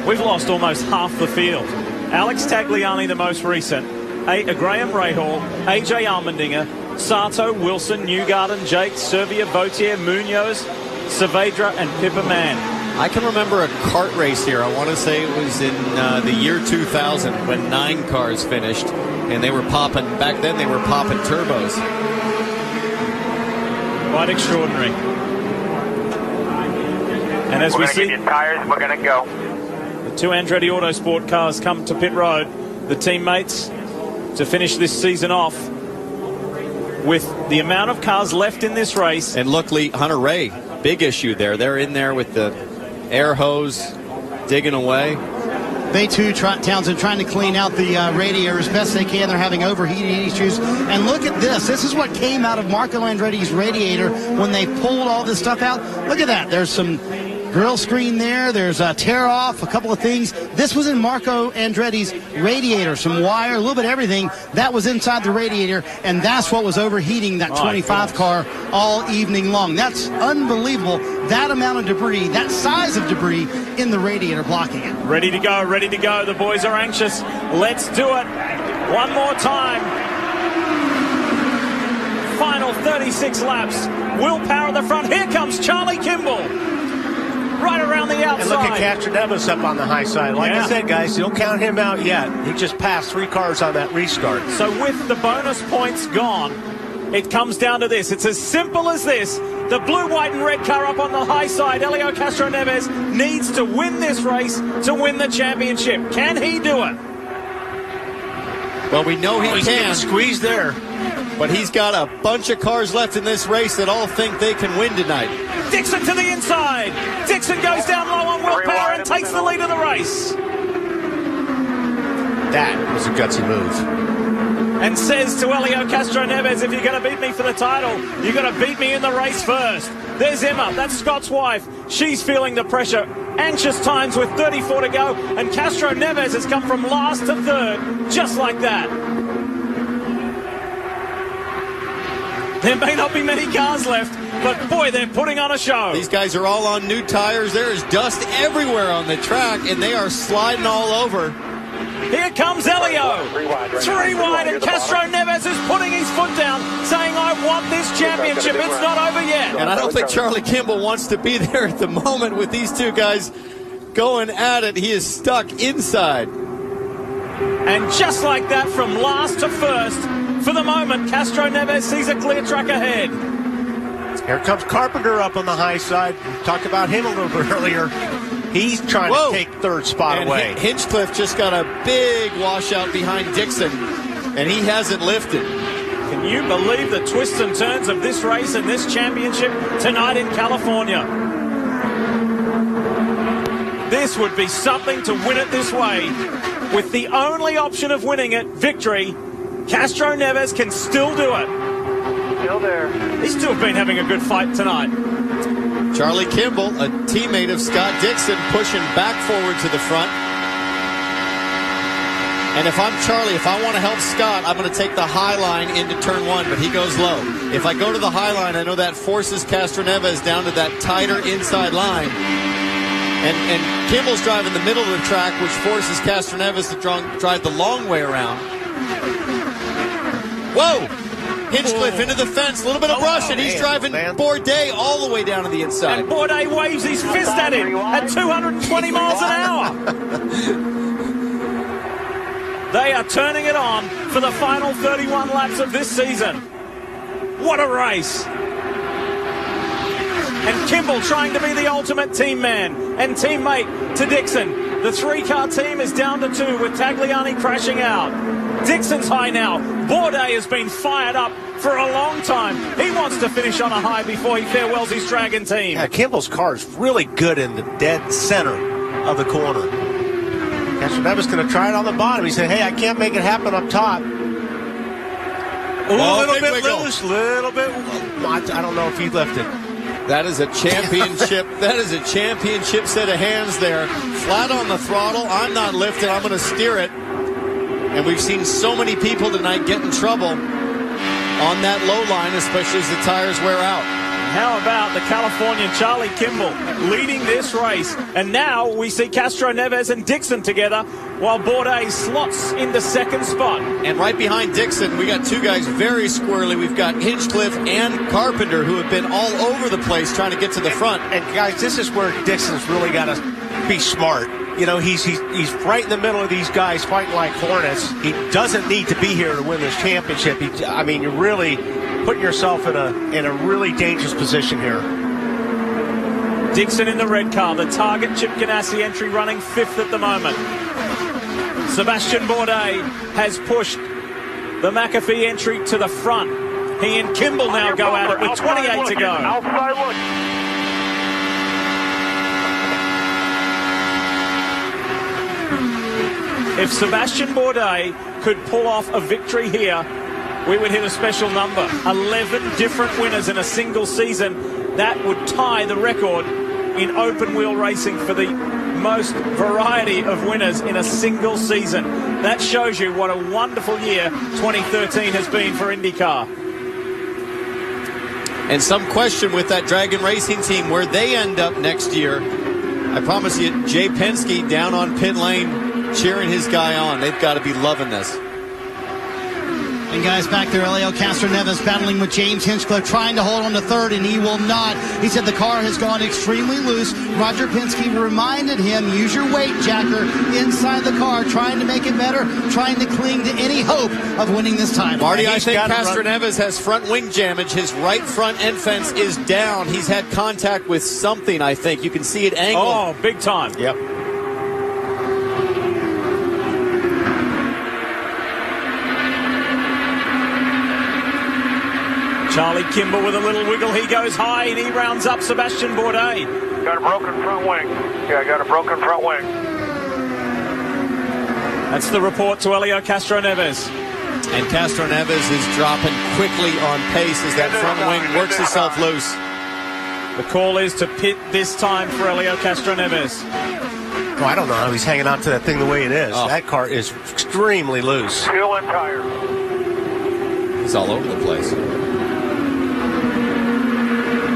We've lost almost half the field. Alex Tagliani, the most recent. Graham Rahal, AJ Allmendinger, Sato, Wilson, Newgarden, Jake, Servia, Vautier, Munoz, Saavedra, and Pippa Mann. I can remember a kart race here. I want to say it was in the year 2000 when 9 cars finished, and they were popping, back then they were popping turbos. Quite extraordinary. And as we see, tires, we're going to go. The 2 Andretti Autosport cars come to pit road. The teammates to finish this season off with the amount of cars left in this race. And look, Lee, Hunter Ray, big issue there. They're in there with the air hose digging away. They too, Townsend, trying to clean out the radiator as best they can. They're having overheating issues. And look at this. This is what came out of Marco Andretti's radiator when they pulled all this stuff out. Look at that. There's some grill screen there. There's a tear off, a couple of things. This was in Marco Andretti's radiator. Some wire, a little bit of everything. That was inside the radiator, and that's what was overheating that 25 car all evening long. That's unbelievable. That amount of debris, that size of debris in the radiator blocking it. Ready to go, ready to go. The boys are anxious. Let's do it. One more time. Final 36 laps. Willpower at the front. Here comes Charlie Kimball. Right around the outside. And look at Castroneves up on the high side. Like I said, guys, don't count him out yet. He just passed 3 cars on that restart. So with the bonus points gone, it comes down to this. It's as simple as this. The blue, white, and red car up on the high side. Helio Castroneves needs to win this race to win the championship. Can he do it? Well, we know he can. Squeeze there. But he's got a bunch of cars left in this race that all think they can win tonight. Dixon to the inside. Dixon goes down low on willpower and takes the lead of the race. That was a gutsy move. And says to Helio Castroneves, if you're going to beat me for the title, you've got to beat me in the race first. There's Emma. That's Scott's wife. She's feeling the pressure. Anxious times with 34 to go. And Castroneves has come from last to 3rd, just like that. There may not be many cars left, but boy, they're putting on a show. These guys are all on new tires. There is dust everywhere on the track, and they are sliding all over. Here comes Helio. 3 wide, and Castroneves Neves is putting his foot down, saying, I want this championship. It's not over yet. And I don't think Charlie Kimball wants to be there at the moment with these two guys going at it. He is stuck inside. And just like that, from last to first, for the moment, Castro Neves sees a clear track ahead. Here comes Carpenter up on the high side. We talked about him a little bit earlier. He's trying to take third spot away. Hinchcliffe just got a big washout behind Dixon, and he hasn't lifted. Can you believe the twists and turns of this race and this championship tonight in California? This would be something to win it this way. With the only option of winning it, victory, Castro Neves can still do it. Still there. He's still been having a good fight tonight. Charlie Kimball, a teammate of Scott Dixon, pushing back forward to the front. And if I'm Charlie, if I want to help Scott, I'm going to take the high line into turn one, but he goes low. If I go to the high line, I know that forces Castro Neves down to that tighter inside line. And Kimball's driving the middle of the track, which forces Castro Neves to drive the long way around. Whoa! Hinchcliffe into the fence, a little bit of brush, and he's driving Bourdais all the way down to the inside. And Bourdais waves his fist at him at 220 miles an hour. They are turning it on for the final 31 laps of this season. What a race. And Kimball trying to be the ultimate team man and teammate to Dixon. The three-car team is down to two with Tagliani crashing out. Dixon's high now. Bourdais has been fired up for a long time. He wants to finish on a high before he farewells his Dragon team. Yeah, Kimball's car is really good in the dead center of the corner. Castro Neves going to try it on the bottom. He said, hey, I can't make it happen up top. A little bit loose, little bit. I don't know if he lifted. That is a championship. That is a championship set of hands there. Flat on the throttle. I'm not lifting. I'm going to steer it. And we've seen so many people tonight get in trouble on that low line, especially as the tires wear out. How about the Californian Charlie Kimball leading this race? And now we see Castro Neves and Dixon together while Bourdais slots into second spot. And right behind Dixon, we got two guys very squirrely. We've got Hinchcliffe and Carpenter, who have been all over the place trying to get to the front. And guys, this is where Dixon's really got to be smart. You know, he's right in the middle of these guys fighting like hornets. He doesn't need to be here to win this championship. I mean, you're really putting yourself in a really dangerous position here. Dixon in the red car, the Target Chip Ganassi entry running fifth at the moment. Sebastian Bourdais has pushed the McAfee entry to the front. He and Kimball now go at it with 28 to go. Outside look. If Sebastian Bourdais could pull off a victory here, we would hit a special number. 11 different winners in a single season. That would tie the record in open wheel racing for the most variety of winners in a single season. That shows you what a wonderful year 2013 has been for IndyCar. And some question with that Dragon Racing team where they end up next year. I promise you, Jay Penske down on pit lane cheering his guy on. They've got to be loving this. And guys, back there, Elio Castro Neves battling with James Hinchcliffe, trying to hold on to third, and he will not. He said the car has gone extremely loose. Roger Penske reminded him, use your weight, Jacker, inside the car, trying to make it better, trying to cling to any hope of winning this title. Marty, I think Castro Neves has front wing damage. His right front end fence is down. He's had contact with something, I think. You can see it angled. Oh, big time. Yep. Charlie Kimball with a little wiggle. He goes high and he rounds up Sebastian Bourdais. Got a broken front wing. Yeah, I got a broken front wing. That's the report to Elio Castro Neves. And Castro Neves is dropping quickly on pace as that front wing works itself loose. The call is to pit this time for Elio Castro Neves. Oh, I don't know how he's hanging on to that thing the way it is. Oh. That car is extremely loose. Fuel and tire. He's all over the place.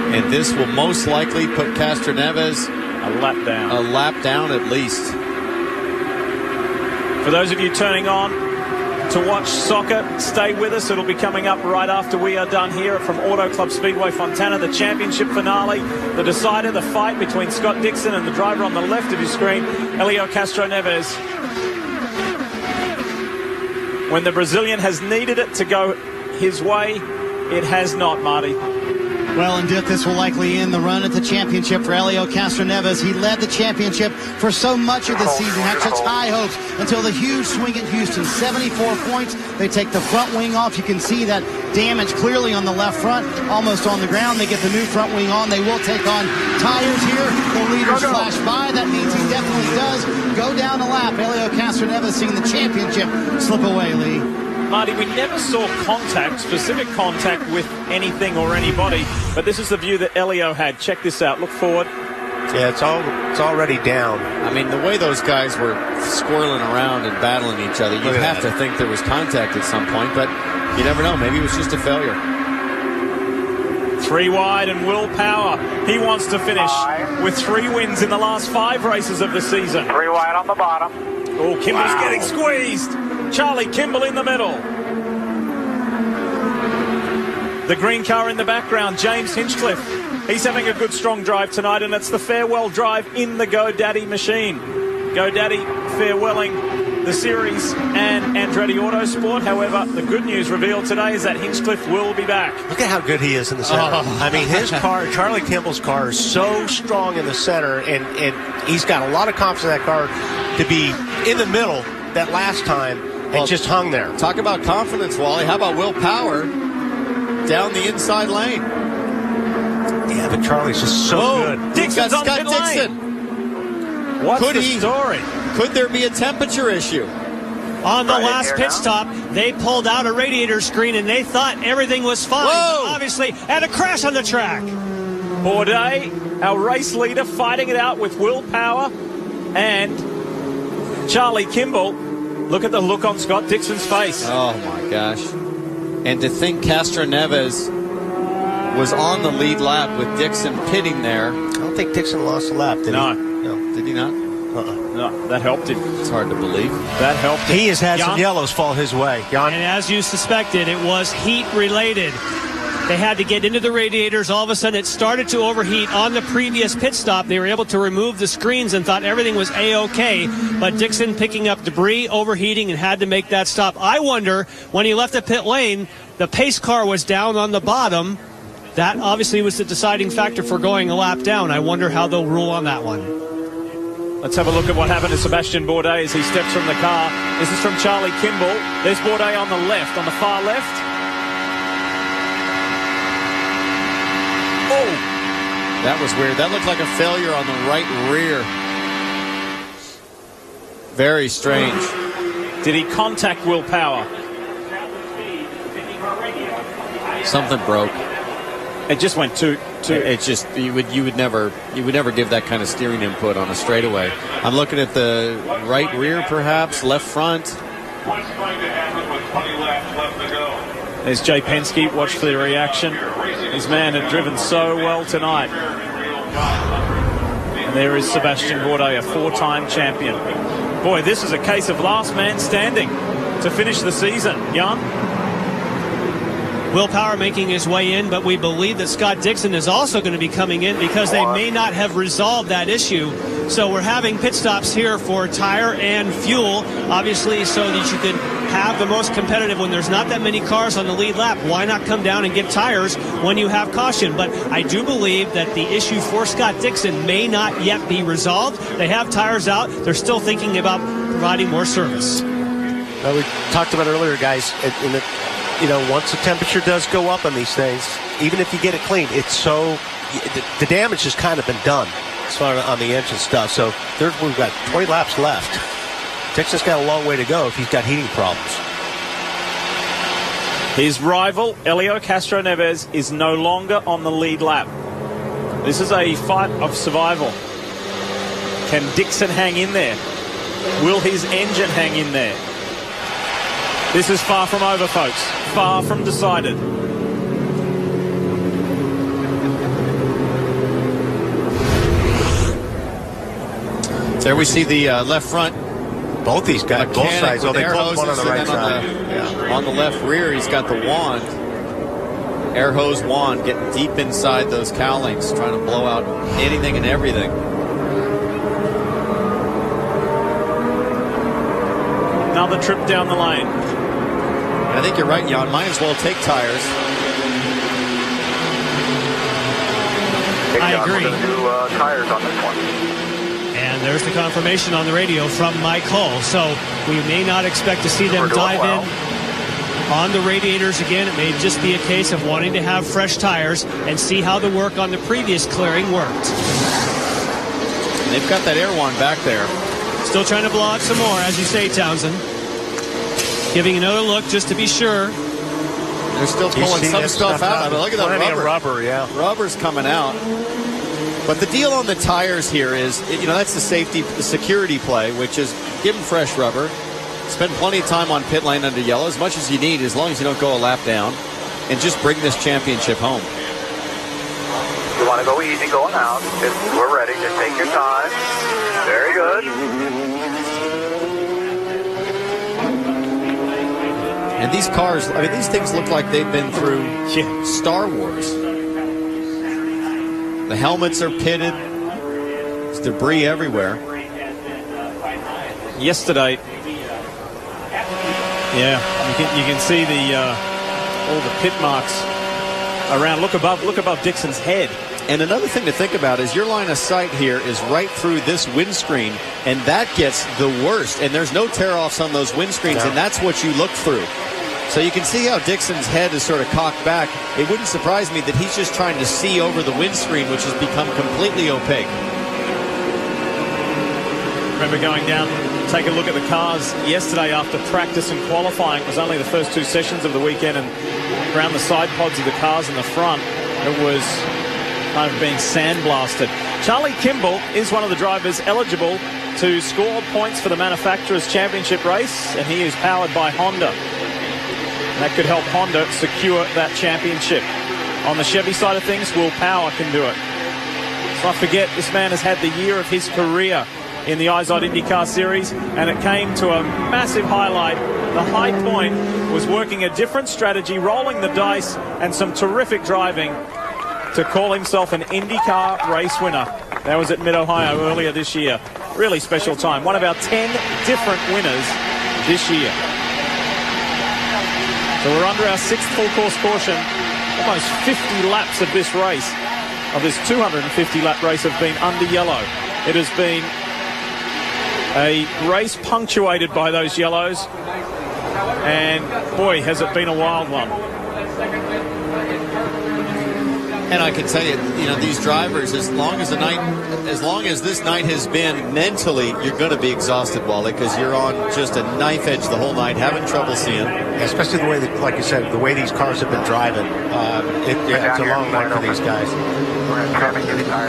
And this will most likely put Castro Neves a lap down. A lap down at least. For those of you turning on, to watch soccer, stay with us. It'll be coming up right after we are done here from Auto Club Speedway Fontana, the championship finale, the decider, the fight between Scott Dixon and the driver on the left of your screen, Helio Castroneves. When the Brazilian has needed it to go his way, it has not, Marty. Well, and this will likely end the run at the championship for Helio Castroneves. He led the championship for so much of the season, had such high hopes until the huge swing at Houston. 74 points. They take the front wing off. You can see that damage clearly on the left front, almost on the ground. They get the new front wing on. They will take on tires here. The leaders flash by. That means he definitely does go down a lap. Helio Castroneves seeing the championship slip away, Lee. Marty, we never saw contact, specific contact with anything or anybody, but this is the view that Helio had. Check this out. Look forward. Yeah, it's already down. I mean, the way those guys were squirreling around and battling each other, you'd have to think there was contact at some point, but you never know. Maybe it was just a failure. 3 wide and Will Power. He wants to finish with 3 wins in the last 5 races of the season. 3 wide on the bottom. Oh, Kimball's getting squeezed. Charlie Kimball in the middle. The green car in the background, James Hinchcliffe. He's having a good strong drive tonight, and it's the farewell drive in the GoDaddy machine. GoDaddy farewelling the series and Andretti Autosport. However, the good news revealed today is that Hinchcliffe will be back. Look at how good he is in the center. I mean, his car, Charlie Kimball's car, is so strong in the center, and he's got a lot of confidence in that car to be in the middle that last time and just hung there. Talk about confidence, Wally. How about Will Power down the inside lane? Yeah, but Charlie's just so good. Dixon's on Scott pit Dixon. lane. What's Could the he- story? Could there be a temperature issue? On the last pit stop, they pulled out a radiator screen and they thought everything was fine. Whoa! Obviously, had a crash on the track. Bourdais, our race leader, fighting it out with Will Power and Charlie Kimball. Look at the look on Scott Dixon's face. Oh, my gosh. And to think Castroneves was on the lead lap with Dixon pitting there. I don't think Dixon lost a lap, did he? No. Did he not? No, that helped him. It's hard to believe. That helped him. He has had some yellows fall his way. Jan? And as you suspected, it was heat related. They had to get into the radiators. All of a sudden, it started to overheat. On the previous pit stop, they were able to remove the screens and thought everything was A-OK. But Dixon picking up debris, overheating, and had to make that stop. I wonder, when he left the pit lane, the pace car was down on the bottom. That obviously was the deciding factor for going a lap down. I wonder how they'll rule on that one. Let's have a look at what happened to Sebastian Bourdais as he steps from the car. This is from Charlie Kimball. There's Bourdais on the left, on the far left. Oh! That was weird. That looked like a failure on the right rear. Very strange. Did he contact Will Power? Something broke. It just went too. It's just you would never give that kind of steering input on a straightaway. I'm looking at the right rear, perhaps left front. There's Jay Penske. Watch for the reaction. His man had driven so well tonight. And there is Sebastian Bourdais, a 4-time champion. Boy, this is a case of last man standing to finish the season. Jan? Will Power making his way in, but we believe that Scott Dixon is also going to be coming in because they may not have resolved that issue. So we're having pit stops here for tire and fuel, obviously, so that you can have the most competitive when there's not that many cars on the lead lap. Why not come down and get tires when you have caution? But I do believe that the issue for Scott Dixon may not yet be resolved. They have tires out. They're still thinking about providing more service. Well, we talked about earlier, guys, once the temperature does go up on these things, even if you get it clean, it's so the damage has kind of been done as far on the engine stuff. So we've got 20 laps left. Dixon's got a long way to go if he's got heating problems. His rival, Helio Castroneves, is no longer on the lead lap. This is a fight of survival. Can Dixon hang in there? Will his engine hang in there? This is far from over, folks. Far from decided. There we see the left front Both these guys, both sides. Oh, they both one on the right side. On the left rear, he's got the wand. Air hose wand getting deep inside those cowlings, trying to blow out anything and everything. Another trip down the lane. I think you're right, Jan. Might as well take tires. I agree. We're going to do tires on this one. And there's the confirmation on the radio from Mike Hull. So we may not expect to see them dive in on the radiators again. It may just be a case of wanting to have fresh tires and see how the work on the previous clearing worked. And they've got that air wand back there. Still trying to blow out some more, as you say, Townsend. Giving another look just to be sure. They're still pulling some stuff out. Look at that rubber, yeah. Rubber's coming out. But the deal on the tires here is, that's the security play, which is give them fresh rubber. Spend plenty of time on pit lane under yellow, as much as you need, as long as you don't go a lap down. And just bring this championship home. You want to go easy going out. We're ready. Just take your time. Very good. And these cars, these things look like they've been through Star Wars. The helmets are pitted. There's debris everywhere. Yesterday, you can see all the pit marks around. Look above Dixon's head. And another thing to think about is your line of sight here is right through this windscreen, and that gets the worst. And there's no tear-offs on those windscreens, and that's what you look through. So you can see how Dixon's head is sort of cocked back. It wouldn't surprise me that he's just trying to see over the windscreen, which has become completely opaque. Remember going down, take a look at the cars yesterday after practice and qualifying. It was only the first two sessions of the weekend, and around the side pods of the cars in the front, it was kind of being sandblasted. Charlie Kimball is one of the drivers eligible to score points for the Manufacturers' Championship race, and he is powered by Honda. That could help Honda secure that championship. On the Chevy side of things, Will Power can do it. Let's not forget, this man has had the year of his career in the IZOD IndyCar Series, and it came to a massive highlight. The high point was working a different strategy, rolling the dice, and some terrific driving to call himself an IndyCar race winner. That was at Mid-Ohio earlier this year. Really special time. One of our 10 different winners this year. So we're under our sixth full course caution. Almost 50 laps of this race, of this 250 lap race, have been under yellow. It has been a race punctuated by those yellows, and boy, has it been a wild one. And I can tell you, these drivers, as long as this night has been, mentally, you're going to be exhausted, Wally, because you're on just a knife edge the whole night, having trouble seeing. Especially the way that, like you said, the way these cars have been driving. It's a long night for these guys.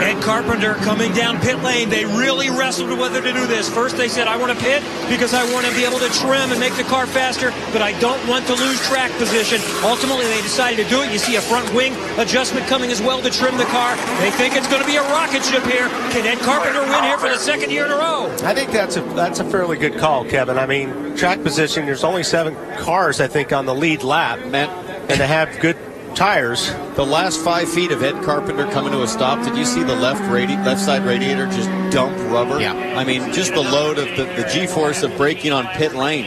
Ed Carpenter coming down pit lane. They really wrestled with whether to do this. First they said, I want to pit because I want to be able to trim and make the car faster, but I don't want to lose track position. Ultimately, they decided to do it. You see a front wing adjustment coming as well to trim the car. They think it's going to be a rocket ship here. Can Ed Carpenter win here for the second year in a row? I think that's a fairly good call, Kevin. I mean, track position, there's only 7 cars, I think, on the lead lap. And to have good tires. The last 5 feet of Ed Carpenter coming to a stop, did you see the left side radiator just dump rubber? Yeah. I mean, just the load of the G-force of braking on pit lane.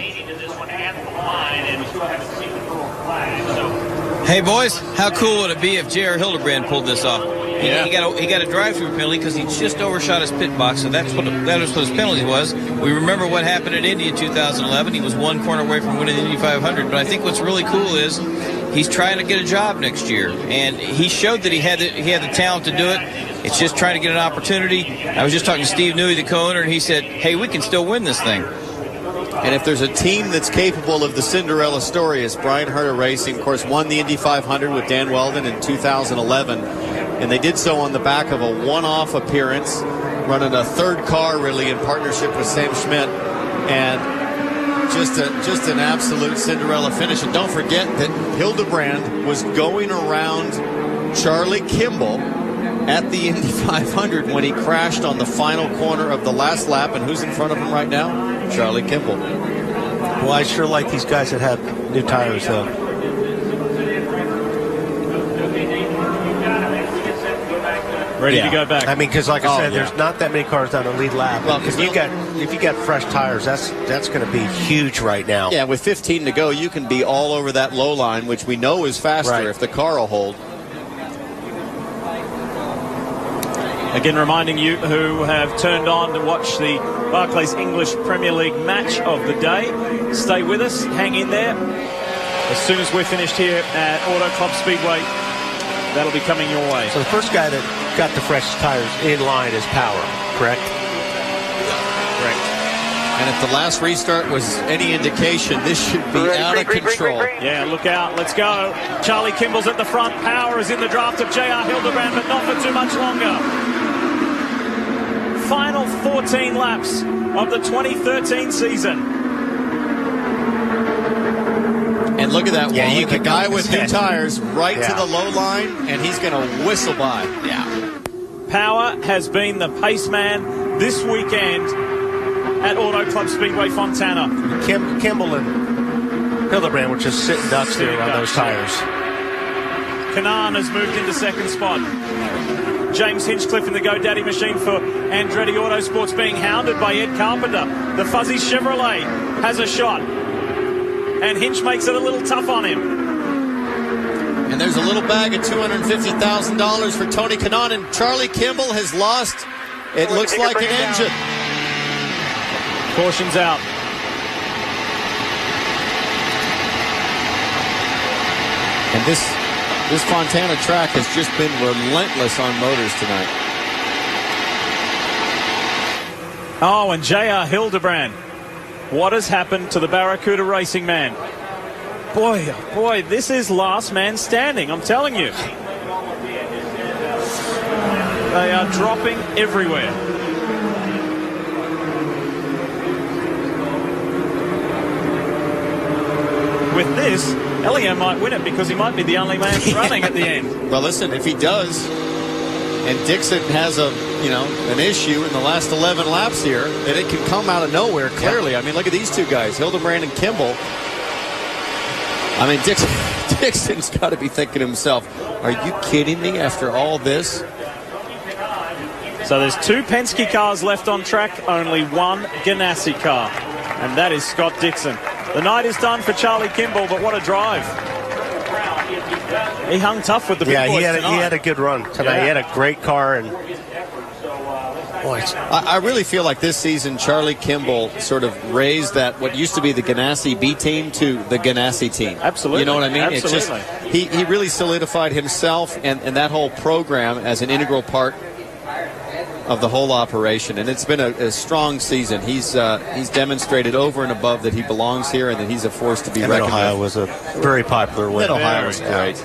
Hey, boys, how cool would it be if J.R. Hildebrand pulled this off? Yeah. He got a drive-through penalty because he just overshot his pit box, so that was what his penalty was. We remember what happened at Indy in 2011. He was 1 corner away from winning the Indy 500. But I think what's really cool is he's trying to get a job next year, and he showed that he had the talent to do it. It's just trying to get an opportunity. I was just talking to Steve Newey, the co-owner, and he said, hey, we can still win this thing. And if there's a team that's capable of the Cinderella story, it's Brian Herta Racing. Of course, won the Indy 500 with Dan Weldon in 2011. And they did so on the back of a one-off appearance, running a third car, really, in partnership with Sam Schmidt. And just an absolute Cinderella finish. And don't forget that Hildebrand was going around Charlie Kimball at the Indy 500 when he crashed on the final corner of the last lap. And who's in front of him right now? Charlie Kimball. Well, I sure like these guys that have new tires, though. Ready to go back. I mean, because like I said, there's not that many cars down the lead lap. Well, if you got fresh tires, that's going to be huge right now. Yeah, with 15 to go, you can be all over that low line, which we know is faster if the car will hold. Again, reminding you who have turned on to watch the Barclays English Premier League match of the day, stay with us, hang in there. As soon as we're finished here at Auto Club Speedway, that'll be coming your way. So the first guy that got the freshest tires in line is Power, correct? Correct. And if the last restart was any indication, this should be out of control. Yeah, look out. Let's go. Charlie Kimball's at the front. Power is in the draft of J.R. Hildebrand, but not for too much longer. Final 14 laps of the 2013 season. And look at that. Yeah, you the can guy with new tires right to the low line, and he's going to whistle by. Yeah. Power has been the pace man this weekend at Auto Club Speedway Fontana. Kimball and Hildebrand were just sitting ducks there on those tires. Kanaan has moved into second spot. James Hinchcliffe in the GoDaddy machine for Andretti Autosports being hounded by Ed Carpenter. The fuzzy Chevrolet has a shot. And Hinch makes it a little tough on him. And there's a little bag of $250,000 for Tony Kanaan. And Charlie Kimball has lost, it looks like, an engine. Caution's out. And this Fontana track has just been relentless on motors tonight. Oh, and J.R. Hildebrand. What has happened to the Barracuda racing man? Boy, oh boy, this is last man standing, I'm telling you. They are dropping everywhere. With this, Elio might win it because he might be the only man running at the end. Well, listen, if he does, and Dixon has an issue in the last 11 laps here, and it can come out of nowhere, clearly. I mean, look at these two guys, Hildebrand and Kimball. I mean, Dixon's got to be thinking to himself, are you kidding me after all this? So there's 2 Penske cars left on track, only 1 Ganassi car, and that is Scott Dixon. The night is done for Charlie Kimball, but what a drive. He hung tough with the big boys tonight. He had a good run tonight. Yeah. He had a great car. And boy, I really feel like this season Charlie Kimball sort of raised that what used to be the Ganassi B team to the Ganassi team. Absolutely. You know what I mean? Absolutely. It's just he really solidified himself and that whole program as an integral part of the whole operation, and it's been a strong season. He's demonstrated over and above that he belongs here and that he's a force to be reckoned with. Ohio was a very popular win. Mid-Ohio was great.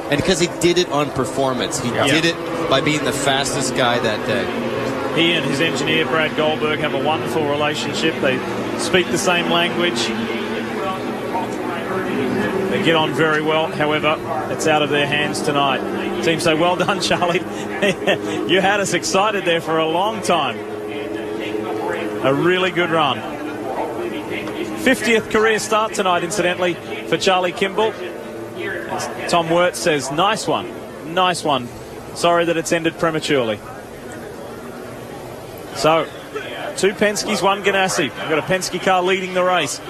And because he did it on performance. He did it by being the fastest guy that day. He and his engineer, Brad Goldberg, have a wonderful relationship. They speak the same language. They get on very well. However, it's out of their hands tonight. Team say, well done, Charlie. You had us excited there for a long time. A really good run. 50th career start tonight, incidentally, for Charlie Kimball. As Tom Wirtz says, nice one. Nice one. Sorry that it's ended prematurely. So, 2 Penske's, 1 Ganassi. We've got a Penske car leading the race.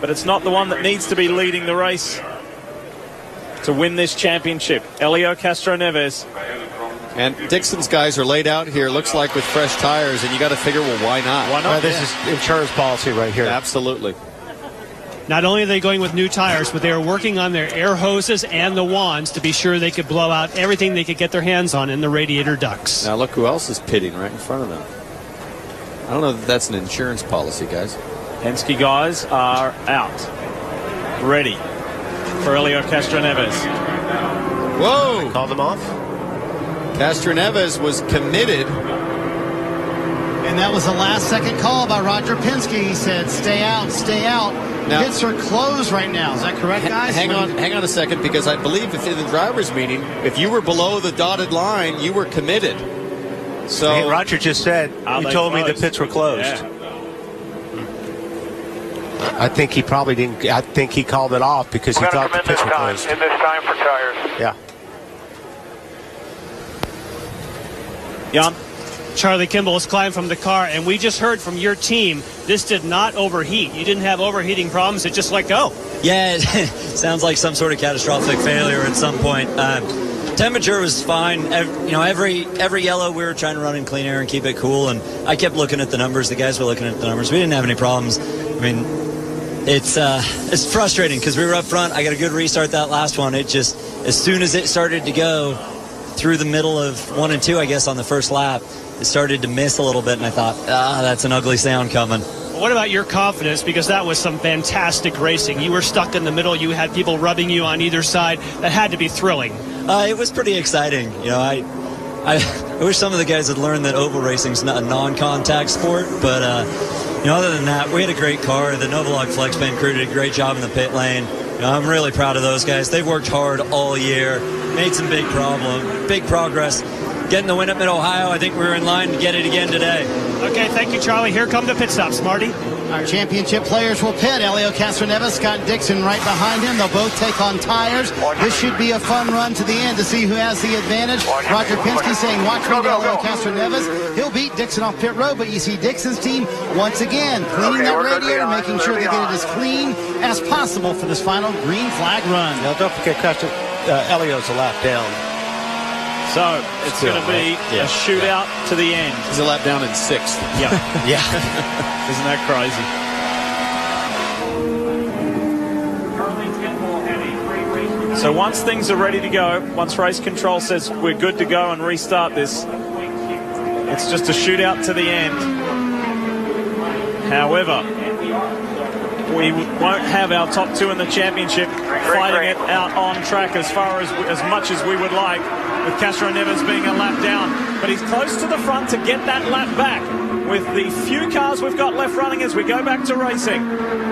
But it's not the one that needs to be leading the race to win this championship. Elio Castroneves. And Dixon's guys are laid out here, looks like with fresh tires, and you got to figure, well, why not? Why not? This is insurance policy right here. Absolutely. Not only are they going with new tires, but they are working on their air hoses and the wands to be sure they could blow out everything they could get their hands on in the radiator ducts. Now look who else is pitting right in front of them. I don't know if that's an insurance policy, guys. Penske guys are out. Ready for Elio Castroneves. Whoa! Called them off. Castroneves was committed. And that was the last second call by Roger Penske. He said, stay out, stay out. Now, pits are closed right now. Is that correct, guys? Hang on a second, because I believe if in the driver's meeting, if you were below the dotted line, you were committed. So Roger just said, he told me the pits were closed. Yeah. I think he probably didn't. I think he called it off because he thought the pitch was closed. In this time for tires. Yeah. Jan? Charlie Kimball is climbing from the car, and we just heard from your team this did not overheat. You didn't have overheating problems. It just let go. Yeah, it sounds like some sort of catastrophic failure at some point. Temperature was fine. Every yellow we were trying to run in clean air and keep it cool, and I kept looking at the numbers. The guys were looking at the numbers. We didn't have any problems. I mean, it's frustrating because we were up front. I got a good restart that last one. It just, as soon as it started to go through the middle of 1 and 2, I guess, on the first lap, it started to miss a little bit, and I thought, that's an ugly sound coming. What about your confidence? Because that was some fantastic racing. You were stuck in the middle. You had people rubbing you on either side. That had to be thrilling. It was pretty exciting. I wish some of the guys had learned that oval racing's not a non-contact sport, but other than that, we had a great car. The Novolog FlexBand crew did a great job in the pit lane. I'm really proud of those guys. They've worked hard all year, made some big progress. Getting the win at Mid-Ohio, I think we're in line to get it again today. Okay, thank you, Charlie. Here come the pit stops, Marty. Our championship players will pit. Elio Castroneves, Scott Dixon right behind him. They'll both take on tires. This should be a fun run to the end to see who has the advantage. Roger Penske saying, watch me to Elio Castroneves. He'll beat Dixon off pit road, but you see Dixon's team once again cleaning that radiator, making sure they get it as clean as possible for this final green flag run. Now, don't forget, Elio's a lap down. So it's going to be a shootout to the end. He's a lap down in 6th. Yeah. Yeah. Isn't that crazy? So once things are ready to go, once race control says we're good to go and restart this, it's just a shootout to the end. However, we won't have our top two in the championship fighting it out on track as much as we would like, with Castroneves being a lap down. But he's close to the front to get that lap back with the few cars we've got left running as we go back to racing.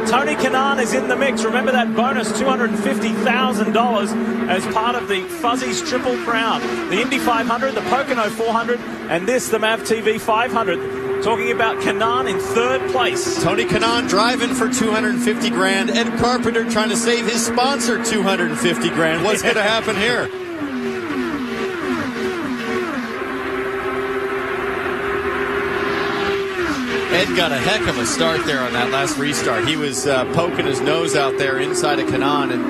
Tony Kanaan is in the mix. Remember that bonus $250,000 as part of the Fuzzy's Triple Crown. The Indy 500, the Pocono 400, and this, the MAV TV 500. Talking about Kanaan in 3rd place. Tony Kanaan driving for $250,000. Ed Carpenter trying to save his sponsor $250,000. What's going to happen here? Ed got a heck of a start there on that last restart. He was poking his nose out there inside of Kanaan and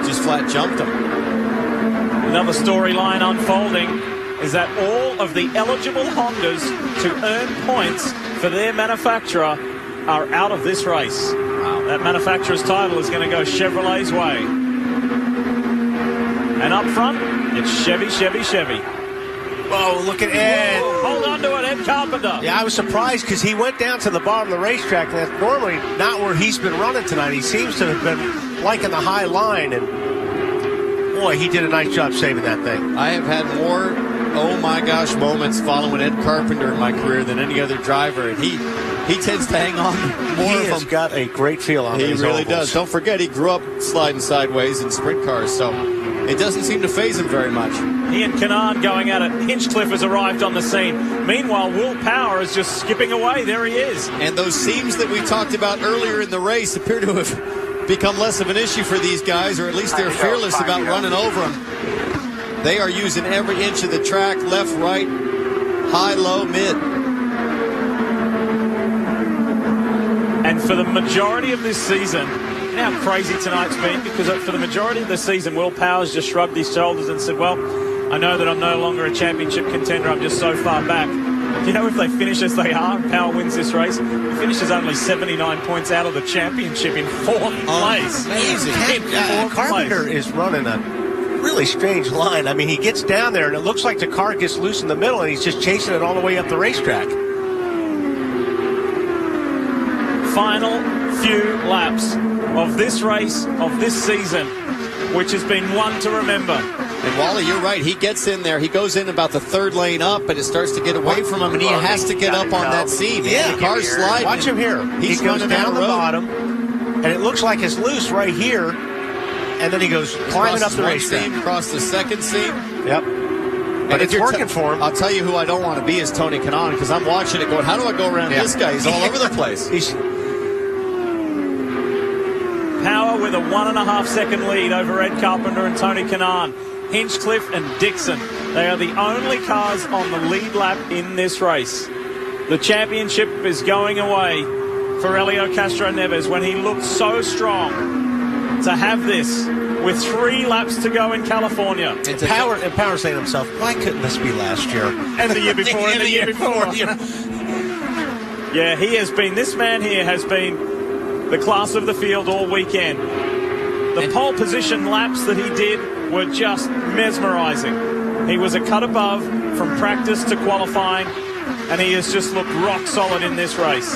just flat jumped him. Another storyline unfolding is that all of the eligible Hondas to earn points for their manufacturer are out of this race. Wow. That manufacturer's title is going to go Chevrolet's way. And up front, it's Chevy, Chevy, Chevy. Whoa, look at Ed. Whoa, hold on to it, Ed Carpenter. Yeah, I was surprised because he went down to the bottom of the racetrack, and that's normally not where he's been running tonight. He seems to have been liking the high line, and boy, he did a nice job saving that thing. I have had more oh my gosh moments following Ed Carpenter in my career than any other driver, and he tends to hang on more he of them. Has got a great feel on these He really ovals. does. Don't forget, he grew up sliding sideways in sprint cars, so it doesn't seem to faze him very much. He and Kanaan going at it. Hinchcliffe has arrived on the scene. Meanwhile, Will Power is just skipping away. There he is. And those seams that we talked about earlier in the race appear to have become less of an issue for these guys, or at least they're fearless about running over them. They are using every inch of the track, left, right, high, low, mid. And for the majority of this season, you know how crazy tonight's been? Because for the majority of the season, Will Powers just shrugged his shoulders and said, well, I know that I'm no longer a championship contender. I'm just so far back. You know, if they finish as they are, Power wins this race, he finishes only 79 points out of the championship in 4th place. Amazing. Carpenter is running a really strange line. I mean, he gets down there, and it looks like the car gets loose in the middle, and he's just chasing it all the way up the racetrack. Final few laps of this race, of this season, which has been one to remember. And Wally, you're right. He gets in there. He goes in about the 3rd lane up, but it starts to get away from him, and he has to get up on that seam. Yeah, the car's sliding. Watch him here. He's he goes running down the road. bottom, and it looks like it's loose right here, and then he goes climbing up the racetrack. Across the 2nd seam. Yep. But it's working for him. I'll tell you who I don't want to be is Tony Kanaan, because I'm watching it going, how do I go around this guy? He's all over the place. with a 1.5 second lead over Ed Carpenter and Tony Kanaan. Hinchcliffe and Dixon, they are the only cars on the lead lap in this race. The championship is going away for Helio Castroneves when he looked so strong to have this with 3 laps to go in California. And Power saying to himself, why couldn't this be last year? And the year before, and the year before. Yeah, this man here has been the class of the field all weekend. The pole position laps that he did were just mesmerizing. He was a cut above from practice to qualifying, and he has just looked rock solid in this race.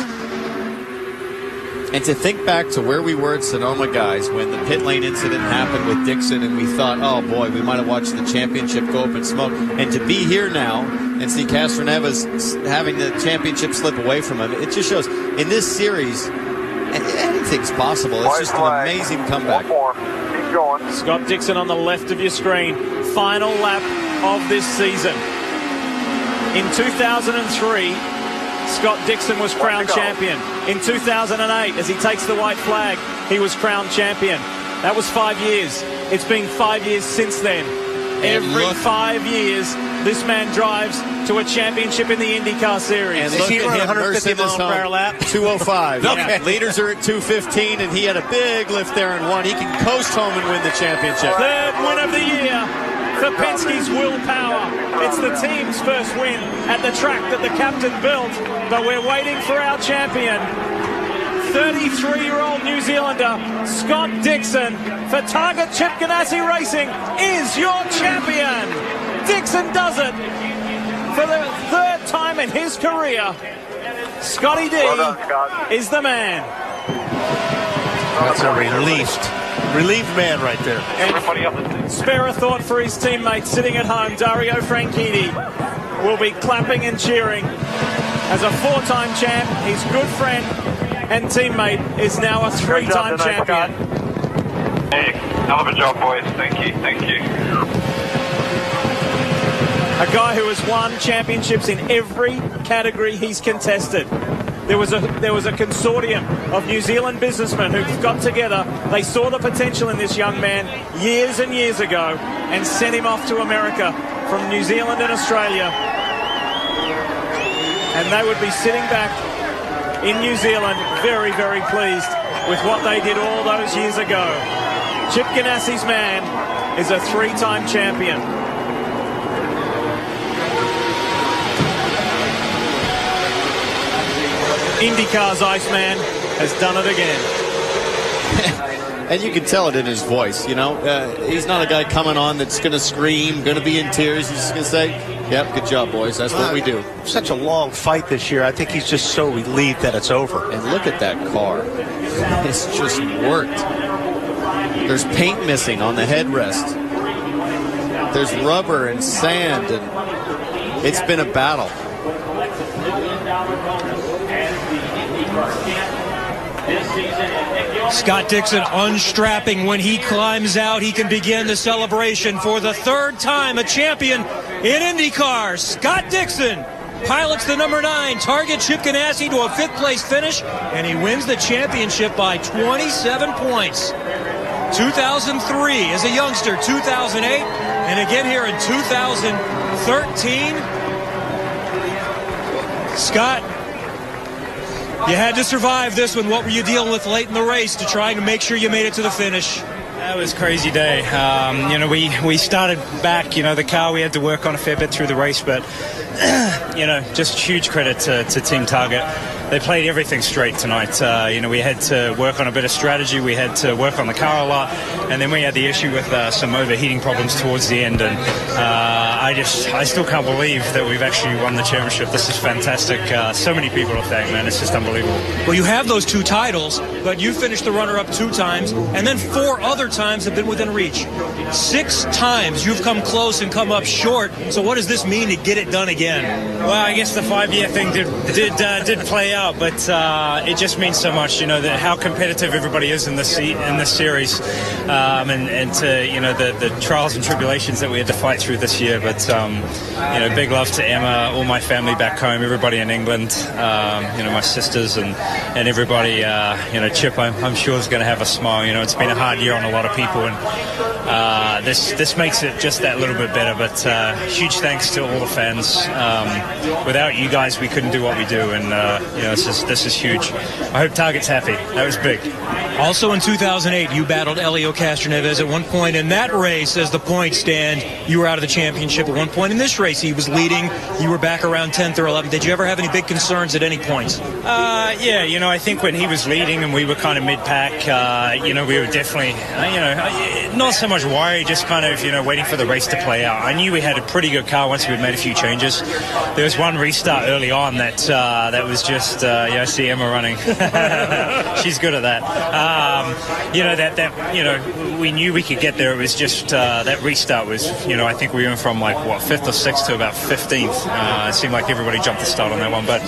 And to think back to where we were at Sonoma, guys, when the pit lane incident happened with Dixon, and we thought, oh boy, we might have watched the championship go up in smoke. And to be here now and see Castroneves having the championship slip away from him, it just shows in this series, anything's possible. It's just an amazing comeback. Keep going. Scott Dixon on the left of your screen. Final lap of this season. In 2003, Scott Dixon was crowned champion. In 2008, as he takes the white flag, he was crowned champion. That was 5 years. It's been 5 years since then. Every 5 years, this man drives to a championship in the IndyCar Series. And look at him 150 mile per hour lap. 205. Okay. Leaders are at 215, and he had a big lift there and won. He can coast home and win the championship. Third win of the year for Penske's Willpower. It's the team's first win at the track that the captain built, but we're waiting for our champion. 33-year-old New Zealander Scott Dixon for Target Chip Ganassi Racing is your champion. Dixon does it for the 3rd time in his career. Scotty D is the man. That's a relieved man right there. And spare a thought for his teammate sitting at home, Dario Franchitti, will be clapping and cheering. As a 4-time champ, his good friend and teammate is now a 3-time champion. Hey, hell of a job, boys. Thank you. A guy who has won championships in every category he's contested. There was a consortium of New Zealand businessmen who got together. They saw the potential in this young man years and years ago and sent him off to America from New Zealand and Australia. And they would be sitting back in New Zealand very, very pleased with what they did all those years ago. Chip Ganassi's man is a 3-time champion. IndyCar's Iceman has done it again. And you can tell it in his voice, you know. He's not a guy coming on that's going to scream, going to be in tears. He's just going to say, yep, good job, boys. That's what we do. Such a long fight this year. I think he's just so relieved that it's over. And look at that car. It's just worked. There's paint missing on the headrest. There's rubber and sand, and it's been a battle. Scott Dixon unstrapping. When he climbs out, he can begin the celebration for the 3rd time a champion in IndyCar. Scott Dixon pilots the number 9 Target Chip Ganassi to a 5th place finish, and he wins the championship by 27 points. 2003 as a youngster, 2008, and again here in 2013. Scott, you had to survive this one. What were you dealing with late in the race to try and make sure you made it to the finish? That was a crazy day. We started back, the car we had to work on a fair bit through the race, but, just huge credit to Team Target. They played everything straight tonight. We had to work on a bit of strategy. We had to work on the car a lot. And then we had the issue with some overheating problems towards the end. And I still can't believe that we've actually won the championship. This is fantastic. So many people to thank, man. It's just unbelievable. Well, you have those 2 titles, but you finished the runner-up 2 times and then 4 other times times have been within reach. 6 times you've come close and come up short. So what does this mean to get it done again? Well, I guess the 5-year thing did play out, but it just means so much, that how competitive everybody is in this series, and to the trials and tribulations that we had to fight through this year. But big love to Emma, all my family back home, everybody in England, my sisters and everybody. Chip, I'm sure is going to have a smile. It's been a hard year on a lot of people, and this makes it just that little bit better. But huge thanks to all the fans. Without you guys, we couldn't do what we do, and this is huge. I hope Target's happy. That was big. Also in 2008, you battled Helio Castroneves at one point in that race. As the points stand, you were out of the championship at one point. In this race, he was leading. You were back around 10th or 11th. Did you ever have any big concerns at any points? I think when he was leading and we were kind of mid-pack, we were definitely, not so much worried, just kind of, waiting for the race to play out. I knew we had a pretty good car once we'd made a few changes. There was one restart early on that was just, I see Emma running. She's good at that. We knew we could get there. It was just that restart was, I think we went from 5th or 6th to about 15th. It seemed like everybody jumped the start on that one. But,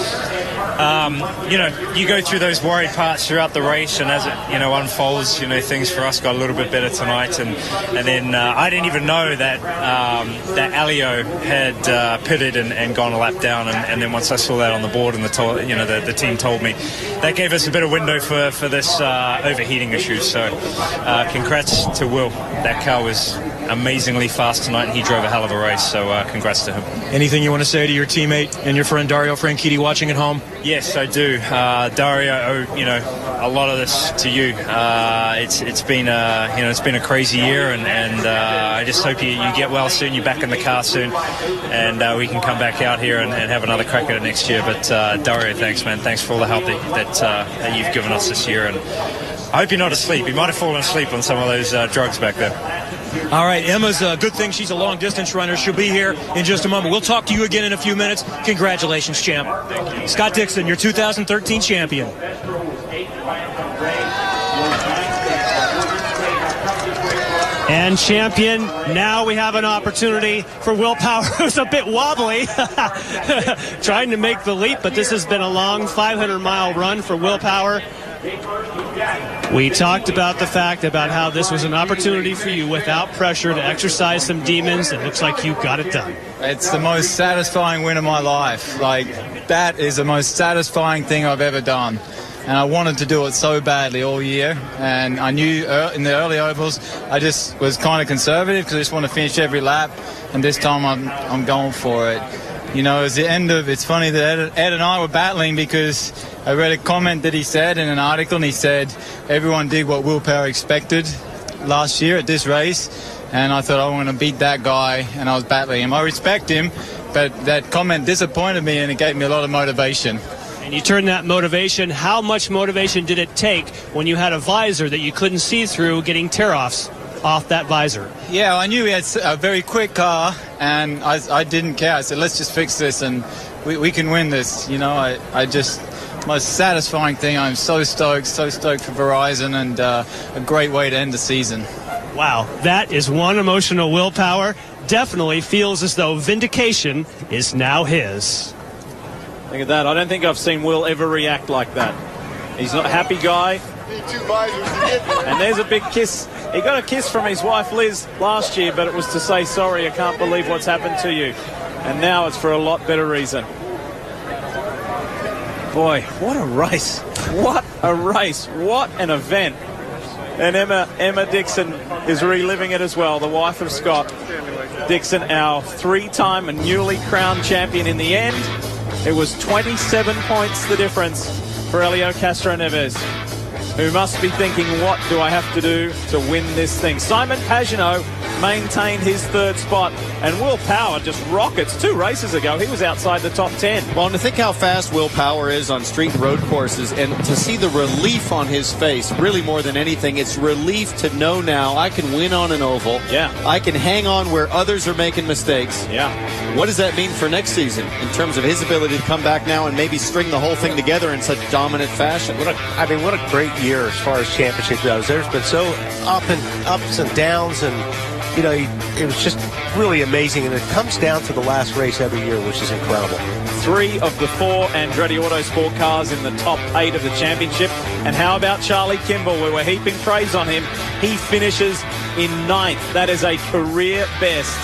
you go through those worried parts throughout the race, and as it, unfolds, things for us got a little bit better tonight. And then I didn't even know that Helio had pitted and gone a lap down. And then once I saw that on the board and the team told me, that gave us a bit of window for this overheating issue. So congrats to Will. That car was amazingly fast tonight, and he drove a hell of a race. So congrats to him. Anything you want to say to your teammate and your friend Dario Franchitti watching at home? Yes, I do. Dario, a lot of this to you. It's been a crazy year, and I just hope you get well soon. You're back in the car soon, and we can come back out here and have another crack at it next year. But Dario, thanks, man. Thanks for all the help that you've given us this year, and I hope you're not asleep. You might have fallen asleep on some of those drugs back there. All right, Emma's a good thing she's a long-distance runner. She'll be here in just a moment. We'll talk to you again in a few minutes. Congratulations, champ. Thank you. Scott Dixon, your 2013 champion. And champion, now we have an opportunity for Will Power, who's a bit wobbly, trying to make the leap, but this has been a long 500-mile run for Will Power. We talked about the fact about how this was an opportunity for you without pressure to exercise some demons. It looks like you got it done. It's the most satisfying win of my life. That is the most satisfying thing I've ever done. And I wanted to do it so badly all year. And I knew in the early ovals, I just was kind of conservative because I just want to finish every lap. And this time I'm going for it. It's funny that Ed and I were battling because I read a comment that he said in an article, and he said everyone did what Will Power expected last year at this race, and I thought I want to beat that guy, and I was battling him. I respect him, but that comment disappointed me, and it gave me a lot of motivation. And you turned that motivation. How much motivation did it take when you had a visor that you couldn't see through getting tear-offs off that visor? Yeah, I knew he had a very quick car, and I didn't care. I said, let's just fix this, and we can win this. Most satisfying thing. I'm so stoked for Verizon, and a great way to end the season. Wow, that is one emotional Will Power. Definitely feels as though vindication is now his. Look at that. I don't think I've seen Will ever react like that. He's not a happy guy. And there's a big kiss. He got a kiss from his wife Liz last year, but it was to say sorry, I can't believe what's happened to you. And now it's for a lot better reason. Boy, what a race. What a race. What an event. And Emma Dixon is reliving it as well, the wife of Scott Dixon, our 3-time and newly crowned champion. In the end, it was 27 points the difference for Helio Castroneves, who must be thinking, what do I have to do to win this thing? Simon Pagenaud maintained his third spot. And Will Power just rockets. 2 races ago, he was outside the top 10. Well, and to think how fast Will Power is on street road courses, and to see the relief on his face, really more than anything, it's relief to know now I can win on an oval. Yeah. I can hang on where others are making mistakes. Yeah. What does that mean for next season in terms of his ability to come back now and maybe string the whole thing together in such dominant fashion? What a great year as far as championship goes. There's been so ups and downs, and it was just really amazing. And it comes down to the last race every year, which is incredible. 3 of the 4 Andretti Autosport cars in the top 8 of the championship. And how about Charlie Kimball? We were heaping praise on him. He finishes in 9th. That is a career best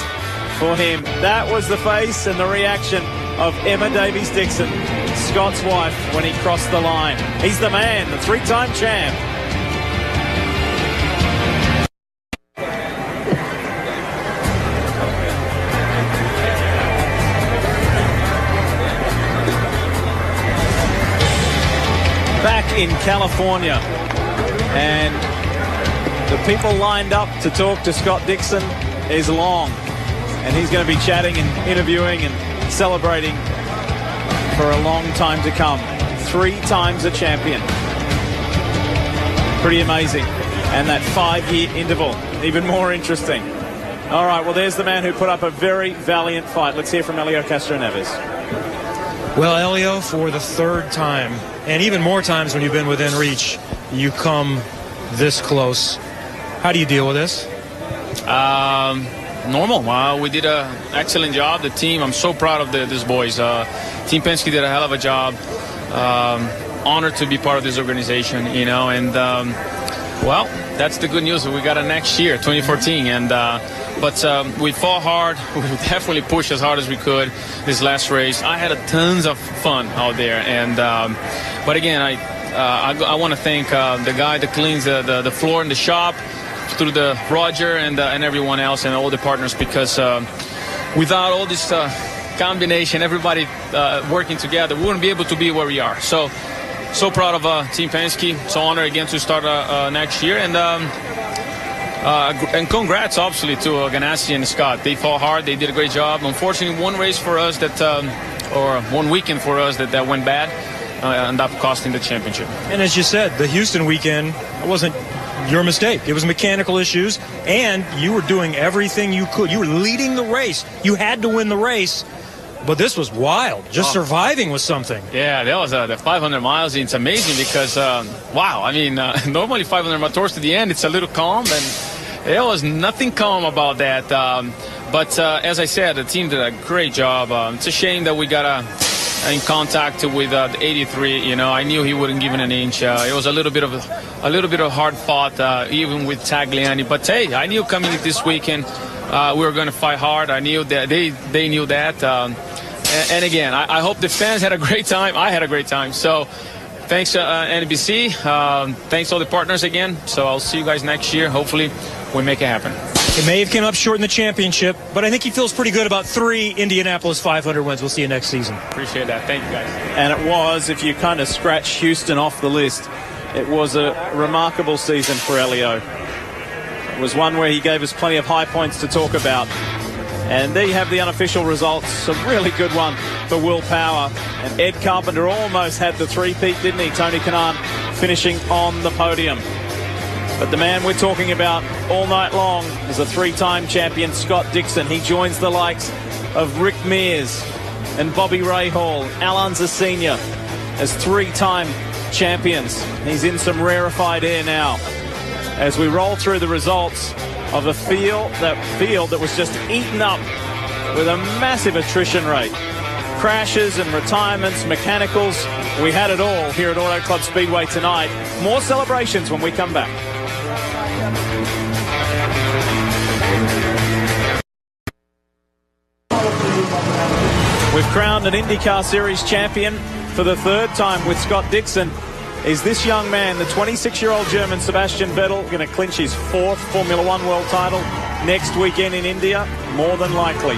for him. That was the face and the reaction of Emma Davies-Dixon, Scott's wife, when he crossed the line. He's the man, the 3-time champ. Back in California, and the people lined up to talk to Scott Dixon is long, and he's going to be chatting and interviewing and celebrating for a long time to come. 3 times a champion. Pretty amazing. And that 5-year interval, even more interesting. All right, well, there's the man who put up a very valiant fight. Let's hear from Helio Castroneves. Well, Helio, for the 3rd time, and even more times when you've been within reach, you come this close. How do you deal with this? Normal. We did an excellent job. The team, I'm so proud of these boys. Team Penske did a hell of a job. Honored to be part of this organization, and well, that's the good news. We got a next year, 2014, but we fought hard. We definitely pushed as hard as we could this last race. I had tons of fun out there, and but again, I want to thank the guy that cleans the floor in the shop, through the Roger and everyone else and all the partners, because without all this combination, everybody working together, we wouldn't be able to be where we are. So proud of Team Penske. So honored again to start next year, and congrats obviously to Ganassi and Scott. They fought hard. They did a great job. Unfortunately, one race for us or one weekend for us that went bad, ended up costing the championship. And as you said, the Houston weekend wasn't your mistake. It was mechanical issues, and you were doing everything you could. You were leading the race. You had to win the race, but this was wild. Just surviving was something. Yeah, that was the 500 miles. It's amazing because, wow, I mean, normally 500 miles towards to the end, it's a little calm, and there was nothing calm about that. But as I said, the team did a great job. It's a shame that we got in contact with the 83. I knew he wouldn't give it an inch. It was a little bit of hard fought, even with Tagliani. But hey, I knew coming this weekend we were going to fight hard. I knew that they knew that. And again, I hope the fans had a great time. I had a great time. So thanks NBC. Thanks all the partners again. So I'll see you guys next year. Hopefully we make it happen. It may have come up short in the championship, but I think he feels pretty good about 3 Indianapolis 500 wins. We'll see you next season. Appreciate that. Thank you, guys. And it was, if you kind of scratch Houston off the list, it was a remarkable season for Helio. It was one where he gave us plenty of high points to talk about. And there you have the unofficial results. A really good one for Will Power. And Ed Carpenter almost had the 3-peat, didn't he? Tony Kanaan finishing on the podium. But the man we're talking about all night long is a 3-time champion, Scott Dixon. He joins the likes of Rick Mears and Bobby Rahal, Al Unser Sr. as 3-time champions. He's in some rarefied air now as we roll through the results of a field that was just eaten up with a massive attrition rate. Crashes and retirements, mechanicals. We had it all here at Auto Club Speedway tonight. More celebrations when we come back. We've crowned an IndyCar Series champion for the 3rd time with Scott Dixon. Is this young man, the 26-year-old German Sebastian Vettel, going to clinch his 4th Formula One world title next weekend in India? More than likely.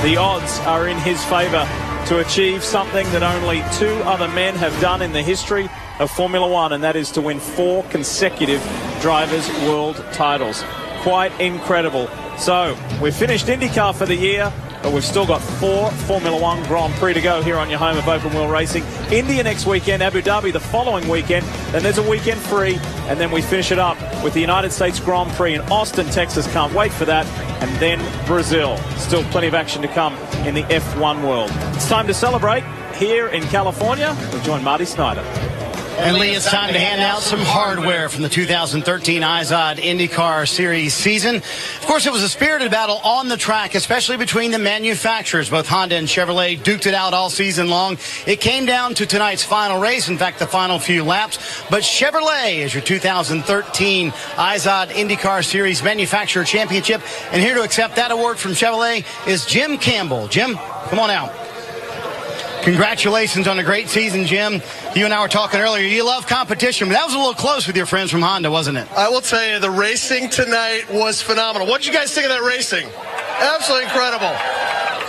The odds are in his favor to achieve something that only 2 other men have done in the history of Formula One, and that is to win 4 consecutive Drivers' World titles. Quite incredible So we've finished IndyCar for the year, but we've still got 4 Formula One Grand Prix to go here on your home of open wheel racing. India next weekend, Abu Dhabi the following weekend, then there's a weekend free, and then we finish it up with the United States Grand Prix in Austin, Texas. Can't wait for that. And then Brazil. Still plenty of action to come in the F1 world. It's time to celebrate here in California. We'll join Marty Snyder. And Lee, it's time to hand out some hardware from the 2013 IZOD IndyCar Series season. Of course, it was a spirited battle on the track, especially between the manufacturers. Both Honda and Chevrolet duked it out all season long. It came down to tonight's final race, in fact, the final few laps. But Chevrolet is your 2013 IZOD IndyCar Series Manufacturer Championship. And here to accept that award from Chevrolet is Jim Campbell. Jim, come on out. Congratulations on a great season, Jim. You and I were talking earlier. You love competition, but that was a little close with your friends from Honda, wasn't it? I will tell you, the racing tonight was phenomenal. What did you guys think of that racing? Absolutely incredible.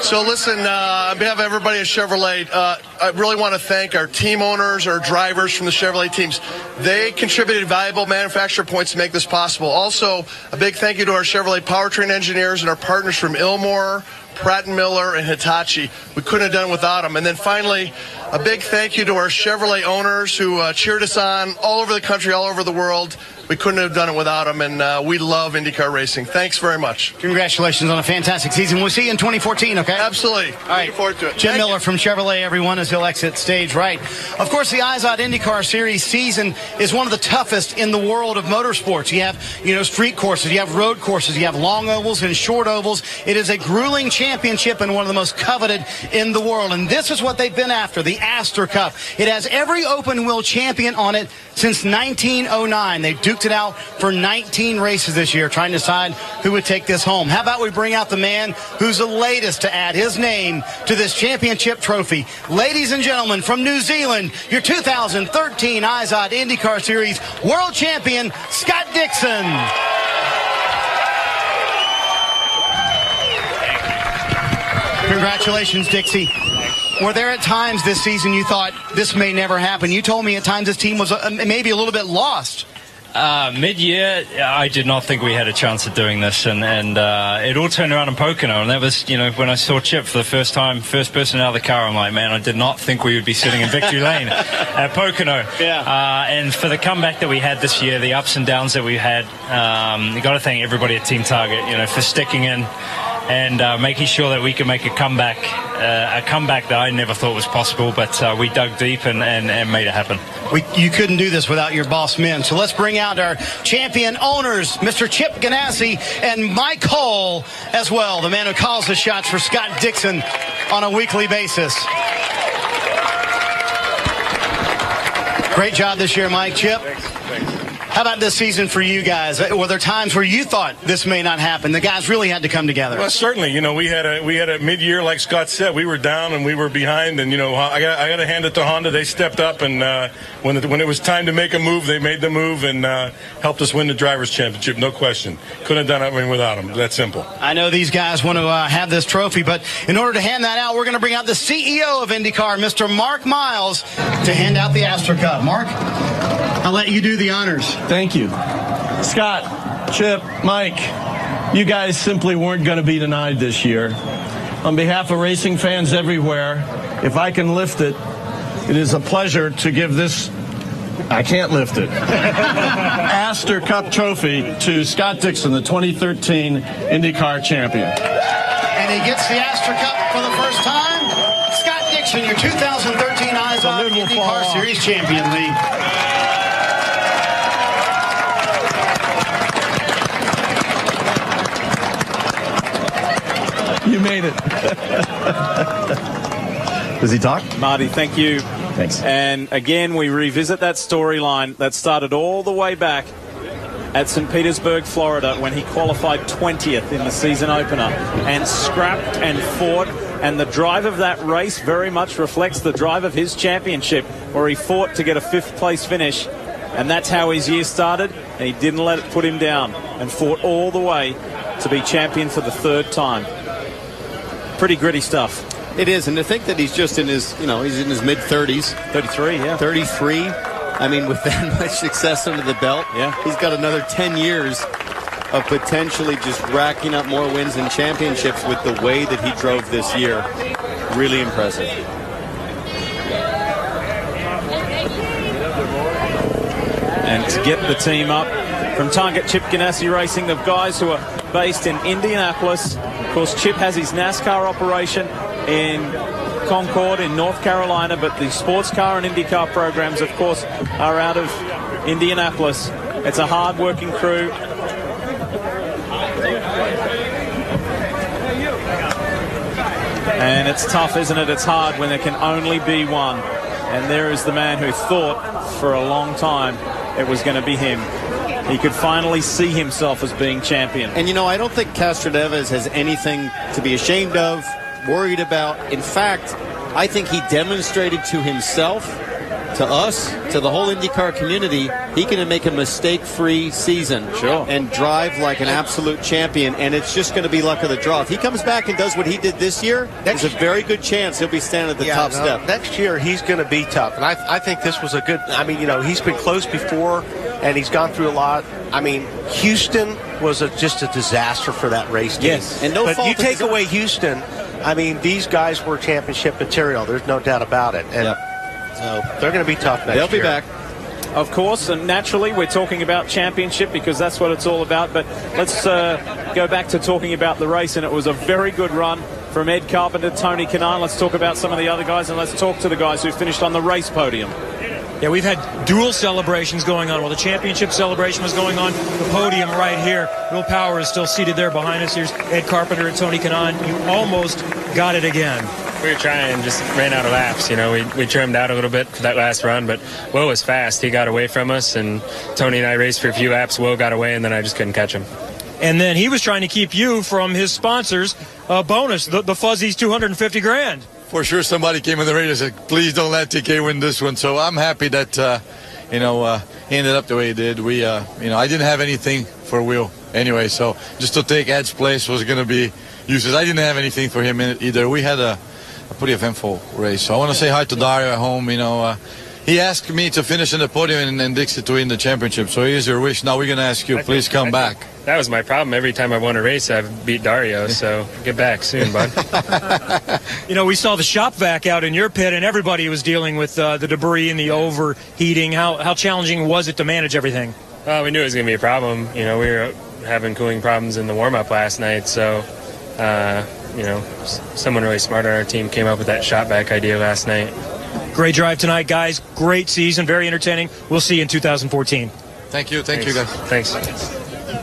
So listen, on behalf of everybody at Chevrolet, I really want to thank our team owners, our drivers from the Chevrolet teams. They contributed valuable manufacturer points to make this possible. Also, a big thank you to our Chevrolet powertrain engineers and our partners from Ilmor, Pratt & Miller, and Hitachi. We couldn't have done it without them. And then finally, a big thank you to our Chevrolet owners who cheered us on all over the country, all over the world. We couldn't have done it without them, and we love IndyCar racing. Thanks very much. Congratulations on a fantastic season. We'll see you in 2014, okay? Absolutely. All right. Looking forward to it. Jim Miller from Chevrolet, everyone, as he'll exit stage right. Of course, the IZOD IndyCar Series season is one of the toughest in the world of motorsports. You have, street courses, you have road courses, you have long ovals and short ovals. It is a grueling championship and one of the most coveted in the world. And this is what they've been after, the Astor Cup. It has every open wheel champion on it since 1909. They duked it out for 19 races this year, trying to decide who would take this home. How about we bring out the man who's the latest to add his name to this championship trophy? Ladies and gentlemen, from New Zealand, your 2013 IZOD IndyCar Series world champion, Scott Dixon. Congratulations, Dixie. Were there at times this season you thought this may never happen? You told me at times this team was maybe a little bit lost. Mid-year, I did not think we had a chance of doing this, and it all turned around in Pocono, and that was, when I saw Chip for the first time, first person out of the car, I'm like, man, I did not think we would be sitting in victory lane at Pocono. Yeah. And for the comeback that we had this year, the ups and downs that we had, you got to thank everybody at Team Target, for sticking in and making sure that we could make a comeback that I never thought was possible, but we dug deep and made it happen. You couldn't do this without your boss men. So let's bring out our champion owners, Mr. Chip Ganassi and Mike Hull as well, the man who calls the shots for Scott Dixon on a weekly basis. Great job this year, Mike. Chip. Thanks. How about this season for you guys? Were there times where you thought this may not happen? The guys really had to come together. Well, certainly. We had a mid-year, like Scott said. We were down and we were behind, and I got to hand it to Honda. They stepped up, and when it was time to make a move, they made the move and helped us win the Drivers' Championship. No question. Couldn't have done it without them. That simple. I know these guys want to have this trophy, but in order to hand that out, we're going to bring out the CEO of IndyCar, Mr. Mark Miles, to hand out the Astor Cup. Mark, I'll let you do the honors. Thank you. Scott, Chip, Mike, you guys simply weren't going to be denied this year. On behalf of racing fans everywhere, if I can lift it, it is a pleasure to give this, I can't lift it, Astor Cup trophy to Scott Dixon, the 2013 IndyCar champion. And he gets the Astor Cup for the first time. Scott Dixon, your 2013 IZOD IndyCar Series champion, Lee. You made it. Does he talk? Marty, thank you. Thanks. And again, we revisit that storyline that started all the way back at St. Petersburg, Florida, when he qualified 20th in the season opener and scrapped and fought. And the drive of that race very much reflects the drive of his championship, where he fought to get a fifth-place finish. And that's how his year started, and he didn't let it put him down and fought all the way to be champion for the third time. Pretty gritty stuff. It is, and to think that he's just in his, he's in his mid-30s. 33, yeah. 33. I mean, with that much success under the belt, yeah, he's got another 10 years of potentially just racking up more wins and championships with the way that he drove this year. Really impressive. And to get the team up from Target Chip Ganassi Racing, the guys who are based in Indianapolis. Of course, Chip has his NASCAR operation in Concord in North Carolina, but the sports car and IndyCar programs, of course, are out of Indianapolis. It's a hard-working crew. And it's tough, isn't it? It's hard when there can only be one. And there is the man who thought for a long time it was going to be him. He could finally see himself as being champion. And, you know, I don't think Castroneves has anything to be ashamed of, worried about. In fact, I think he demonstrated to himself, to us, to the whole IndyCar community, he can make a mistake-free season and drive like an absolute champion, and it's just going to be luck of the draw. If he comes back and does what he did this year, there's a very good chance he'll be standing at the top step. Next year, he's going to be tough, and I think this was a good, I mean, you know, he's been close before, and he's gone through a lot. I mean, Houston was just a disaster for that race team. Yes, and no but fault you take away Houston, I mean, these guys were championship material. There's no doubt about it. And so they're going to be tough next year. They'll be back. Of course, and naturally we're talking about championship because that's what it's all about. But let's go back to talking about the race, and it was a very good run from Ed Carpenter, Tony Kanaan. Let's talk about some of the other guys, and let's talk to the guys who finished on the race podium. Yeah, we've had dual celebrations going on. While the championship celebration was going on, the podium right here, Will Power is still seated there behind us. Here's Ed Carpenter and Tony Kanaan. You almost got it again. We were trying, just ran out of laps. You know, we trimmed out a little bit for that last run, but Will was fast. He got away from us, and Tony and I raced for a few laps. Will got away, and then I just couldn't catch him. And then he was trying to keep you from his sponsors' bonus, the Fuzzies $250,000. For sure, somebody came in the radio and said, please don't let TK win this one. So I'm happy that, he ended up the way he did. I didn't have anything for Will anyway, so just to take Ed's place was going to be useless. I didn't have anything for him either. We had a pretty eventful race. So I want to say hi to Dario at home. He asked me to finish in the podium and Dixie to win the championship. So here's your wish. Now we're going to ask you, please come back. That was my problem. Every time I won a race, I've beat Dario. So get back soon, bud. We saw the shop vac out in your pit, and everybody was dealing with the debris and the overheating. How challenging was it to manage everything? Well, we knew it was going to be a problem. We were having cooling problems in the warm-up last night. So, someone really smart on our team came up with that shop vac idea last night. Great drive tonight, guys. Great season. Very entertaining. We'll see you in 2014. Thank you. Thank you, guys. Thanks.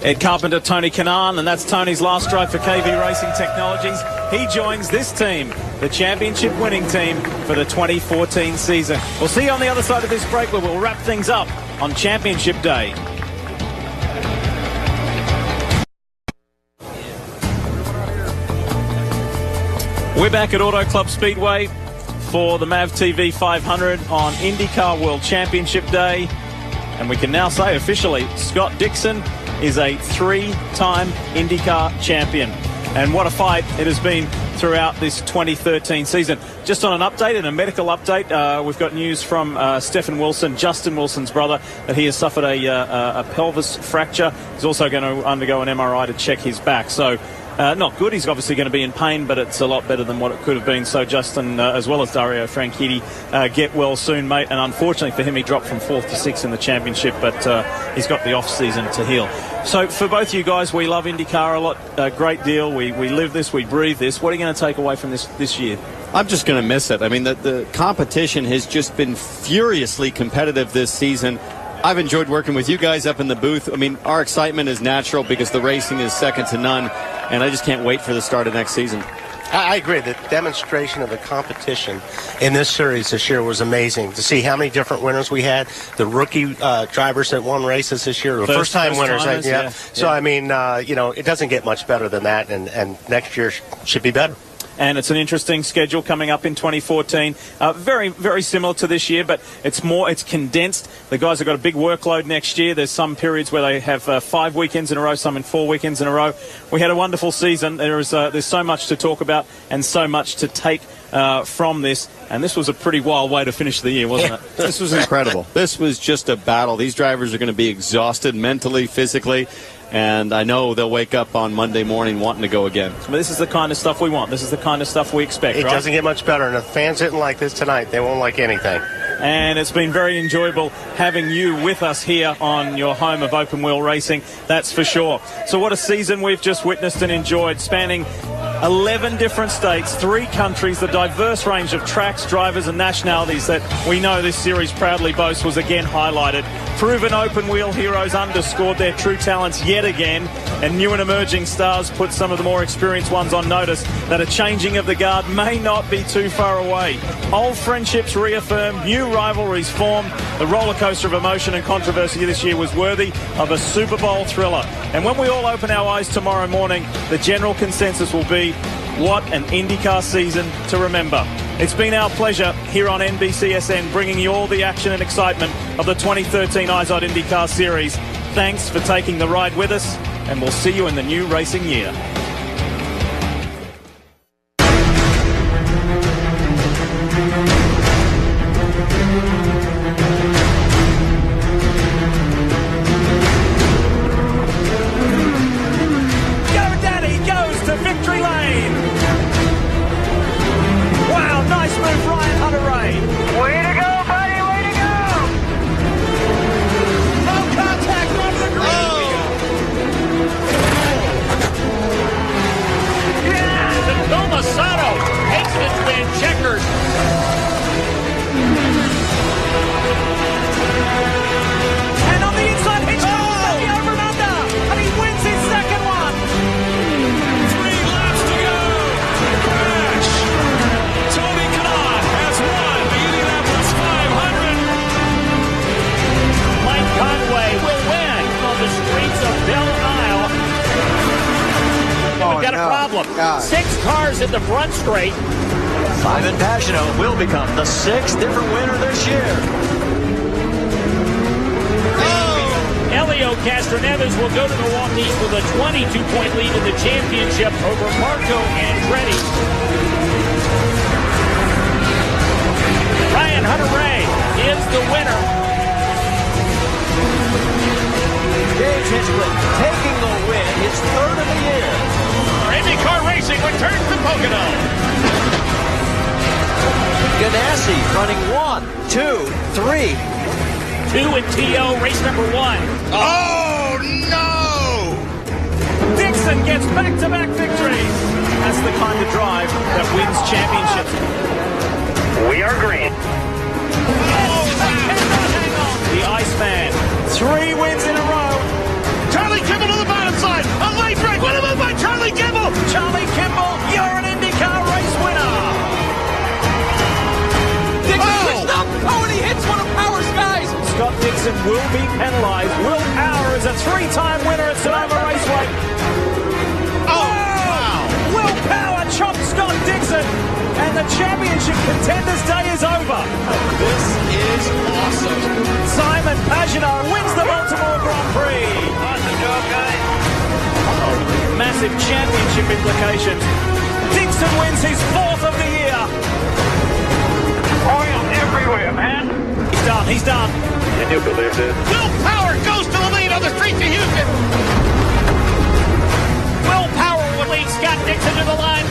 Ed Carpenter, Tony Kanaan, and that's Tony's last drive for KV Racing Technologies. He joins this team, the championship winning team for the 2014 season. We'll see you on the other side of this break where we'll wrap things up on Championship Day. We're back at Auto Club Speedway for the MAV TV 500 on IndyCar World Championship Day. And we can now say officially, Scott Dixon is a three-time IndyCar champion. And what a fight it has been throughout this 2013 season. Just on an update and a medical update, we've got news from Stephen Wilson, Justin Wilson's brother, that he has suffered a pelvis fracture. He's also going to undergo an MRI to check his back. So not good. He's obviously going to be in pain, but it's a lot better than what it could have been. So Justin, as well as Dario Franchitti, get well soon, mate. And unfortunately for him, he dropped from 4th to 6th in the championship, but he's got the off-season to heal. So for both you guys, we love IndyCar a lot. A great deal. We live this. We breathe this. What are you going to take away from this year? I'm just going to miss it. I mean, the competition has just been furiously competitive this season. I've enjoyed working with you guys up in the booth. I mean, our excitement is natural because the racing is second to none, and I just can't wait for the start of next season. I agree. The demonstration of the competition in this series this year was amazing. To see how many different winners we had, the rookie drivers that won races this year, the first-time winners. Yeah. So, I mean, it doesn't get much better than that, and next year should be better. And it's an interesting schedule coming up in 2014. Very, very similar to this year, but it's condensed. The guys have got a big workload next year. There's some periods where they have 5 weekends in a row, some in 4 weekends in a row. We had a wonderful season. There's so much to talk about and so much to take from this. And this was a pretty wild way to finish the year, wasn't it? This was incredible. This was just a battle. These drivers are going to be exhausted mentally, physically. And I know they'll wake up on Monday morning wanting to go again. But this is the kind of stuff we want. This is the kind of stuff we expect, It right? doesn't get much better. And if fans didn't like this tonight, they won't like anything. And it's been very enjoyable having you with us here on your home of open wheel racing, that's for sure. So what a season we've just witnessed and enjoyed, spanning 11 different states, 3 countries, the diverse range of tracks, drivers and nationalities that we know this series proudly boasts was again highlighted. Proven open wheel heroes underscored their true talents yet again, and new and emerging stars put some of the more experienced ones on notice that a changing of the guard may not be too far away. Old friendships reaffirmed, new rivalries formed. The roller coaster of emotion and controversy this year was worthy of a Super Bowl thriller. And when we all open our eyes tomorrow morning, the general consensus will be, what an IndyCar season to remember. It's been our pleasure here on NBCSN bringing you all the action and excitement of the 2013 IZOD IndyCar Series. Thanks for taking the ride with us, and we'll see you in the new racing year. In the front straight. Simon Pagenaud will become the 6th different winner this year. Elio Castroneves will go to Milwaukee with a 22-point lead in the championship over Marco Andretti. Ryan Hunter-Reay is the winner. James Hinchcliffe taking the win, his 3rd of the year. IndyCar Racing returns to Pocono. Ganassi running 1, 2, 3. 2 in TO, race number 1. Oh, no! Dixon gets back-to-back victories. That's the kind of drive that wins championships. We are green. Oh, hang on. The Iceman. 3 wins in a row. Charlie Kimball to the bottom side. A late break. What a move by Charlie Kimball. Charlie Kimball, you're an IndyCar race winner. Dixon switched up. Oh, and he hits one of Power's guys. Scott Dixon will be penalized. Will Power is a 3-time winner at Sonoma Raceway. Oh, wow. Will Power chopped Scott Dixon, and the championship contenders' day is over. This is awesome. Simon Pagenaud wins the Baltimore Grand Prix. Awesome job, guys. Massive championship implications. Dixon wins his 4th of the year. Oil everywhere, man. He's done. Can you believe this? Will Power goes to the lead on the streets of Houston. Will Power will lead Scott Dixon to the line.